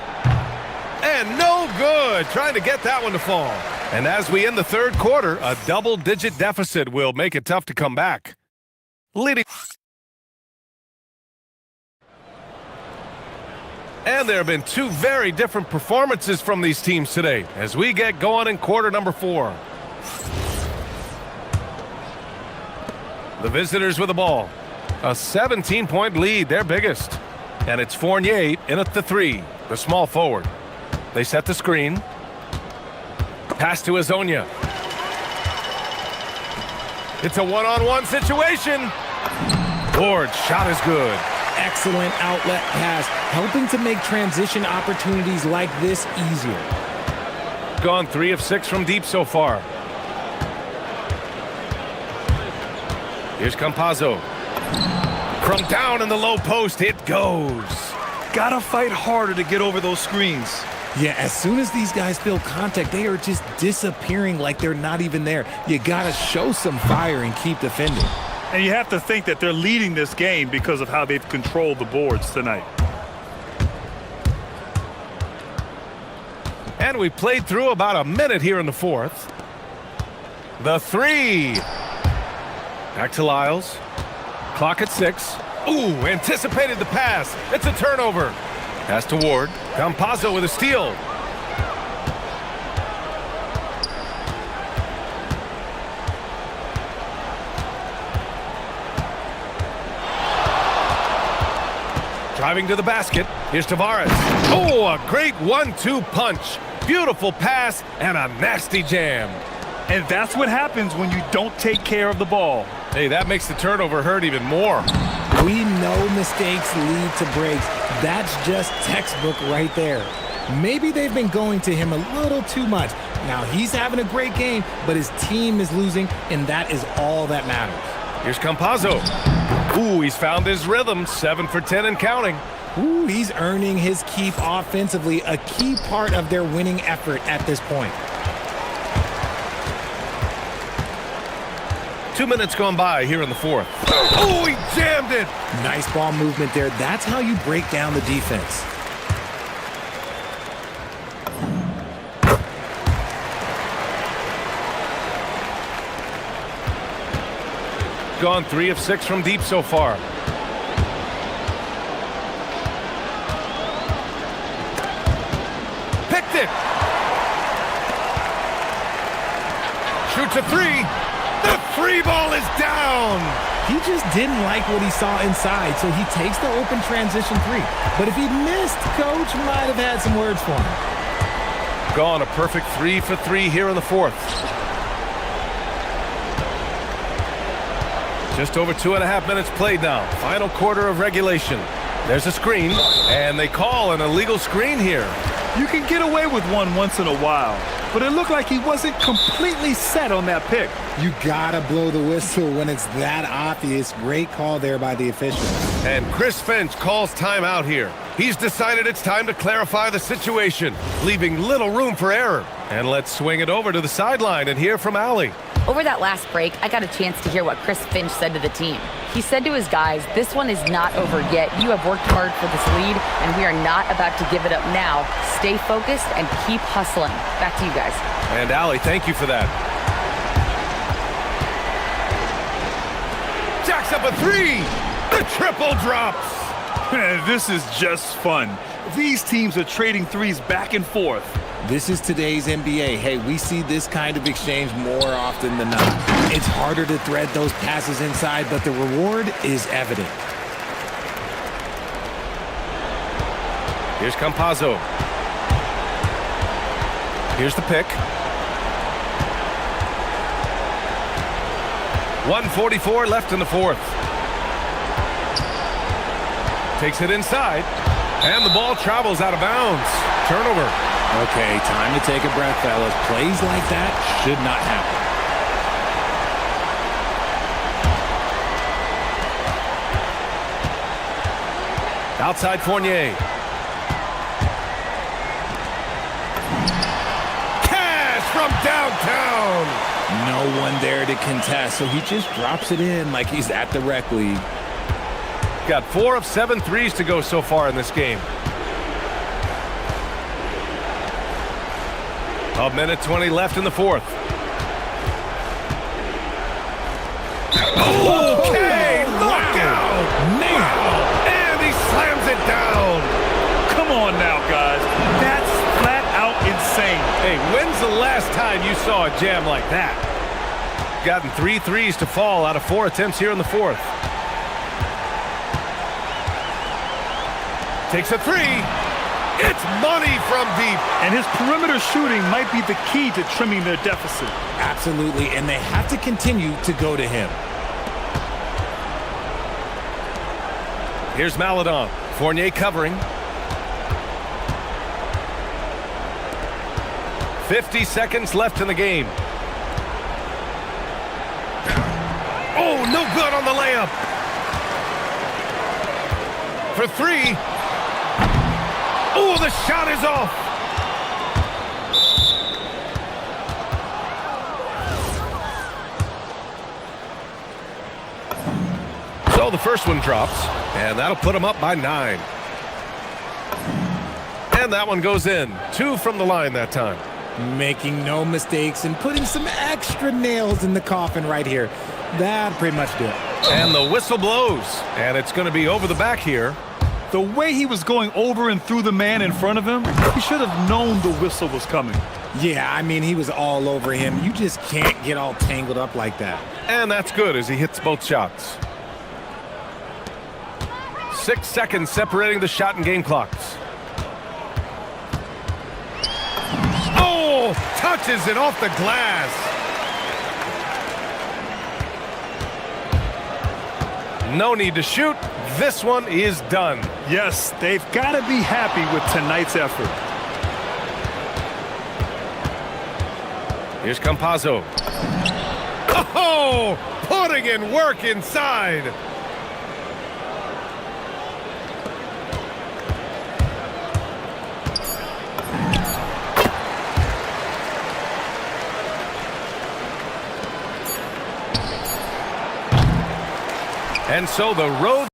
And no good. Trying to get that one to fall. And as we end the third quarter, a double-digit deficit will make it tough to come back. Leading. And there have been 2 very different performances from these teams today as we get going in quarter number 4. The visitors with the ball. A 17-point lead, their biggest. And it's Fournier in at the 3, the small forward. They set the screen. Pass to Hezonja. It's a one-on-one situation. Ward's shot is good. Excellent outlet pass, helping to make transition opportunities like this easier. Gone 3 of 6 from deep so far. Here's Campazzo. From down in the low post, it goes. Gotta fight harder to get over those screens. Yeah, as soon as these guys feel contact, they are just disappearing like they're not even there. You gotta show some fire and keep defending. And you have to think that they're leading this game because of how they've controlled the boards tonight. And we played through about a minute here in the fourth. The three. Back to Lyles. Clock at 6. Ooh, anticipated the pass. It's a turnover. Pass to Ward. Campazzo with a steal. Driving to the basket. Here's Tavares. Oh, a great 1-2 punch. Beautiful pass and a nasty jam. And that's what happens when you don't take care of the ball. Hey, that makes the turnover hurt even more. We know mistakes lead to breaks. That's just textbook right there. Maybe they've been going to him a little too much. Now he's having a great game, but his team is losing, and that is all that matters. Here's Campazzo. Ooh, he's found his rhythm. 7 for 10 and counting. Ooh, he's earning his keep offensively, a key part of their winning effort at this point. 2 minutes gone by here in the fourth. Oh, he jammed it! Nice ball movement there. That's how you break down the defense. Gone 3 of 6 from deep so far. Picked it! Shoots a 3. The free ball is down! He just didn't like what he saw inside, so he takes the open transition 3. But if he missed, Coach might have had some words for him. Gone a perfect 3 for 3 here in the fourth. Just over 2.5 minutes played now. Final quarter of regulation. There's a screen, and they call an illegal screen here. You can get away with one once in a while, but it looked like he wasn't completely set on that pick. You gotta blow the whistle when it's that obvious. Great call there by the official. And Chris Finch calls timeout here. He's decided it's time to clarify the situation, leaving little room for error. And let's swing it over to the sideline and hear from Allie. Over that last break, I got a chance to hear what Chris Finch said to the team. He said to his guys, this one is not over yet. You have worked hard for this lead, and we are not about to give it up now. Stay focused and keep hustling. Back to you guys. And Allie, thank you for that. Jacks up a 3. The triple drops. This is just fun. These teams are trading threes back and forth. This is today's NBA. Hey, we see this kind of exchange more often than not. It's harder to thread those passes inside, but the reward is evident. Here's Campazzo. Here's the pick. 1:44 left in the fourth. Takes it inside, and the ball travels out of bounds. Turnover. Okay, time to take a breath, fellas. Plays like that should not happen. Outside Fournier. Cash from downtown. No one there to contest, so he just drops it in like he's at the rec league. Got 4 of 7 threes to go so far in this game. A minute 20 left in the fourth. Okay, knockout! Man! And he slams it down. Come on now, guys. That's flat out insane. Hey, when's the last time you saw a jam like that? Gotten 3 threes to fall out of 4 attempts here in the fourth. Takes a 3. It's money from deep. And his perimeter shooting might be the key to trimming their deficit. Absolutely, and they have to continue to go to him. Here's Maledon. Fournier covering. 50 seconds left in the game. Oh, no good on the layup. For three. Oh, the shot is off. So the first one drops, and that'll put him up by 9. And that one goes in. 2 from the line that time. Making no mistakes and putting some extra nails in the coffin right here. That pretty much do it. And the whistle blows, and it's going to be over the back here. The way he was going over and through the man in front of him, he should have known the whistle was coming. Yeah, I mean, he was all over him. You just can't get all tangled up like that. And that's good as he hits both shots. 6 seconds separating the shot and game clocks. Oh, touches it off the glass. No need to shoot. This one is done. Yes, they've got to be happy with tonight's effort. Here's Campazzo. Oh, putting in work inside. And so the road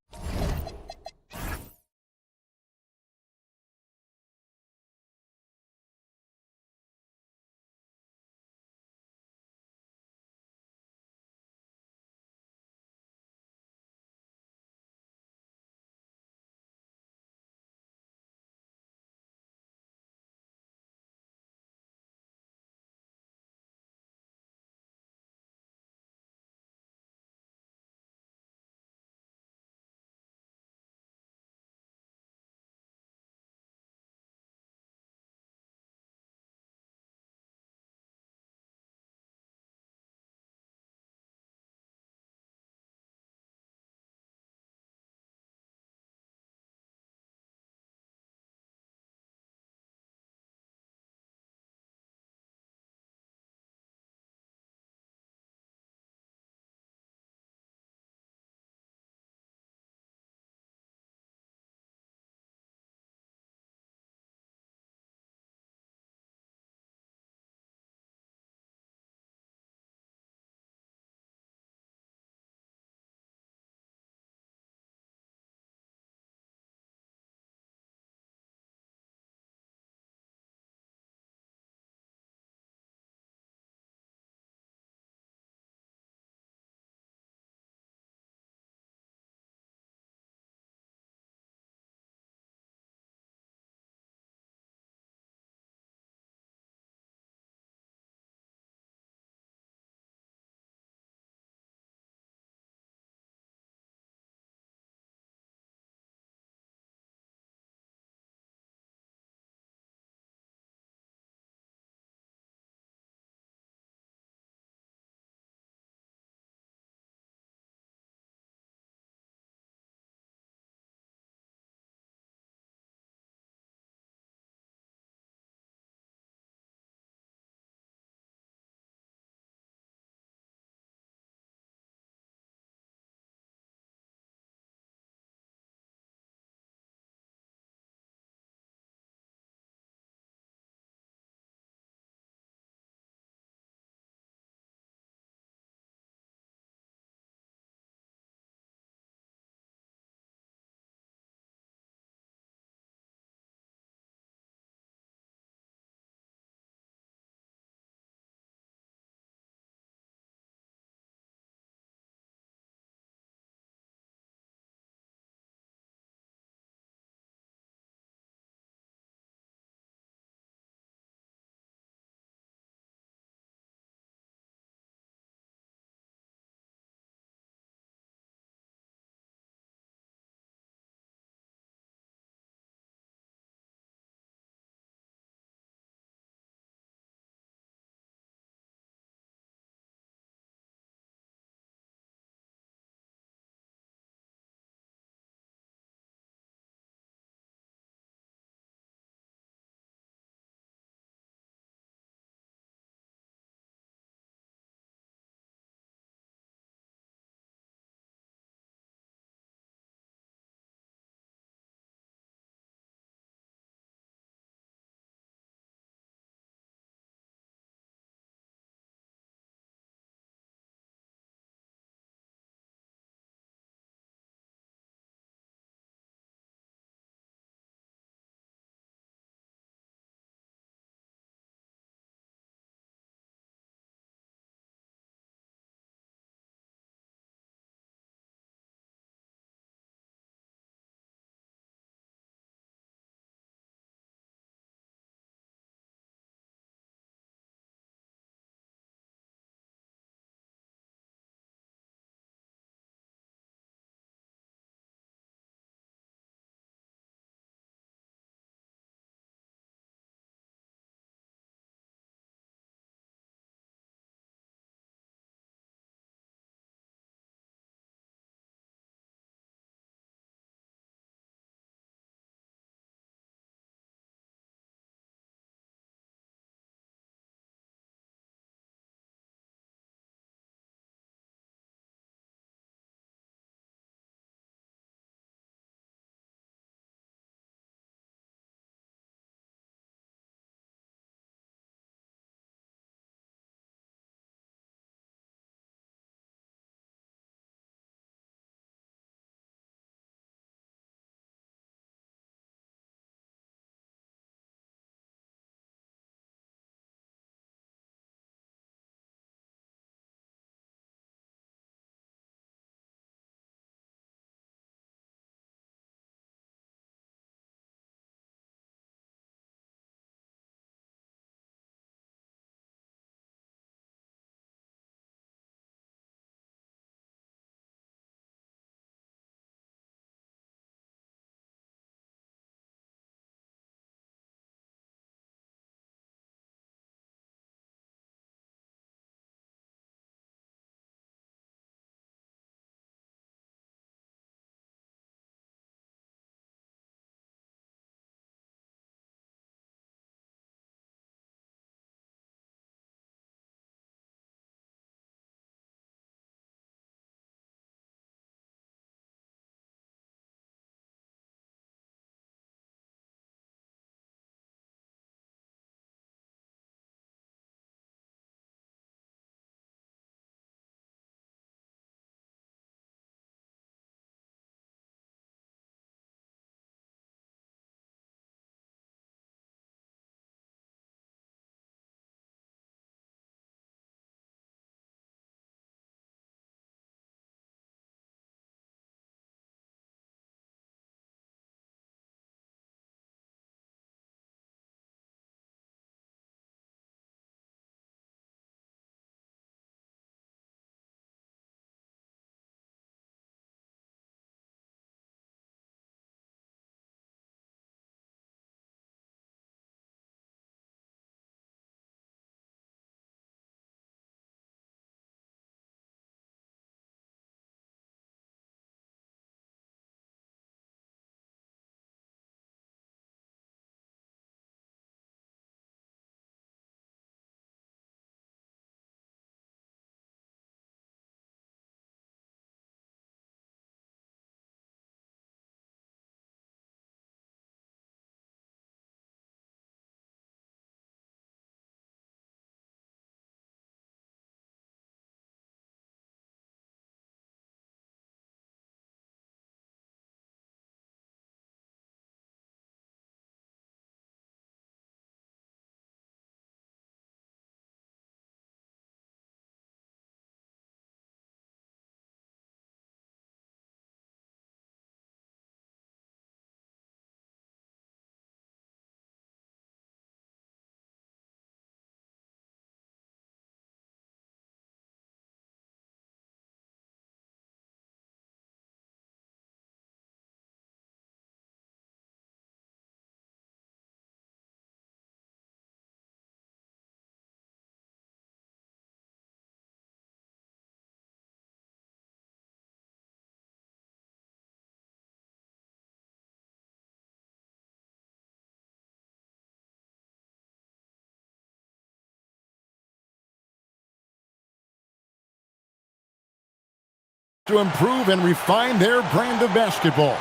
to improve and refine their brand of basketball.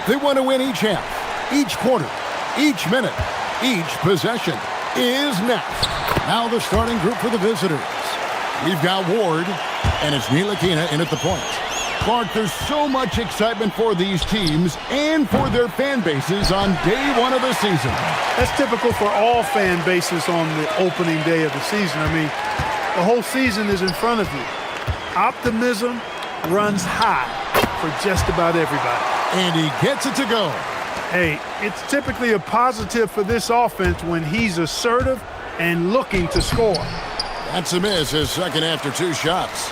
They want to win each half, each quarter, each minute, each possession is next. Now the starting group for the visitors. We've got Ward, and it's Ntilikina in at the point. Clark, there's so much excitement for these teams and for their fan bases on day one of the season. That's typical for all fan bases on the opening day of the season. I mean, the whole season is in front of you. Optimism runs high for just about everybody. And he gets it to go. Hey, it's typically a positive for this offense when he's assertive and looking to score. That's a miss, his second after 2 shots.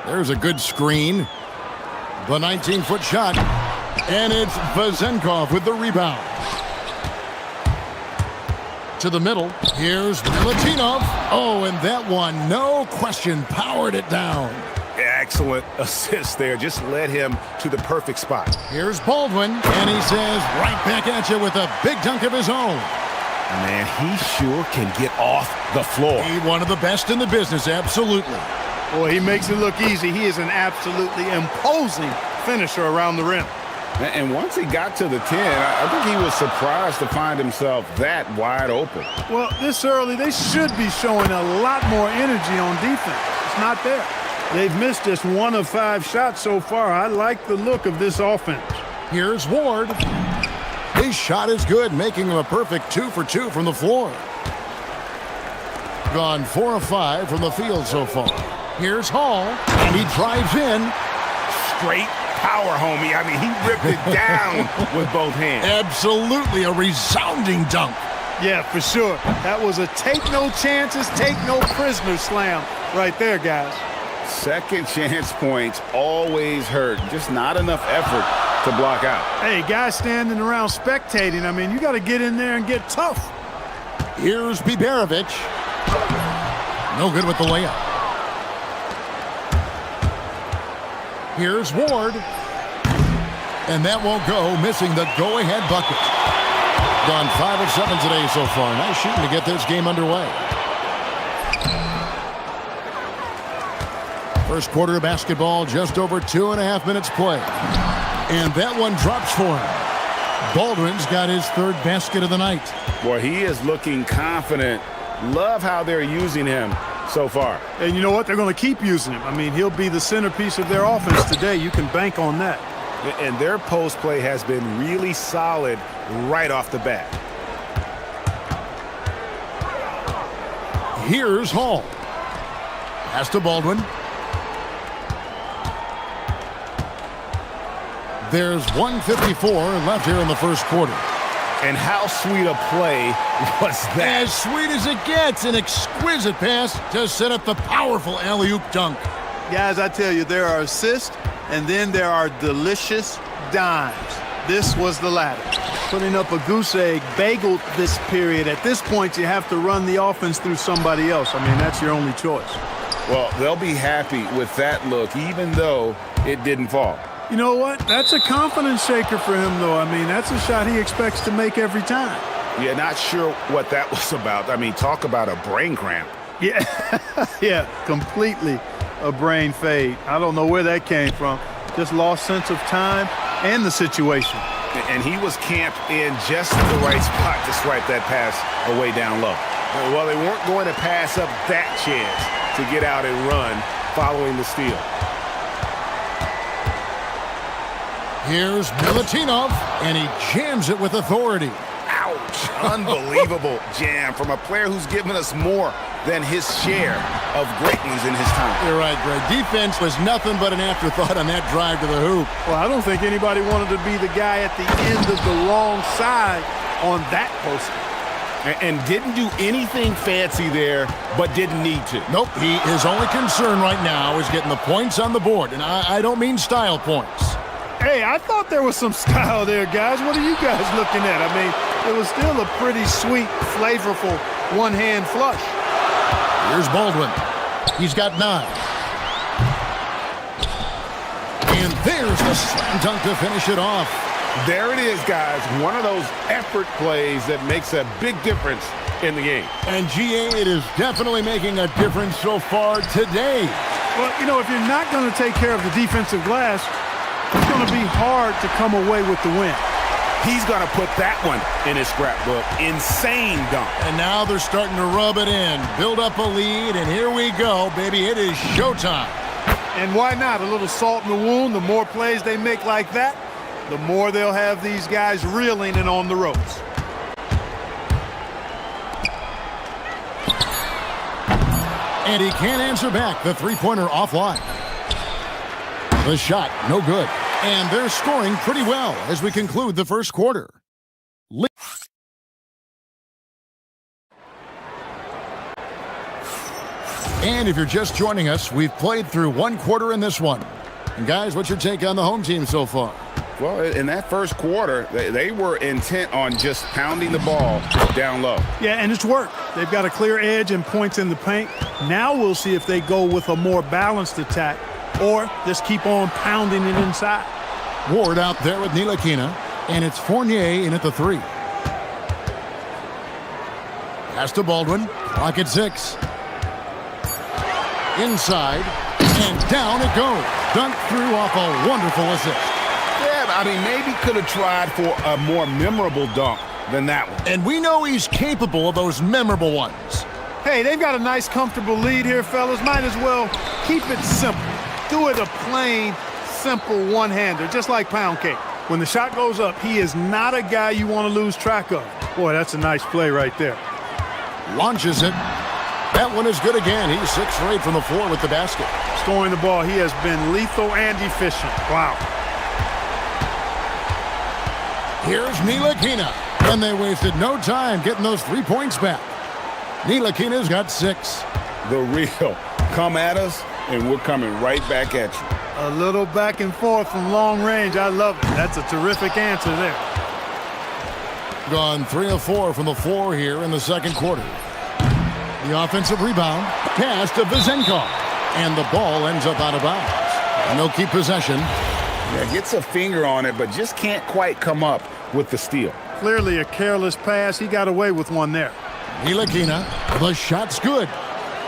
There's a good screen. The 19-foot shot. And it's Vezenkov with the rebound. To the middle. Here's Milutinov. Oh, and that one, no question, powered it down. Excellent assist there. Just led him to the perfect spot. Here's Baldwin, and he says right back at you with a big dunk of his own. Man, he sure can get off the floor. He's one of the best in the business, absolutely. Boy, he makes it look easy. He is an absolutely imposing finisher around the rim. And once he got to the 10, I think he was surprised to find himself that wide open. Well, this early, they should be showing a lot more energy on defense. It's not there. They've missed just 1 of 5 shots so far. I like the look of this offense. Here's Ward. His shot is good, making him a perfect 2 for 2 from the floor. Gone 4 of 5 from the field so far. Here's Hall, and he drives in. Straight power, homie. I mean, he ripped it down with both hands. Absolutely a resounding dunk. Yeah, for sure. That was a take no chances, take no prisoners slam right there, guys. Second chance points always hurt. Just not enough effort to block out. Hey, guys standing around spectating, I mean, you got to get in there and get tough. Here's Biberovic. No good with the layup. Here's Ward. And that won't go, missing the go-ahead bucket. Gone 5 of 7 today so far. Nice shooting to get this game underway. First quarter of basketball, just over 2.5 minutes play. And that one drops for him. Baldwin's got his 3rd basket of the night. Boy, he is looking confident. Love how they're using him so far. And you know what? They're going to keep using him. I mean, he'll be the centerpiece of their offense today. You can bank on that. And their post play has been really solid right off the bat. Here's Hall. Pass to Baldwin. There's 1:54 left here in the first quarter. And how sweet a play was that? As sweet as it gets, an exquisite pass to set up the powerful alley-oop dunk. Guys, I tell you, there are assists, and then there are delicious dimes. This was the latter. Putting up a goose egg, bageled this period. At this point, you have to run the offense through somebody else. I mean, that's your only choice. Well, they'll be happy with that look, even though it didn't fall. You know what? That's a confidence shaker for him, though. I mean, that's a shot he expects to make every time. Yeah, not sure what that was about. I mean, talk about a brain cramp. Yeah, yeah, completely a brain fade. I don't know where that came from. Just lost sense of time and the situation. And he was camped in just the right spot to swipe that pass away down low. Well, they weren't going to pass up that chance to get out and run following the steal. Here's Milutinov, and he jams it with authority. Ouch. Unbelievable jam from a player who's given us more than his share of great ones in his time. You're right, Greg. Defense was nothing but an afterthought on that drive to the hoop. Well, I don't think anybody wanted to be the guy at the end of the wrong side on that poster. And didn't do anything fancy there, but didn't need to. Nope. His only concern right now is getting the points on the board. And I don't mean style points. Hey, I thought there was some style there, guys. What are you guys looking at? I mean, it was still a pretty sweet, flavorful one-hand flush. Here's Baldwin. He's got 9. And there's the slam dunk to finish it off. There it is, guys. One of those effort plays that makes a big difference in the game. And GA, it is definitely making a difference so far today. Well, you know, if you're not going to take care of the defensive glass, it's going to be hard to come away with the win. He's going to put that one in his scrapbook. Insane dunk. And now they're starting to rub it in, build up a lead, and here we go, baby. It is showtime. And why not? A little salt in the wound. The more plays they make like that, the more they'll have these guys reeling and on the ropes. And he can't answer back. The three-pointer offline. The shot, no good. And they're scoring pretty well as we conclude the first quarter. And if you're just joining us, we've played through one quarter in this one. And guys, what's your take on the home team so far? Well, in that first quarter, they were intent on just pounding the ball down low. Yeah, and it's worked. They've got a clear edge and points in the paint. Now we'll see if they go with a more balanced attack or just keep on pounding it inside. Ward out there with Ntilikina, and it's Fournier in at the three. Pass to Baldwin, clock at 6. Inside, and down it goes. Dunked through off a wonderful assist. Yeah, I mean, maybe could have tried for a more memorable dunk than that one. And we know he's capable of those memorable ones. Hey, they've got a nice, comfortable lead here, fellas. Might as well keep it simple. Do it a plain, simple one-hander, just like pound cake. When the shot goes up, he is not a guy you want to lose track of. Boy, that's a nice play right there. Launches it. That one is good again. He's 6 for 8 from the floor with the basket. Scoring the ball, he has been lethal and efficient. Wow. Here's Ntilikina. And they wasted no time getting those 3 points back. Ntilikina's got 6. The real come at us, and we're coming right back at you. A little back and forth from long range. I love it. That's a terrific answer there. Gone 3 of 4 from the floor here in the second quarter. The offensive rebound, pass to Vezenkov, and the ball ends up out of bounds. And they'll keep possession. Yeah, gets a finger on it, but just can't quite come up with the steal. Clearly a careless pass. He got away with one there. Ntilikina, the shot's good.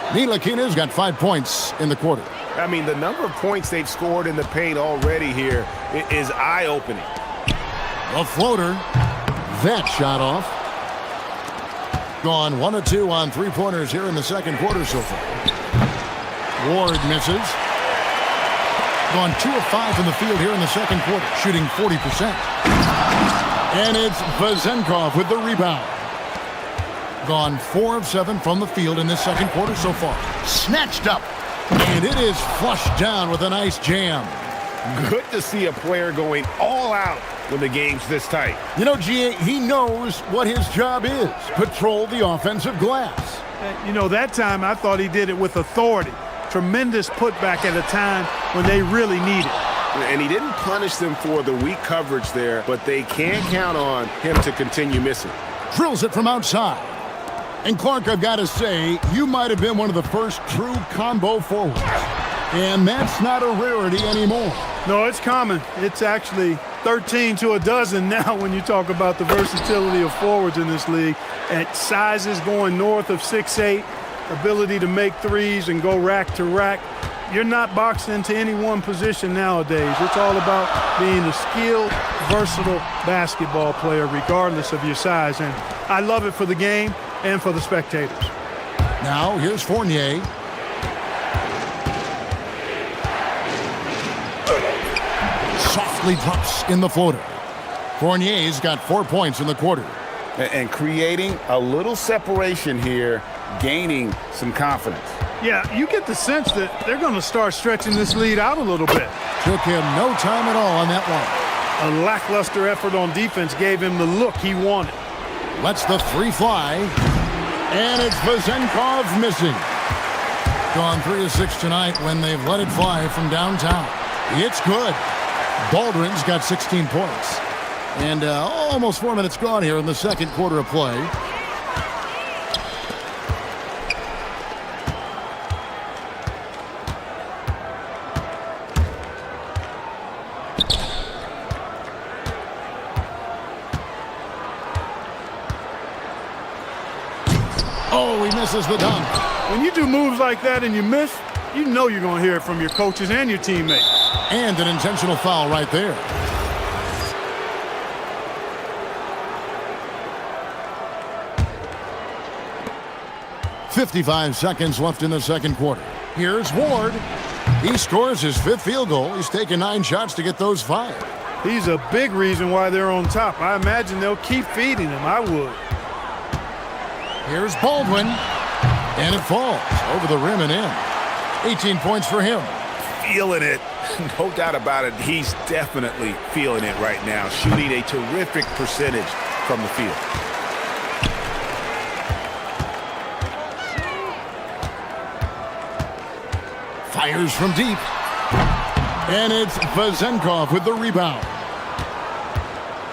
Ntilikina's got 5 points in the quarter. I mean, the number of points they've scored in the paint already here is eye-opening. A floater. That shot off. Gone 1 of 2 on 3-pointers here in the second quarter so far. Ward misses. Gone 2 of 5 from the field here in the second quarter, shooting 40%. And it's Vezenkov with the rebound. Gone 4 of 7 from the field in this second quarter so far. Snatched up. And it is flushed down with a nice jam. Good to see a player going all out when the game's this tight. You know, GA, he knows what his job is. Patrol the offensive glass. You know, that time I thought he did it with authority. Tremendous putback at a time when they really need it. And he didn't punish them for the weak coverage there, but they can't count on him to continue missing. Drills it from outside. And Clark, I've got to say, you might have been one of the first true combo forwards. And that's not a rarity anymore. No, it's common. It's actually 13 to a dozen now when you talk about the versatility of forwards in this league. At sizes going north of 6'8", ability to make threes and go rack to rack. You're not boxed into any one position nowadays. It's all about being a skilled, versatile basketball player regardless of your size. And I love it for the game and for the spectators. Now here's Fournier. Softly drops in the floater. Fournier's got 4 points in the quarter. And creating a little separation here, gaining some confidence. Yeah, you get the sense that they're going to start stretching this lead out a little bit. Took him no time at all on that one. A lackluster effort on defense gave him the look he wanted. Lets the 3 fly. And it's Vezenkov missing. Gone 3 of 6 tonight when they've let it fly from downtown. It's good. Baldwin's got 16 points. And almost 4 minutes gone here in the second quarter of play. Oh, he misses the dunk. When you do moves like that and you miss, you know you're going to hear it from your coaches and your teammates. And an intentional foul right there. .55 seconds left in the second quarter. Here's Ward. He scores his 5th field goal. He's taken 9 shots to get those 5. He's a big reason why they're on top. I imagine they'll keep feeding him. I would. Here's Baldwin. And it falls over the rim and in. 18 points for him. Feeling it. No doubt about it. He's definitely feeling it right now. Shooting a terrific percentage from the field. Fires from deep. And it's Vazenkov with the rebound.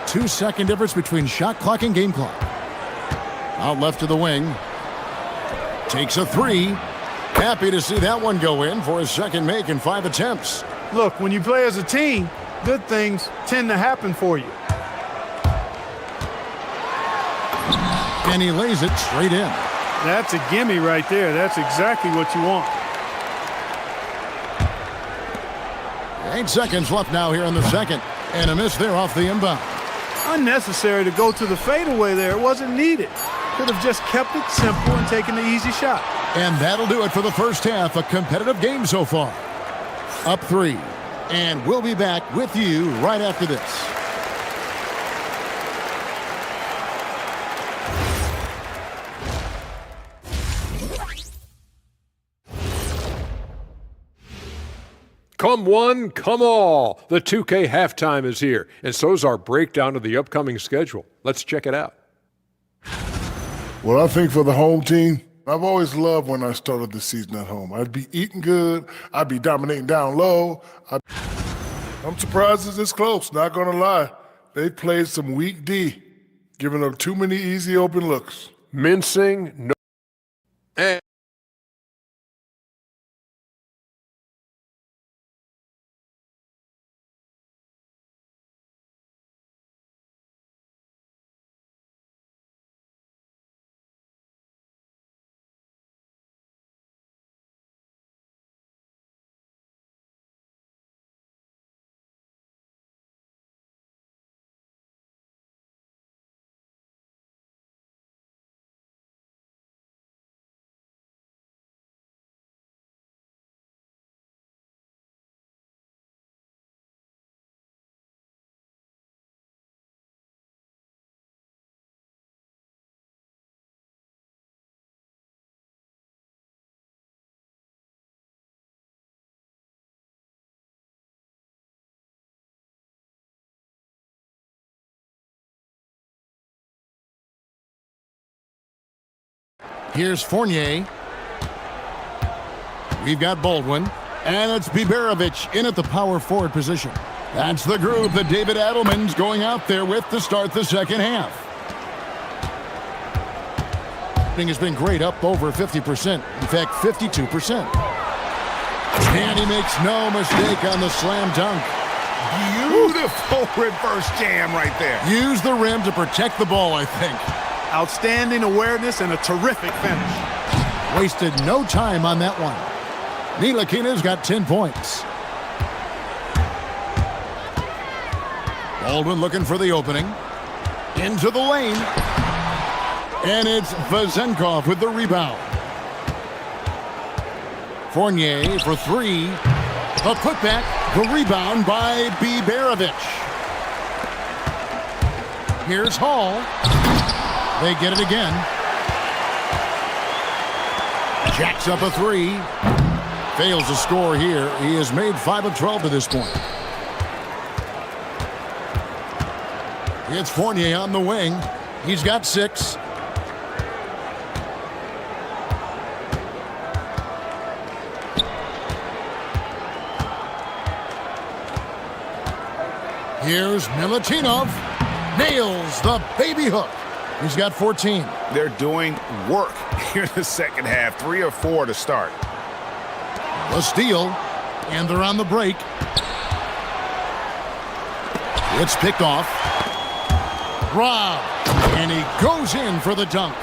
2-second difference between shot clock and game clock. Out left to the wing. Takes a 3. Happy to see that one go in for his second make in 5 attempts. Look, when you play as a team, good things tend to happen for you. And he lays it straight in. That's a gimme right there. That's exactly what you want. 8 seconds left now here in the second. And a miss there off the inbound. Unnecessary to go to the fadeaway there. It wasn't needed. Could have just kept it simple and taken the easy shot. And that'll do it for the first half. A competitive game so far. Up 3. And we'll be back with you right after this. Come one, come all. The 2K halftime is here, and so's our breakdown of the upcoming schedule. Let's check it out. Well, I think for the home team, I've always loved when I started the season at home. I'd be eating good. I'd be dominating down low. I'm surprised it's this close, not going to lie. They played some weak D, giving up too many easy open looks. Mincing, no. And Here's Fournier. We've got Baldwin. And it's Biberovic in at the power forward position. That's the group that David Adelman's going out there with to start the second half. Has been great, up over 50%. In fact, 52%. And he makes no mistake on the slam dunk. Beautiful reverse jam right there. Use the rim to protect the ball, I think. Outstanding awareness and a terrific finish. Wasted no time on that one. Ntilikina's got 10 points. Baldwin looking for the opening. Into the lane. And it's Vazenkov with the rebound. Fournier for 3. A putback. The rebound by Biberovic. Here's Hall. They get it again. Jacks up a 3. Fails to score here. He has made 5 of 12 to this point. It's Fournier on the wing. He's got 6. Here's Milutinov. Nails the baby hook. He's got 14. They're doing work here in the second half. 3 or 4 to start. The steal, and they're on the break. It's picked off. Rob, and he goes in for the dunk.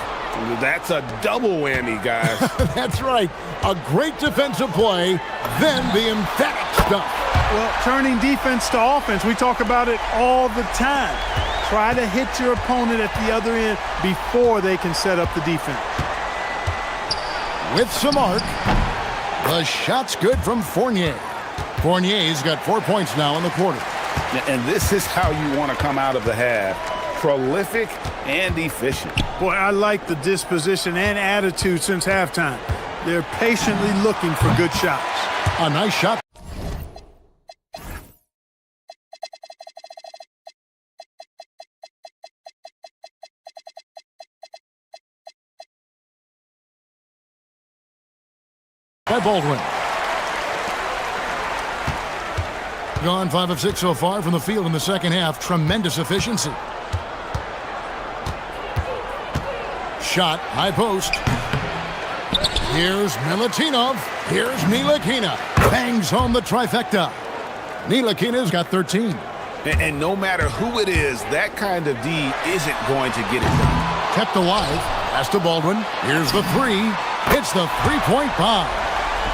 That's a double whammy, guys. That's right. A great defensive play, then the emphatic stuff. Well, turning defense to offense, we talk about it all the time. Try to hit your opponent at the other end before they can set up the defense. With some arc, the shot's good from Fournier. Fournier's got 4 points now in the quarter. And this is how you want to come out of the half. Prolific and efficient. Boy, I like the disposition and attitude since halftime. They're patiently looking for good shots. A nice shot. By Baldwin. Gone 5 of 6 so far from the field in the second half. Tremendous efficiency. Shot, high post. Here's Milutinov. Here's Ntilikina. Bangs home the trifecta. Ntilikina's got 13. And no matter who it is, that kind of D isn't going to get it done. Kept alive. Pass to Baldwin. Here's the three. It's the three-point bomb.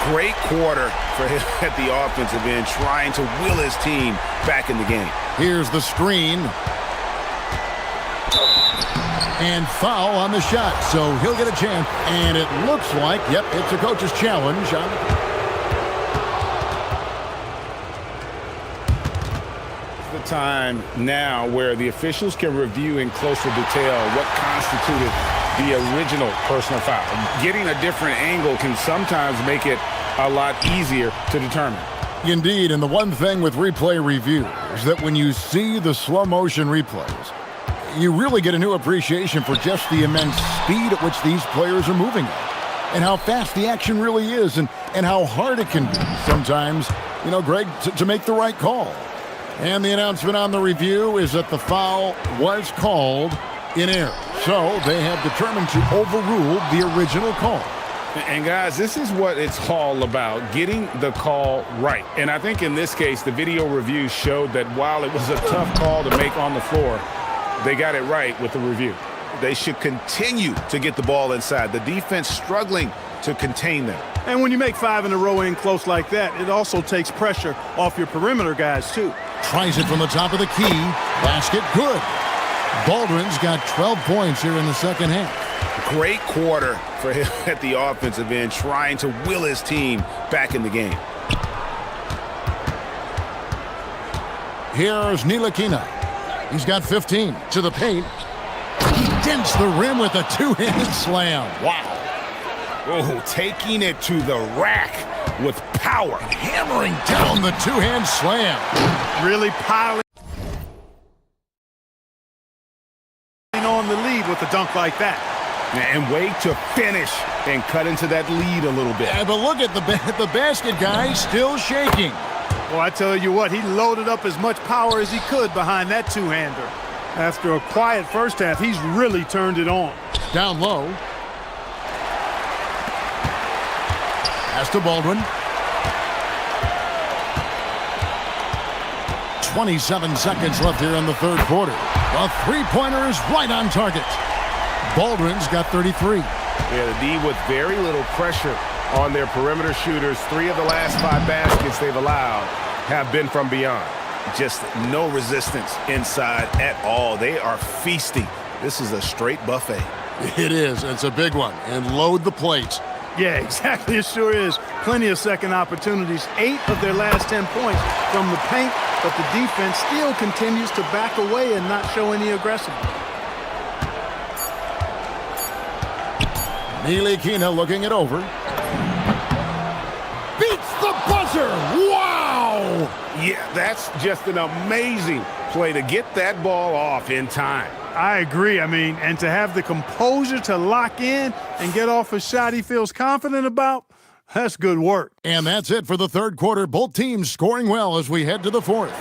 Great quarter for him at the offensive end, trying to will his team back in the game. Here's the screen. And foul on the shot, so he'll get a chance. And it looks like, yep, it's a coach's challenge. The time now where the officials can review in closer detail what constituted the original personal foul. Getting a different angle can sometimes make it a lot easier to determine. Indeed, and the one thing with replay review is that when you see the slow motion replays, you really get a new appreciation for just the immense speed at which these players are moving at, and how fast the action really is, and how hard it can be sometimes, you know, Greg, to make the right call. And the announcement on the review is that the foul was called in error. So they have determined to overrule the original call. And guys, this is what it's all about, getting the call right. And I think in this case, the video review showed that while it was a tough call to make on the floor, they got it right with the review. They should continue to get the ball inside. The defense struggling to contain them. And when you make 5 in a row in close like that, it also takes pressure off your perimeter guys, too. Tries it from the top of the key. Basket good. Baldwin's got 12 points here in the second half. Great quarter for him at the offensive end, trying to will his team back in the game. Here's Ntilikina. He's got 15 to the paint. He dents the rim with a two-handed slam. Wow. Oh, taking it to the rack with power. Hammering down the two-hand slam. Really piling on the lead with a dunk like that. And wait to finish and cut into that lead a little bit. Yeah, but look at the basket guy still shaking. Well, I tell you what, he loaded up as much power as he could behind that two-hander. After a quiet first half, he's really turned it on. Down low. Pass to Baldwin. 27 seconds left here in the third quarter. The three-pointer is right on target. Baldwin's got 33. Yeah, the D with very little pressure on their perimeter shooters. 3 of the last 5 baskets they've allowed have been from beyond. Just no resistance inside at all. They are feasting. This is a straight buffet. It is. It's a big one. And load the plates. Yeah, exactly. It sure is. Plenty of second opportunities. 8 of their last 10 points from the paint, but the defense still continues to back away and not show any aggressiveness. Ntilikina looking it over. Beats the buzzer! Wow! Yeah, that's just an amazing play to get that ball off in time. I agree. I mean, and to have the composure to lock in and get off a shot he feels confident about, that's good work. And that's it for the third quarter. Both teams scoring well as we head to the fourth.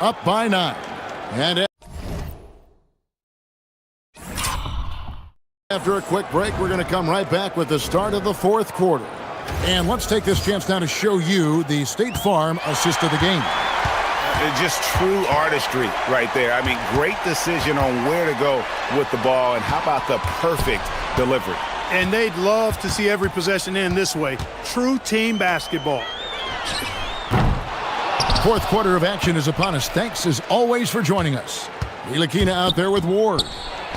Up by 9. And after a quick break, we're going to come right back with the start of the fourth quarter. And let's take this chance now to show you the State Farm assist of the game. Just true artistry right there. I mean, great decision on where to go with the ball, and how about the perfect delivery? And they'd love to see every possession end this way. True team basketball. Fourth quarter of action is upon us. Thanks, as always, for joining us. Ntilikina out there with Ward.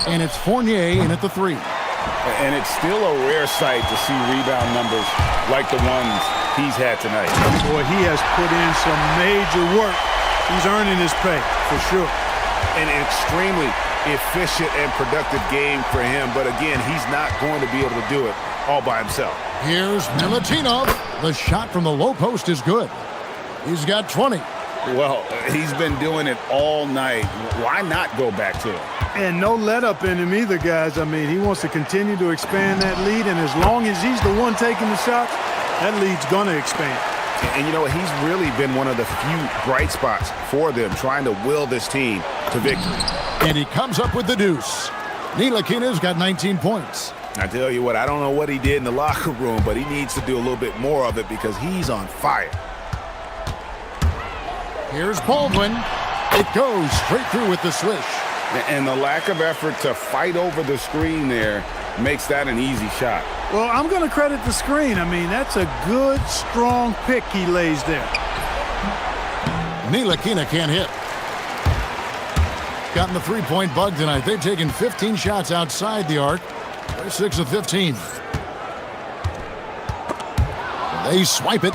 And it's Fournier in at the 3. And it's still a rare sight to see rebound numbers like the ones he's had tonight. Boy, he has put in some major work. He's earning his pay, for sure. An extremely efficient and productive game for him. But again, he's not going to be able to do it all by himself. Here's Milutinov. The shot from the low post is good. He's got 20. Well, he's been doing it all night. Why not go back to it? And no let up in him either, guys. I mean, he wants to continue to expand that lead, and as long as he's the one taking the shots, that lead's going to expand. And you know, he's really been one of the few bright spots for them, trying to will this team to victory. And he comes up with the deuce. Ntilikina's got 19 points. I tell you what, I don't know what he did in the locker room, but he needs to do a little bit more of it because he's on fire. Here's Baldwin. It goes straight through with the swish. And the lack of effort to fight over the screen there makes that an easy shot. Well, I'm going to credit the screen. I mean, that's a good, strong pick he lays there. Ntilikina can't hit. Gotten the three-point bug tonight. They've taken 15 shots outside the arc. They're 6 of 15. They swipe it.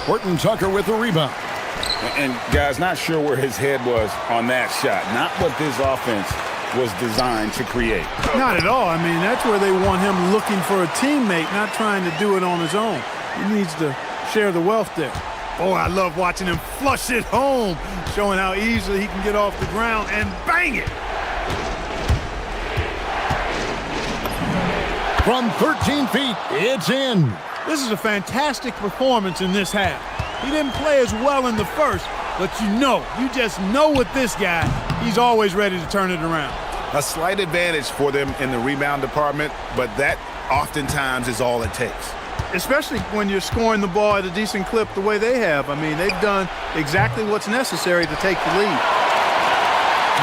Horton Tucker with the rebound. And guys, not sure where his head was on that shot. Not what this offense was designed to create. Not at all. I mean, that's where they want him looking for a teammate, not trying to do it on his own. He needs to share the wealth there. Oh, I love watching him flush it home, showing how easily he can get off the ground and bang it. From 13 feet, it's in. This is a fantastic performance in this half. He didn't play as well in the first, but you just know with this guy, he's always ready to turn it around. A slight advantage for them in the rebound department, but that oftentimes is all it takes. Especially when you're scoring the ball at a decent clip the way they have. I mean, they've done exactly what's necessary to take the lead.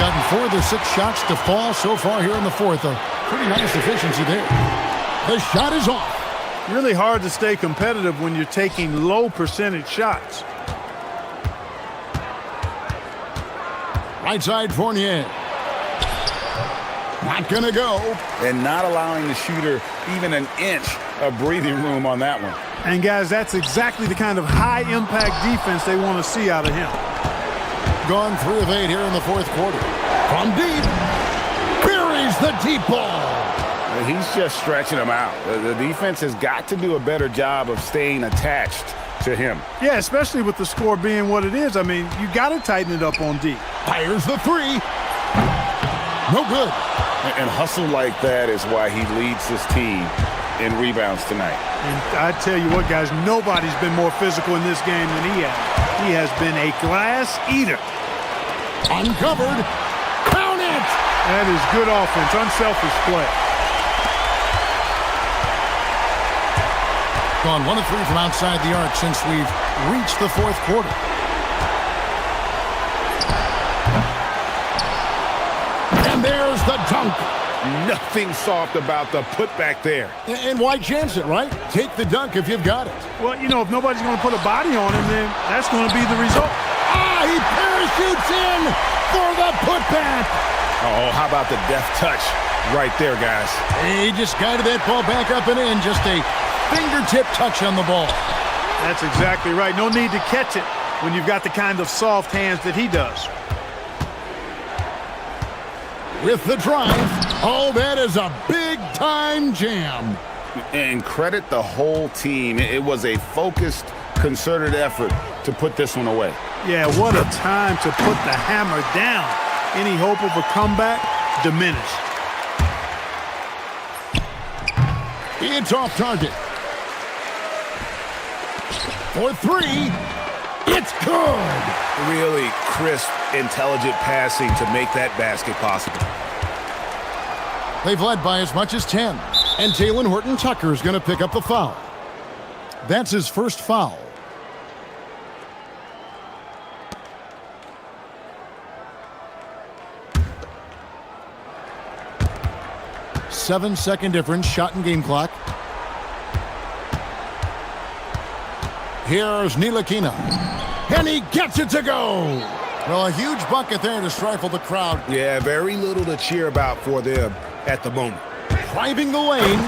Gotten 4 of the 6 shots to fall so far here in the fourth. A pretty nice efficiency there. The shot is off. Really hard to stay competitive when you're taking low percentage shots. Right side Fournier. Not gonna go. And not allowing the shooter even an inch of breathing room on that one. And guys, that's exactly the kind of high impact defense they want to see out of him. Gone 3 of 8 here in the fourth quarter. From deep. Buries the deep ball. He's just stretching them out. The defense has got to do a better job of staying attached to him. Yeah, especially with the score being what it is. I mean, you got to tighten it up on D. Fires the 3. No good. And hustle like that is why he leads this team in rebounds tonight. And I tell you what, guys, nobody's been more physical in this game than he has. He has been a glass eater. Uncovered. Count it. That is good offense, unselfish play. Gone 1 of 3 from outside the arc since we've reached the fourth quarter. And there's the dunk. Nothing soft about the putback there. And why chance it, right? Take the dunk if you've got it. Well, if nobody's going to put a body on him, then that's going to be the result. He parachutes in for the putback. Oh, how about the deft touch right there, guys? He just guided that ball back up and in. Just a fingertip touch on the ball. That's exactly right. No need to catch it when you've got the kind of soft hands that he does. With the drive. Oh, that is a big-time jam. And credit the whole team. It was a focused, concerted effort to put this one away. Yeah, what a time to put the hammer down. Any hope of a comeback diminished. It's off target. For 3. It's good. Really crisp, intelligent passing to make that basket possible. They've led by as much as 10. And Taylor Horton-Tucker is going to pick up the foul. That's his first foul. Seven-second difference, shot and game clock. Here's Ntilikina. And he gets it to go. Well, a huge bucket there to stifle the crowd. Yeah, very little to cheer about for them at the moment. Driving the lane.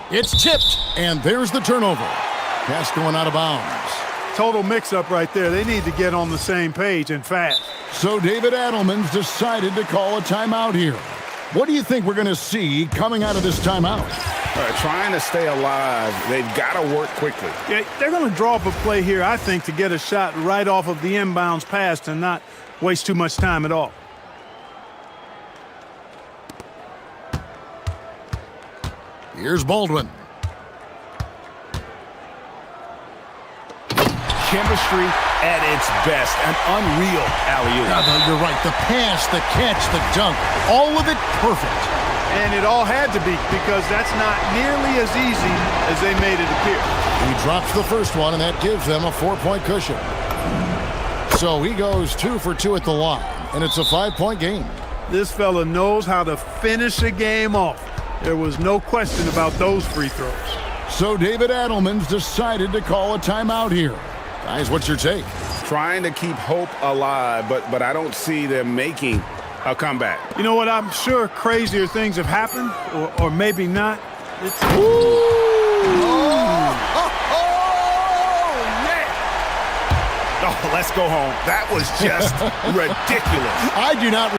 It's tipped, and there's the turnover. Pass going out of bounds. Total mix-up right there. They need to get on the same page and fast. So David Adelman's decided to call a timeout here. What do you think we're going to see coming out of this timeout? Trying to stay alive, they've got to work quickly. Yeah, they're going to draw up a play here, I think, to get a shot right off of the inbounds pass and not waste too much time at all. Here's Baldwin. Chemistry at its best. An unreal alley-oop. You're right. The pass, the catch, the dunk, all of it perfect. And it all had to be, because that's not nearly as easy as they made it appear. He drops the first one, and that gives them a 4-point cushion. So he goes 2 for 2 at the line, and it's a 5-point game. This fella knows how to finish a game off. There was no question about those free throws. So David Adelman's decided to call a timeout here. Guys, what's your take? Trying to keep hope alive, but I don't see them making a comeback. You know what? I'm sure crazier things have happened, or maybe not. It's... Oh, let's go home. That was just ridiculous. I do not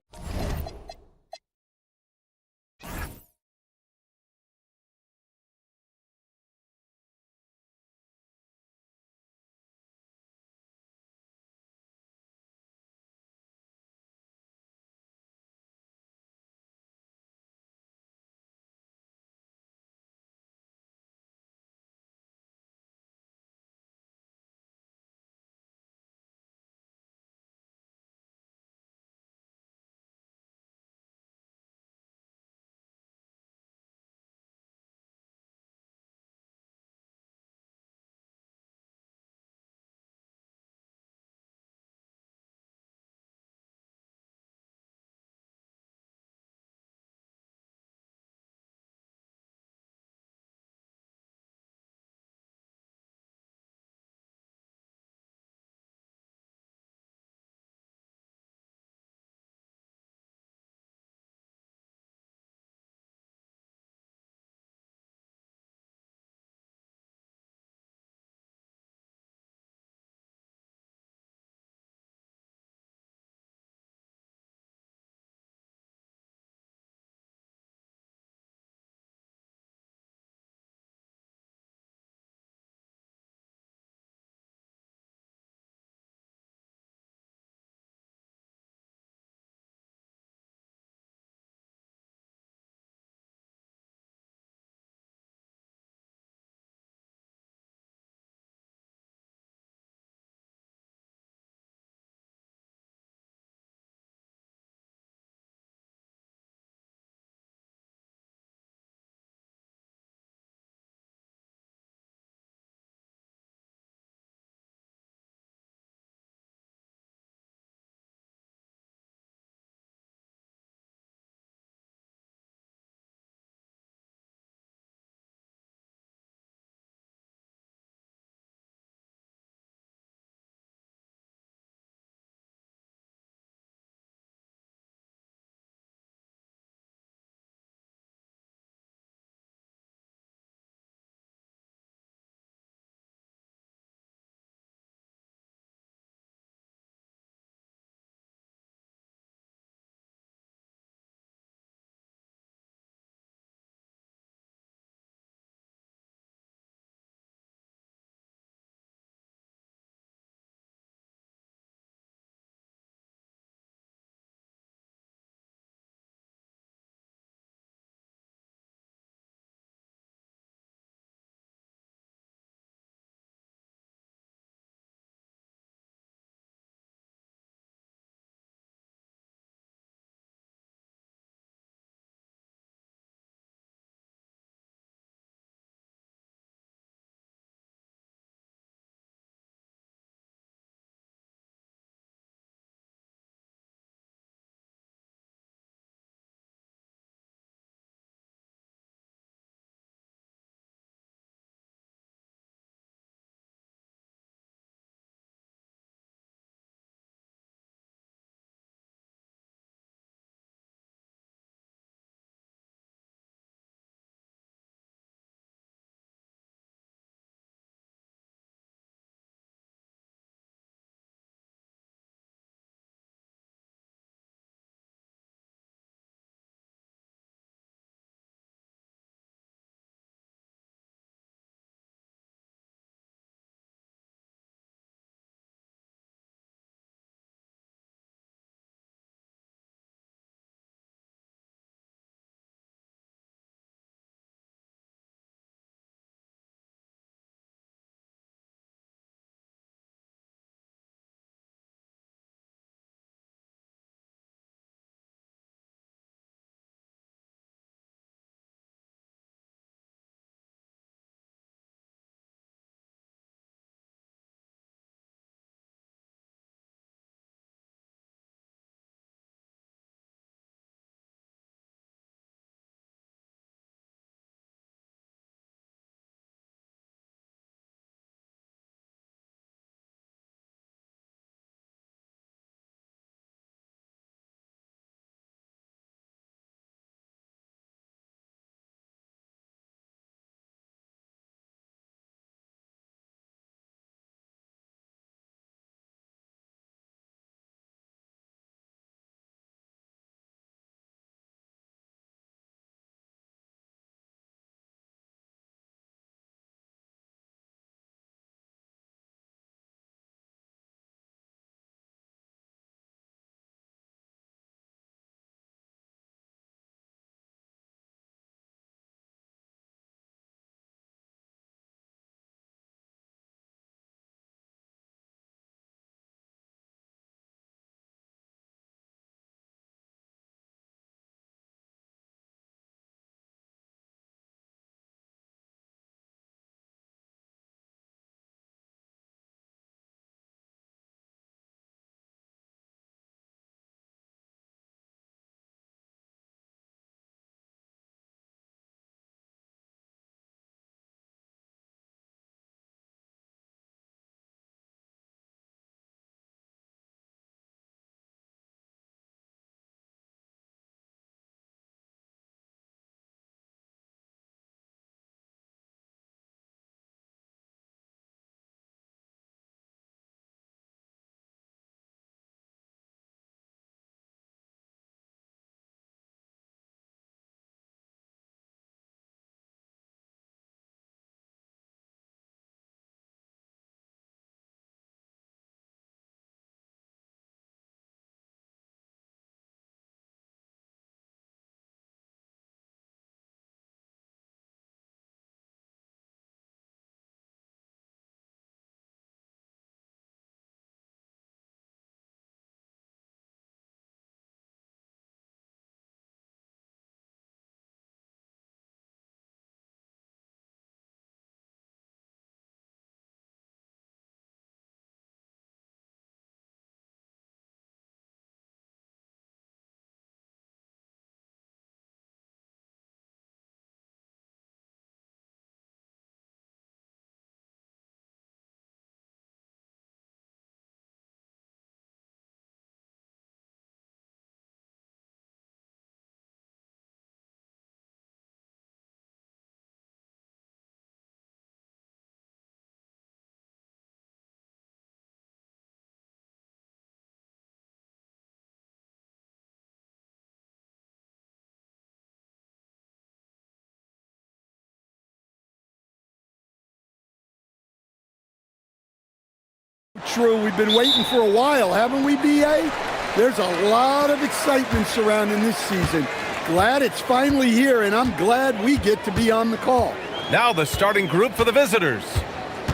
True, we've been waiting for a while, haven't we, B.A.? There's a lot of excitement surrounding this season. Glad it's finally here, and I'm glad we get to be on the call. Now the starting group for the visitors.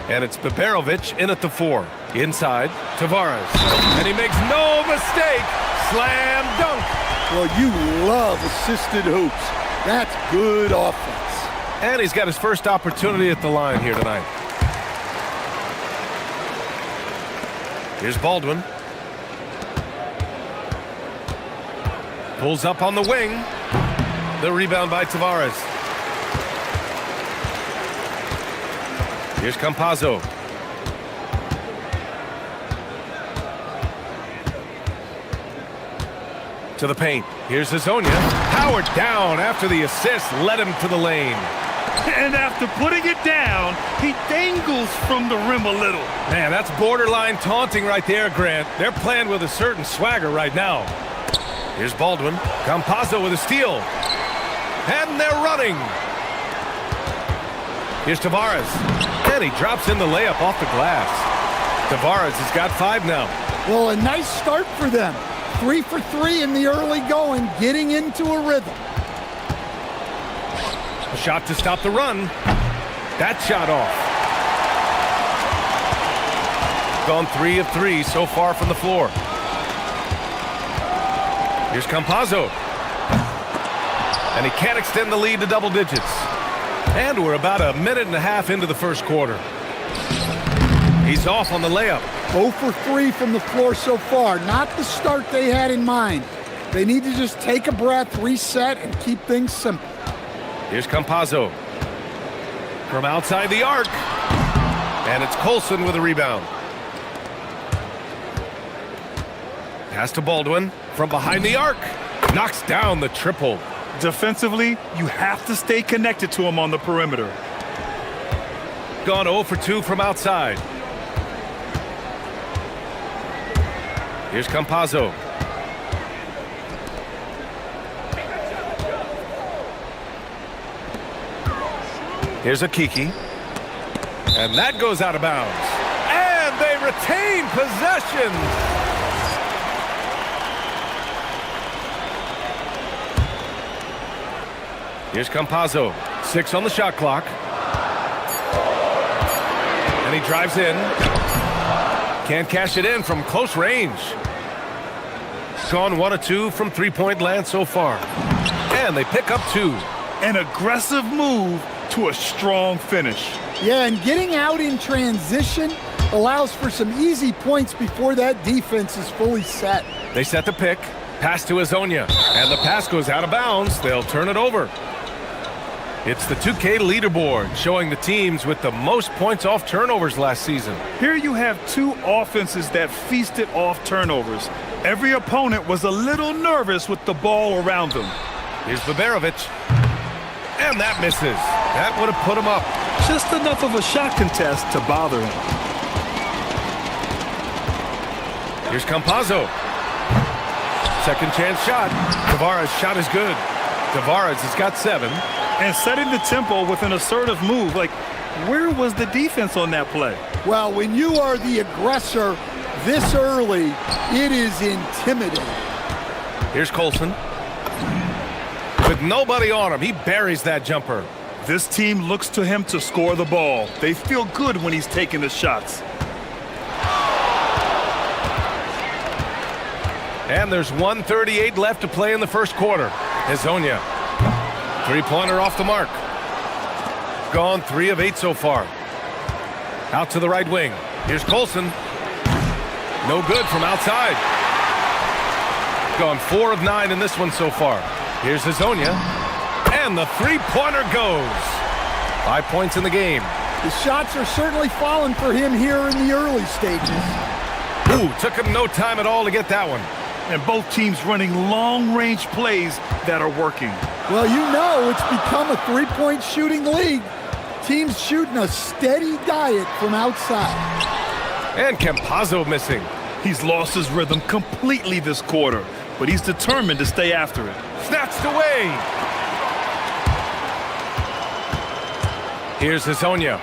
And it's Beberovic in at the 4. Inside, Tavares. And he makes no mistake. Slam dunk. Well, you love assisted hoops. That's good offense. And he's got his first opportunity at the line here tonight. Here's Baldwin. Pulls up on the wing. The rebound by Tavares. Here's Campazzo. To the paint. Here's Hazonia. Powered down after the assist led him to the lane. And after putting it down, he dangles from the rim a little. Man, that's borderline taunting right there, Grant. They're playing with a certain swagger right now. Here's Baldwin. Campazzo with a steal. And they're running. Here's Tavares. And he drops in the layup off the glass. Tavares has got 5 now. Well, a nice start for them. 3 for 3 in the early going, getting into a rhythm. A shot to stop the run. That shot off. Gone 3 of 3 so far from the floor. Here's Campazzo. And he can't extend the lead to double digits. And we're about a minute and a half into the first quarter. He's off on the layup. 0 for 3 from the floor so far. Not the start they had in mind. They need to just take a breath, reset, and keep things simple. Here's Campazzo. From outside the arc. And it's Colson with a rebound. Pass to Baldwin. From behind the arc. Knocks down the triple. Defensively, you have to stay connected to him on the perimeter. Gone 0 for 2 from outside. Here's Campazzo. Here's Akiki. And that goes out of bounds. And they retain possession. Here's Campazzo. 6 on the shot clock. And he drives in. Can't cash it in from close range. Gone 1 of 2 from three-point land so far. And they pick up 2. An aggressive move to a strong finish. Yeah, and getting out in transition allows for some easy points before that defense is fully set. They set the pick. Pass to Hazonia. And the pass goes out of bounds. They'll turn it over. It's the 2K leaderboard showing the teams with the most points off turnovers last season. Here you have 2 offenses that feasted off turnovers. Every opponent was a little nervous with the ball around them. Here's Beberovic. And that misses. That would have put him up. Just enough of a shot contest to bother him. Here's Campazzo. Second chance shot. Tavares' shot is good. Tavares has got 7. And setting the tempo with an assertive move. Like, where was the defense on that play? Well, when you are the aggressor this early, it is intimidating. Here's Colson. With nobody on him, he buries that jumper. This team looks to him to score the ball. They feel good when he's taking the shots. And there's 1:38 left to play in the first quarter. Hazonia. Three-pointer off the mark. Gone 3 of 8 so far. Out to the right wing. Here's Colson. No good from outside. Gone 4 of 9 in this one so far. Here's Hazonia. And the three-pointer goes. 5 points in the game. The shots are certainly falling for him here in the early stages. Ooh, took him no time at all to get that one. And both teams running long-range plays that are working. Well, you know it's become a three-point shooting league. Teams shooting a steady diet from outside. And Campazzo missing. He's lost his rhythm completely this quarter, but he's determined to stay after it. Snatched away. Here's Hazonia.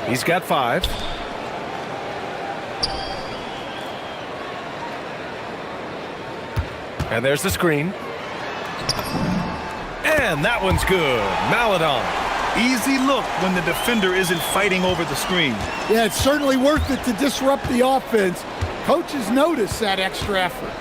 He's got 5. And there's the screen. And that one's good. Maladon. Easy look when the defender isn't fighting over the screen. Yeah, it's certainly worth it to disrupt the offense. Coaches notice that extra effort.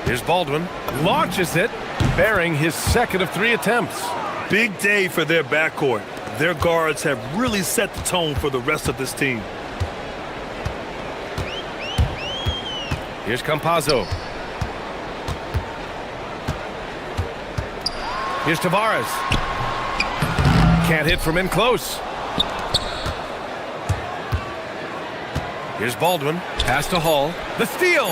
Here's Baldwin. Launches it, bearing his second of 3 attempts. Big day for their backcourt. Their guards have really set the tone for the rest of this team. Here's Campazzo. Here's Tavares. Can't hit from in close. Here's Baldwin. Pass to Hall. The steal.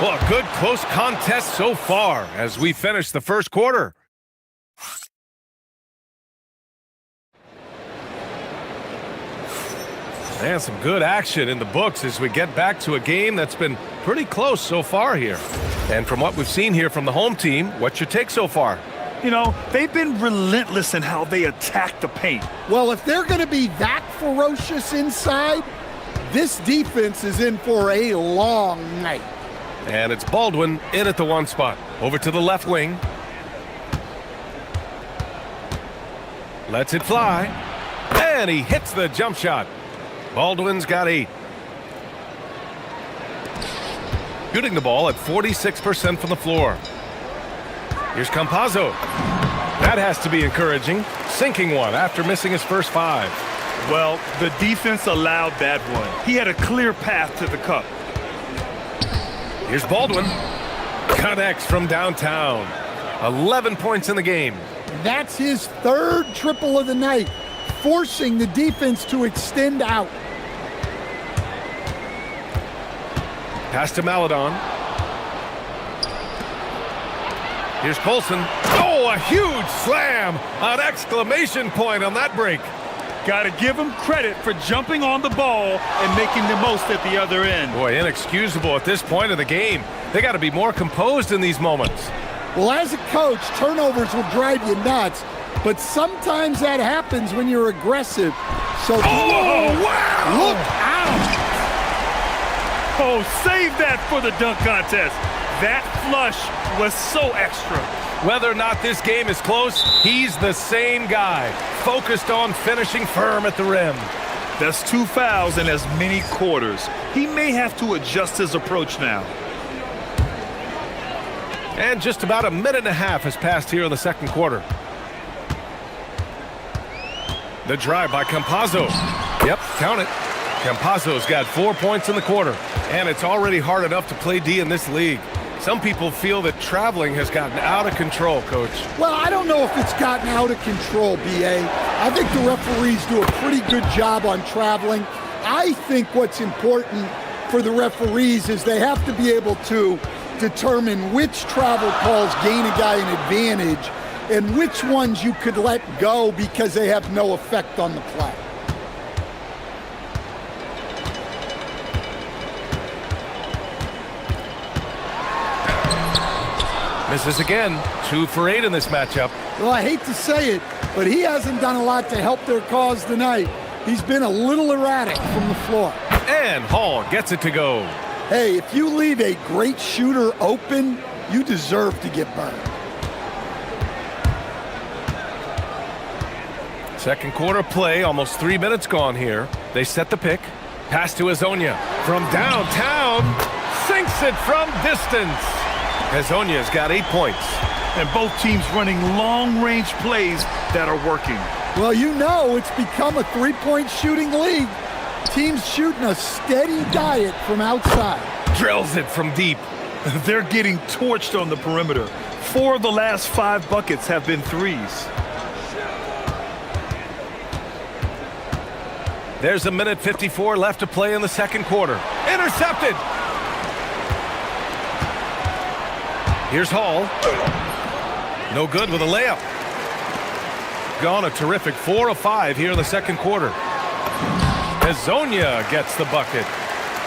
Well, a good close contest so far as we finish the first quarter. And some good action in the books as we get back to a game that's been pretty close so far here. And from what we've seen here from the home team, what's your take so far? You know, they've been relentless in how they attack the paint. Well, if they're going to be that ferocious inside, this defense is in for a long night. And it's Baldwin in at the 1 spot. Over to the left wing. Lets it fly. And he hits the jump shot. Baldwin's got 8. Shooting the ball at 46% from the floor. Here's Campazzo. That has to be encouraging. Sinking one after missing his first 5. Well, the defense allowed that one. He had a clear path to the cup. Here's Baldwin. Connects from downtown. 11 points in the game. That's his 3rd triple of the night, forcing the defense to extend out. Pass to Maladon. Here's Colson. Oh, a huge slam! An exclamation point on that break. Got to give him credit for jumping on the ball and making the most at the other end. Boy, inexcusable at this point of the game. They got to be more composed in these moments. Well, as a coach, turnovers will drive you nuts, but sometimes that happens when you're aggressive. So, wow! Look out! Oh, save that for the dunk contest. That flush was so extra. Whether or not this game is close, he's the same guy, focused on finishing firm at the rim. That's 2 fouls in as many quarters. He may have to adjust his approach now. And just about a minute and a half has passed here in the second quarter. The drive by Campazzo. Yep, count it. Campazzo's got 4 points in the quarter, and it's already hard enough to play D in this league. Some people feel that traveling has gotten out of control, Coach. Well, I don't know if it's gotten out of control, B.A. I think the referees do a pretty good job on traveling. I think what's important for the referees is they have to be able to determine which travel calls gain a guy an advantage and which ones you could let go because they have no effect on the play. Misses again. 2 for 8 in this matchup. Well, I hate to say it, but he hasn't done a lot to help their cause tonight. He's been a little erratic from the floor. And Hall gets it to go. Hey, if you leave a great shooter open, you deserve to get burned. Second quarter play, almost 3 minutes gone here. They set the pick. Pass to Hezonja. From downtown, sinks it from distance. Hezonja's got 8 points. And both teams running long-range plays that are working. Well, you know it's become a three-point shooting league. Teams shooting a steady diet from outside. Drills it from deep. They're getting torched on the perimeter. 4 of the last 5 buckets have been threes. There's a minute 54 left to play in the second quarter. Intercepted! Here's Hall. No good with a layup. Gone a terrific 4 of 5 here in the second quarter. Hezonja gets the bucket.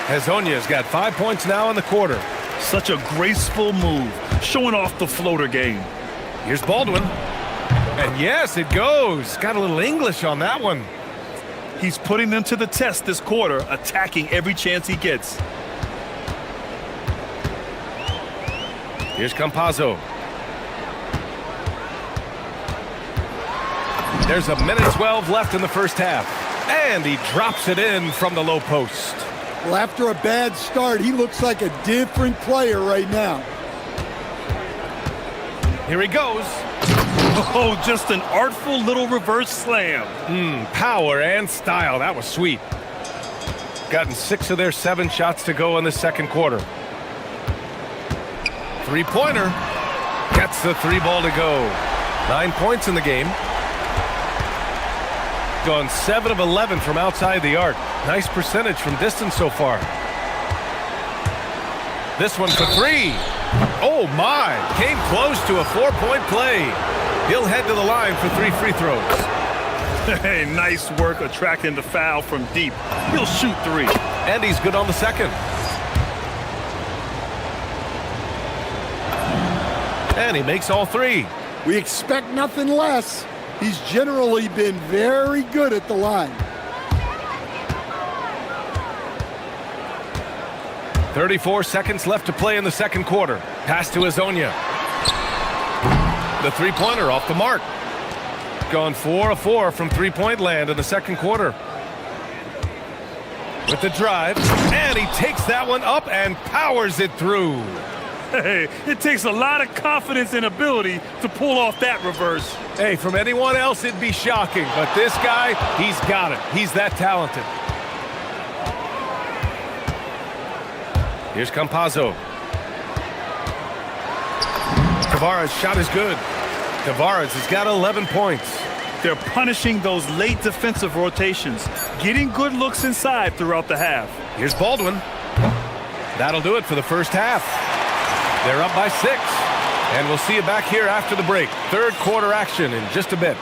Hezonja's got 5 points now in the quarter. Such a graceful move, showing off the floater game. Here's Baldwin. And yes, it goes. Got a little English on that one. He's putting them to the test this quarter, attacking every chance he gets. Here's Campazzo. There's 1:12 left in the first half. And he drops it in from the low post. Well, after a bad start, he looks like a different player right now. Here he goes. Oh, just an artful little reverse slam. Power and style. That was sweet. Gotten 6 of their 7 shots to go in the second quarter. Three-pointer. Gets the 3 ball to go. 9 points in the game. Gone 7 of 11 from outside the arc. Nice percentage from distance so far. This one for 3. Oh my! Came close to a 4-point play. He'll head to the line for 3 free throws. Hey, nice work attracting the foul from deep. He'll shoot 3. And he's good on the second. And he makes all 3. We expect nothing less. He's generally been very good at the line. 34 seconds left to play in the second quarter. Pass to Hezonja. The three-pointer off the mark. Gone 4 of 4 from three-point land in the second quarter. With the drive, and he takes that one up and powers it through. Hey, it takes a lot of confidence and ability to pull off that reverse. Hey, from anyone else, it'd be shocking. But this guy, he's got it. He's that talented. Here's Campazzo. Tavares' shot is good. Tavares has got 11 points. They're punishing those late defensive rotations, getting good looks inside throughout the half. Here's Baldwin. That'll do it for the first half. They're up by 6. And we'll see you back here after the break. Third quarter action in just a bit.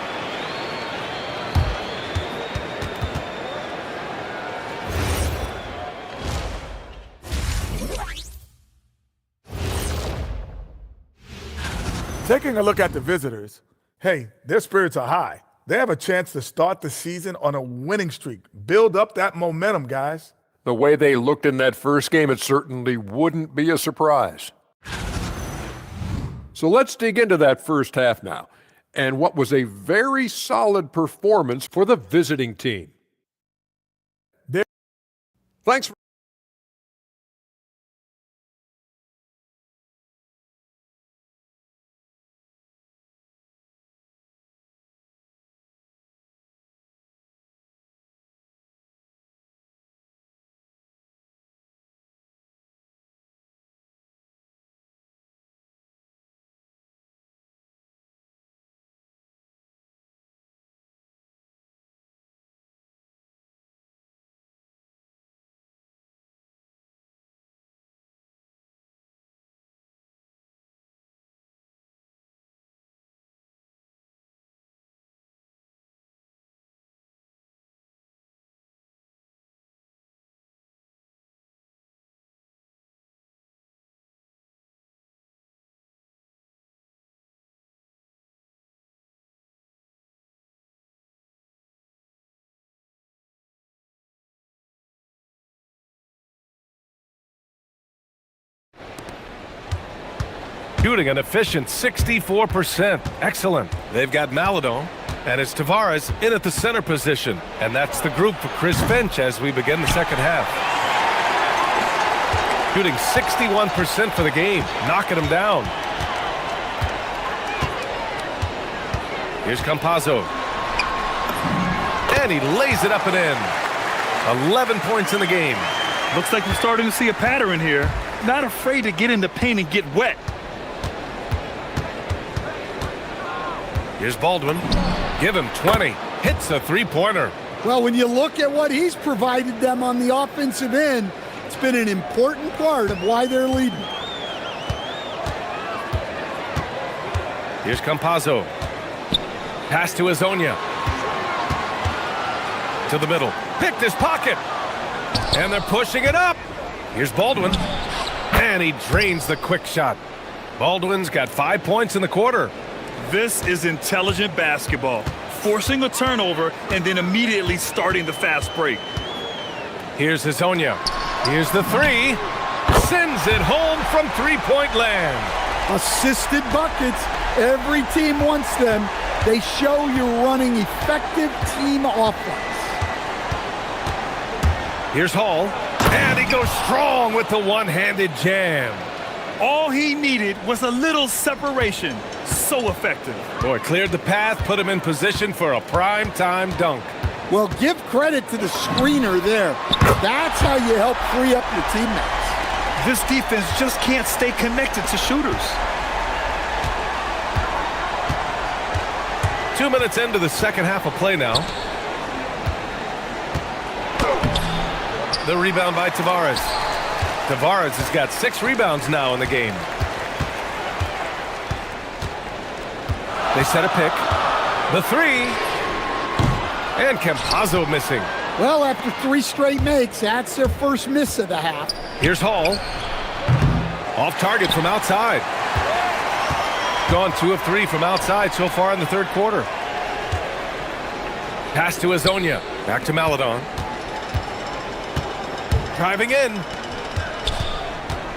Taking a look at the visitors, hey, their spirits are high. They have a chance to start the season on a winning streak. Build up that momentum, guys. The way they looked in that first game, it certainly wouldn't be a surprise. So let's dig into that first half now, and what was a very solid performance for the visiting team. Thanks. Shooting an efficient 64%. Excellent. They've got Maladon, and it's Tavares in at the center position. And that's the group for Chris Finch as we begin the second half. Shooting 61% for the game, knocking him down. Here's Campazzo. And he lays it up and in. 11 points in the game. Looks like we're starting to see a pattern here. Not afraid to get in the paint and get wet. Here's Baldwin. Give him 20. Hits a three-pointer. Well, when you look at what he's provided them on the offensive end, it's been an important part of why they're leading. Here's Campazzo. Pass to Hezonja. To the middle. Picked his pocket. And they're pushing it up. Here's Baldwin. And he drains the quick shot. Baldwin's got 5 points in the quarter. This is intelligent basketball. Forcing a turnover and then immediately starting the fast break. Here's Hezonja. Here's the three. Sends it home from three-point land. Assisted buckets. Every team wants them. They show you're running effective team offense. Here's Hall. And he goes strong with the one-handed jam. All he needed was a little separation. So effective. Boy, cleared the path, put him in position for a prime-time dunk. Well, give credit to the screener there. That's how you help free up your teammates. This defense just can't stay connected to shooters. 2 minutes into the second half of play now. The rebound by Tavares. Tavares has got 6 rebounds now in the game. They set a pick. The 3. And Campazzo missing. Well, after 3 straight makes, that's their first miss of the half. Here's Hall. Off target from outside. Gone 2 of 3 from outside so far in the third quarter. Pass to Azonia. Back to Maladon. Driving in.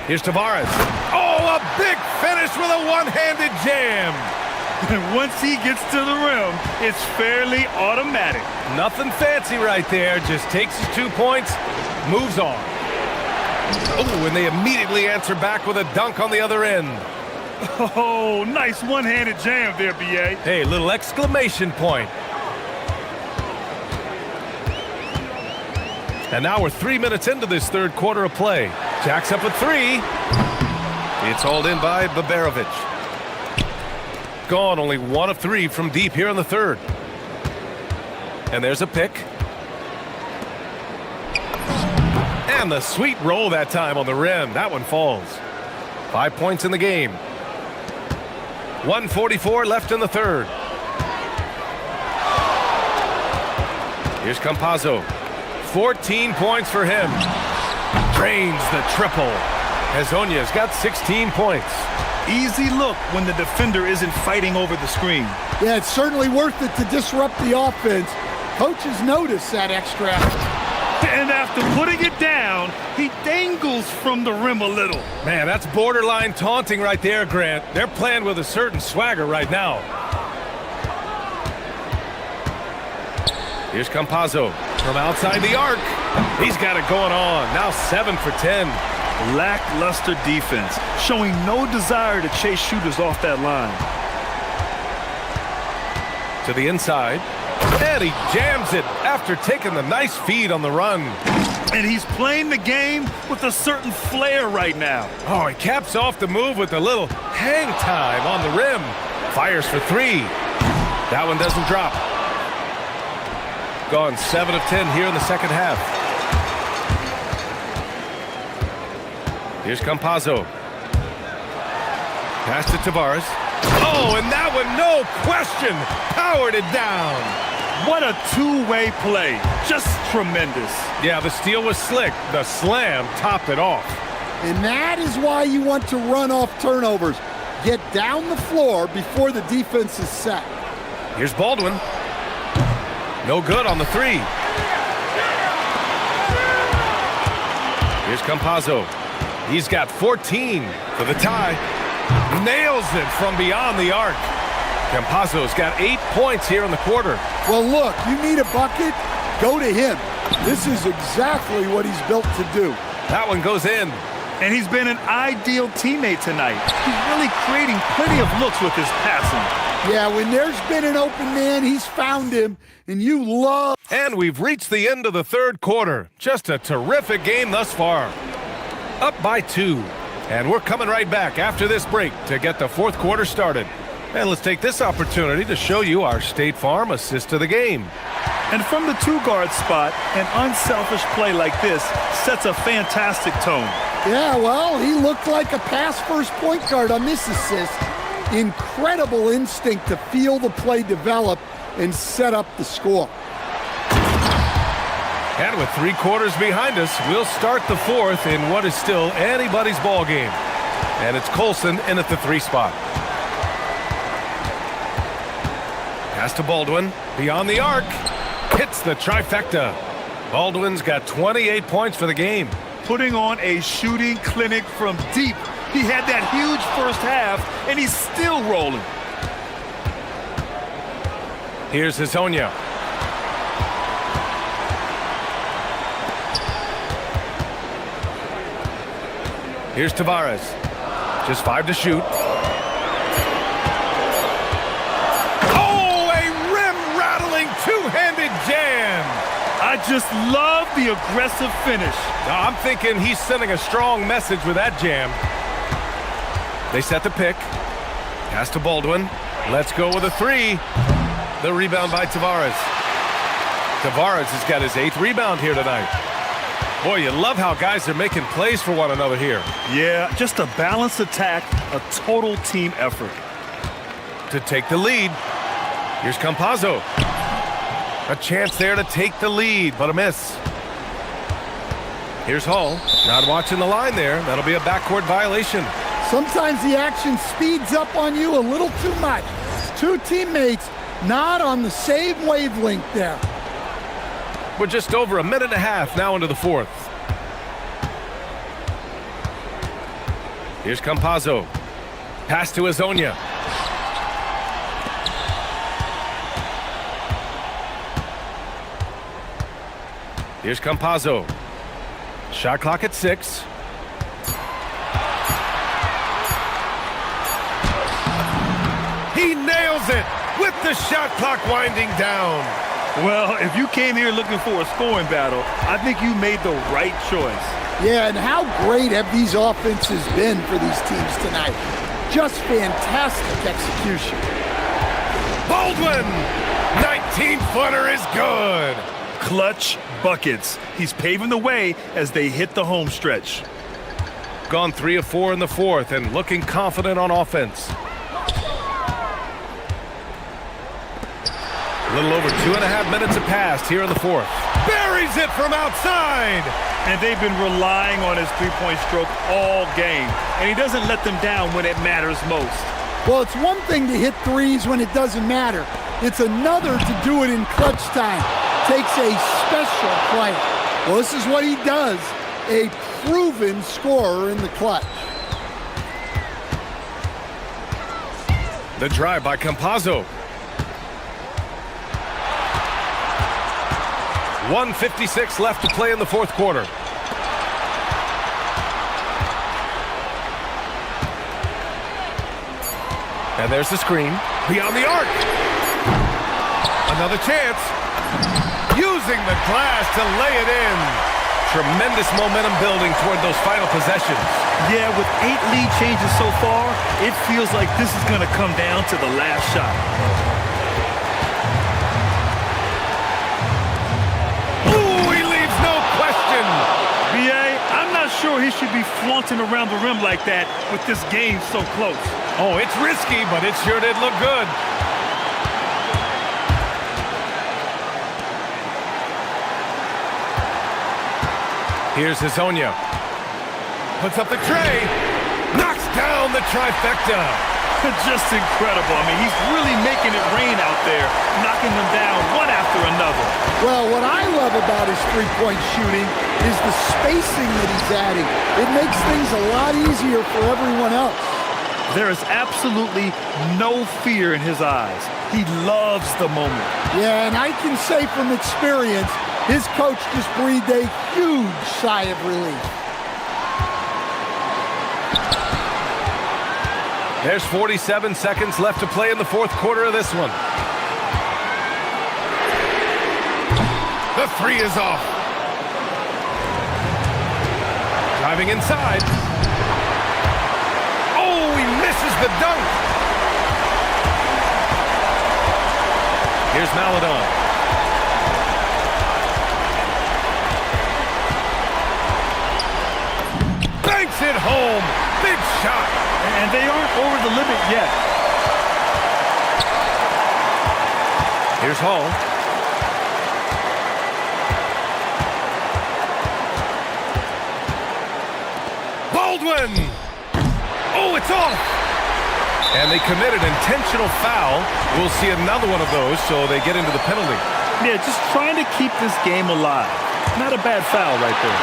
Here's Tavares. Oh, a big finish with a one-handed jam. And once he gets to the rim, it's fairly automatic. Nothing fancy right there. Just takes his 2 points, moves on. Oh, and they immediately answer back with a dunk on the other end. Oh, nice one-handed jam there, B.A. Hey, little exclamation point. And now we're 3 minutes into this third quarter of play. Jacks up a 3. It's hauled in by Baberovic. Gone only 1 of 3 from deep here in the third. And there's a pick. And the sweet roll that time on the rim. That one falls. 5 points in the game. 1:44 left in the third. Here's Campazzo. 14 points for him. Drains the triple. Hazonia's got 16 points. Easy look when the defender isn't fighting over the screen. Yeah, it's certainly worth it to disrupt the offense. Coaches notice that extra effort. And after putting it down, he dangles from the rim a little. Man, that's borderline taunting right there, Grant. They're playing with a certain swagger right now. Here's Campazzo from outside the arc. He's got it going on. Now 7 for 10. Lackluster defense, showing no desire to chase shooters off that line. To the inside. And he jams it after taking the nice feed on the run. And he's playing the game with a certain flair right now. Oh, he caps off the move with a little hang time on the rim. Fires for 3. That one doesn't drop. Gone 7 of 10 here in the second half. Here's Campazzo. Pass to Tavares. Oh, and that one, no question, powered it down. What a two-way play. Just tremendous. Yeah, the steal was slick. The slam topped it off. And that is why you want to run off turnovers. Get down the floor before the defense is set. Here's Baldwin. No good on the 3. Here's Campazzo. He's got 14 for the tie. Nails it from beyond the arc. Campazzo's got 8 points here in the quarter. Well, look, you need a bucket, go to him. This is exactly what he's built to do. That one goes in. And he's been an ideal teammate tonight. He's really creating plenty of looks with his passing. Yeah, when there's been an open man, he's found him, and you love... And we've reached the end of the third quarter. Just a terrific game thus far. Up by 2. And we're coming right back after this break to get the fourth quarter started. And let's take this opportunity to show you our State Farm assist to the game. And from the 2-guard spot, an unselfish play like this sets a fantastic tone. Yeah, well, he looked like a pass-first point guard on this assist. Incredible instinct to feel the play develop and set up the score. And with 3 quarters behind us, we'll start the fourth in what is still anybody's ball game. And it's Colson in at the 3 spot. Pass to Baldwin, beyond the arc, hits the trifecta. Baldwin's got 28 points for the game. Putting on a shooting clinic from deep He had that huge first half, and he's still rolling. Here's Hazonia. Here's Tavares. Just 5 to shoot. Oh, a rim-rattling two-handed jam. I just love the aggressive finish. I'm thinking he's sending a strong message with that jam. They set the pick. Pass to Baldwin. Let's go with a 3. The rebound by Tavares. Tavares has got his 8th rebound here tonight. Boy, you love how guys are making plays for one another here. Yeah, just a balanced attack, a total team effort. To take the lead, here's Campazzo. A chance there to take the lead, but a miss. Here's Hull. Not watching the line there. That'll be a backcourt violation. Sometimes the action speeds up on you a little too much. Two teammates not on the same wavelength there. We're just over a minute and a half now into the 4th. Here's Campazzo. Pass to Hazonia. Here's Campazzo. Shot clock at 6. He nails it with the shot clock winding down. Well, if you came here looking for a scoring battle, I think you made the right choice. Yeah, and how great have these offenses been for these teams tonight? Just fantastic execution. Baldwin! 19-footer is good. Clutch buckets. He's paving the way as they hit the home stretch. Gone 3 of 4 in the 4th and looking confident on offense. A little over 2.5 minutes have passed here in the 4th. Buries it from outside! And they've been relying on his three-point stroke all game. And he doesn't let them down when it matters most. Well, it's one thing to hit threes when it doesn't matter. It's another to do it in clutch time. Takes a special player. Well, this is what he does. A proven scorer in the clutch. The drive by Campazzo. 1:56 left to play in the 4th quarter. And there's the screen. Beyond the arc. Another chance. Using the glass to lay it in. Tremendous momentum building toward those final possessions. Yeah, with 8 lead changes so far, it feels like this is going to come down to the last shot. Sure, he should be flaunting around the rim like that with this game so close. Oh, it's risky, but it sure did look good. Here's Hazonia. Puts up the tray. Knocks down the trifecta. Just incredible. I mean, he's really making it rain out there, knocking them down one after another. Well, what I love about his three-point shooting is the spacing that he's adding. It makes things a lot easier for everyone else. There is absolutely no fear in his eyes. He loves the moment. Yeah, and I can say from experience, his coach just breathed a huge sigh of relief. There's 47 seconds left to play in the 4th quarter of this one. The 3 is off. Driving inside. Oh, he misses the dunk. Here's Maledon. Banks it home. Big shot. And they aren't over the limit yet. Here's Hull. Baldwin! Oh, it's off! And they committed intentional foul. We'll see another one of those, so they get into the penalty. Yeah, just trying to keep this game alive. Not a bad foul right there.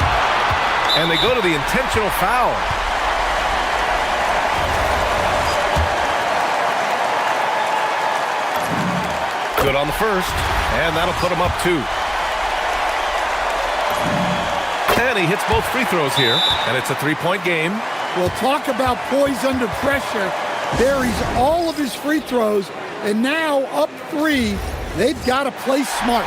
And they go to the intentional foul. Good on the first, and that'll put him up 2. And he hits both free throws here, and it's a 3-point game. Well, talk about poise under pressure. Buries all of his free throws, and now up 3, they've got to play smart.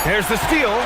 There's the steal.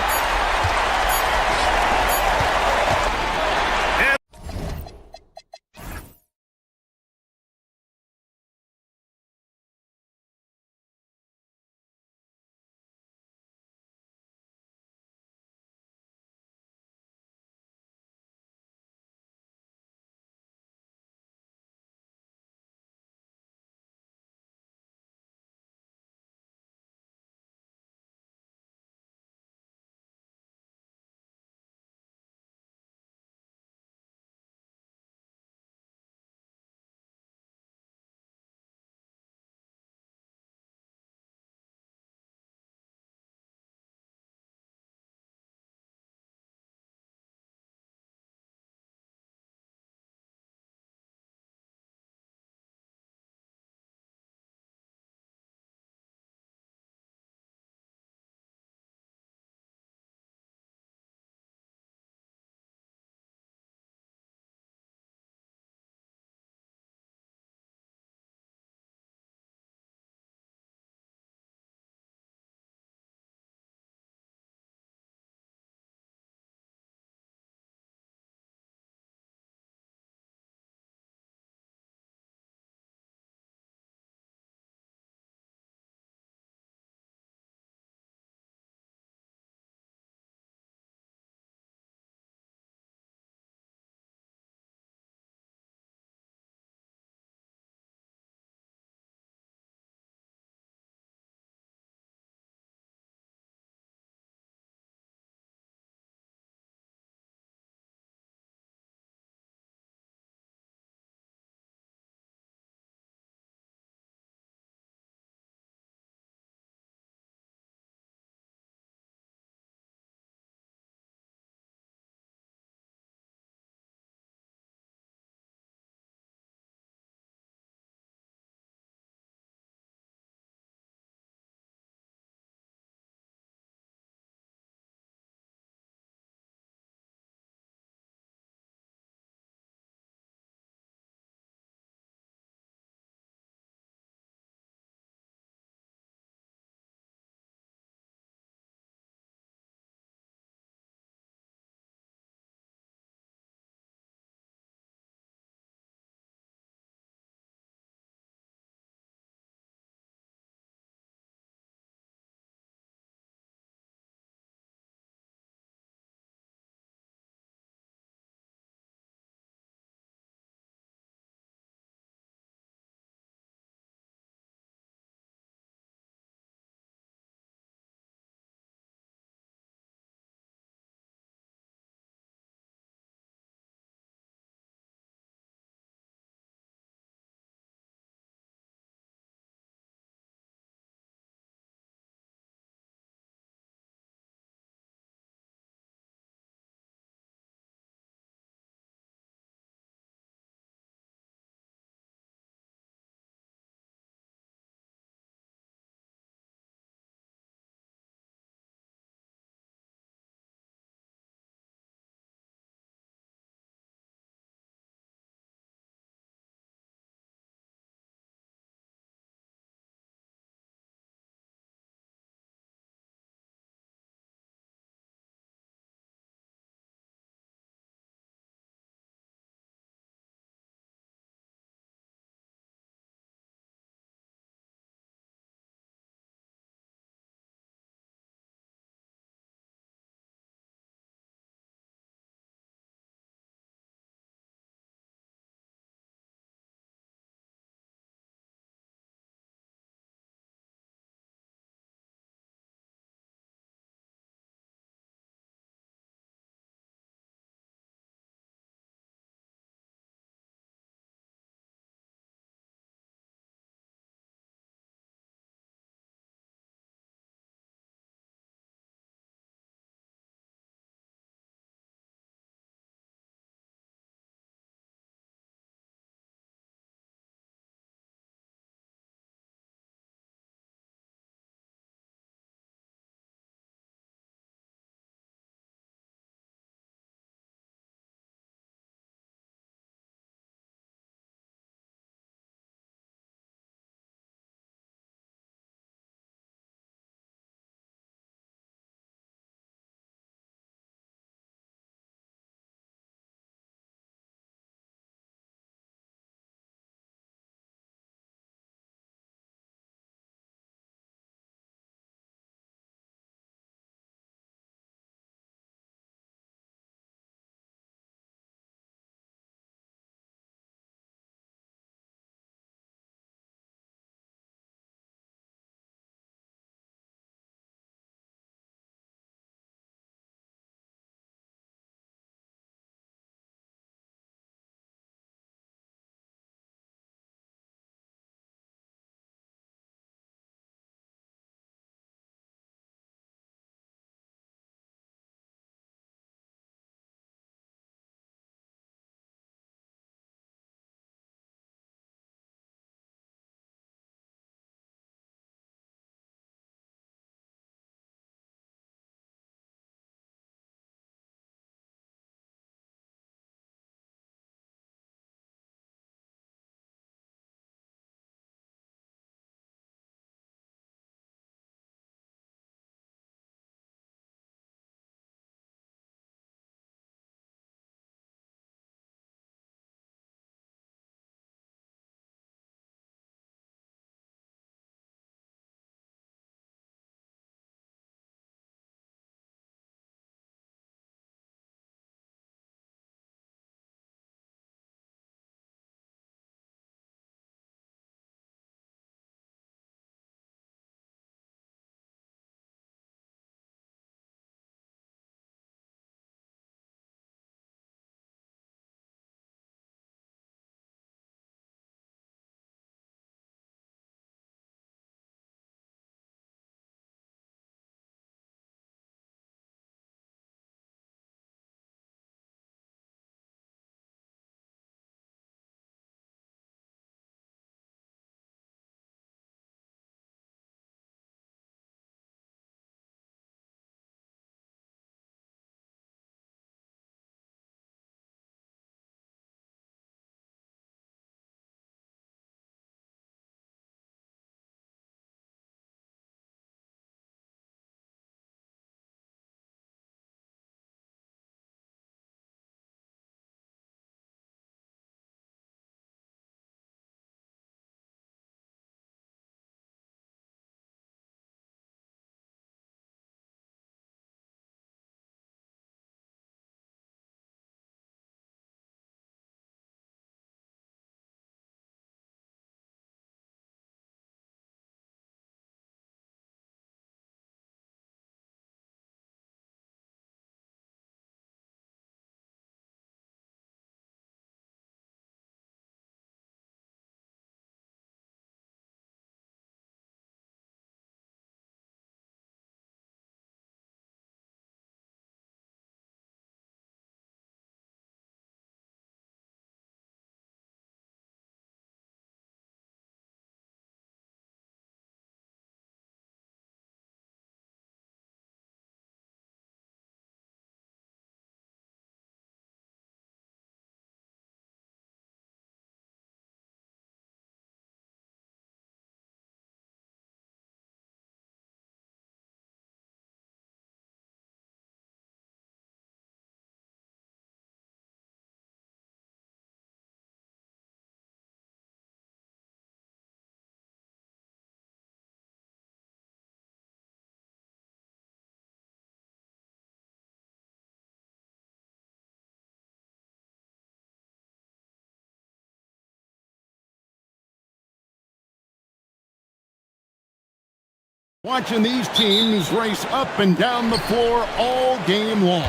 Watching these teams race up and down the floor all game long.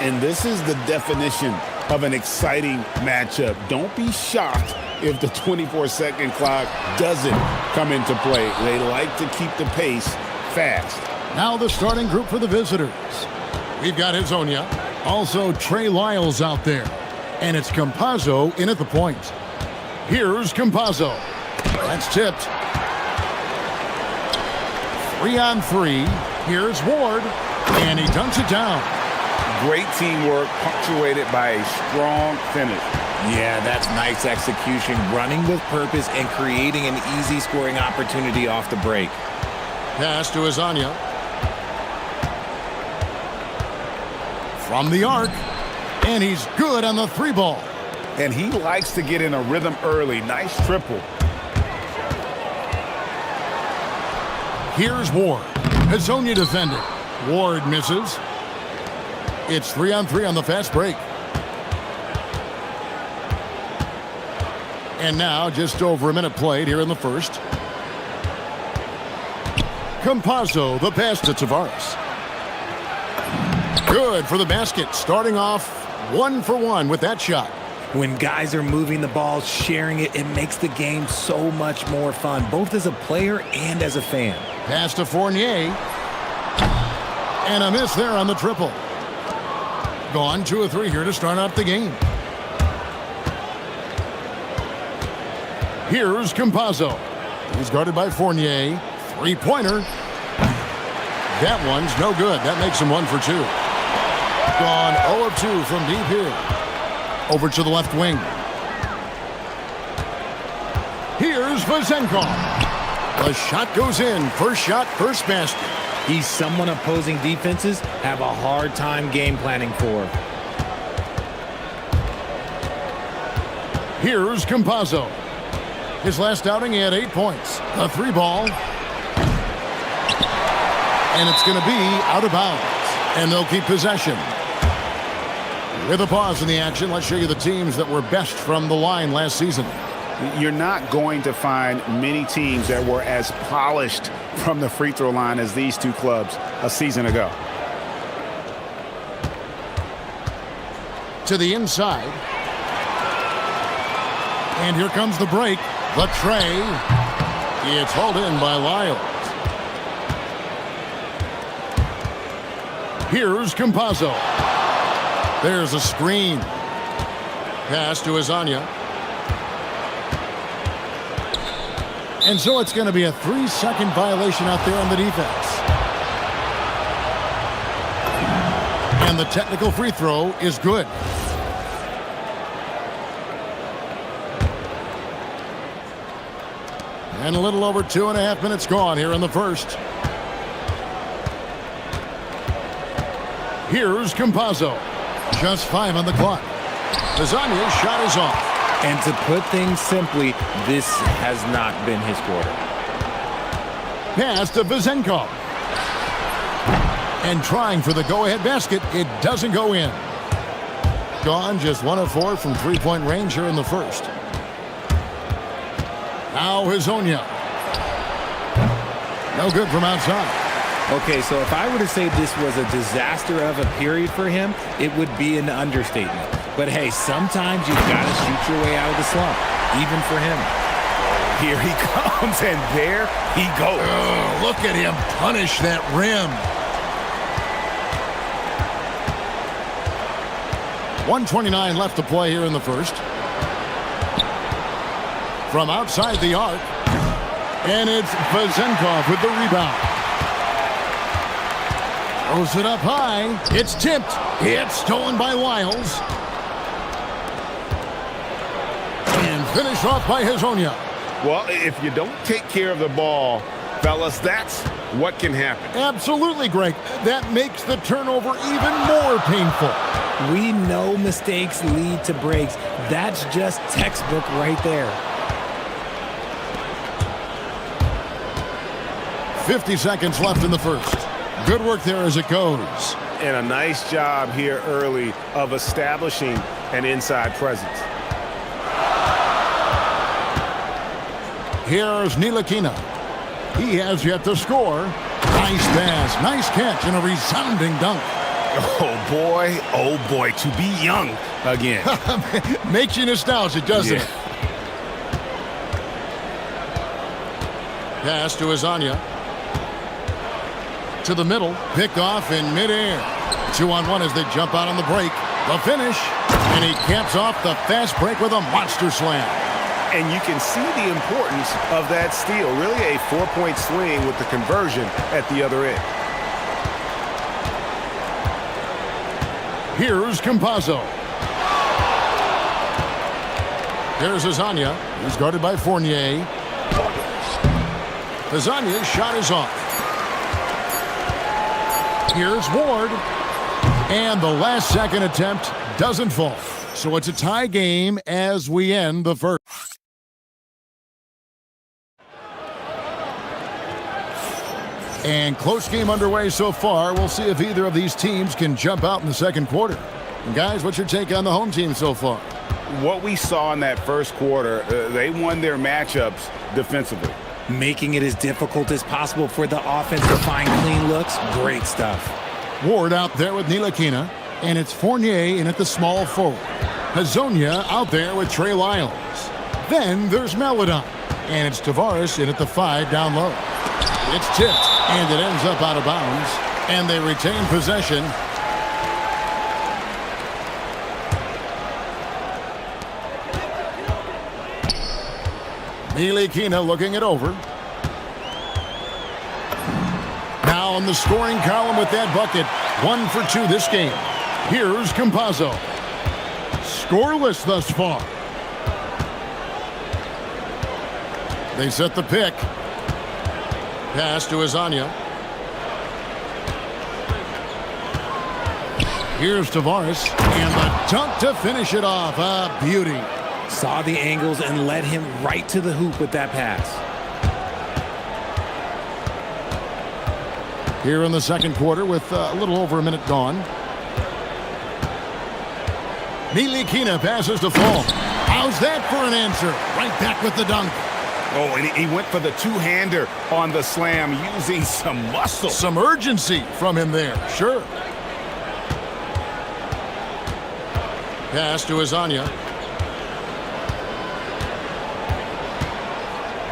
And this is the definition of an exciting matchup. Don't be shocked if the 24-second clock doesn't come into play. They like to keep the pace fast. Now the starting group for the visitors. We've got Hazonia, also Trey Lyles out there, and it's Campazzo in at the point. Here's Campazzo. That's tipped. 3-on-3. Here's Ward, and he dunks it down. Great teamwork punctuated by a strong finish. Yeah, that's nice execution, running with purpose and creating an easy scoring opportunity off the break. Pass to Hazonia. From the arc, and he's good on the three ball. And he likes to get in a rhythm early. Nice triple. Here's Ward. Hazonia defended. Ward misses. It's 3-on-3 on the fast break. And now just over a minute played here in the first. Campazzo, the pass to Tavares. Good for the basket. Starting off 1 for 1 with that shot. When guys are moving the ball, sharing it, it makes the game so much more fun, both as a player and as a fan. Pass to Fournier. And a miss there on the triple. Gone 2 of 3 here to start out the game. Here's Campazzo. He's guarded by Fournier. Three-pointer. That one's no good. That makes him 1 for 2. Gone 0 of 2 from deep here. Over to the left wing. Here's Vazenkov. The shot goes in. First shot, first basket. He's someone opposing defenses have a hard time game planning for. Here's Campazzo. His last outing, he had 8 points. A three ball. And it's going to be out of bounds. And they'll keep possession. With a pause in the action, let's show you the teams that were best from the line last season. You're not going to find many teams that were as polished from the free throw line as these two clubs a season ago. To the inside. And here comes the break. The tray. It's hauled in by Lyles. Here's Campazzo. There's a screen. Pass to Hazonia. And so it's going to be a 3-second violation out there on the defense. And the technical free throw is good. And a little over 2.5 minutes gone here in the first. Here's Campazzo. Just 5 on the clock. Hazonia's shot is off. And to put things simply, this has not been his quarter. Pass to Vazenkov. And trying for the go-ahead basket, it doesn't go in. Gone just 1 of 4 from three-point range here in the first. Now Hazonia. No good from outside. Okay, so if I were to say this was a disaster of a period for him, it would be an understatement. But hey, sometimes you've got to shoot your way out of the slump, even for him. Here he comes, and there he goes. Oh, look at him punish that rim. 1:29 left to play here in the first. From outside the arc. And it's Vazenkov with the rebound. Throws it up high. It's tipped. It's stolen by Lyles. And finished off by Hazonia. Well, if you don't take care of the ball, fellas, that's what can happen. Absolutely, Greg. That makes the turnover even more painful. We know mistakes lead to breaks. That's just textbook right there. 50 seconds left in the first. Good work there as it goes. And a nice job here early of establishing an inside presence. Here's Ntilikina. He has yet to score. Nice pass, nice catch, and a resounding dunk. Oh boy, to be young again. Makes you nostalgic, doesn't it? Pass to Azania. To the middle, picked off in midair. 2-on-1 as they jump out on the break. The finish, and he caps off the fast break with a monster slam. And you can see the importance of that steal. Really a 4-point swing with the conversion at the other end. Here's Campazzo. There's Azania. He's guarded by Fournier. Azania's shot is off. Here's Ward. And the last second attempt doesn't fall. So it's a tie game as we end the first. And close game underway so far. We'll see if either of these teams can jump out in the second quarter. And guys, what's your take on the home team so far? What we saw in that first quarter, they won their matchups defensively. Making it as difficult as possible for the offense to find clean looks. Great stuff. Ward out there with Ntilikina, and it's Fournier in at the small forward. Hazonia out there with Trey Lyles. Then there's Meladon, and it's Tavares in at the 5 down low. It's tipped, and it ends up out of bounds, and they retain possession. Ntilikina looking it over. Now on the scoring column with that bucket. 1 for 2 this game. Here's Campazzo. Scoreless thus far. They set the pick. Pass to Azania. Here's Tavares. And the dunk to finish it off. A beauty. Saw the angles and led him right to the hoop with that pass. Here in the second quarter with a little over a minute gone. Ntilikina passes to Fall. How's that for an answer? Right back with the dunk. Oh, and he went for the two-hander on the slam using some muscle. Some urgency from him there, sure. Pass to Azania.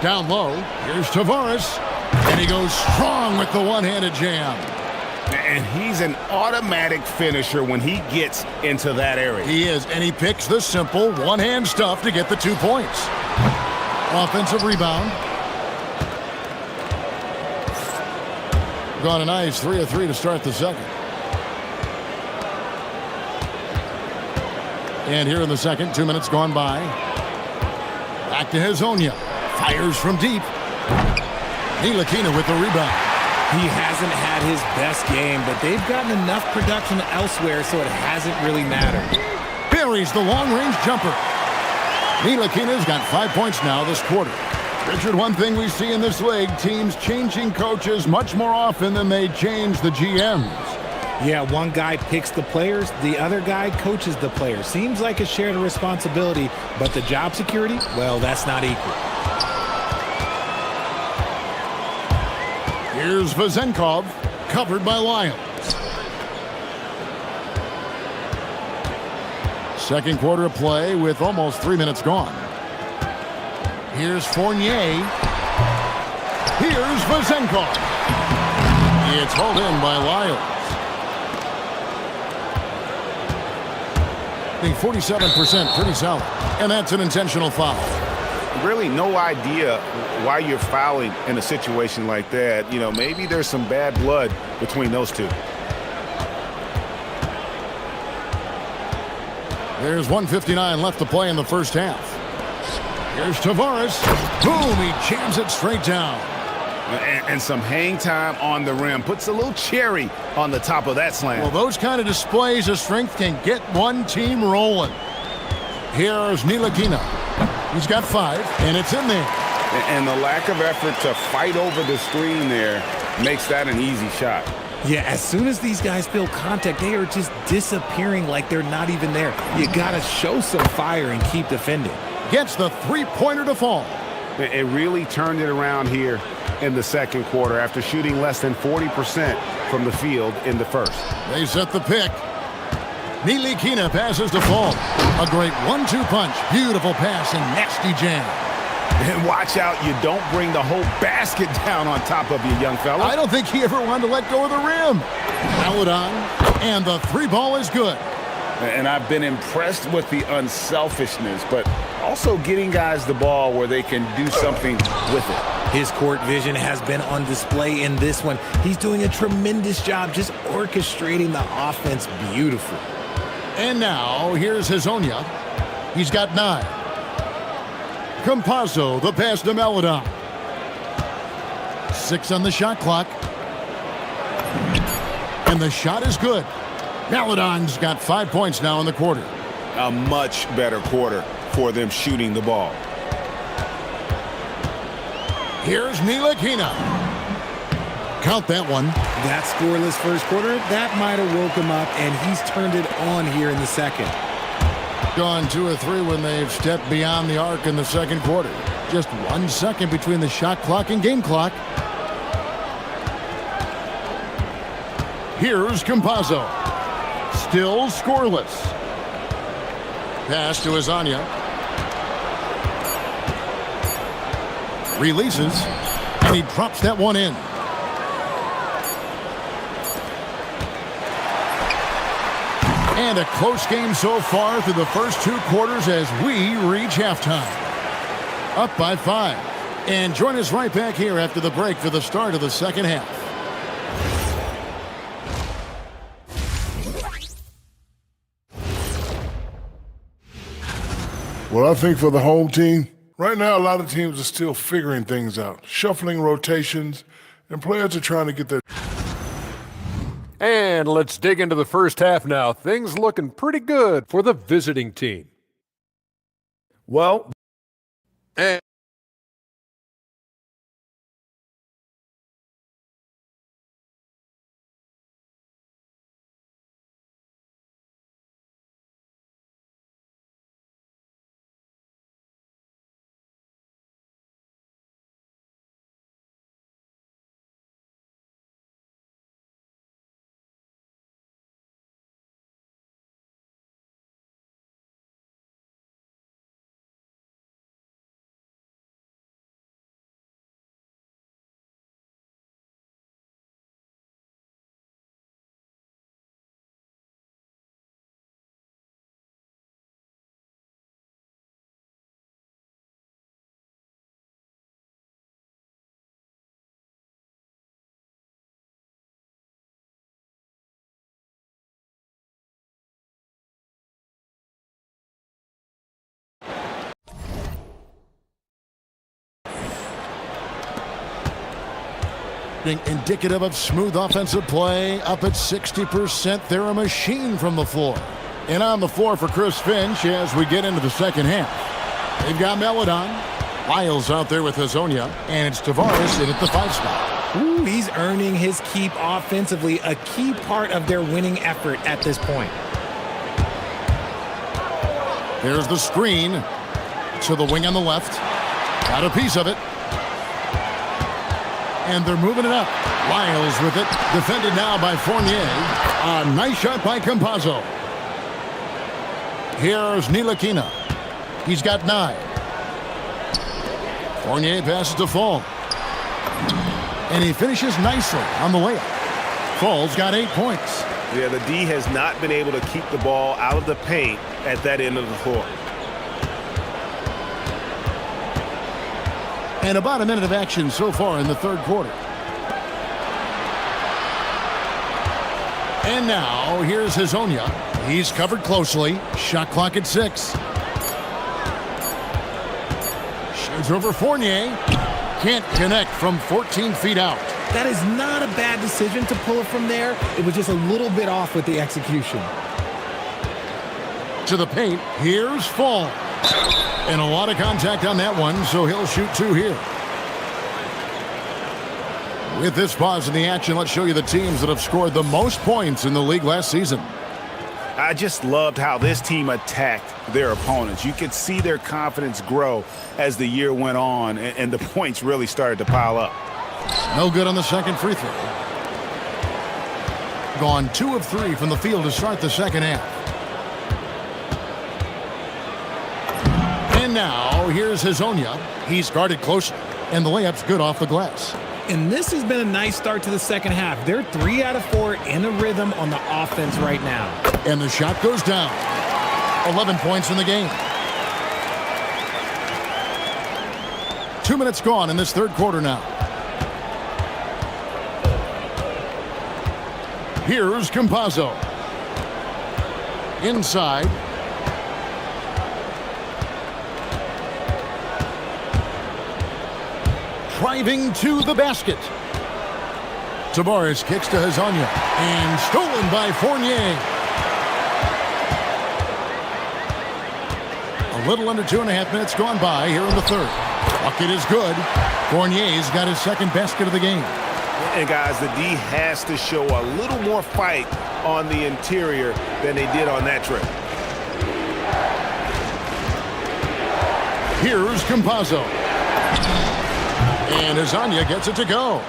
Down low, here's Tavares. And he goes strong with the one-handed jam. And he's an automatic finisher when he gets into that area. He is, and he picks the simple one-hand stuff to get the 2 points. Offensive rebound. Gone a nice 3 of 3 to start the second. And here in the second, 2 minutes gone by. Back to Hazonia. Fires from deep. Ntilikina with the rebound. He hasn't had his best game, but they've gotten enough production elsewhere, so it hasn't really mattered. Buries the long-range jumper. Ntilikina's got 5 points now this quarter. Richard, one thing we see in this league, teams changing coaches much more often than they change the GMs. Yeah, one guy picks the players, the other guy coaches the players. Seems like a shared responsibility, but the job security, well, that's not equal. Here's Vazenkov, covered by Lyons. Second quarter of play with almost 3 minutes gone. Here's Fournier. Here's Vazenkov. It's hauled in by Lyles. I think 47%, pretty solid. And that's an intentional foul. Really no idea why you're fouling in a situation like that. You know, maybe there's some bad blood between those two. There's 1:59 left to play in the first half. Here's Tavares. Boom, he jams it straight down. And some hang time on the rim. Puts a little cherry on the top of that slam. Well, those kind of displays of strength can get one team rolling. Here's Ntilikina. He's got 5, and it's in there. And the lack of effort to fight over the screen there makes that an easy shot. Yeah, as soon as these guys feel contact, they are just disappearing like they're not even there. You got to show some fire and keep defending. Gets the three-pointer to fall. It really turned it around here in the second quarter after shooting less than 40% from the field in the first. They set the pick. Nilikina passes to Fall. A great 1-2 punch. Beautiful pass and nasty jam. And watch out, you don't bring the whole basket down on top of you, young fella. I don't think he ever wanted to let go of the rim. Maladon, and the three ball is good. And I've been impressed with the unselfishness, but also getting guys the ball where they can do something with it. His court vision has been on display in this one. He's doing a tremendous job just orchestrating the offense beautifully. And now, here's Hazonia. He's got 9. Campazzo, the pass to Maladon. 6 on the shot clock. And the shot is good. Maladon's got 5 points now in the quarter. A much better quarter for them shooting the ball. Here's Nilikina. Count that one. That scoreless first quarter, that might have woke him up, and he's turned it on here in the second. Gone 2 or 3 when they've stepped beyond the arc in the second quarter. Just 1 second between the shot clock and game clock. Here's Campazzo. Still scoreless. Pass to Azania. Releases, and he drops that one in. And a close game so far through the first 2 quarters as we reach halftime. Up by 5. And join us right back here after the break for the start of the second half. Well, I think for the home team, right now a lot of teams are still figuring things out, shuffling rotations, and players are trying to get their... And let's dig into the first half now. Things looking pretty good for the visiting team. Well, and indicative of smooth offensive play. Up at 60%, they're a machine from the floor. And on the floor for Chris Finch as we get into the second half. They've got Maladon. Lyles out there with Hazonia. And it's Tavares in at the 5 spot. Ooh, he's earning his keep offensively, a key part of their winning effort at this point. Here's the screen to the wing on the left. Got a piece of it. And they're moving it up. Lyles with it. Defended now by Fournier. A nice shot by Campazzo. Here's Nilikina. He's got 9. Fournier passes to Fall. And he finishes nicely on the layup. Fall's got 8 points. Yeah, the D has not been able to keep the ball out of the paint at that end of the floor. And about a minute of action so far in the third quarter. And now, here's Hazonia. He's covered closely. Shot clock at 6. Shoots over Fournier. Can't connect from 14 feet out. That is not a bad decision to pull it from there. It was just a little bit off with the execution. To the paint, here's Fall. And a lot of contact on that one, so he'll shoot 2 here. With this pause in the action, let's show you the teams that have scored the most points in the league last season. I just loved how this team attacked their opponents. You could see their confidence grow as the year went on, and the points really started to pile up. No good on the second free throw. Gone 2 of 3 from the field to start the second half. And now, here's Hazonia. He's guarded closely, and the layup's good off the glass. And this has been a nice start to the second half. They're 3 out of 4 in a rhythm on the offense right now. And the shot goes down. 11 points in the game. 2 minutes gone in this third quarter now. Here's Campazzo. Inside. Driving to the basket. Tavares kicks to Hazonia. And stolen by Fournier. A little under 2.5 minutes gone by here in the third. Bucket is good. Fournier's got his second basket of the game. And guys, the D has to show a little more fight on the interior than they did on that trip. Here's Campazzo. And Hazonia gets it to go.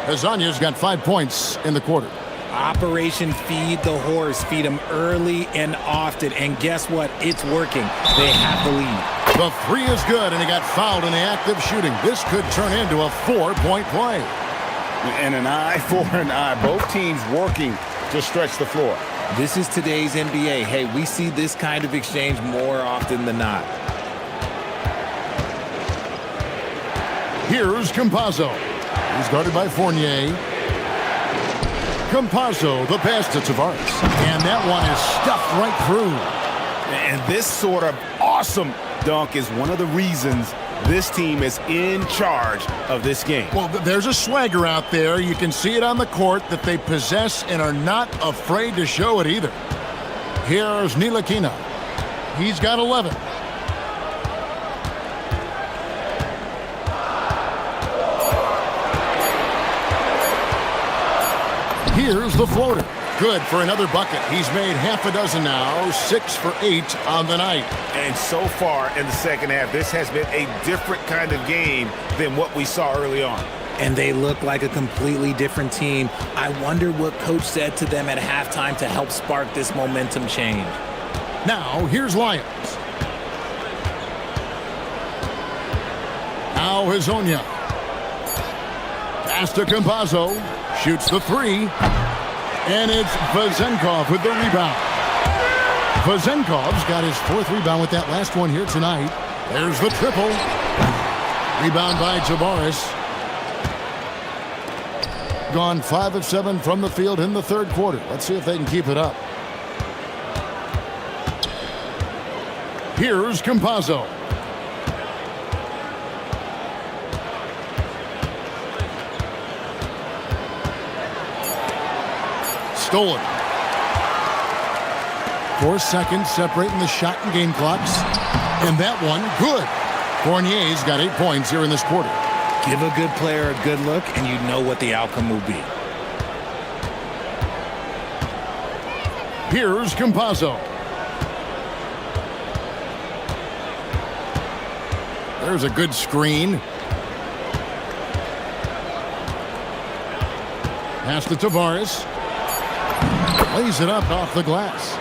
Hazonia's got 5 points in the quarter. Operation Feed the Horse. Feed him early and often. And guess what? It's working. They have the lead. The three is good, and he got fouled in the act of shooting. This could turn into a 4-point play. And an eye for an eye. Both teams working to stretch the floor. This is today's NBA. Hey, we see this kind of exchange more often than not. Here's Campazzo. He's guarded by Fournier. Campazzo, the pass to Tavares. And that one is stuffed right through. And this sort of awesome dunk is one of the reasons this team is in charge of this game. Well, there's a swagger out there. You can see it on the court that they possess and are not afraid to show it either. Here's Ntilikina. He's got 11. Here's the floater. Good for another bucket. He's made half a dozen now, 6 for 8 on the night. And so far in the second half, this has been a different kind of game than what we saw early on. And they look like a completely different team. I wonder what coach said to them at halftime to help spark this momentum change. Now, here's Lyons. Now Hazonia. Pass to Campazzo. Shoots the three. And it's Vezenkov with the rebound. Vezenkov's got his 4th rebound with that last one here tonight. There's the triple. Rebound by Tavares. Gone 5 of 7 from the field in the third quarter. Let's see if they can keep it up. Here's Campazzo. Stolen. 4 seconds separating the shot and game clocks. And that one, good. Fournier's got 8 points here in this quarter. Give a good player a good look, and you know what the outcome will be. Here's Campazzo. There's a good screen. Pass to Tavares. Lays it up off the glass.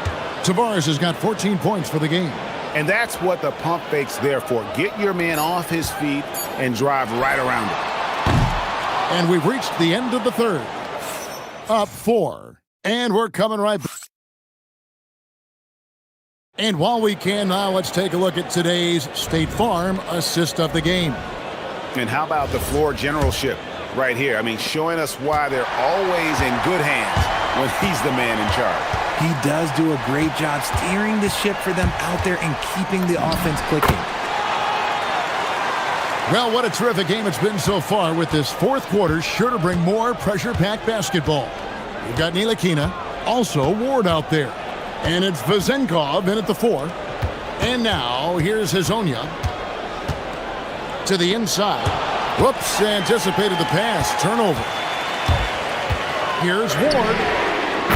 Tavares has got 14 points for the game. And that's what the pump fake's there for. Get your man off his feet and drive right around him. And we've reached the end of the third. Up 4. And we're coming right back. And while we can now, let's take a look at today's State Farm assist of the game. And how about the floor generalship right here? I mean, showing us why they're always in good hands when he's the man in charge. He does do a great job steering the ship for them out there and keeping the offense clicking. Well, what a terrific game it's been so far, with this fourth quarter sure to bring more pressure-packed basketball. You've got Ntilikina, also Ward out there. And it's Vezenkov in at the 4. And now, here's Hazonia. To the inside. Whoops, anticipated the pass. Turnover. Here's Ward.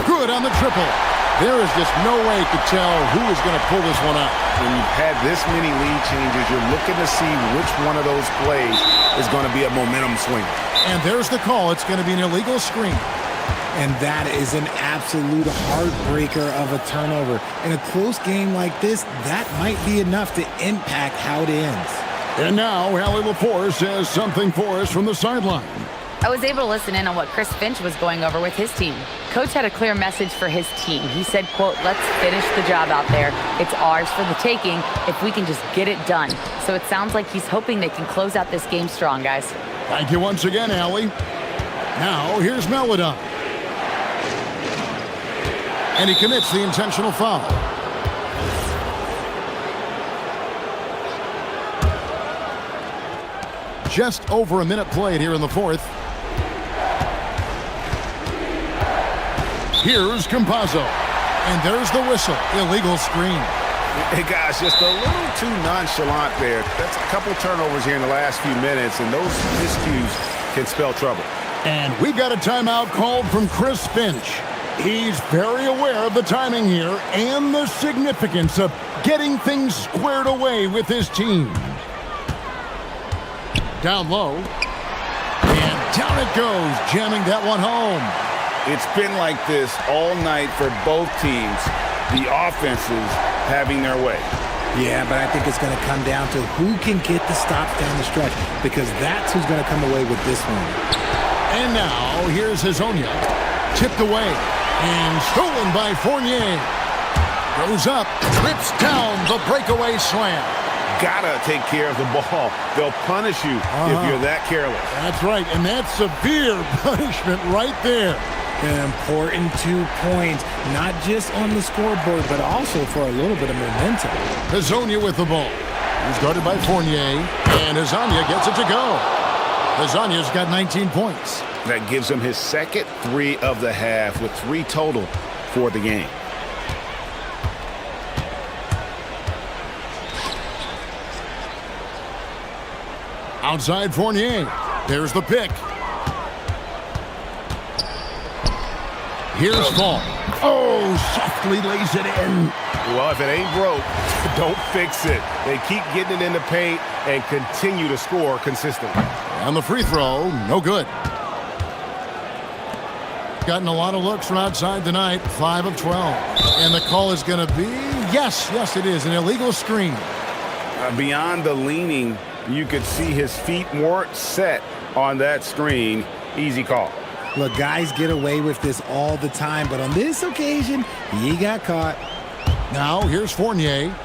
Good on the triple. There is just no way to tell who is going to pull this one out. When you've had this many lead changes, you're looking to see which one of those plays is going to be a momentum swing. And there's the call. It's going to be an illegal screen. And that is an absolute heartbreaker of a turnover. In a close game like this, that might be enough to impact how it ends. And now, Allie Lepore says something for us from the sideline. I was able to listen in on what Chris Finch was going over with his team. Coach had a clear message for his team. He said, quote, let's finish the job out there. It's ours for the taking if we can just get it done. So it sounds like he's hoping they can close out this game strong, guys. Thank you once again, Allie. Now, here's Melodon. And he commits the intentional foul. Just over a minute played here in the fourth. Here's Campazzo. And there's the whistle. Illegal screen. Hey, guys, just a little too nonchalant there. That's a couple turnovers here in the last few minutes, and those miscues can spell trouble. And we've got a timeout called from Chris Finch. He's very aware of the timing here and the significance of getting things squared away with his team. Down low. And down it goes, jamming that one home. It's been like this all night for both teams. The offenses having their way. Yeah, but I think it's going to come down to who can get the stops down the stretch, because that's who's going to come away with this one. And now, here's Hazonia. Tipped away and stolen by Fournier. Goes up, trips down the breakaway slam. Gotta take care of the ball. They'll punish you if you're that careless. That's right, and that's severe punishment right there. An important 2 points, not just on the scoreboard, but also for a little bit of momentum. Hazonia with the ball. He's guarded by Fournier, and Hazonia gets it to go. Hazonia's got 19 points. That gives him his second 3 of the half, with 3 total for the game. Outside Fournier. There's the pick. Here's Fall. Oh, softly lays it in. Well, if it ain't broke, don't fix it. They keep getting it in the paint and continue to score consistently. On the free throw, no good. Gotten a lot of looks from outside tonight, 5 of 12. And the call is going to be, yes, it is, an illegal screen. Beyond the leaning, you could see his feet more set on that screen. Easy call. Look, guys get away with this all the time, but on this occasion, he got caught. Now, here's Fournier.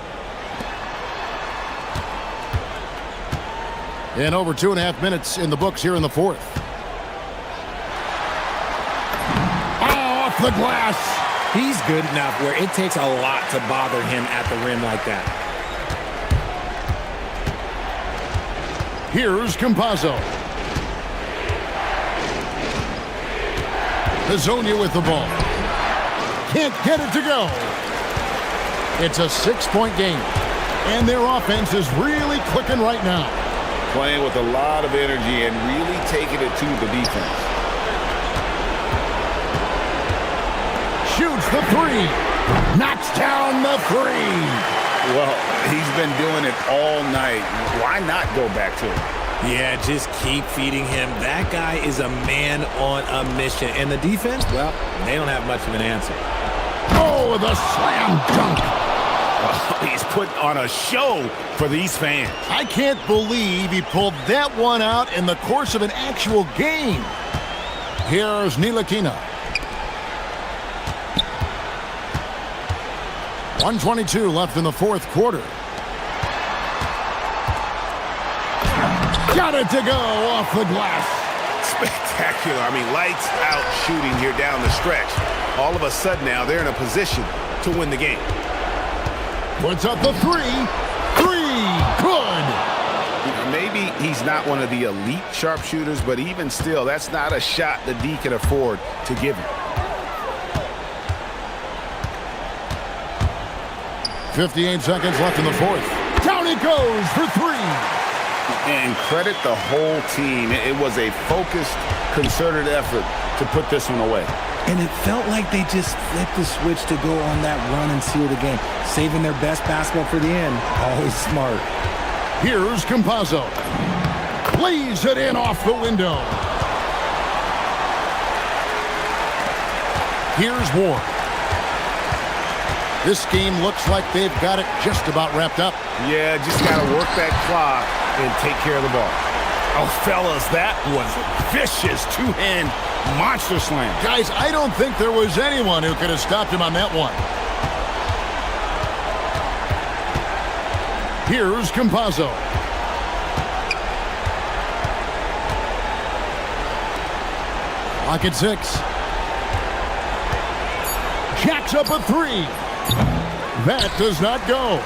And over 2.5 minutes in the books here in the fourth. Oh, off the glass. He's good enough where it takes a lot to bother him at the rim like that. Here's Campazzo. Hazonia with the ball. Can't get it to go. It's a 6-point game. And their offense is really clicking right now. Playing with a lot of energy and really taking it to the defense. Shoots the 3. Knocks down the 3. Well, he's been doing it all night. Why not go back to him? Yeah, just keep feeding him. That guy is a man on a mission. And the defense, well, they don't have much of an answer. Oh, the slam dunk. Oh, he's put on a show for these fans. I can't believe he pulled that one out in the course of an actual game. Here's Ntilikina. 1:22 left in the fourth quarter. Got it to go off the glass. Spectacular. I mean, lights out shooting here down the stretch. All of a sudden now they're in a position to win the game. Puts up the 3. 3. Good. Maybe he's not one of the elite sharpshooters, but even still, that's not a shot the D can afford to give him. 58 seconds left in the fourth. Down he goes for 3. And credit the whole team. It was a focused, concerted effort to put this one away. And it felt like they just flipped the switch to go on that run and seal the game, saving their best basketball for the end. Always smart. Here's Campazzo. Plays it in off the window. Here's Ward. This game looks like they've got it just about wrapped up. Yeah, just got to work that clock and take care of the ball. Oh, fellas, that was vicious two-hand monster slam. Guys, I don't think there was anyone who could have stopped him on that one. Here's Campazzo. Lock at 6. Jacks up a 3. That does not go.